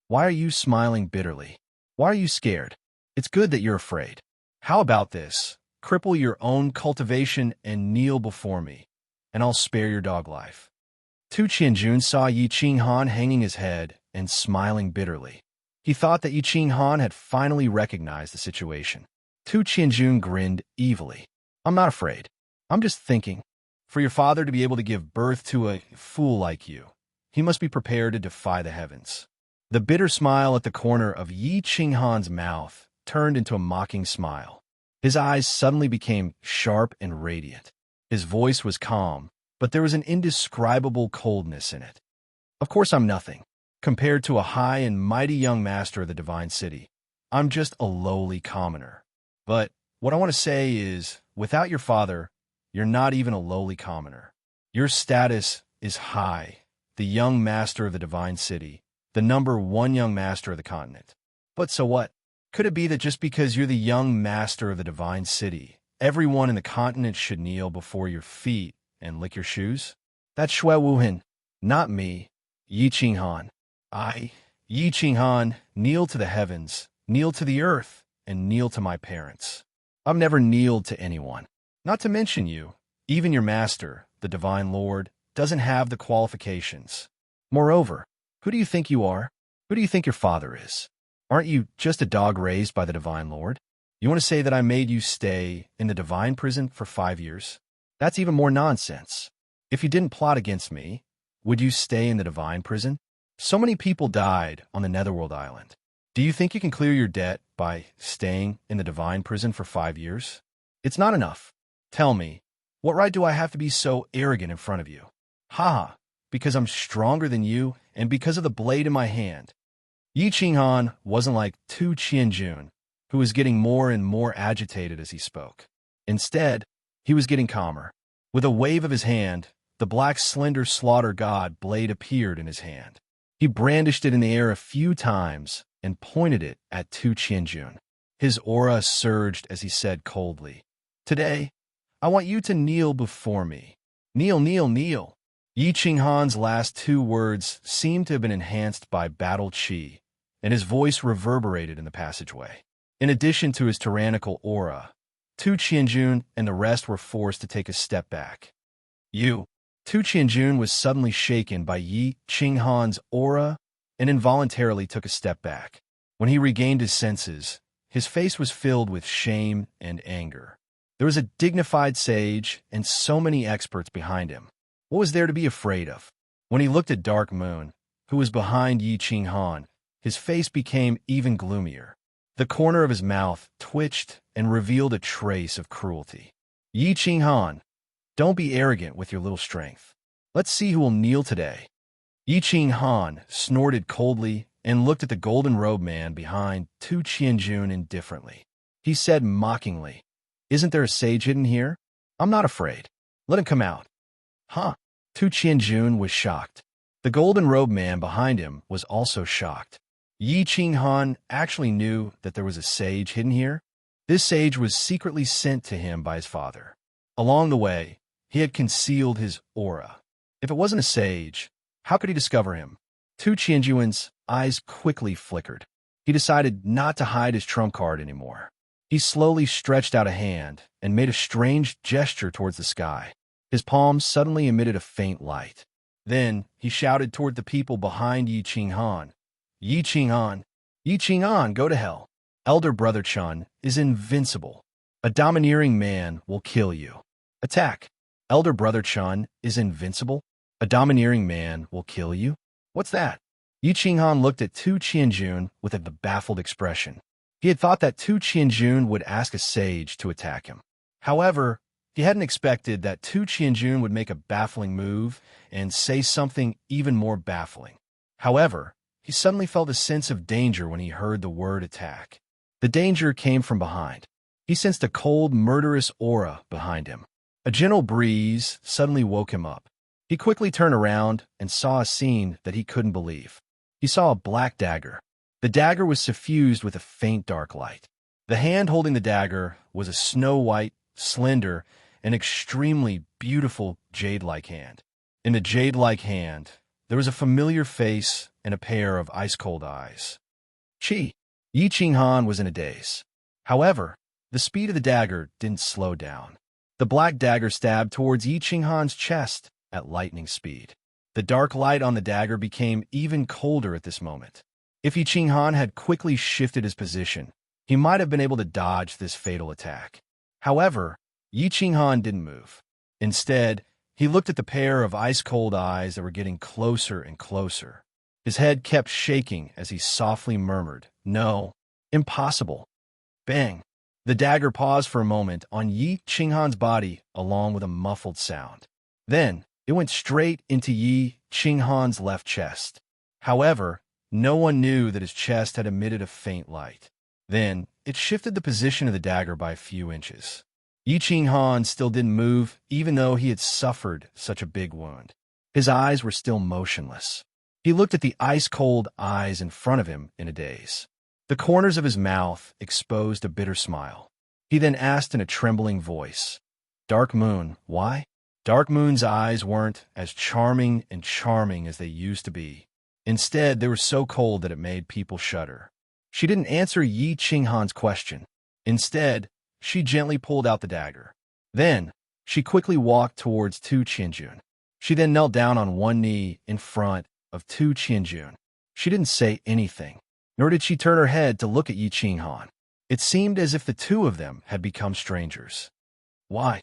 Why are you smiling bitterly? Why are you scared? It's good that you're afraid. How about this? Cripple your own cultivation and kneel before me, and I'll spare your dog life. Tu Qianjun saw Yi Qinghan hanging his head and smiling bitterly. He thought that Yi Qinghan had finally recognized the situation. Tu Qianjun grinned evilly. I'm not afraid. I'm just thinking. For your father to be able to give birth to a fool like you, he must be prepared to defy the heavens. The bitter smile at the corner of Yi Qinghan's mouth turned into a mocking smile. His eyes suddenly became sharp and radiant. His voice was calm, but there was an indescribable coldness in it. Of course I'm nothing. Compared to a high and mighty young master of the divine city, I'm just a lowly commoner. But what I want to say is, without your father, you're not even a lowly commoner. Your status is high, the young master of the divine city, the #1 young master of the continent. But so what? Could it be that just because you're the young master of the divine city, everyone in the continent should kneel before your feet and lick your shoes? That's Xue Wuhan, not me, Yi Qinghan. I, Yi Qinghan, kneel to the heavens, kneel to the earth, and kneel to my parents. I've never kneeled to anyone. Not to mention you, even your master, the divine lord, doesn't have the qualifications. Moreover, who do you think you are? Who do you think your father is? Aren't you just a dog raised by the divine lord? You want to say that I made you stay in the divine prison for 5 years? That's even more nonsense. If you didn't plot against me, would you stay in the divine prison? So many people died on the Netherworld Island. Do you think you can clear your debt by staying in the divine prison for 5 years? It's not enough. Tell me, what right do I have to be so arrogant in front of you? Ha! Because I'm stronger than you and because of the blade in my hand. Yi Qinghan wasn't like Tu Qianjun, who was getting more and more agitated as he spoke. Instead, he was getting calmer. With a wave of his hand, the black slender slaughter god blade appeared in his hand. He brandished it in the air a few times and pointed it at Tu Qianjun. His aura surged as he said coldly, "Today, I want you to kneel before me. Kneel, kneel, kneel." Yi Qinghan's last 2 words seemed to have been enhanced by battle qi, and his voice reverberated in the passageway. In addition to his tyrannical aura, Tu Qianjun and the rest were forced to take a step back. Tu Qianjun was suddenly shaken by Yi Qinghan's aura and involuntarily took a step back. When he regained his senses, his face was filled with shame and anger. There was a dignified sage and so many experts behind him. What was there to be afraid of? When he looked at Dark Moon, who was behind Yi Qinghan, his face became even gloomier. The corner of his mouth twitched and revealed a trace of cruelty. Yi Qinghan, don't be arrogant with your little strength. Let's see who will kneel today. Yi Qinghan snorted coldly and looked at the golden-robed man behind Tu Qianjun indifferently. He said mockingly, "Isn't there a sage hidden here? I'm not afraid. Let him come out." Huh? Tu Qianjun was shocked. The golden-robed man behind him was also shocked. Yi Qinghan actually knew that there was a sage hidden here. This sage was secretly sent to him by his father. Along the way, he had concealed his aura. If it wasn't a sage, how could he discover him? Tu Qianjuan's eyes quickly flickered. He decided not to hide his trump card anymore. He slowly stretched out a hand and made a strange gesture towards the sky. His palms suddenly emitted a faint light. Then he shouted toward the people behind Yi Qinghan. Yi Qinghan, go to hell. Elder Brother Chun is invincible. A domineering man will kill you. Attack. Elder Brother Chun is invincible. A domineering man will kill you. What's that? Yi Qinghan looked at Tu Qianjun with a baffled expression. He had thought that Tu Qianjun would ask a sage to attack him. However, he hadn't expected that Tu Qianjun would make a baffling move and say something even more baffling. However, he suddenly felt a sense of danger when he heard the word attack. The danger came from behind. He sensed a cold, murderous aura behind him. A gentle breeze suddenly woke him up. He quickly turned around and saw a scene that he couldn't believe. He saw a black dagger. The dagger was suffused with a faint dark light. The hand holding the dagger was a snow-white, slender, and extremely beautiful jade-like hand. In the jade-like hand, there was a familiar face and a pair of ice-cold eyes. Yi Qinghan was in a daze. However, the speed of the dagger didn't slow down. The black dagger stabbed towards Yi Qinghan's chest at lightning speed. The dark light on the dagger became even colder at this moment. If Yi Qinghan had quickly shifted his position, he might have been able to dodge this fatal attack. However, Yi Qinghan didn't move. Instead, he looked at the pair of ice-cold eyes that were getting closer and closer. His head kept shaking as he softly murmured, "No, impossible." Bang! The dagger paused for a moment on Yi Qinghan's body along with a muffled sound. Then, it went straight into Yi Qinghan's left chest. However, no one knew that his chest had emitted a faint light. Then, it shifted the position of the dagger by a few inches. Yi Qinghan still didn't move, even though he had suffered such a big wound. His eyes were still motionless. He looked at the ice-cold eyes in front of him in a daze. The corners of his mouth exposed a bitter smile. He then asked in a trembling voice, "Dark Moon, why?" Dark Moon's eyes weren't as charming as they used to be. Instead, they were so cold that it made people shudder. She didn't answer Yi Qinghan's question. Instead, she gently pulled out the dagger. Then, she quickly walked towards Tu Qianjun. She then knelt down on one knee in front of Tu Qianjun. She didn't say anything, nor did she turn her head to look at Yi Qinghan. It seemed as if the two of them had become strangers. Why?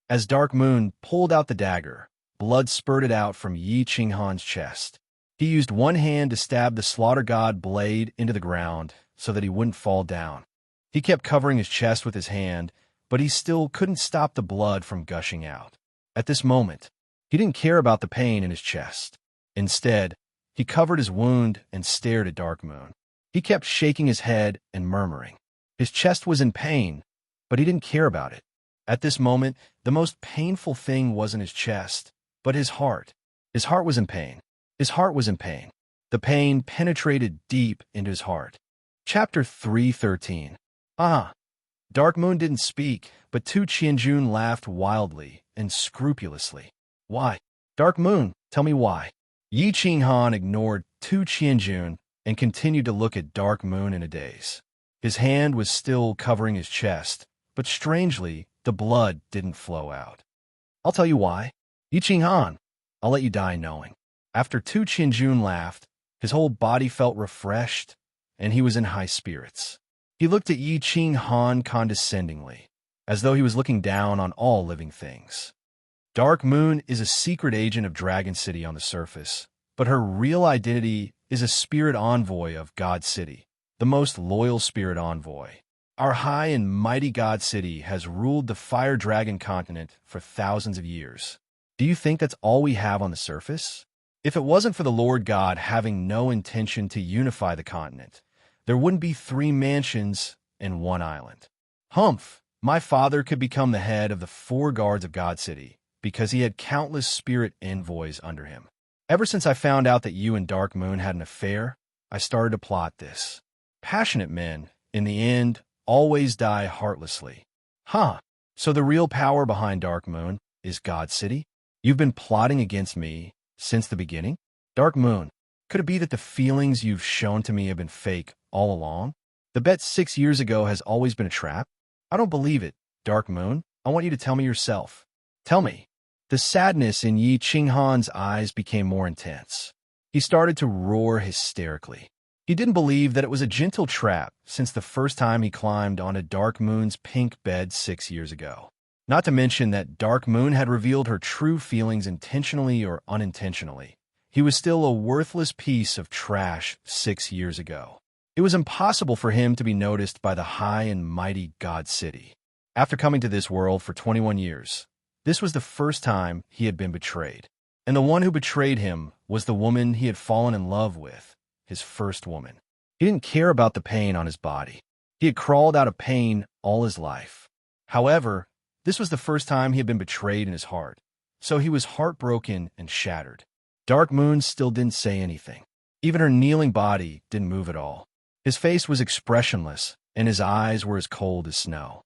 As Dark Moon pulled out the dagger, blood spurted out from Yi Qinghan's chest. He used one hand to stab the slaughter god blade into the ground so that he wouldn't fall down. He kept covering his chest with his hand, but he still couldn't stop the blood from gushing out. At this moment, he didn't care about the pain in his chest. Instead, he covered his wound and stared at Dark Moon. He kept shaking his head and murmuring. His chest was in pain, but he didn't care about it. At this moment, the most painful thing wasn't his chest, but his heart. His heart was in pain. His heart was in pain. The pain penetrated deep into his heart. Chapter 313. Dark Moon didn't speak, but Tu Qianjun laughed wildly and scrupulously. Why? Dark Moon, tell me why. Yi Qinghan ignored Tu Qianjun and continued to look at Dark Moon in a daze. His hand was still covering his chest, but strangely, the blood didn't flow out. I'll tell you why. Yi Qinghan, I'll let you die knowing. After Tu Qianjun laughed, his whole body felt refreshed, and he was in high spirits. He looked at Yi Qinghan condescendingly, as though he was looking down on all living things. Dark Moon is a secret agent of Dragon City on the surface, but her real identity is a spirit envoy of God City, the most loyal spirit envoy. Our high and mighty God City has ruled the Fire Dragon continent for thousands of years. Do you think that's all we have on the surface? If it wasn't for the Lord God having no intention to unify the continent, there wouldn't be 3 mansions and 1 island. Humph! My father could become the head of the 4 guards of God City because he had countless spirit envoys under him. Ever since I found out that you and Dark Moon had an affair, I started to plot this. Passionate men, in the end, always die heartlessly. So the real power behind Dark Moon is God City? You've been plotting against me since the beginning? Dark Moon, could it be that the feelings you've shown to me have been fake all along? The bet 6 years ago has always been a trap? I don't believe it, Dark Moon. I want you to tell me yourself. Tell me. The sadness in Yi Qinghan's eyes became more intense. He started to roar hysterically. He didn't believe that it was a gentle trap since the first time he climbed onto Dark Moon's pink bed 6 years ago. Not to mention that Dark Moon had revealed her true feelings intentionally or unintentionally. He was still a worthless piece of trash 6 years ago. It was impossible for him to be noticed by the high and mighty God City. After coming to this world for 21 years, this was the first time he had been betrayed. And the one who betrayed him was the woman he had fallen in love with, his first woman. He didn't care about the pain on his body. He had crawled out of pain all his life. However, This was the first time he had been betrayed in his heart, so he was heartbroken and shattered. Dark Moon still didn't say anything. Even her kneeling body didn't move at all. His face was expressionless, and his eyes were as cold as snow.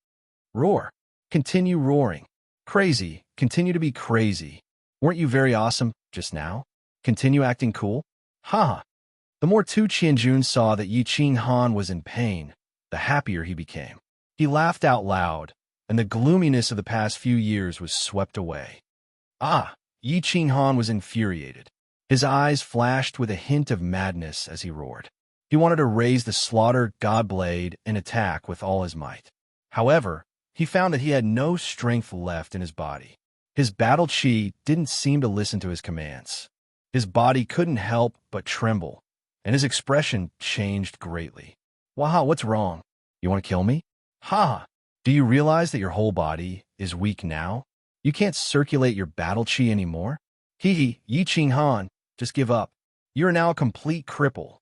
Roar. Continue roaring. Crazy. Continue to be crazy. Weren't you very awesome just now? Continue acting cool? Ha! The more Tu Qianjun saw that Yi Qinghan was in pain, the happier he became. He laughed out loud, and the gloominess of the past few years was swept away. Ah! Yi Qinghan was infuriated. His eyes flashed with a hint of madness as he roared. He wanted to raise the slaughter god blade and attack with all his might. However, he found that he had no strength left in his body. His battle chi didn't seem to listen to his commands. His body couldn't help but tremble, and his expression changed greatly. Wow, what's wrong? You want to kill me? Ha! Do you realize that your whole body is weak now? You can't circulate your battle chi anymore? Hee, Yi Qinghan, just give up. You are now a complete cripple.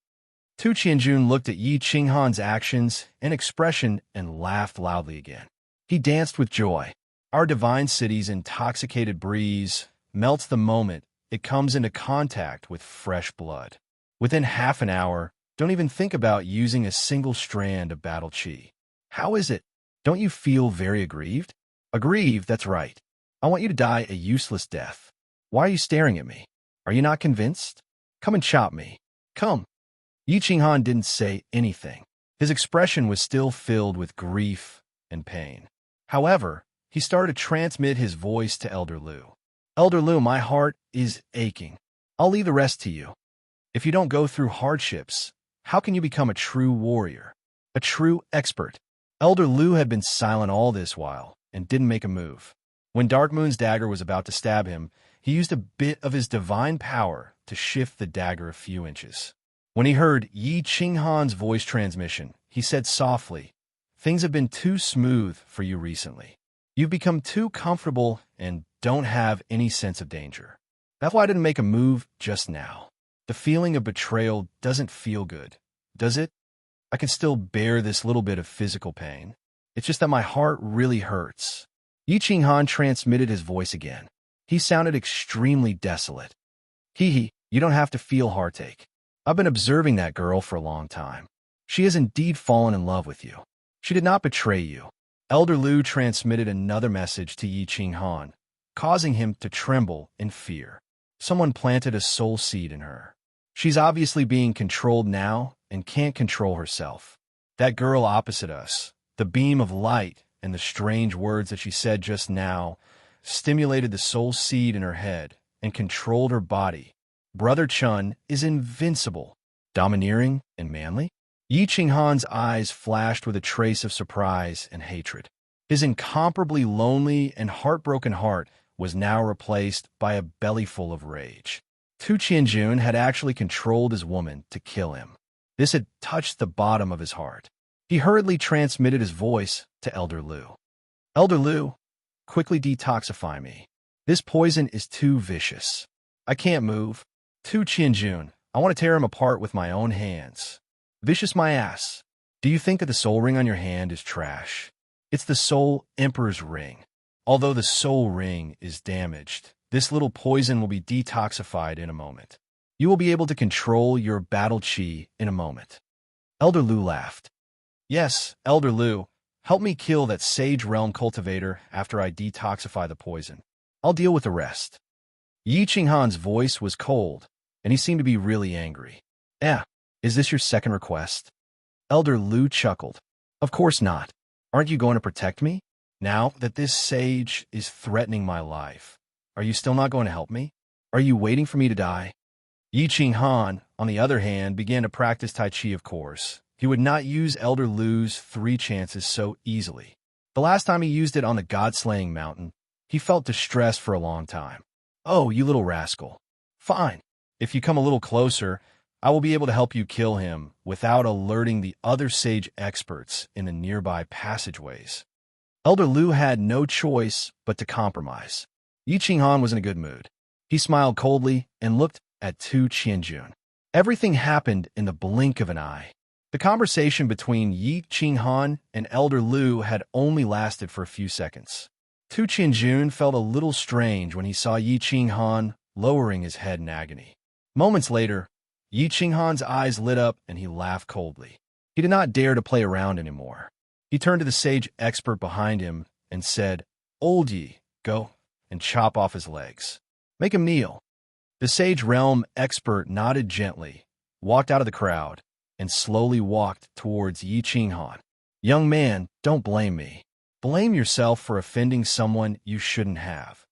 Tu Qianjun looked at Yi Qinghan's actions and expression and laughed loudly again. He danced with joy. Our divine city's intoxicated breeze melts the moment it comes into contact with fresh blood. Within half an hour, don't even think about using a single strand of battle chi. How is it? Don't you feel very aggrieved? Aggrieved, that's right. I want you to die a useless death. Why are you staring at me? Are you not convinced? Come and chop me. Come. Yi Qinghan didn't say anything. His expression was still filled with grief and pain. However, he started to transmit his voice to Elder Lu. Elder Lu, my heart is aching. I'll leave the rest to you. If you don't go through hardships, how can you become a true warrior? A true expert? Elder Lu had been silent all this while and didn't make a move. When Dark Moon's dagger was about to stab him, he used a bit of his divine power to shift the dagger a few inches. When he heard Yi Qinghan's voice transmission, he said softly, "Things have been too smooth for you recently. You've become too comfortable and don't have any sense of danger. That's why I didn't make a move just now. The feeling of betrayal doesn't feel good, does it? I can still bear this little bit of physical pain. It's just that my heart really hurts." Yi Qinghan transmitted his voice again. He sounded extremely desolate. Hee, you don't have to feel heartache. I've been observing that girl for a long time. She has indeed fallen in love with you. She did not betray you. Elder Lu transmitted another message to Yi Qinghan, causing him to tremble in fear. Someone planted a soul seed in her. She's obviously being controlled now and can't control herself. That girl opposite us, the beam of light and the strange words that she said just now, stimulated the soul seed in her head and controlled her body. Brother Chun is invincible, domineering, and manly. Yi Qinghan's eyes flashed with a trace of surprise and hatred. His incomparably lonely and heartbroken heart was now replaced by a bellyful of rage. Tu Qianjun had actually controlled his woman to kill him. This had touched the bottom of his heart. He hurriedly transmitted his voice to Elder Lu. Elder Lu, quickly detoxify me. This poison is too vicious. I can't move. Tu Qianjun, I want to tear him apart with my own hands. Vicious my ass. Do you think that the soul ring on your hand is trash? It's the Soul Emperor's ring. Although the soul ring is damaged, this little poison will be detoxified in a moment. You will be able to control your battle chi in a moment. Elder Lu laughed. Yes, Elder Lu, help me kill that Sage Realm cultivator after I detoxify the poison. I'll deal with the rest. Yi Qinghan's voice was cold, and he seemed to be really angry. Is this your second request? Elder Lu chuckled. Of course not. Aren't you going to protect me? Now that this sage is threatening my life, are you still not going to help me? Are you waiting for me to die? Yi Qinghan, on the other hand, began to practice Tai Chi, of course. He would not use Elder Lu's 3 chances so easily. The last time he used it on the God-slaying mountain, he felt distressed for a long time. Oh, you little rascal. Fine. If you come a little closer, I will be able to help you kill him without alerting the other sage experts in the nearby passageways. Elder Lu had no choice but to compromise. Yi Qinghan was in a good mood. He smiled coldly and looked at Tu Qianjun. Everything happened in the blink of an eye. The conversation between Yi Qinghan and Elder Lu had only lasted for a few seconds. Tu Qianjun felt a little strange when he saw Yi Qinghan lowering his head in agony. Moments later, Yi Qinghan's eyes lit up and he laughed coldly. He did not dare to play around anymore. He turned to the sage expert behind him and said, "Old Yi, go and chop off his legs. Make him kneel." The sage realm expert nodded gently, walked out of the crowd, and slowly walked towards Yi Qinghan. "Young man, don't blame me. Blame yourself for offending someone you shouldn't have."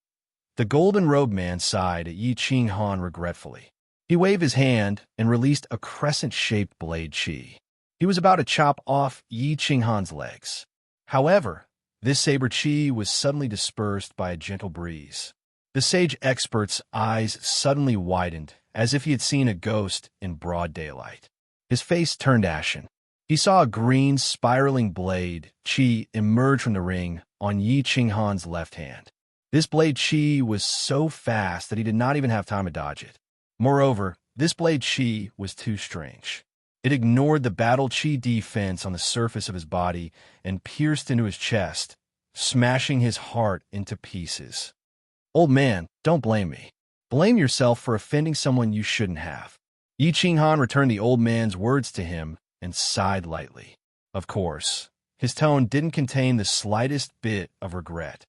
The golden-robed man sighed at Yi Qinghan regretfully. He waved his hand and released a crescent-shaped blade chi. He was about to chop off Yi Qinghan's legs. However, this saber chi was suddenly dispersed by a gentle breeze. The sage expert's eyes suddenly widened, as if he had seen a ghost in broad daylight. His face turned ashen. He saw a green, spiraling blade chi emerge from the ring on Yi Qinghan's left hand. This blade chi was so fast that he did not even have time to dodge it. Moreover, this blade chi was too strange. It ignored the battle chi defense on the surface of his body and pierced into his chest, smashing his heart into pieces. "Old man, don't blame me. Blame yourself for offending someone you shouldn't have." Yi Qinghan returned the old man's words to him and sighed lightly. Of course, his tone didn't contain the slightest bit of regret.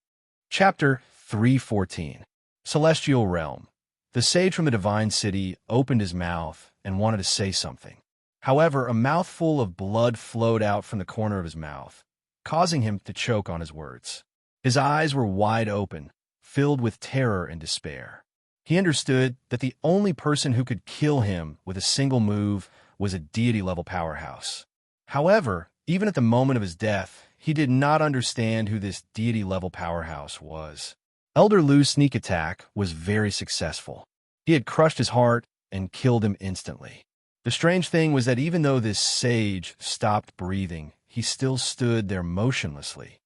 Chapter 314. Celestial Realm. The sage from the divine city opened his mouth and wanted to say something. However, a mouthful of blood flowed out from the corner of his mouth, causing him to choke on his words. His eyes were wide open, filled with terror and despair. He understood that the only person who could kill him with a single move was a deity-level powerhouse. However, even at the moment of his death, he did not understand who this deity-level powerhouse was. Elder Lu's sneak attack was very successful. He had crushed his heart and killed him instantly. The strange thing was that even though this sage stopped breathing, he still stood there motionlessly.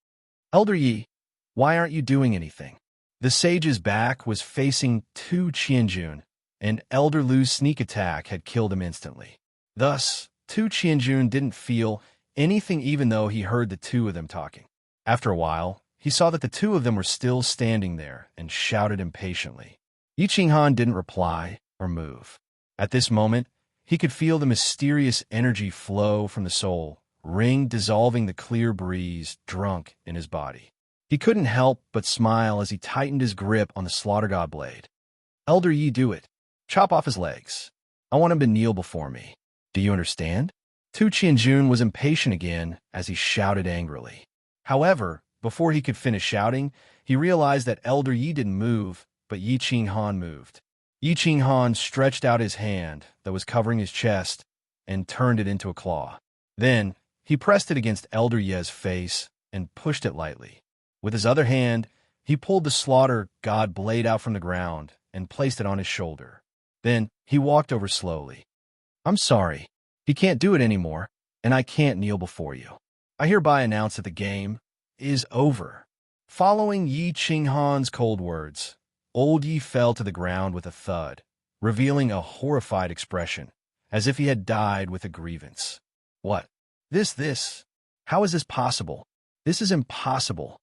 "Elder Yi, why aren't you doing anything?" The sage's back was facing Tu Qianjun, and Elder Lu's sneak attack had killed him instantly. Thus, Tu Qianjun didn't feel anything even though he heard the two of them talking. After a while, he saw that the two of them were still standing there and shouted impatiently. Yi Qinghan didn't reply or move. At this moment, he could feel the mysterious energy flow from the soul, ring dissolving the clear breeze drunk in his body. He couldn't help but smile as he tightened his grip on the slaughter god blade. "Elder Yi, do it. Chop off his legs. I want him to kneel before me. Do you understand?" Tu Qianjun was impatient again as he shouted angrily. However, before he could finish shouting, he realized that Elder Yi didn't move, but Yi Qinghan moved. Yi Qinghan stretched out his hand that was covering his chest and turned it into a claw. Then, he pressed it against Elder Yi's face and pushed it lightly. With his other hand, he pulled the slaughter god blade out from the ground and placed it on his shoulder. Then, he walked over slowly. "I'm sorry. He can't do it anymore, and I can't kneel before you. I hereby announce that the game is over." Following Yi Qinghan's cold words, Old Yi fell to the ground with a thud, revealing a horrified expression, as if he had died with a grievance. "What? This? How is this possible? This is impossible."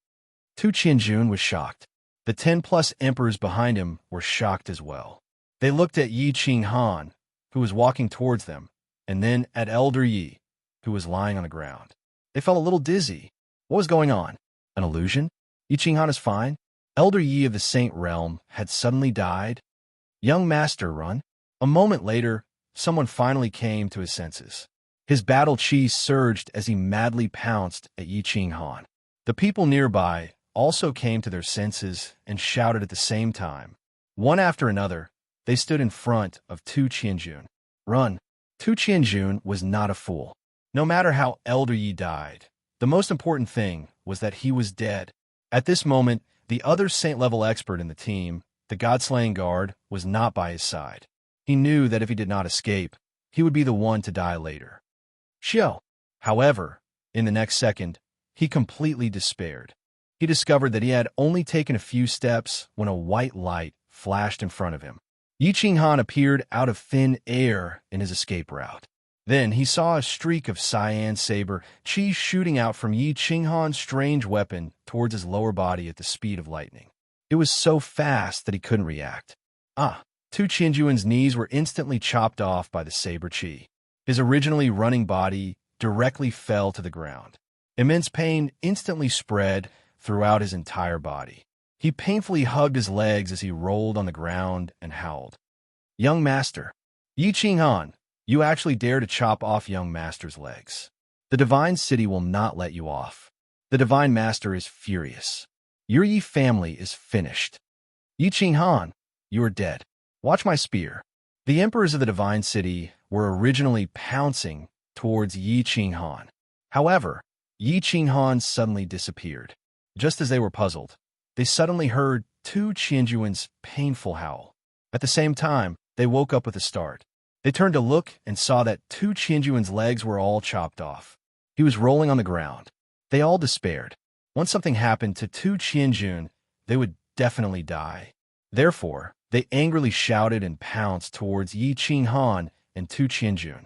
Tu Qianjun was shocked. The 10+ emperors behind him were shocked as well. They looked at Yi Qinghan, who was walking towards them, and then at Elder Yi, who was lying on the ground. They felt a little dizzy. What was going on? An illusion? Yi Qinghan is fine? Elder Yi of the Saint Realm had suddenly died? "Young master, run." A moment later, someone finally came to his senses. His battle chi surged as he madly pounced at Yi Qinghan. The people nearby also came to their senses and shouted at the same time. One after another, they stood in front of Tu Qianjun. "Run." Tu Qianjun was not a fool. No matter how Elder Yi died, the most important thing was that he was dead. At this moment, the other saint-level expert in the team, the God-slaying guard, was not by his side. He knew that if he did not escape, he would be the one to die later. Xiao. However, in the next second, he completely despaired. He discovered that he had only taken a few steps when a white light flashed in front of him. Yi Qinghan appeared out of thin air in his escape route. Then he saw a streak of cyan saber chi shooting out from Yi Qinghan's strange weapon towards his lower body at the speed of lightning. It was so fast that he couldn't react. Tu Qianjuan's knees were instantly chopped off by the saber chi. His originally running body directly fell to the ground. Immense pain instantly spread throughout his entire body. He painfully hugged his legs as he rolled on the ground and howled. Young Master, Yi Qinghan, you actually dare to chop off Young Master's legs. The Divine City will not let you off. The Divine Master is furious. Your Yi family is finished. Yi Qinghan, you are dead. Watch my spear. The emperors of the Divine City were originally pouncing towards Yi Qinghan. However, Yi Qinghan suddenly disappeared. Just as they were puzzled, they suddenly heard Tu Qianjuan's painful howl. At the same time, they woke up with a start. They turned to look and saw that Tu Qianjuan's legs were all chopped off. He was rolling on the ground. They all despaired. Once something happened to Tu Qianjuan, they would definitely die. Therefore, they angrily shouted and pounced towards Yi Qinghan and Tu Qianjuan.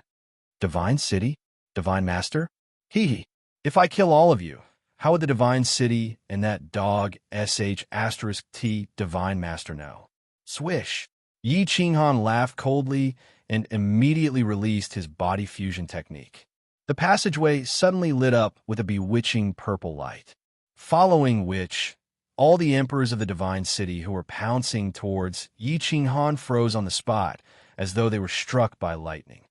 Divine City? Divine Master? Hee. If I kill all of you, how would the Divine City and that dog **T Divine Master know? Swish! Yi Qinghan laughed coldly and immediately released his body fusion technique. The passageway suddenly lit up with a bewitching purple light, following which all the emperors of the Divine City who were pouncing towards Yi Qinghan froze on the spot as though they were struck by lightning.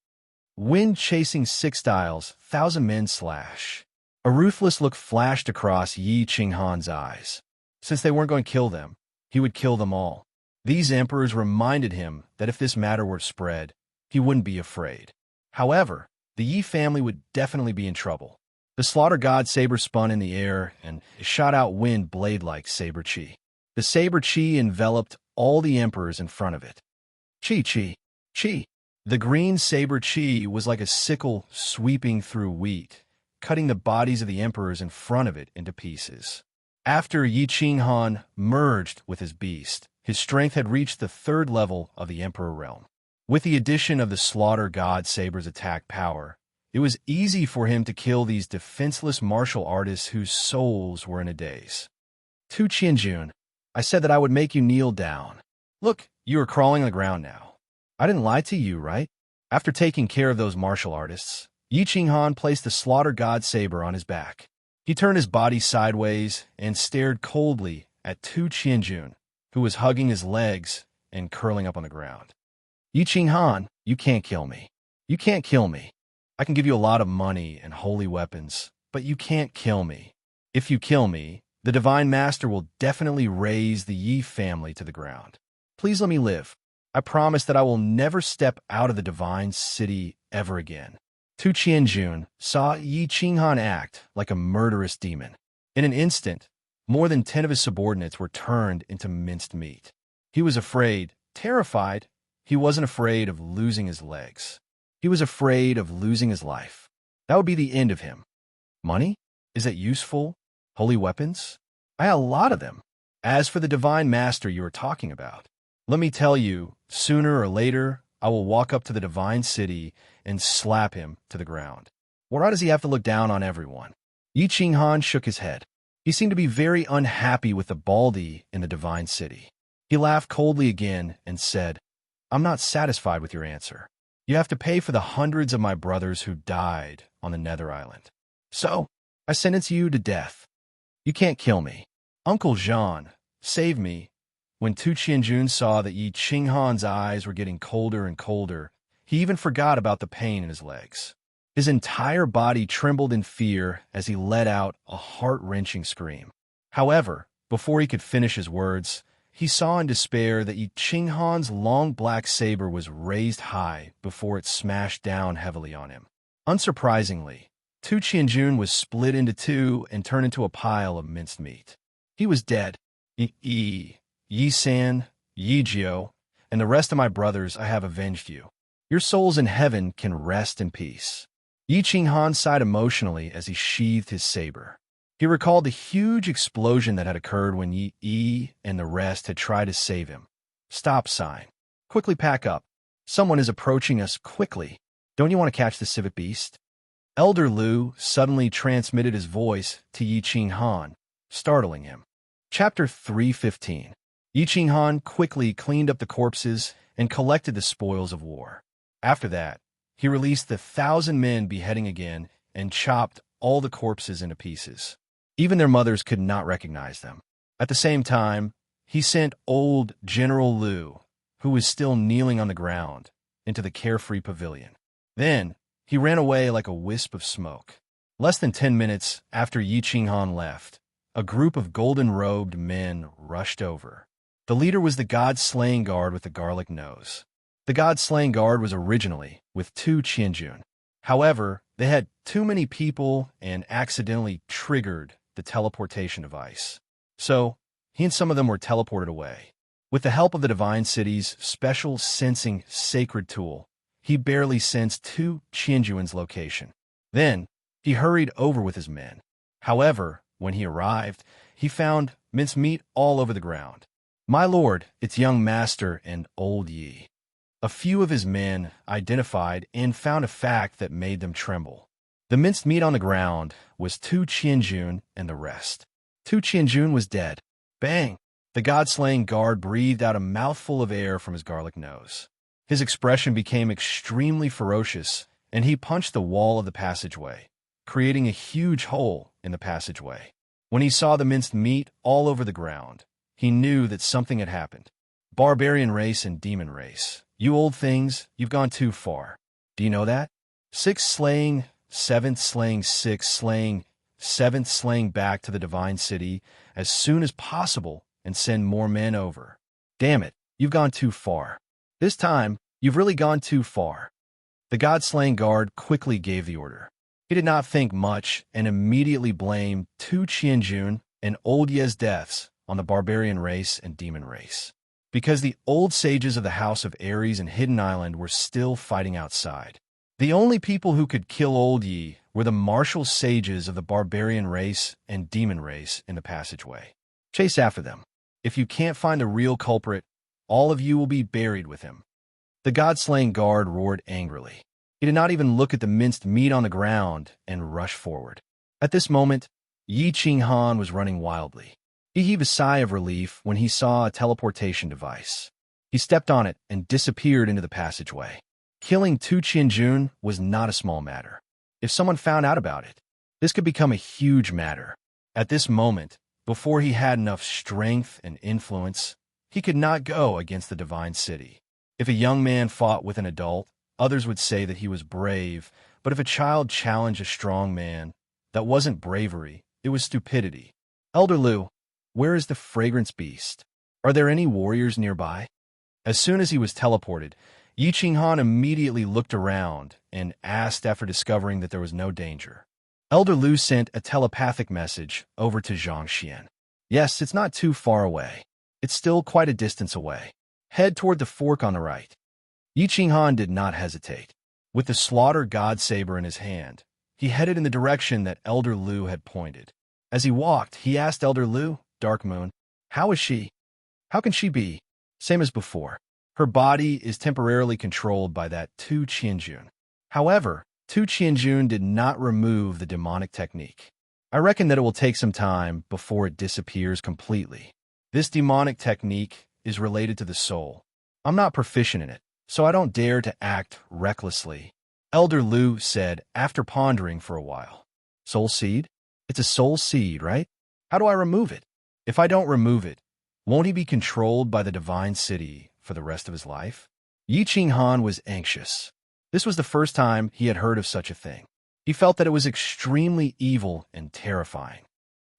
Wind chasing 6 styles, 1,000 men slash. A ruthless look flashed across Yi Qinghan's eyes. Since they weren't going to kill them, he would kill them all. These emperors reminded him that if this matter were spread, he wouldn't be afraid. However, the Yi family would definitely be in trouble. The slaughter god saber spun in the air and shot out wind blade-like saber chi. The saber chi enveloped all the emperors in front of it. Chi. The green saber chi was like a sickle sweeping through wheat, cutting the bodies of the emperors in front of it into pieces. After Yi Qinghan merged with his beast, his strength had reached the 3rd level of the Emperor realm. With the addition of the Slaughter God Saber's attack power, it was easy for him to kill these defenseless martial artists whose souls were in a daze. Tu Qianjuan, I said that I would make you kneel down. Look, you are crawling on the ground now. I didn't lie to you, right? After taking care of those martial artists, Yi Qinghan placed the Slaughter God Saber on his back. He turned his body sideways and stared coldly at Tu Qianjuan, who was hugging his legs and curling up on the ground. Yi Qinghan, you can't kill me. You can't kill me. I can give you a lot of money and holy weapons, but you can't kill me. If you kill me, the Divine Master will definitely raze the Yi family to the ground. Please let me live. I promise that I will never step out of the Divine City ever again. Tu Qianjuan saw Yi Qinghan act like a murderous demon. In an instant, more than 10 of his subordinates were turned into minced meat. He was afraid, terrified. He wasn't afraid of losing his legs. He was afraid of losing his life. That would be the end of him. Money? Is that useful? Holy weapons? I had a lot of them. As for the Divine Master you are talking about, let me tell you, sooner or later, I will walk up to the Divine City and slap him to the ground. Why does he have to look down on everyone? Yi Qinghan shook his head. He seemed to be very unhappy with the Baldi in the Divine City. He laughed coldly again and said, I'm not satisfied with your answer. You have to pay for the hundreds of my brothers who died on the Nether Island. So, I sentence you to death. You can't kill me. Uncle Jean, save me. When Tu Qianjuan saw that Yi Qinghan's eyes were getting colder and colder, he even forgot about the pain in his legs. His entire body trembled in fear as he let out a heart-wrenching scream. However, before he could finish his words, he saw in despair that Yi Qinghan's long black saber was raised high before it smashed down heavily on him. Unsurprisingly, Tu Qianjuan was split into 2 and turned into a pile of minced meat. He was dead. Yi San, Yi Jiao, and the rest of my brothers, I have avenged you. Your souls in heaven can rest in peace. Yi Qinghan sighed emotionally as he sheathed his saber. He recalled the huge explosion that had occurred when Yi and the rest had tried to save him. Stop sign. Quickly pack up. Someone is approaching us quickly. Don't you want to catch the civet beast? Elder Lu suddenly transmitted his voice to Yi Qing Han, startling him. Chapter 315. Yi Qing Han quickly cleaned up the corpses and collected the spoils of war. After that, he released the 1,000 men beheading again and chopped all the corpses into pieces. Even their mothers could not recognize them. At the same time, he sent old General Lu, who was still kneeling on the ground, into the carefree pavilion. Then, he ran away like a wisp of smoke. Less than 10 minutes after Yi Qing Han left, a group of golden-robed men rushed over. The leader was the god-slaying guard with the garlic nose. The god-slaying guard was originally with 2 Qianjun. However, they had too many people and accidentally triggered the teleportation device. So, he and some of them were teleported away. With the help of the Divine City's special sensing sacred tool, he barely sensed 2 Qianjuan's location. Then, he hurried over with his men. However, when he arrived, he found mincemeat all over the ground. "My lord, its young master and old Yi." A few of his men identified and found a fact that made them tremble. The minced meat on the ground was 2 Qianjun and the rest. 2 Qianjun was dead. Bang! The god-slaying guard breathed out a mouthful of air from his garlic nose. His expression became extremely ferocious, and he punched the wall of the passageway, creating a huge hole in the passageway. When he saw the minced meat all over the ground, he knew that something had happened. Barbarian race and demon race. You old things, you've gone too far. Do you know that? 6 slaying, 7th slaying, 6 slaying, 7th slaying back to the Divine City as soon as possible and send more men over. Damn it, you've gone too far. This time, you've really gone too far. The god-slaying guard quickly gave the order. He did not think much and immediately blamed 2 Qianjun and old Ye's deaths on the barbarian race and demon race. Because the old sages of the House of Ares and Hidden Island were still fighting outside. The only people who could kill old Yi were the martial sages of the barbarian race and demon race in the passageway. Chase after them. If you can't find the real culprit, all of you will be buried with him. The god-slaying guard roared angrily. He did not even look at the minced meat on the ground and rushed forward. At this moment, Yi Qing Han was running wildly. He heaved a sigh of relief when he saw a teleportation device. He stepped on it and disappeared into the passageway. Killing 2 Qianjun was not a small matter. If someone found out about it, this could become a huge matter. At this moment, before he had enough strength and influence, he could not go against the Divine City. If a young man fought with an adult, others would say that he was brave, but if a child challenged a strong man, that wasn't bravery, it was stupidity. Elder Lu, where is the fragrance beast? Are there any warriors nearby? As soon as he was teleported, Yi Qing Han immediately looked around and asked after discovering that there was no danger. Elder Lu sent a telepathic message over to Zhang Xian. Yes, it's not too far away. It's still quite a distance away. Head toward the fork on the right. Yi Qing Han did not hesitate. With the slaughter god saber in his hand, he headed in the direction that Elder Lu had pointed. As he walked, he asked Elder Lu, Dark Moon, how is she? How can she be? Same as before. Her body is temporarily controlled by that 2 Qianjun. However, 2 Qianjun did not remove the demonic technique. I reckon that it will take some time before it disappears completely. This demonic technique is related to the soul. I'm not proficient in it, so I don't dare to act recklessly. Elder Lu said after pondering for a while. Soul seed? It's a soul seed, right? How do I remove it? If I don't remove it, won't he be controlled by the Divine City for the rest of his life? Yi Qing Han was anxious. This was the first time he had heard of such a thing. He felt that it was extremely evil and terrifying.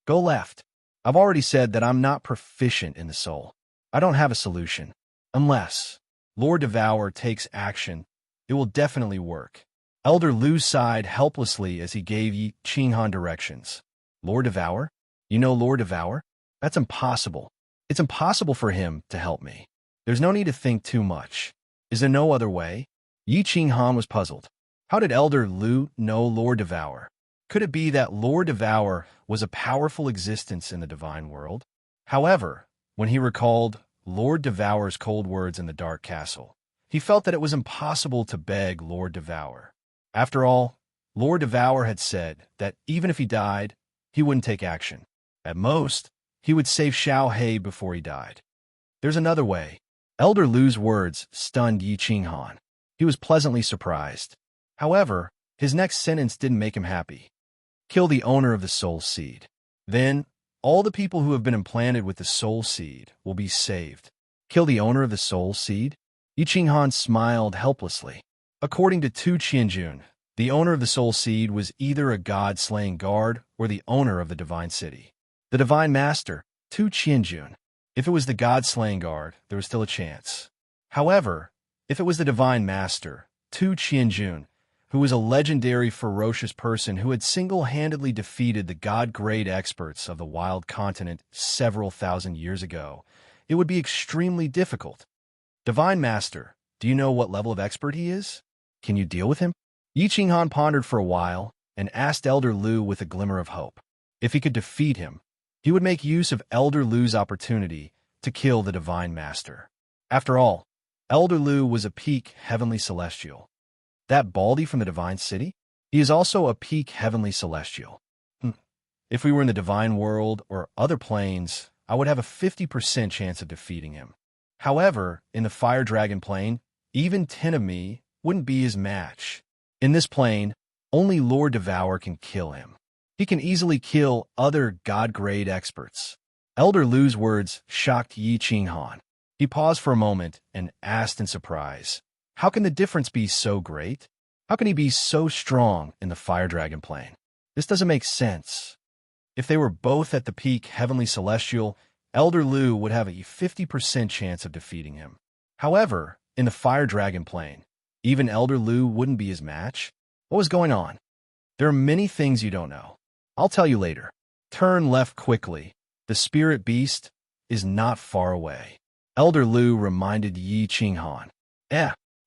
Go left. I've already said that I'm not proficient in the soul. I don't have a solution. Unless Lord Devour takes action, it will definitely work. Elder Lu sighed helplessly as he gave Yi Qing Han directions. Lord Devour? You know Lord Devour? That's impossible. It's impossible for him to help me. There's no need to think too much. Is there no other way? Yi Qing Han was puzzled. How did Elder Lu know Lord Devour? Could it be that Lord Devour was a powerful existence in the divine world? However, when he recalled Lord Devour's cold words in the Dark Castle, He felt that it was impossible to beg Lord Devour. After all, Lord Devour had said that even if he died, he wouldn't take action. At most, he would save Xiao He before he died. There's another way. Elder Lu's words stunned Yi Qinghan. He was pleasantly surprised. However, his next sentence didn't make him happy. Kill the owner of the soul seed. Then, all the people who have been implanted with the soul seed will be saved. Kill the owner of the soul seed? Yi Qinghan smiled helplessly. According to Tu Qianjun, the owner of the soul seed was either a god-slaying guard or the owner of the divine city. The divine master, Tu Qianjun. If it was the god-slaying guard, there was still a chance. However, if it was the divine master, Tu Qianjun, who was a legendary ferocious person who had single-handedly defeated the god-grade experts of the wild continent several thousand years ago, it would be extremely difficult. Divine Master, do you know what level of expert he is? Can you deal with him? Yi Qinghan pondered for a while and asked Elder Lu with a glimmer of hope. If he could defeat him, he would make use of Elder Lu's opportunity to kill the Divine Master. After all, Elder Lu was a peak heavenly celestial. That baldy from the Divine City? He is also a peak heavenly celestial. If we were in the Divine World or other planes, I would have a 50% chance of defeating him. However, in the Fire Dragon plane, even 10 of me wouldn't be his match. In this plane, only Lord Devour can kill him. He can easily kill other god-grade experts. Elder Lu's words shocked Yi Qinghan. He paused for a moment and asked in surprise, how can the difference be so great? How can he be so strong in the Fire Dragon plane? This doesn't make sense. If they were both at the peak heavenly celestial, Elder Lu would have a 50% chance of defeating him. However, in the Fire Dragon plane, even Elder Lu wouldn't be his match. What was going on? There are many things you don't know. I'll tell you later. Turn left quickly. The spirit beast is not far away. Elder Lu reminded Yi Qinghan.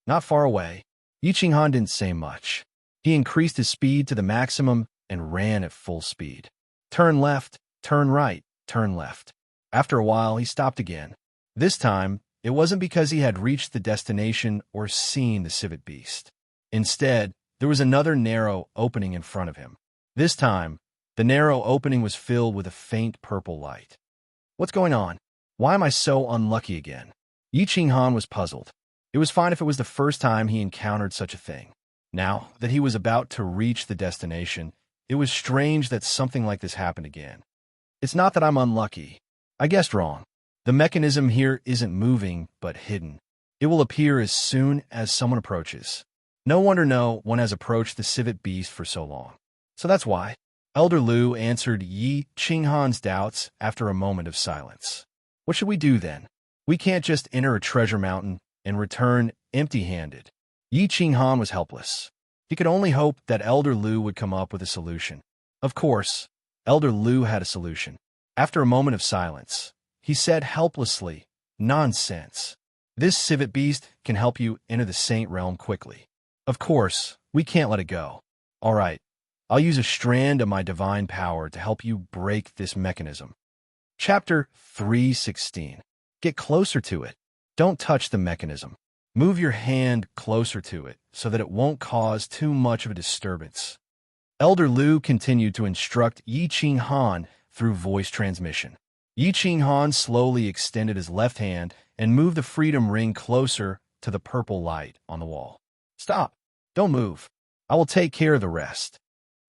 Not far away. Yi Qinghan didn't say much. He increased his speed to the maximum and ran at full speed. Turn left, turn right, turn left. After a while, he stopped again. This time, it wasn't because he had reached the destination or seen the civet beast. Instead, there was another narrow opening in front of him. This time, the narrow opening was filled with a faint purple light. What's going on? Why am I so unlucky again? Yi Qinghan was puzzled. It was fine if it was the first time he encountered such a thing. Now that he was about to reach the destination, it was strange that something like this happened again. It's not that I'm unlucky. I guessed wrong. The mechanism here isn't moving, but hidden. It will appear as soon as someone approaches. No wonder no one has approached the civet beast for so long. So that's why. Elder Lu answered Yi Qinghan's doubts after a moment of silence. What should we do then? We can't just enter a treasure mountain and return empty-handed. Yi Qinghan was helpless. He could only hope that Elder Lu would come up with a solution. Of course, Elder Lu had a solution. After a moment of silence, he said helplessly, "Nonsense. This civet beast can help you enter the Saint Realm quickly. Of course, we can't let it go. All right, I'll use a strand of my divine power to help you break this mechanism." Chapter 3:16. Get closer to it. Don't touch the mechanism. Move your hand closer to it so that it won't cause too much of a disturbance. Elder Lu continued to instruct Yi Qinghan through voice transmission. Yi Qinghan slowly extended his left hand and moved the freedom ring closer to the purple light on the wall. Stop. Don't move. I will take care of the rest.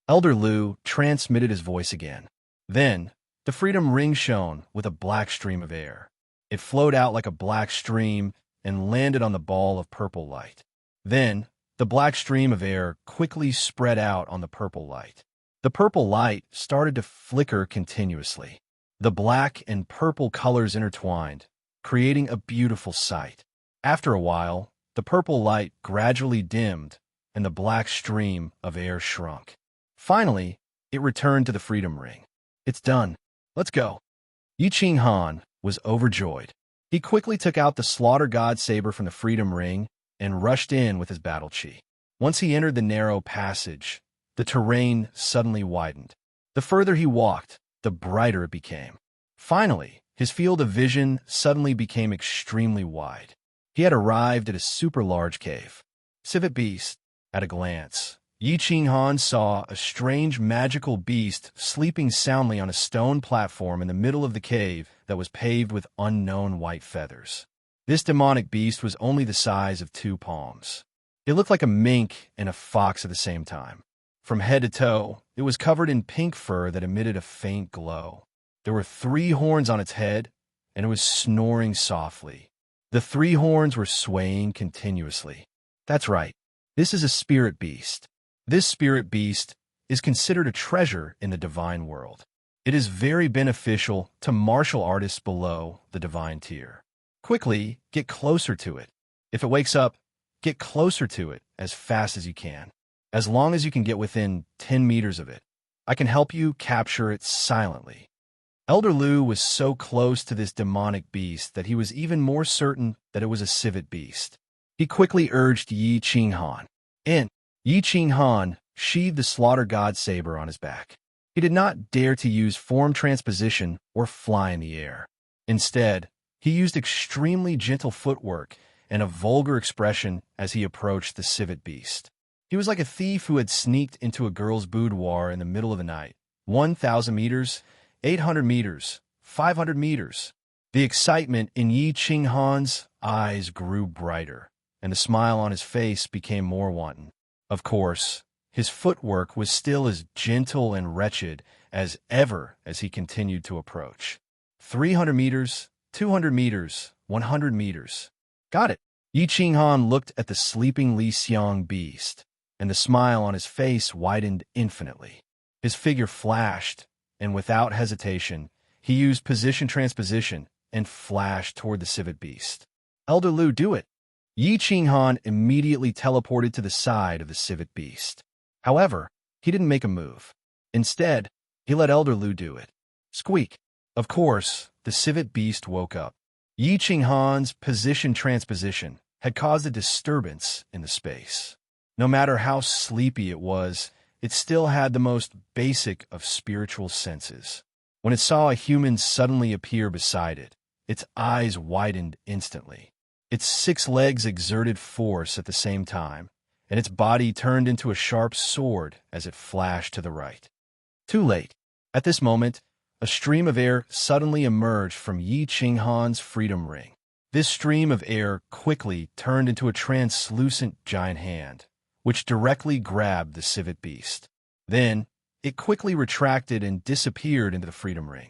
Elder Lu transmitted his voice again. Then, the freedom ring shone with a black stream of air. It flowed out like a black stream and landed on the ball of purple light. Then, the black stream of air quickly spread out on the purple light. The purple light started to flicker continuously. The black and purple colors intertwined, creating a beautiful sight. After a while, the purple light gradually dimmed and the black stream of air shrunk. Finally, it returned to the freedom ring. It's done. Let's go. Yi Qinghan was overjoyed. He quickly took out the Slaughter God saber from the freedom ring and rushed in with his battle chi. Once he entered the narrow passage, the terrain suddenly widened. The further he walked, the brighter it became. Finally, his field of vision suddenly became extremely wide. He had arrived at a super large cave. Civet beast. At a glance, Yi Qinghan saw a strange magical beast sleeping soundly on a stone platform in the middle of the cave that was paved with unknown white feathers. This demonic beast was only the size of 2 palms. It looked like a mink and a fox at the same time. From head to toe, it was covered in pink fur that emitted a faint glow. There were 3 horns on its head, and it was snoring softly. The 3 horns were swaying continuously. That's right. This is a spirit beast. This spirit beast is considered a treasure in the divine world. It is very beneficial to martial artists below the divine tier. Quickly, get closer to it. If it wakes up, get closer to it as fast as you can. As long as you can get within 10 meters of it, I can help you capture it silently. Elder Lu was so close to this demonic beast that he was even more certain that it was a civet beast. He quickly urged Yi Qinghan in. Yi Qinghan sheathed the slaughter god saber on his back. He did not dare to use form transposition or fly in the air. Instead, he used extremely gentle footwork and a vulgar expression as he approached the civet beast. He was like a thief who had sneaked into a girl's boudoir in the middle of the night. 1,000 meters, 800 meters, 500 meters. The excitement in Yi Qinghan's eyes grew brighter, and the smile on his face became more wanton. Of course, his footwork was still as gentle and wretched as ever as he continued to approach. 300 meters, 200 meters, 100 meters. Got it. Yi Qinghan looked at the sleeping Li Xiang beast, and the smile on his face widened infinitely. His figure flashed, and without hesitation, he used position transposition and flashed toward the civet beast. Elder Lu, do it. Yi Qinghan immediately teleported to the side of the civet beast. However, he didn't make a move. Instead, he let Elder Lu do it. Squeak. Of course, the civet beast woke up. Yi Qinghan's position transposition had caused a disturbance in the space. No matter how sleepy it was, it still had the most basic of spiritual senses. When it saw a human suddenly appear beside it, its eyes widened instantly. Its 6 legs exerted force at the same time, and its body turned into a sharp sword as it flashed to the right. Too late. At this moment, a stream of air suddenly emerged from Yi Qinghan's freedom ring. This stream of air quickly turned into a translucent giant hand, which directly grabbed the civet beast. Then, it quickly retracted and disappeared into the freedom ring.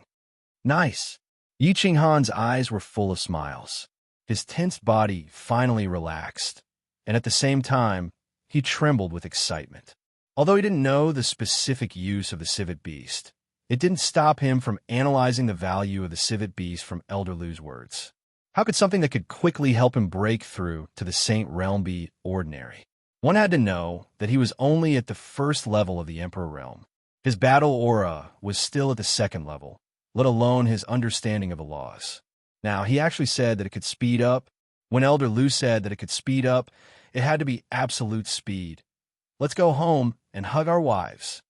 Nice! Yi Qinghan's eyes were full of smiles. His tensed body finally relaxed, and at the same time, he trembled with excitement. Although he didn't know the specific use of the civet beast, it didn't stop him from analyzing the value of the civet beast from Elder Lu's words. How could something that could quickly help him break through to the Saint Realm be ordinary? One had to know that he was only at the 1st level of the Emperor Realm. His battle aura was still at the 2nd level, let alone his understanding of the laws. Now, he actually said that it could speed up. When Elder Lu said that it could speed up, it had to be absolute speed. Let's go home and hug our wives.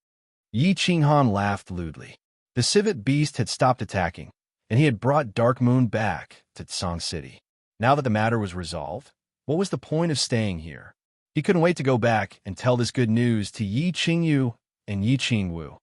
Yi Qinghan laughed lewdly. The civet beast had stopped attacking, and he had brought Dark Moon back to Tsang City. Now that the matter was resolved, what was the point of staying here? He couldn't wait to go back and tell this good news to Yi Qingyu and Yi Qingwu.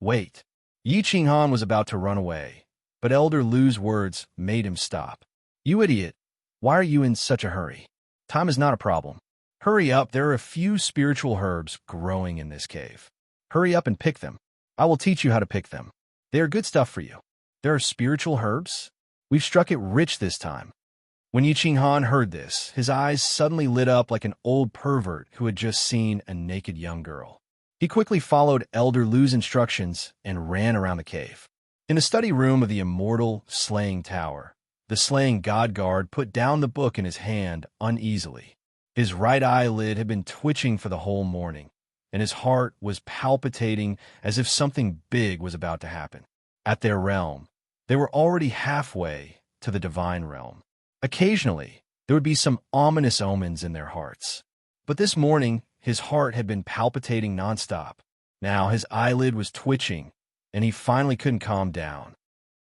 Wait. Yi Qinghan was about to run away, but Elder Lu's words made him stop. You idiot. Why are you in such a hurry? Time is not a problem. Hurry up, there are a few spiritual herbs growing in this cave. Hurry up and pick them. I will teach you how to pick them. They are good stuff for you. There are spiritual herbs? We've struck it rich this time. When Yi Qinghan heard this, his eyes suddenly lit up like an old pervert who had just seen a naked young girl. He quickly followed Elder Lu's instructions and ran around the cave. In the study room of the immortal Slaying Tower, the Slaying God Guard put down the book in his hand uneasily. His right eyelid had been twitching for the whole morning, and his heart was palpitating as if something big was about to happen. At their realm, they were already halfway to the divine realm. Occasionally, there would be some ominous omens in their hearts. But this morning, his heart had been palpitating nonstop. Now his eyelid was twitching, and he finally couldn't calm down.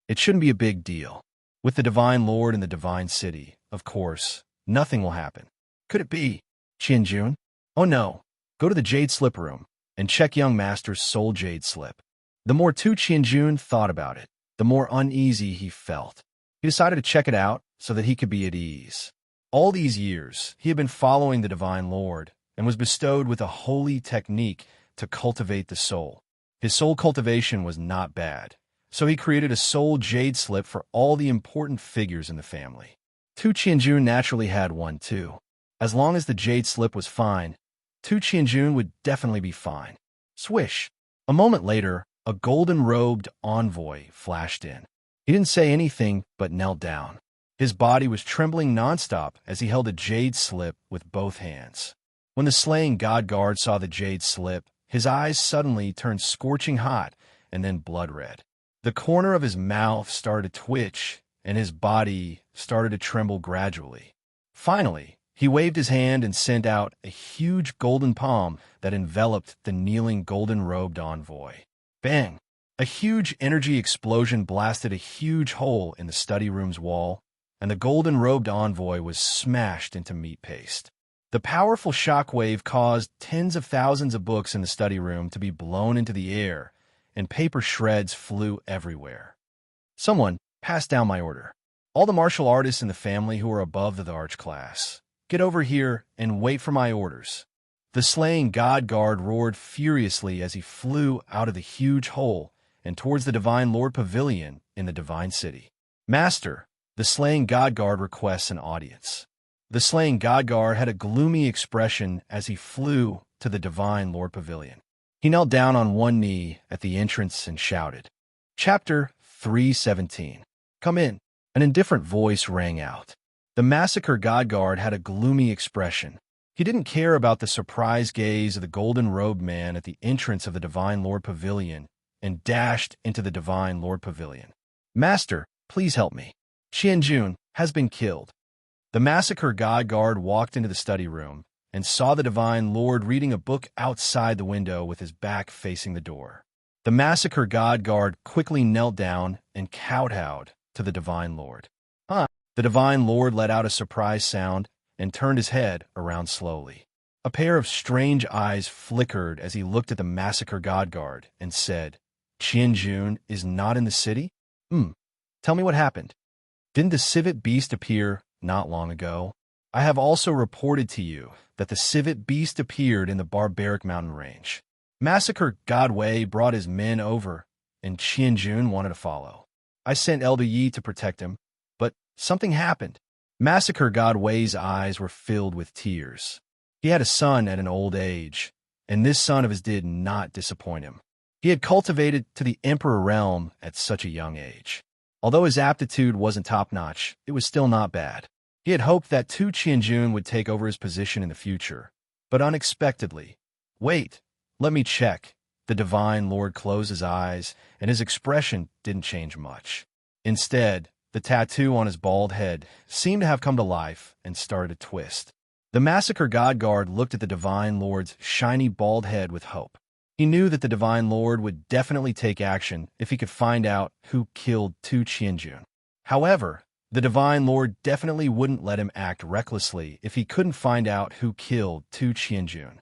It shouldn't be a big deal. With the Divine Lord in the Divine City, of course, Nothing will happen. Could it be Qianjun? Oh no. Go to the Jade Slip room and check young master's soul Jade Slip. The more Tu Qianjun thought about it, the more uneasy he felt. He decided to check it out so that he could be at ease. All these years, he had been following the Divine Lord and was bestowed with a holy technique to cultivate the soul. His soul cultivation was not bad, so he created a soul Jade Slip for all the important figures in the family. Tu Qianjun naturally had one too. As long as the Jade Slip was fine, Tu Qianjun would definitely be fine. Swish! A moment later, a golden-robed envoy flashed in. He didn't say anything but knelt down. His body was trembling nonstop as he held a Jade Slip with both hands. When the slaying god guard saw the Jade Slip, his eyes suddenly turned scorching hot and then blood red. The corner of his mouth started to twitch, and his body started to tremble gradually. Finally, he waved his hand and sent out a huge golden palm that enveloped the kneeling golden-robed envoy. Bang! A huge energy explosion blasted a huge hole in the study room's wall, and the golden-robed envoy was smashed into meat paste. The powerful shockwave caused tens of thousands of books in the study room to be blown into the air, and paper shreds flew everywhere. Someone passed down my order. All the martial artists in the family who are above the arch class, get over here and wait for my orders. The slaying god guard roared furiously as he flew out of the huge hole and towards the Divine Lord Pavilion in the Divine City. Master, the slaying god guard requests an audience. The slaying god guard had a gloomy expression as he flew to the Divine Lord Pavilion. He knelt down on one knee at the entrance and shouted, Chapter 317. Come in. An indifferent voice rang out. The massacre god guard had a gloomy expression. He didn't care about the surprised gaze of the golden-robed man at the entrance of the Divine Lord Pavilion and dashed into the Divine Lord Pavilion. Master, please help me. Qianjun has been killed. The massacre god guard walked into the study room and saw the Divine Lord reading a book outside the window with his back facing the door. The massacre god guard quickly knelt down and kowtowed to the Divine Lord. The Divine Lord let out a surprised sound and turned his head around slowly. A pair of strange eyes flickered as he looked at the massacre god guard and said, Qianjun is not in the city? Tell me what happened. Didn't the civet beast appear not long ago? I have also reported to you that the civet beast appeared in the barbaric mountain range. Massacre God Wei brought his men over, and Qianjun wanted to follow. I sent Elder Yi to protect him, but something happened. Massacre God Wei's eyes were filled with tears. He had a son at an old age, and this son of his did not disappoint him. He had cultivated to the Emperor realm at such a young age. Although his aptitude wasn't top-notch, it was still not bad. He had hoped that Tu Qianjun would take over his position in the future, but unexpectedly. Wait, let me check. The Divine Lord closed his eyes, and his expression didn't change much. Instead, the tattoo on his bald head seemed to have come to life and started to twist. The massacre god guard looked at the Divine Lord's shiny bald head with hope. He knew that the Divine Lord would definitely take action if he could find out who killed Tu Qianjun. However, the Divine Lord definitely wouldn't let him act recklessly if he couldn't find out who killed Tu Qianjun.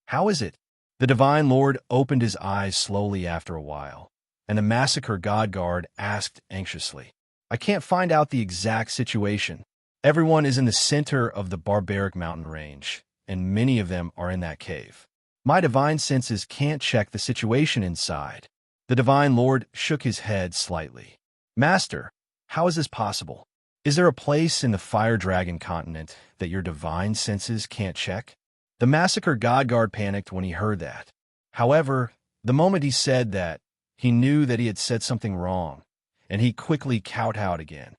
How is it? The Divine Lord opened his eyes slowly after a while, and the massacre god guard asked anxiously, I can't find out the exact situation. Everyone is in the center of the barbaric mountain range, and many of them are in that cave. My divine senses can't check the situation inside. The Divine Lord shook his head slightly. Master, how is this possible? Is there a place in the Fire Dragon continent that your divine senses can't check? The massacre god guard panicked when he heard that. However, the moment he said that, he knew that he had said something wrong, and he quickly kowtowed again.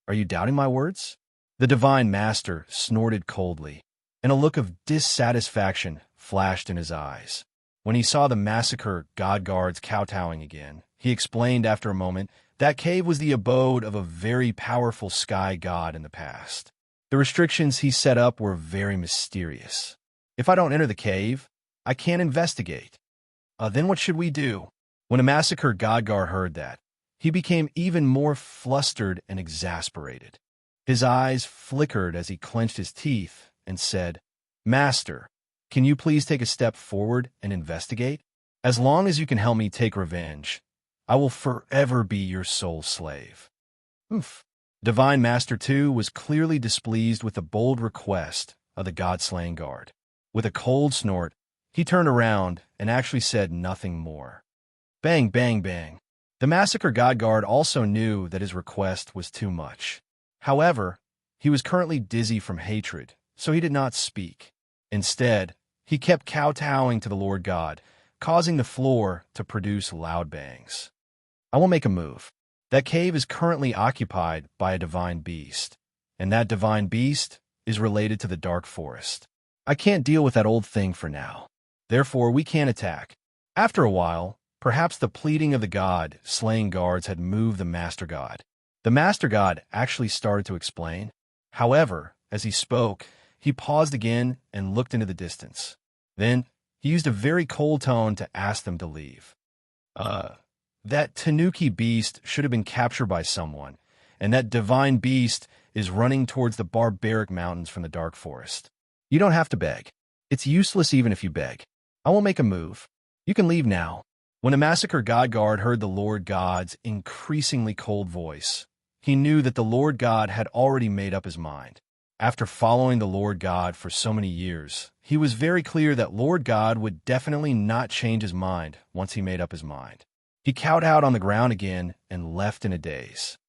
Are you doubting my words? The Divine Master snorted coldly, and a look of dissatisfaction flashed in his eyes. When he saw the massacre god guards kowtowing again, he explained after a moment that cave was the abode of a very powerful sky god in the past. The restrictions he set up were very mysterious. If I don't enter the cave, I can't investigate. Then what should we do? When a massacre god guard heard that, he became even more flustered and exasperated. His eyes flickered as he clenched his teeth and said, "Master, can you please take a step forward and investigate? As long as you can help me take revenge, I will forever be your sole slave." Oof. Divine Master 2 was clearly displeased with the bold request of the god-slaying guard. With a cold snort, he turned around and actually said nothing more. Bang, bang, bang. The massacre god guard also knew that his request was too much. However, he was currently dizzy from hatred, so he did not speak. Instead, he kept kowtowing to the Lord God, causing the floor to produce loud bangs. I will make a move. That cave is currently occupied by a divine beast, and that divine beast is related to the dark forest. I can't deal with that old thing for now. Therefore, we can't attack. After a while, perhaps the pleading of the god-slaying guards had moved the Master God. The Master God actually started to explain. However, as he spoke, he paused again and looked into the distance. Then, he used a very cold tone to ask them to leave. That Tanuki beast should have been captured by someone, and that divine beast is running towards the barbaric mountains from the dark forest. You don't have to beg. It's useless even if you beg. I won't make a move. You can leave now. When the massacre god guard heard the Lord God's increasingly cold voice, he knew that the Lord God had already made up his mind. After following the Lord God for so many years, he was very clear that Lord God would definitely not change his mind once he made up his mind. He kowtowed on the ground again and left in a daze.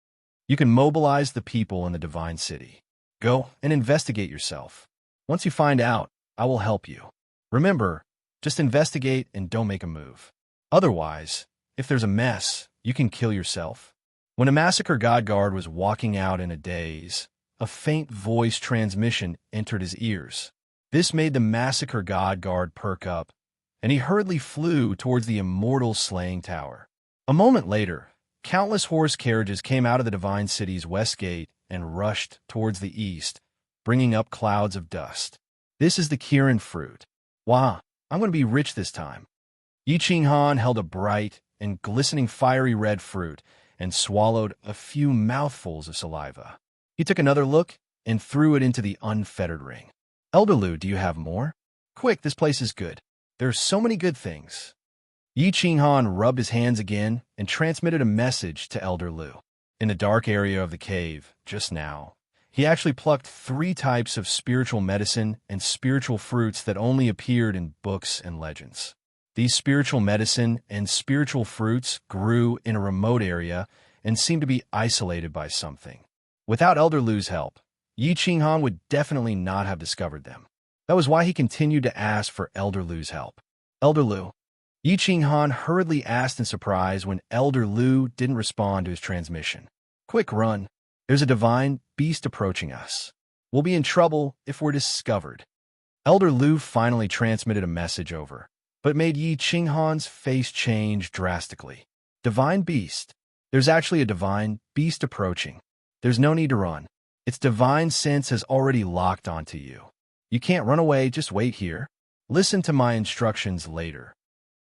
You can mobilize the people in the divine city. Go and investigate yourself. Once you find out, I will help you. Remember, just investigate and don't make a move. Otherwise, if there's a mess, you can kill yourself. When a massacre god guard was walking out in a daze, a faint voice transmission entered his ears. This made the massacre god guard perk up, and he hurriedly flew towards the immortal slaying tower. A moment later, countless horse carriages came out of the divine city's west gate and rushed towards the east, bringing up clouds of dust. This is the Kirin fruit. Wow, I'm going to be rich this time. Yi Qinghan held a bright and glistening fiery red fruit and swallowed a few mouthfuls of saliva. He took another look and threw it into the unfettered ring. Elder Lu, do you have more? Quick, this place is good. There are so many good things. Yi Qinghan rubbed his hands again and transmitted a message to Elder Lu. In the dark area of the cave, just now, he actually plucked 3 types of spiritual medicine and spiritual fruits that only appeared in books and legends. These spiritual medicine and spiritual fruits grew in a remote area and seemed to be isolated by something. Without Elder Lu's help, Yi Qinghan would definitely not have discovered them. That was why he continued to ask for Elder Lu's help. Elder Lu. Yi Qinghan hurriedly asked in surprise when Elder Lu didn't respond to his transmission. Quick, run. There's a divine beast approaching us. We'll be in trouble if we're discovered. Elder Lu finally transmitted a message over, but it made Yi Qinghan's face change drastically. Divine beast. There's actually a divine beast approaching. There's no need to run. Its divine sense has already locked onto you. You can't run away, just wait here. Listen to my instructions later.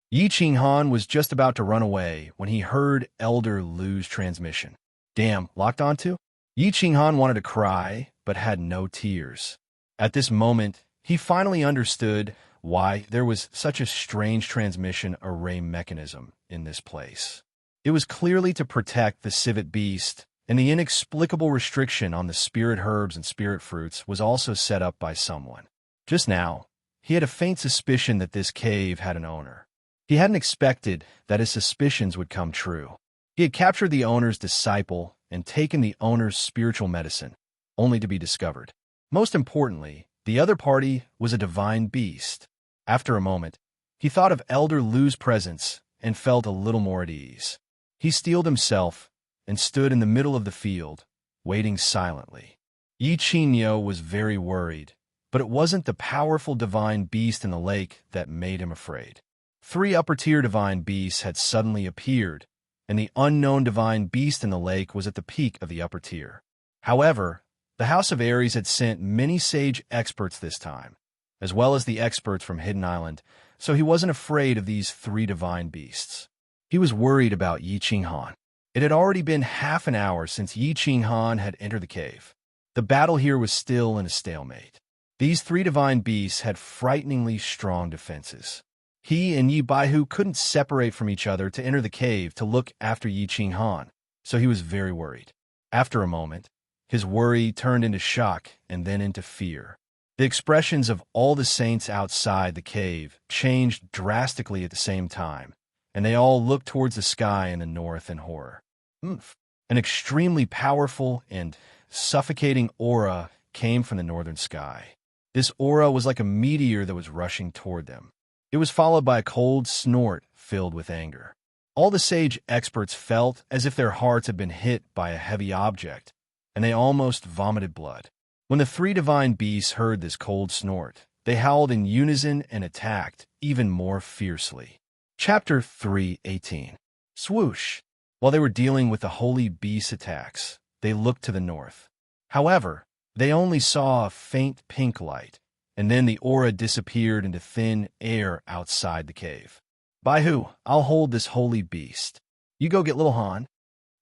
Yi Qinghan was just about to run away when he heard Elder Lu's transmission. Damn, locked onto? Yi Qinghan wanted to cry, but had no tears. At this moment, he finally understood why there was such a strange transmission array mechanism in this place. It was clearly to protect the civet beast, and the inexplicable restriction on the spirit herbs and spirit fruits was also set up by someone. Just now, he had a faint suspicion that this cave had an owner. He hadn't expected that his suspicions would come true. He had captured the owner's disciple and taken the owner's spiritual medicine, only to be discovered. Most importantly, the other party was a divine beast. After a moment, he thought of Elder Lu's presence and felt a little more at ease. He steeled himself and stood in the middle of the field, waiting silently. Yi Qingyo was very worried, but it wasn't the powerful divine beast in the lake that made him afraid. 3 upper-tier divine beasts had suddenly appeared, and the unknown divine beast in the lake was at the peak of the upper tier. However, the House of Ares had sent many sage experts this time, as well as the experts from Hidden Island, so he wasn't afraid of these 3 divine beasts. He was worried about Yi Qinghan. It had already been half an hour since Yi Qinghan had entered the cave. The battle here was still in a stalemate. These three divine beasts had frighteningly strong defenses. He and Yi Baihu couldn't separate from each other to enter the cave to look after Yi Qinghan, so he was very worried. After a moment, his worry turned into shock and then into fear. The expressions of all the saints outside the cave changed drastically at the same time, and they all looked towards the sky in the north in horror. An extremely powerful and suffocating aura came from the northern sky. This aura was like a meteor that was rushing toward them. It was followed by a cold snort filled with anger. All the sage experts felt as if their hearts had been hit by a heavy object, and they almost vomited blood. When the three divine beasts heard this cold snort, they howled in unison and attacked even more fiercely. Chapter 3:18. Swoosh! While they were dealing with the holy beast attacks, they looked to the north. However, they only saw a faint pink light, and then the aura disappeared into thin air outside the cave. Baihu, I'll hold this holy beast. You go get little Han.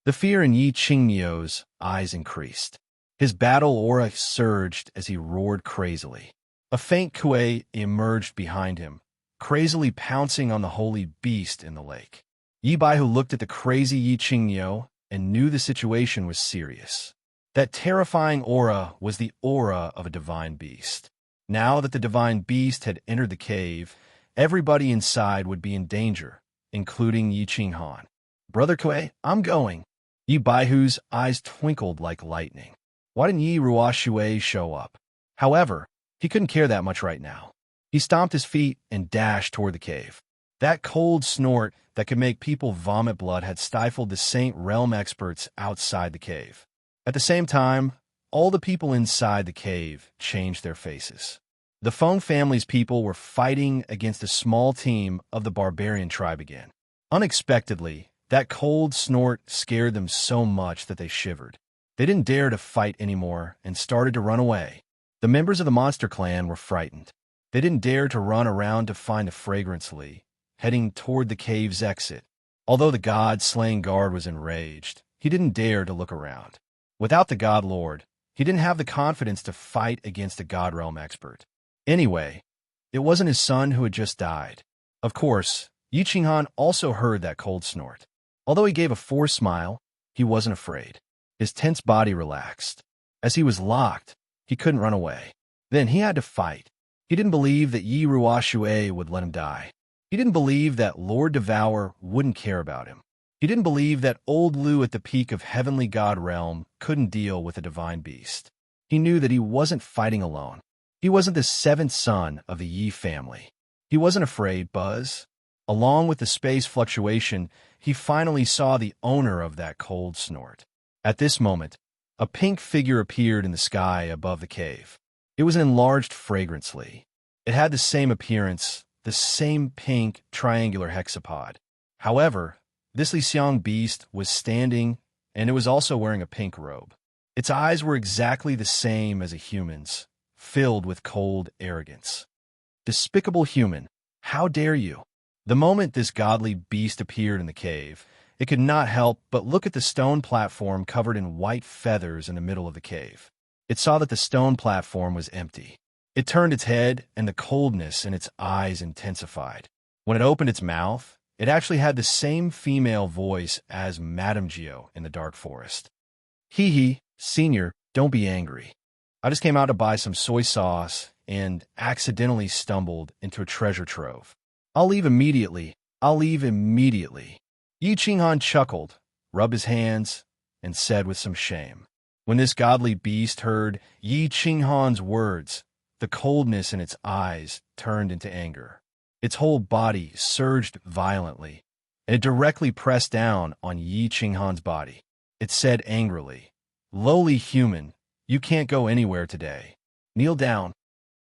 The fear in Yi Qingmiu's eyes increased. His battle aura surged as he roared crazily. A faint kuei emerged behind him, crazily pouncing on the holy beast in the lake. Yi Baihu looked at the crazy Yi Qingmiu and knew the situation was serious. That terrifying aura was the aura of a divine beast. Now that the divine beast had entered the cave, everybody inside would be in danger, including Yi Qinghan. Brother Kuei, I'm going. Yi Baihu's eyes twinkled like lightning. Why didn't Yi Ruoxue show up? However, he couldn't care that much right now. He stomped his feet and dashed toward the cave. That cold snort that could make people vomit blood had stifled the Saint Realm experts outside the cave. At the same time, all the people inside the cave changed their faces. The Feng family's people were fighting against a small team of the barbarian tribe again. Unexpectedly, that cold snort scared them so much that they shivered. They didn't dare to fight anymore and started to run away. The members of the monster clan were frightened. They didn't dare to run around to find a fragrance-lee, heading toward the cave's exit. Although the god-slaying guard was enraged, he didn't dare to look around. Without the god lord, he didn't have the confidence to fight against a god realm expert. Anyway, it wasn't his son who had just died. Of course, Yi Qinghan also heard that cold snort. Although he gave a forced smile, he wasn't afraid. His tense body relaxed. As he was locked, he couldn't run away. Then he had to fight. He didn't believe that Yi Ruoxue would let him die. He didn't believe that Lord Devour wouldn't care about him. He didn't believe that old Lu at the peak of Heavenly God Realm couldn't deal with a divine beast. He knew that he wasn't fighting alone. He wasn't the seventh son of the Yi family. He wasn't afraid, Buzz. Along with the space fluctuation, he finally saw the owner of that cold snort. At this moment, a pink figure appeared in the sky above the cave. It was an enlarged fragrance-lee. It had the same appearance, the same pink triangular hexapod. However, this Li Xiang beast was standing, and it was also wearing a pink robe. Its eyes were exactly the same as a human's, filled with cold arrogance. Despicable human, how dare you? The moment this godly beast appeared in the cave, it could not help but look at the stone platform covered in white feathers in the middle of the cave. It saw that the stone platform was empty. It turned its head, and the coldness in its eyes intensified. When it opened its mouth, it actually had the same female voice as Madame Geo in the dark forest. Hee, senior, don't be angry. I just came out to buy some soy sauce and accidentally stumbled into a treasure trove. I'll leave immediately. Yi Qinghan chuckled, rubbed his hands, and said with some shame. When this godly beast heard Yi Qinghan's words, the coldness in its eyes turned into anger. Its whole body surged violently, and it directly pressed down on Yi Qinghan's body. It said angrily, "Lowly human, you can't go anywhere today. Kneel down."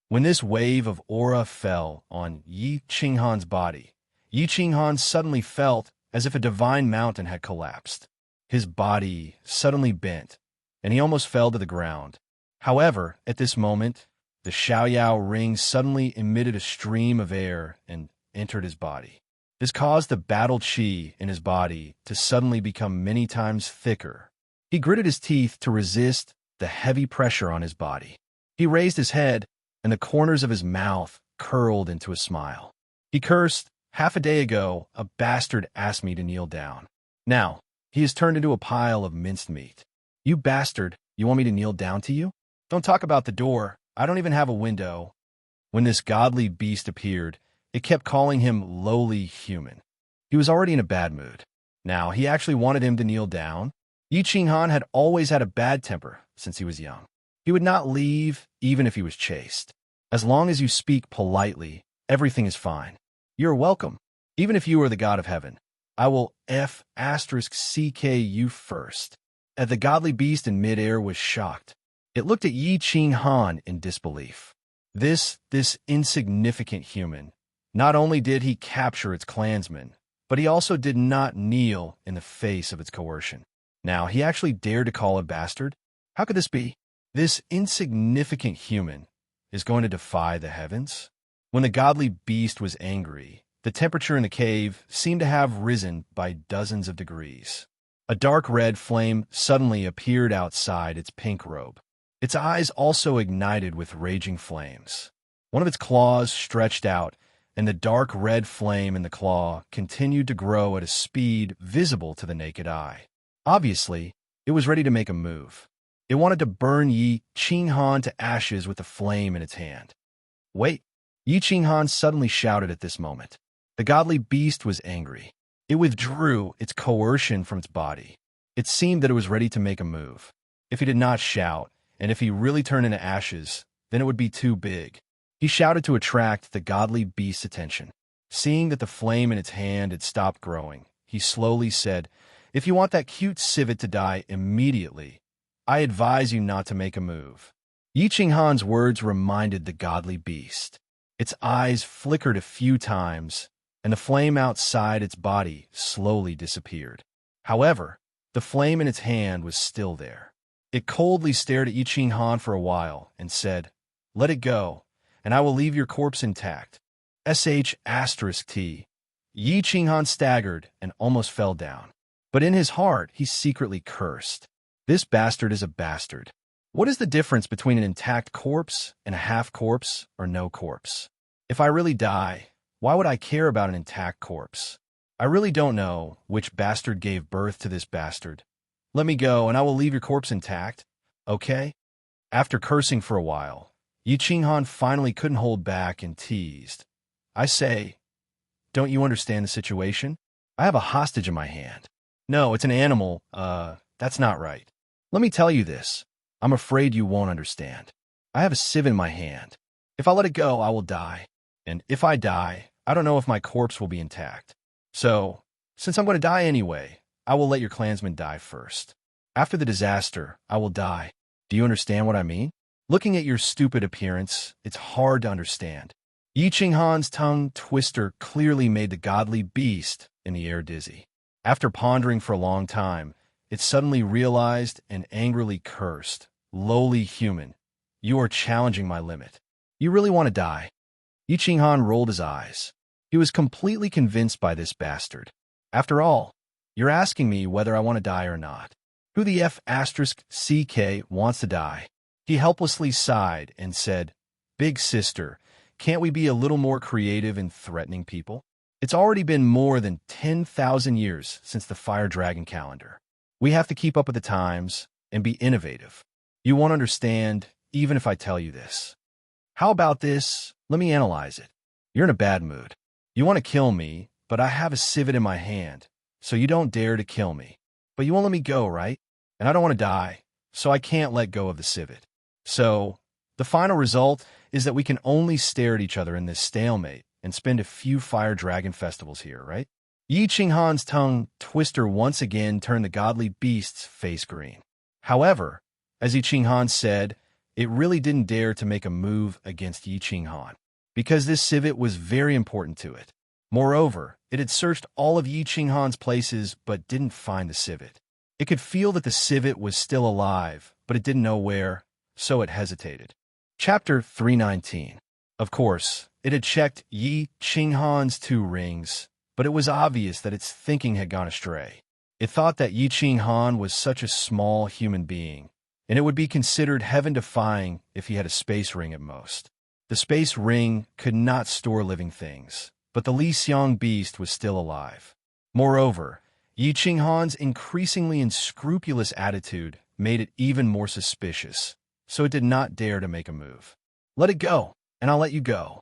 When this wave of aura fell on Yi Qinghan's body, Yi Qinghan suddenly felt as if a divine mountain had collapsed. His body suddenly bent, and he almost fell to the ground. However, at this moment, the Xiaoyao ring suddenly emitted a stream of air and entered his body. This caused the battle qi in his body to suddenly become many times thicker. He gritted his teeth to resist the heavy pressure on his body. He raised his head, and the corners of his mouth curled into a smile. He cursed, "Half a day ago, a bastard asked me to kneel down. Now, he has turned into a pile of minced meat. You bastard, you want me to kneel down to you? Don't talk about the door. I don't even have a window." When this godly beast appeared, it kept calling him lowly human. He was already in a bad mood. Now, he actually wanted him to kneel down. Yi Qinghan had always had a bad temper since he was young. He would not leave even if he was chased. As long as you speak politely, everything is fine. You're welcome. Even if you are the god of heaven, I will *CK you first. The godly beast in midair was shocked. It looked at Yi Qinghan in disbelief. This insignificant human, not only did he capture its clansmen, but he also did not kneel in the face of its coercion. Now, he actually dared to call it bastard? How could this be? This insignificant human is going to defy the heavens? When the godly beast was angry, the temperature in the cave seemed to have risen by dozens of degrees. A dark red flame suddenly appeared outside its pink robe. Its eyes also ignited with raging flames. One of its claws stretched out, and the dark red flame in the claw continued to grow at a speed visible to the naked eye. Obviously, it was ready to make a move. It wanted to burn Yi Qinghan to ashes with the flame in its hand. Wait! Yi Qinghan suddenly shouted at this moment. The godly beast was angry. It withdrew its coercion from its body. It seemed that it was ready to make a move. If he did not shout, and if he really turned into ashes, then it would be too big. He shouted to attract the godly beast's attention. Seeing that the flame in its hand had stopped growing, he slowly said, "If you want that cute civet to die immediately, I advise you not to make a move." Yi Qinghan's words reminded the godly beast. Its eyes flickered a few times, and the flame outside its body slowly disappeared. However, the flame in its hand was still there. It coldly stared at Yi Qinghan for a while and said, "Let it go, and I will leave your corpse intact." *T. Yi Qinghan staggered and almost fell down. But in his heart, he secretly cursed. This bastard is a bastard. What is the difference between an intact corpse and a half corpse or no corpse? If I really die, why would I care about an intact corpse? I really don't know which bastard gave birth to this bastard. Let me go, and I will leave your corpse intact, okay? After cursing for a while, Yi Qinghan finally couldn't hold back and teased. "I say, don't you understand the situation? I have a hostage in my hand." "No, it's an animal. That's not right." "Let me tell you this. I'm afraid you won't understand. I have a sieve in my hand. If I let it go, I will die. And if I die, I don't know if my corpse will be intact. So, since I'm going to die anyway, I will let your clansmen die first. After the disaster, I will die. Do you understand what I mean? Looking at your stupid appearance, it's hard to understand." Yi Qinghan's tongue twister clearly made the godly beast in the air dizzy. After pondering for a long time, it suddenly realized and angrily cursed, "Lowly human, you are challenging my limit. You really want to die?" Yi Qinghan rolled his eyes. He was completely convinced by this bastard. "After all, you're asking me whether I want to die or not. Who the *CK wants to die?" He helplessly sighed and said, "Big sister, can't we be a little more creative in threatening people? It's already been more than 10,000 years since the Fire Dragon calendar. We have to keep up with the times and be innovative. You won't understand even if I tell you this. How about this? Let me analyze it. You're in a bad mood. You want to kill me, but I have a civet in my hand, so you don't dare to kill me. But you won't let me go, right? And I don't want to die, so I can't let go of the civet. So, the final result is that we can only stare at each other in this stalemate and spend a few Fire Dragon festivals here, right?" Yi Qinghan's tongue twister once again turned the godly beast's face green. However, as Yi Qinghan said, it really didn't dare to make a move against Yi Qinghan, because this civet was very important to it. Moreover, it had searched all of Yi Qinghan's places but didn't find the civet. It could feel that the civet was still alive, but it didn't know where, so it hesitated. Chapter 319. Of course, it had checked Yi Qinghan's 2 rings, but it was obvious that its thinking had gone astray. It thought that Yi Qinghan was such a small human being, and it would be considered heaven-defying if he had a space ring at most. The space ring could not store living things, but the Li Xiang beast was still alive. Moreover, Yi Qinghan's increasingly unscrupulous attitude made it even more suspicious, so it did not dare to make a move. "Let it go, and I'll let you go."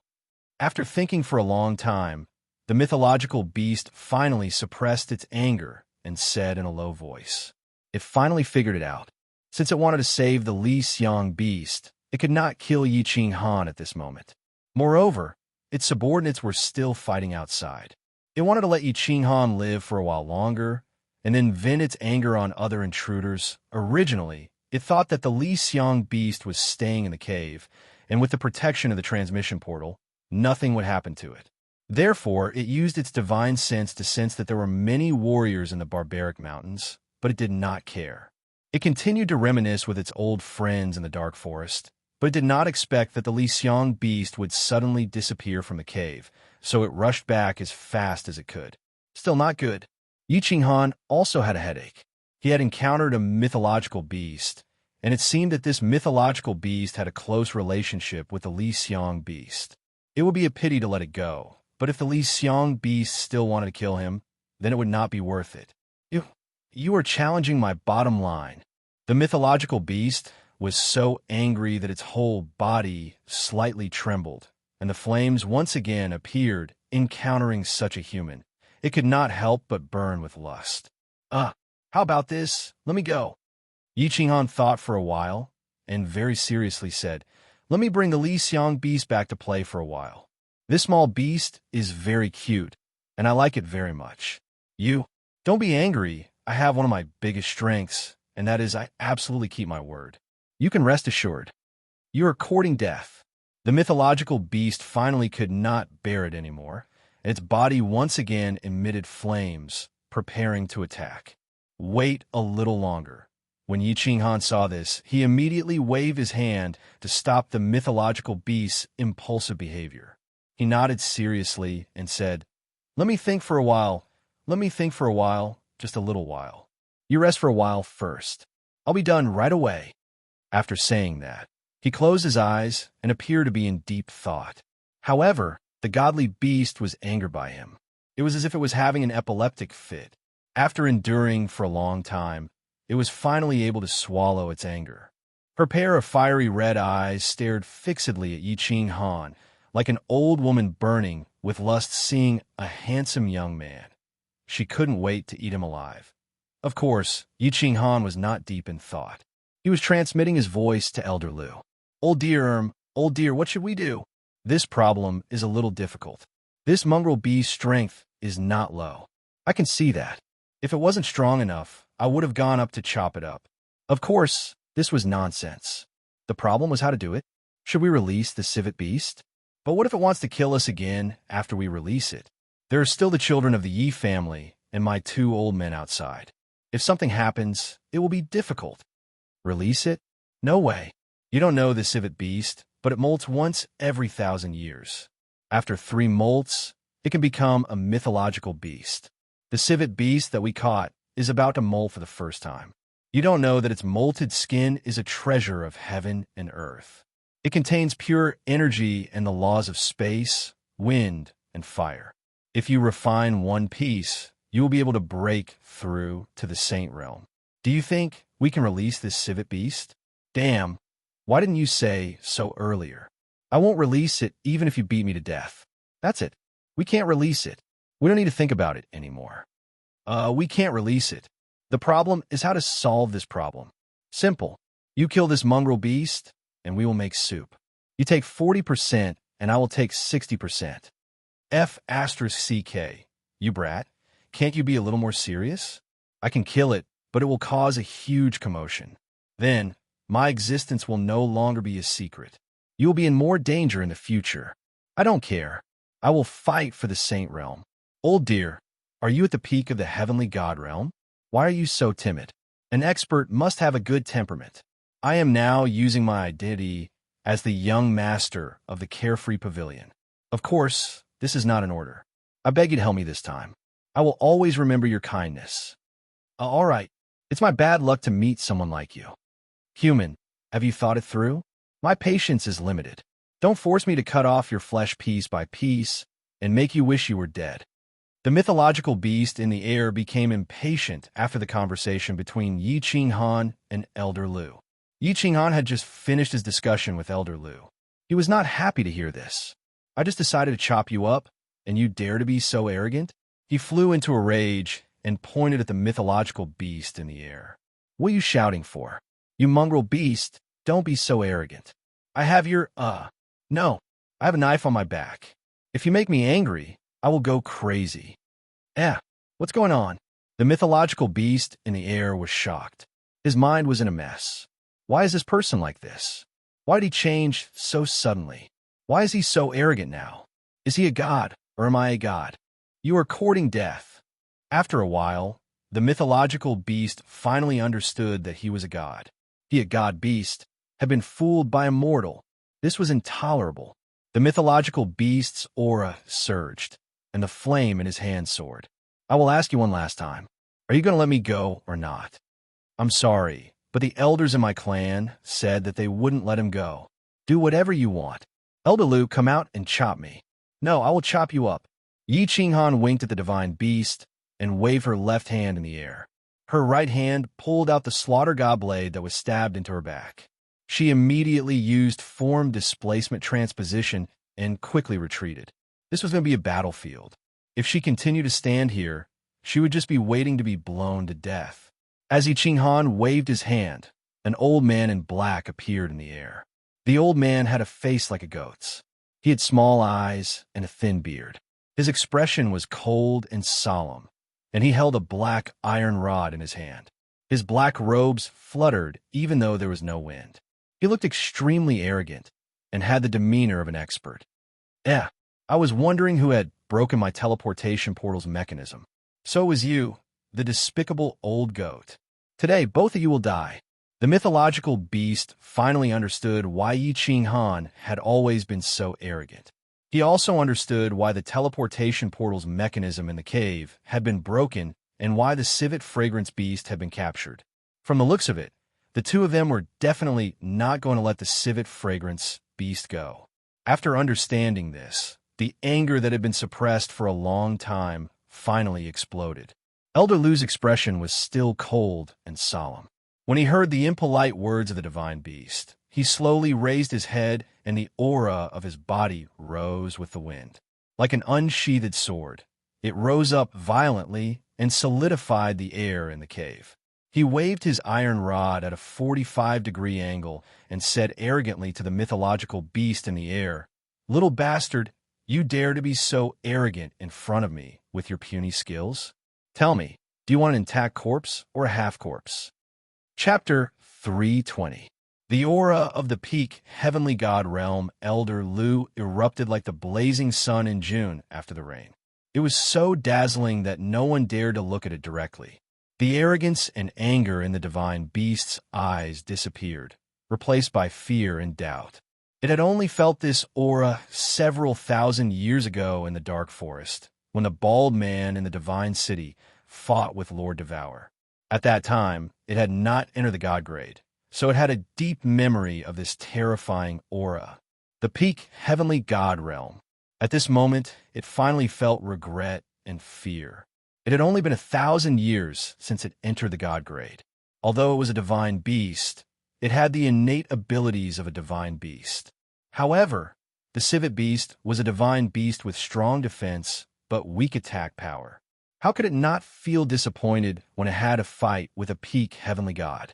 After thinking for a long time, the mythological beast finally suppressed its anger and said in a low voice. It finally figured it out. Since it wanted to save the Li Xiang beast, it could not kill Yi Qinghan at this moment. Moreover, its subordinates were still fighting outside. It wanted to let Yi Qinghan live for a while longer, and then vent its anger on other intruders. Originally, it thought that the Li Xiang beast was staying in the cave, and with the protection of the transmission portal, nothing would happen to it. Therefore, it used its divine sense to sense that there were many warriors in the barbaric mountains, but it did not care. It continued to reminisce with its old friends in the dark forest, but it did not expect that the Li Xiang beast would suddenly disappear from the cave, so it rushed back as fast as it could. Still not good. Yi Qinghan also had a headache. He had encountered a mythological beast, and it seemed that this mythological beast had a close relationship with the Li Xiang beast. It would be a pity to let it go, but if the Li Xiang beast still wanted to kill him, then it would not be worth it. You are challenging my bottom line." The mythological beast was so angry that its whole body slightly trembled, and the flames once again appeared, encountering such a human. It could not help but burn with lust. How about this? Let me go." Yi Qinghan thought for a while, and very seriously said, "Let me bring the Li Xiang beast back to play for a while. This small beast is very cute, and I like it very much. Don't be angry. I have one of my biggest strengths, and that is I absolutely keep my word. You can rest assured. You are courting death." The mythological beast finally could not bear it anymore, and its body once again emitted flames, preparing to attack. Wait a little longer. When Yi Qinghan saw this, he immediately waved his hand to stop the mythological beast's impulsive behavior. He nodded seriously and said, "Let me think for a while. Just a little while. You rest for a while first. I'll be done right away." After saying that, he closed his eyes and appeared to be in deep thought. However, the godly beast was angered by him. It was as if it was having an epileptic fit. After enduring for a long time, it was finally able to swallow its anger. Her pair of fiery red eyes stared fixedly at Yi Qinghan, like an old woman burning with lust seeing a handsome young man. She couldn't wait to eat him alive. Of course, Yi Qinghan was not deep in thought. He was transmitting his voice to Elder Lu. Old dear, what should we do? This problem is a little difficult. This mongrel bee's strength is not low. I can see that. If it wasn't strong enough, I would have gone up to chop it up. Of course, this was nonsense. The problem was how to do it. Should we release the civet beast? But what if it wants to kill us again after we release it? There are still the children of the Yi family and my 2 old men outside. If something happens, it will be difficult. Release it? No way. You don't know the civet beast, but it molts once every 1,000 years. After 3 molts, it can become a mythological beast. The civet beast that we caught is about to molt for the first time. You don't know that its molted skin is a treasure of heaven and earth. It contains pure energy and the laws of space, wind, and fire. If you refine one piece, you will be able to break through to the saint realm. Do you think we can release this civet beast? Damn, why didn't you say so earlier? I won't release it even if you beat me to death. That's it. We can't release it. We don't need to think about it anymore. We can't release it. The problem is how to solve this problem. Simple. You kill this mongrel beast, and we will make soup. You take 40%, and I will take 60%. F*CK. You brat. Can't you be a little more serious? I can kill it, but it will cause a huge commotion. Then, my existence will no longer be a secret. You will be in more danger in the future. I don't care. I will fight for the saint realm. Old dear, are you at the peak of the heavenly god realm? Why are you so timid? An expert must have a good temperament. I am now using my identity as the young master of the carefree pavilion. Of course, this is not an order. I beg you to help me this time. I will always remember your kindness. All right. It's my bad luck to meet someone like you. Human, have you thought it through? My patience is limited. Don't force me to cut off your flesh piece by piece and make you wish you were dead. The mythological beast in the air became impatient after the conversation between Yi Qinghan and Elder Lu. Yi Qinghan had just finished his discussion with Elder Lu. He was not happy to hear this. I just decided to chop you up, and you dare to be so arrogant? He flew into a rage and pointed at the mythological beast in the air. What are you shouting for? You mongrel beast, don't be so arrogant. I have your, no, I have a knife on my back. If you make me angry, I will go crazy. What's going on? The mythological beast in the air was shocked. His mind was in a mess. Why is this person like this? Why did he change so suddenly? Why is he so arrogant now? Is he a god, or am I a god? You are courting death. After a while, the mythological beast finally understood that he was a god. He, a god beast, had been fooled by a mortal. This was intolerable. The mythological beast's aura surged, and the flame in his hand soared. I will ask you one last time. Are you going to let me go or not? I'm sorry, but the elders in my clan said that they wouldn't let him go. Do whatever you want. Elder Lu, come out and chop me. No, I will chop you up. Yi Qinghan winked at the divine beast and waved her left hand in the air. Her right hand pulled out the slaughter god blade that was stabbed into her back. She immediately used form displacement transposition and quickly retreated. This was going to be a battlefield. If she continued to stand here, she would just be waiting to be blown to death. As Yi Qinghan waved his hand, an old man in black appeared in the air. The old man had a face like a goat's. He had small eyes and a thin beard. His expression was cold and solemn, and he held a black iron rod in his hand. His black robes fluttered even though there was no wind. He looked extremely arrogant and had the demeanor of an expert. I was wondering who had broken my teleportation portal's mechanism. So it was you, the despicable old goat. Today, both of you will die. The mythological beast finally understood why Yi Qinghan had always been so arrogant. He also understood why the teleportation portal's mechanism in the cave had been broken and why the civet fragrance beast had been captured. From the looks of it, the two of them were definitely not going to let the civet fragrance beast go. After understanding this, the anger that had been suppressed for a long time finally exploded. Elder Lu's expression was still cold and solemn. When he heard the impolite words of the divine beast, he slowly raised his head and the aura of his body rose with the wind. Like an unsheathed sword, it rose up violently and solidified the air in the cave. He waved his iron rod at a 45-degree angle and said arrogantly to the mythological beast in the air, "Little bastard, you dare to be so arrogant in front of me with your puny skills? Tell me, do you want an intact corpse or a half-corpse?" Chapter 320. The aura of the peak heavenly god realm Elder Lu erupted like the blazing sun in June after the rain. It was so dazzling that no one dared to look at it directly. The arrogance and anger in the divine beast's eyes disappeared, replaced by fear and doubt. It had only felt this aura several thousand years ago in the dark forest, when the bald man in the divine city fought with Lord Devour. At that time, it had not entered the god grade, so it had a deep memory of this terrifying aura. The peak heavenly god realm. At this moment, it finally felt regret and fear. It had only been 1,000 years since it entered the god grade. Although it was a divine beast, it had the innate abilities of a divine beast. However, the civet beast was a divine beast with strong defense but weak attack power. How could it not feel disappointed when it had a fight with a peak heavenly god?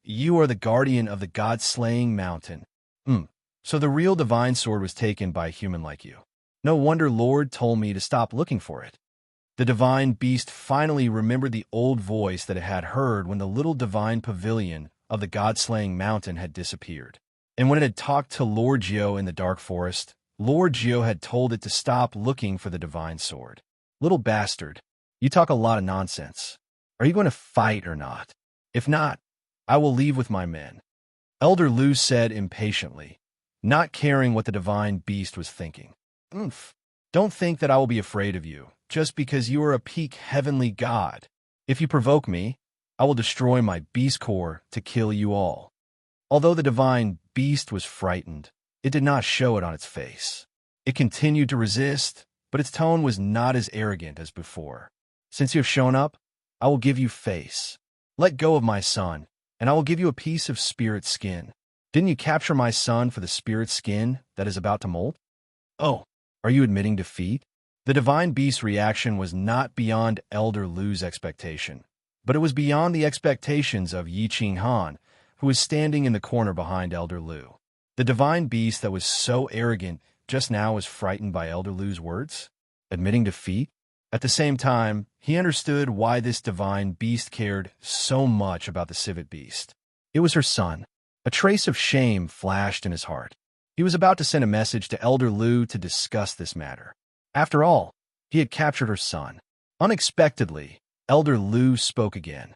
You are the guardian of the god-slaying mountain. So the real divine sword was taken by a human like you. No wonder Lord told me to stop looking for it. The divine beast finally remembered the old voice that it had heard when the little divine pavilion of the god-slaying mountain had disappeared. And when it had talked to Lord Geo in the dark forest, Lord Geo had told it to stop looking for the divine sword. Little bastard, you talk a lot of nonsense. Are you going to fight or not? If not, I will leave with my men. Elder Lu said impatiently, not caring what the divine beast was thinking. Don't think that I will be afraid of you, just because you are a peak heavenly god. If you provoke me, I will destroy my beast core to kill you all." Although the divine beast was frightened, it did not show it on its face. It continued to resist, but its tone was not as arrogant as before. "Since you have shown up, I will give you face. Let go of my son, and I will give you a piece of spirit skin. Didn't you capture my son for the spirit skin that is about to molt? Oh, are you admitting defeat?" The divine beast's reaction was not beyond Elder Lu's expectation, but it was beyond the expectations of Yi Qing Han, who was standing in the corner behind Elder Lu. The divine beast that was so arrogant just now was frightened by Elder Lu's words, admitting defeat. At the same time, he understood why this divine beast cared so much about the civet beast. It was her son. A trace of shame flashed in his heart. He was about to send a message to Elder Lu to discuss this matter. After all, he had captured her son. Unexpectedly, Elder Lu spoke again.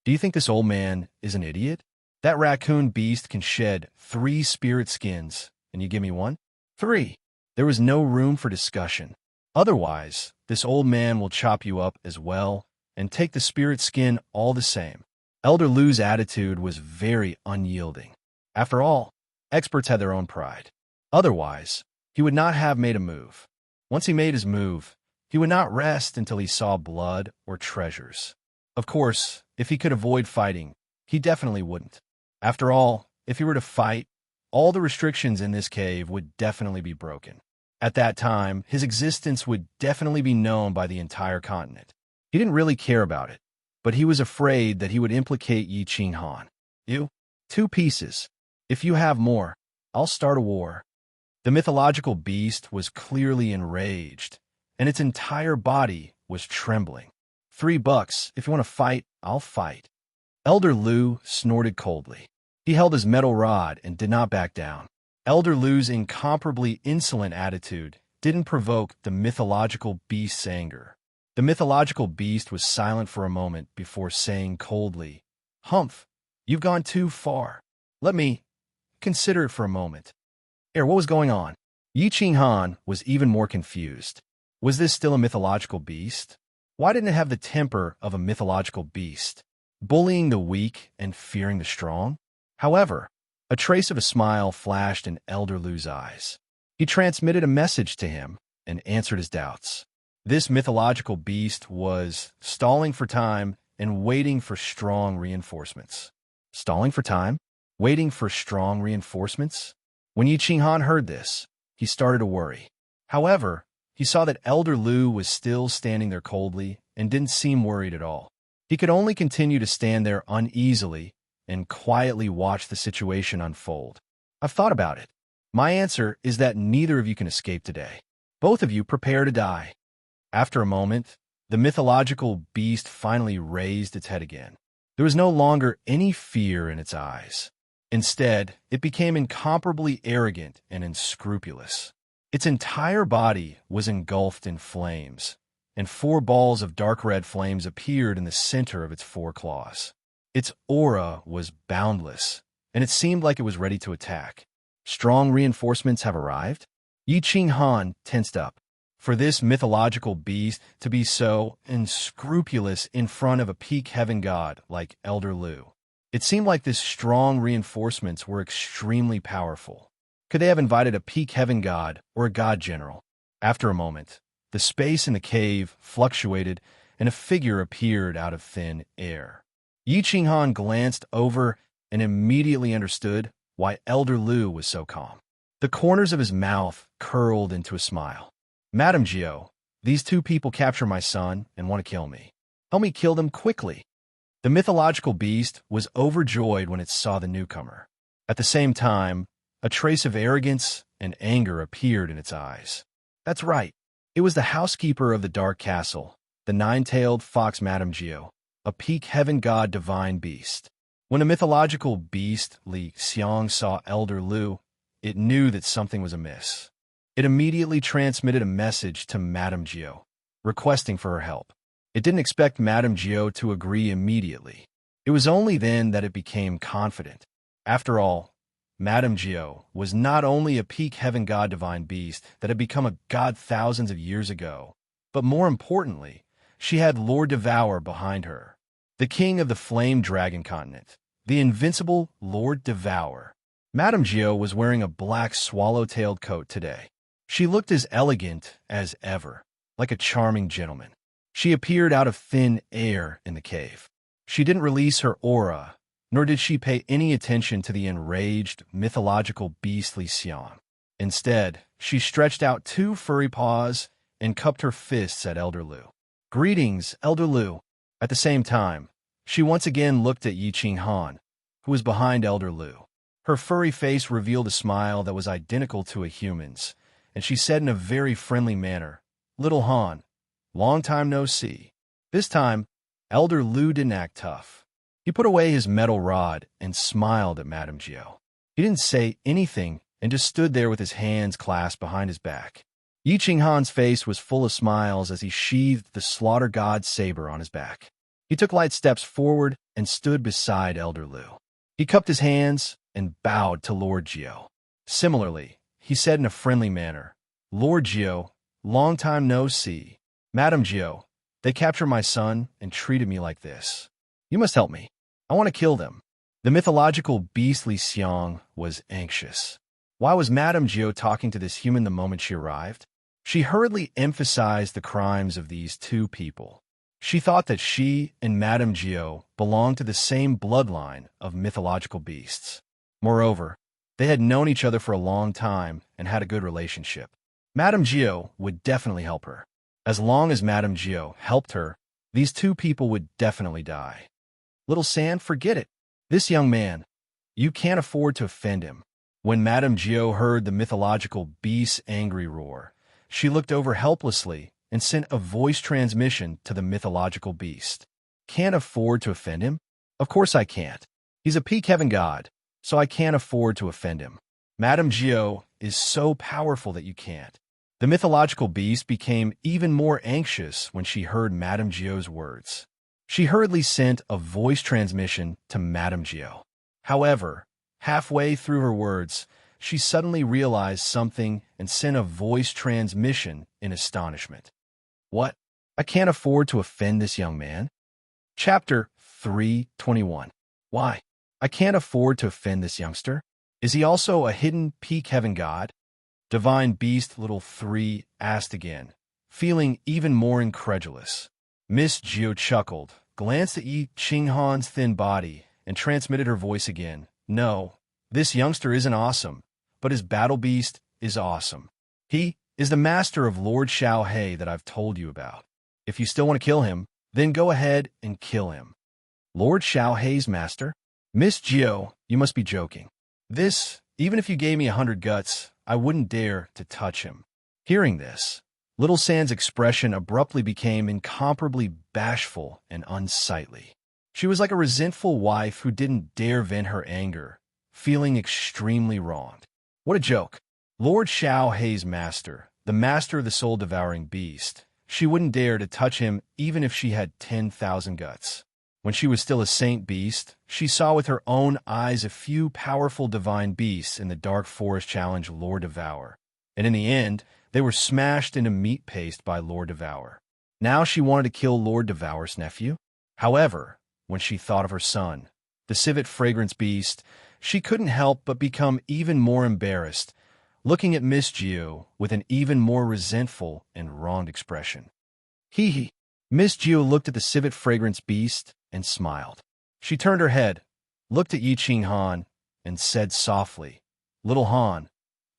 "Do you think this old man is an idiot? That raccoon beast can shed 3 spirit skins, and you give me 1? 3. There was no room for discussion. Otherwise, this old man will chop you up as well and take the spirit skin all the same." Elder Lu's attitude was very unyielding. After all, experts had their own pride. Otherwise, he would not have made a move. Once he made his move, he would not rest until he saw blood or treasures. Of course, if he could avoid fighting, he definitely wouldn't. After all, if he were to fight, all the restrictions in this cave would definitely be broken. At that time, his existence would definitely be known by the entire continent. He didn't really care about it, but he was afraid that he would implicate Yi Qing Han. "You? 2 pieces. If you have more, I'll start a war." The mythological beast was clearly enraged, and its entire body was trembling. $3 if you want to fight, I'll fight." Elder Lu snorted coldly. He held his metal rod and did not back down. Elder Lu's incomparably insolent attitude didn't provoke the mythological beast's anger. The mythological beast was silent for a moment before saying coldly, "Humph, you've gone too far. Let me consider it for a moment." What was going on? Yi Qing Han was even more confused. Was this still a mythological beast? Why didn't it have the temper of a mythological beast, bullying the weak and fearing the strong? However, a trace of a smile flashed in Elder Lu's eyes. He transmitted a message to him and answered his doubts. This mythological beast was stalling for time and waiting for strong reinforcements. Stalling for time? Waiting for strong reinforcements? When Yi Qing Han heard this, he started to worry. However, he saw that Elder Lu was still standing there coldly and didn't seem worried at all. He could only continue to stand there uneasily and quietly watch the situation unfold. "I've thought about it. My answer is that neither of you can escape today. Both of you prepare to die." After a moment, the mythological beast finally raised its head again. There was no longer any fear in its eyes. Instead, it became incomparably arrogant and unscrupulous. Its entire body was engulfed in flames, and 4 balls of dark red flames appeared in the center of its 4 claws. Its aura was boundless, and it seemed like it was ready to attack. Strong reinforcements have arrived? Yi Qing Han tensed up. For this mythological beast to be so unscrupulous in front of a peak heaven god like Elder Lu, it seemed like this strong reinforcements were extremely powerful. Could they have invited a peak heaven god or a god general? After a moment, the space in the cave fluctuated and a figure appeared out of thin air. Yi Qing Han glanced over and immediately understood why Elder Lu was so calm. The corners of his mouth curled into a smile. "Madame Jiao, these 2 people capture my son and want to kill me. Help me kill them quickly." The mythological beast was overjoyed when it saw the newcomer. At the same time, a trace of arrogance and anger appeared in its eyes. That's right. It was the housekeeper of the Dark Castle, the 9-tailed fox Madame Jiao, a peak heaven god divine beast. When the mythological beast Li Xiang saw Elder Lu, it knew that something was amiss. It immediately transmitted a message to Madame Jiao, requesting for her help. It didn't expect Madame Jiao to agree immediately. It was only then that it became confident. After all, Madame Jiao was not only a peak heaven god divine beast that had become a god thousands of years ago, but more importantly, she had Lord Devour behind her. the king of the Flame Dragon Continent, the invincible Lord Devourer. Madame Gio was wearing a black swallow-tailed coat today. She looked as elegant as ever, like a charming gentleman. She appeared out of thin air in the cave. She didn't release her aura, nor did she pay any attention to the enraged, mythological beast Li Xiang. Instead, she stretched out two furry paws and cupped her fists at Elder Lu. "Greetings, Elder Lu." At the same time, she once again looked at Yi Qing Han, who was behind Elder Lu. Her furry face revealed a smile that was identical to a human's, and she said in a very friendly manner, "Little Han, long time no see." This time, Elder Lu didn't act tough. He put away his metal rod and smiled at Madame Gio. He didn't say anything and just stood there with his hands clasped behind his back. Yi Qing Han's face was full of smiles as he sheathed the Slaughter God's saber on his back. He took light steps forward and stood beside Elder Lu. He cupped his hands and bowed to Lord Gio. Similarly, he said in a friendly manner, "Lord Gio, long time no see. Madame Gio, they captured my son and treated me like this. You must help me. I want to kill them." The mythological beast Li Xiang was anxious. Why was Madame Gio talking to this human the moment she arrived? She hurriedly emphasized the crimes of these two people. She thought that she and Madame Gio belonged to the same bloodline of mythological beasts. Moreover, they had known each other for a long time and had a good relationship. Madame Gio would definitely help her. As long as Madame Gio helped her, these two people would definitely die. "Little San, forget it. This young man, you can't afford to offend him." When Madame Gio heard the mythological beast's angry roar, she looked over helplessly and sent a voice transmission to the mythological beast. "Can't afford to offend him? Of course I can't. He's a peak heaven god, so I can't afford to offend him. Madame Gio is so powerful that you can't." The mythological beast became even more anxious when she heard Madame Gio's words. She hurriedly sent a voice transmission to Madame Gio. However, halfway through her words, she suddenly realized something and sent a voice transmission in astonishment. "What? I can't afford to offend this young man?" Chapter 321. Why? I can't afford to offend this youngster? Is he also a hidden peak heaven god? Divine Beast Little 3 asked again, feeling even more incredulous. Miss Gio chuckled, glanced at Yi Qing Han's thin body, and transmitted her voice again. "No, this youngster isn't awesome, but his battle beast is awesome. He is the master of Lord Xiao He that I've told you about. If you still want to kill him, then go ahead and kill him." "Lord Xiao He's master? Miss Gio, you must be joking. Even if you gave me 100 guts, I wouldn't dare to touch him." Hearing this, Little San's expression abruptly became incomparably bashful and unsightly. She was like a resentful wife who didn't dare vent her anger, feeling extremely wronged. What a joke. Lord Xiao He's master, the master of the soul-devouring beast. She wouldn't dare to touch him even if she had 10,000 guts. When she was still a saint beast, she saw with her own eyes a few powerful divine beasts in the dark forest challenge Lord Devour, and in the end, they were smashed into meat paste by Lord Devour. Now she wanted to kill Lord Devour's nephew. However, when she thought of her son, the civet fragrance beast, she couldn't help but become even more embarrassed, looking at Miss Gio with an even more resentful and wronged expression. Hee hee. Miss Gio looked at the civet fragrance beast and smiled. She turned her head, looked at Yi Qing Han, and said softly, "Little Han,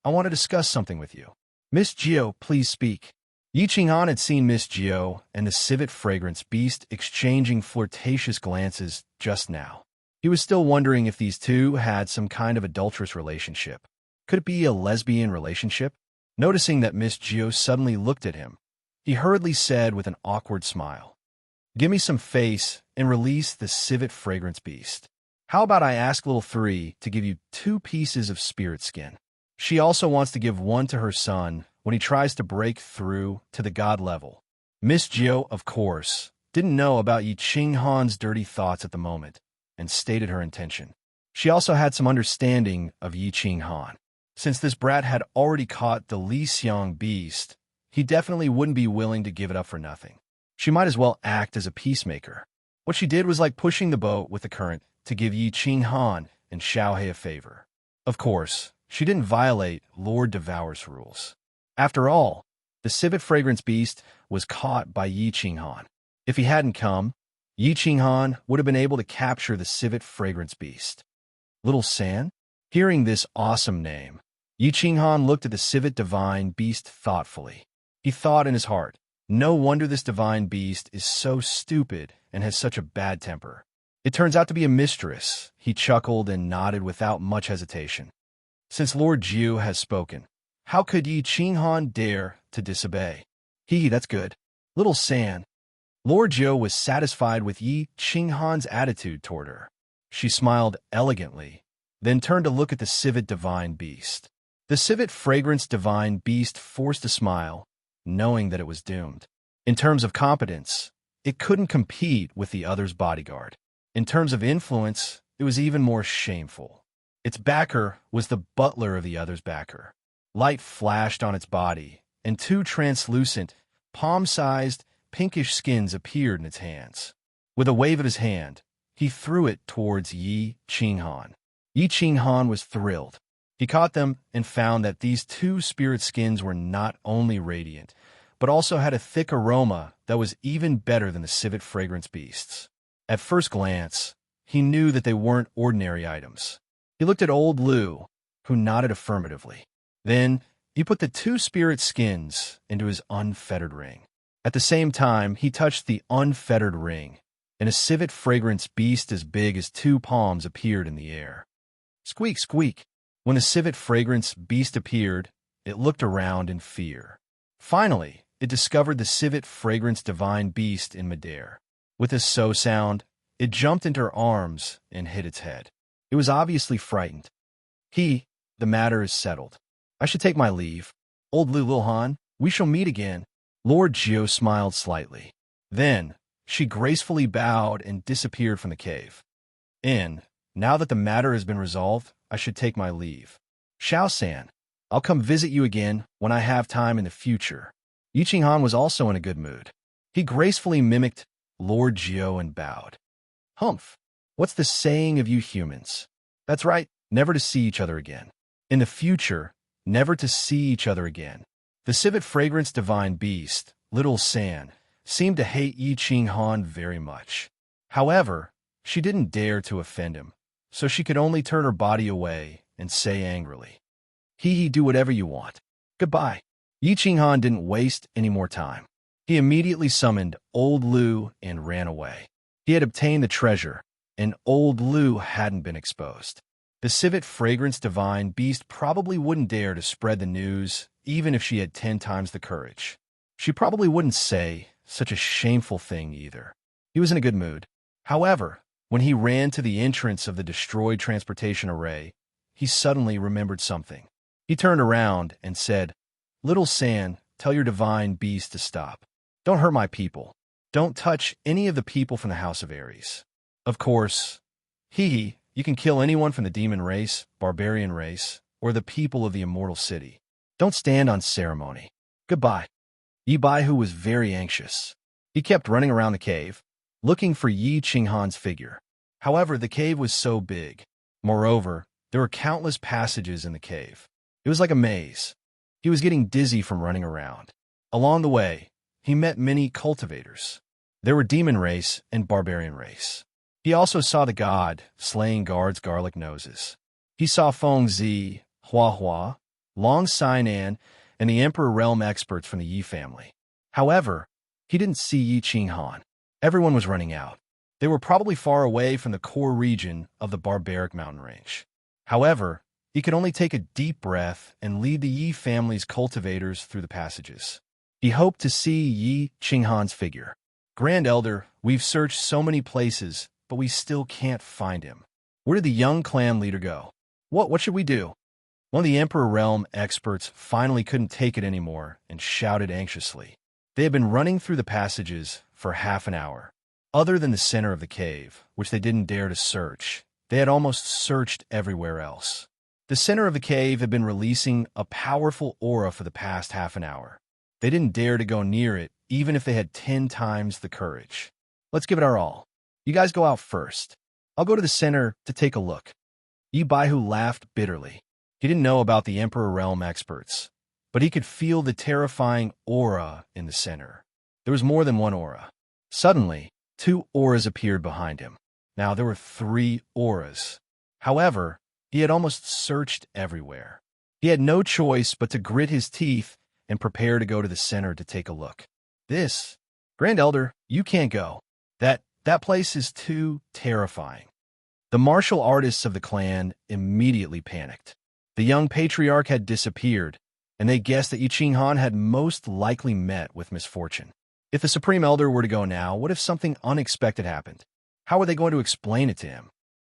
I want to discuss something with you." "Miss Gio, please speak." Yi Qing Han had seen Miss Gio and the civet fragrance beast exchanging flirtatious glances just now. He was still wondering if these two had some kind of adulterous relationship. Could it be a lesbian relationship? Noticing that Miss Gio suddenly looked at him, he hurriedly said with an awkward smile, "Give me some face and release the civet fragrance beast. How about I ask Little 3 to give you 2 pieces of spirit skin? She also wants to give one to her son when he tries to break through to the god level." Miss Gio, of course, didn't know about Yi Qing Han's dirty thoughts at the moment, and stated her intention. She also had some understanding of Yi Qing Han. Since this brat had already caught the Li Xiang beast, he definitely wouldn't be willing to give it up for nothing. She might as well act as a peacemaker. What she did was like pushing the boat with the current to give Yi Qinghan and Xiaohe a favor. Of course, she didn't violate Lord Devour's rules. After all, the civet fragrance beast was caught by Yi Qinghan. If he hadn't come, Yi Qinghan would have been able to capture the civet fragrance beast. Little San? Hearing this awesome name, Yi Qinghan looked at the civet divine beast thoughtfully. He thought in his heart, no wonder this divine beast is so stupid and has such a bad temper. It turns out to be a mistress. He chuckled and nodded without much hesitation. Since Lord Jiu has spoken, how could Yi Qinghan dare to disobey? That's good. Little San. Lord Jiu was satisfied with Yi Qinghan's attitude toward her. She smiled elegantly, then turned to look at the civet divine beast. The civet fragrance divine beast forced a smile, knowing that it was doomed. In terms of competence, it couldn't compete with the other's bodyguard. In terms of influence, it was even more shameful. Its backer was the butler of the other's backer. Light flashed on its body, and two translucent, palm-sized, pinkish skins appeared in its hands. With a wave of his hand, he threw it towards Yi Qinghan. Yi Qinghan was thrilled. He caught them and found that these two spirit skins were not only radiant, but also had a thick aroma that was even better than the civet fragrance beasts. At first glance, he knew that they weren't ordinary items. He looked at old Lu, who nodded affirmatively. Then, he put the two spirit skins into his unfettered ring. At the same time, he touched the unfettered ring, and a civet fragrance beast as big as two palms appeared in the air. Squeak, squeak. When the civet fragrance beast appeared, it looked around in fear. Finally, it discovered the civet fragrance divine beast in midair. With a so sound, it jumped into her arms and hit its head. It was obviously frightened. The matter is settled. I should take my leave. Old Lilhan, we shall meet again. Lord Jiu smiled slightly. Then, she gracefully bowed and disappeared from the cave. Now that the matter has been resolved, I should take my leave. Xiao-san, I'll come visit you again when I have time in the future. Yi Qinghan was also in a good mood. He gracefully mimicked Lord Jiu and bowed. Humph, what's the saying of you humans? That's right, never to see each other again. In the future, never to see each other again. The civet fragrance divine beast, Little San, seemed to hate Yi Qinghan very much. However, she didn't dare to offend him, so she could only turn her body away and say angrily, do whatever you want. Goodbye. Yi Qinghan didn't waste any more time. He immediately summoned Old Lu and ran away. He had obtained the treasure, and Old Lu hadn't been exposed. The civet fragrance divine beast probably wouldn't dare to spread the news, even if she had 10 times the courage. She probably wouldn't say such a shameful thing either. He was in a good mood. However, when he ran to the entrance of the destroyed transportation array, he suddenly remembered something. He turned around and said, Little San, tell your divine beast to stop. Don't hurt my people. Don't touch any of the people from the House of Ares. Of course, you can kill anyone from the demon race, barbarian race, or the people of the immortal city. Don't stand on ceremony. Goodbye. Yi Baihu was very anxious. He kept running around the cave, looking for Yi Qinghan's figure. However, the cave was so big. Moreover, there were countless passages in the cave. It was like a maze. He was getting dizzy from running around. Along the way, he met many cultivators. There were demon race and barbarian race. He also saw the god slaying guards' garlic noses. He saw Feng Zi, Hua Hua, Long Sainan, and the Emperor Realm experts from the Yi family. However, he didn't see Yi Qinghan. Everyone was running out. They were probably far away from the core region of the barbaric mountain range. However, he could only take a deep breath and lead the Yi family's cultivators through the passages. He hoped to see Yi Qinghan's figure. Grand Elder, we've searched so many places, but we still can't find him. Where did the young clan leader go? What should we do? One of the Emperor Realm experts finally couldn't take it anymore and shouted anxiously. They had been running through the passages for half an hour. Other than the center of the cave, which they didn't dare to search, they had almost searched everywhere else. The center of the cave had been releasing a powerful aura for the past half an hour. They didn't dare to go near it, even if they had 10 times the courage. Let's give it our all. You guys go out first. I'll go to the center to take a look. Yi Baihu laughed bitterly. He didn't know about the Emperor Realm experts, but he could feel the terrifying aura in the center. There was more than one aura. Suddenly, 2 auras appeared behind him. Now there were 3 auras. However, he had almost searched everywhere. He had no choice but to grit his teeth and prepare to go to the center to take a look. This, Grand Elder, you can't go. That place is too terrifying. The martial artists of the clan immediately panicked. The young patriarch had disappeared, and they guessed that Yiqing Han had most likely met with misfortune. If the Supreme Elder were to go now, what if something unexpected happened? How were they going to explain it to him?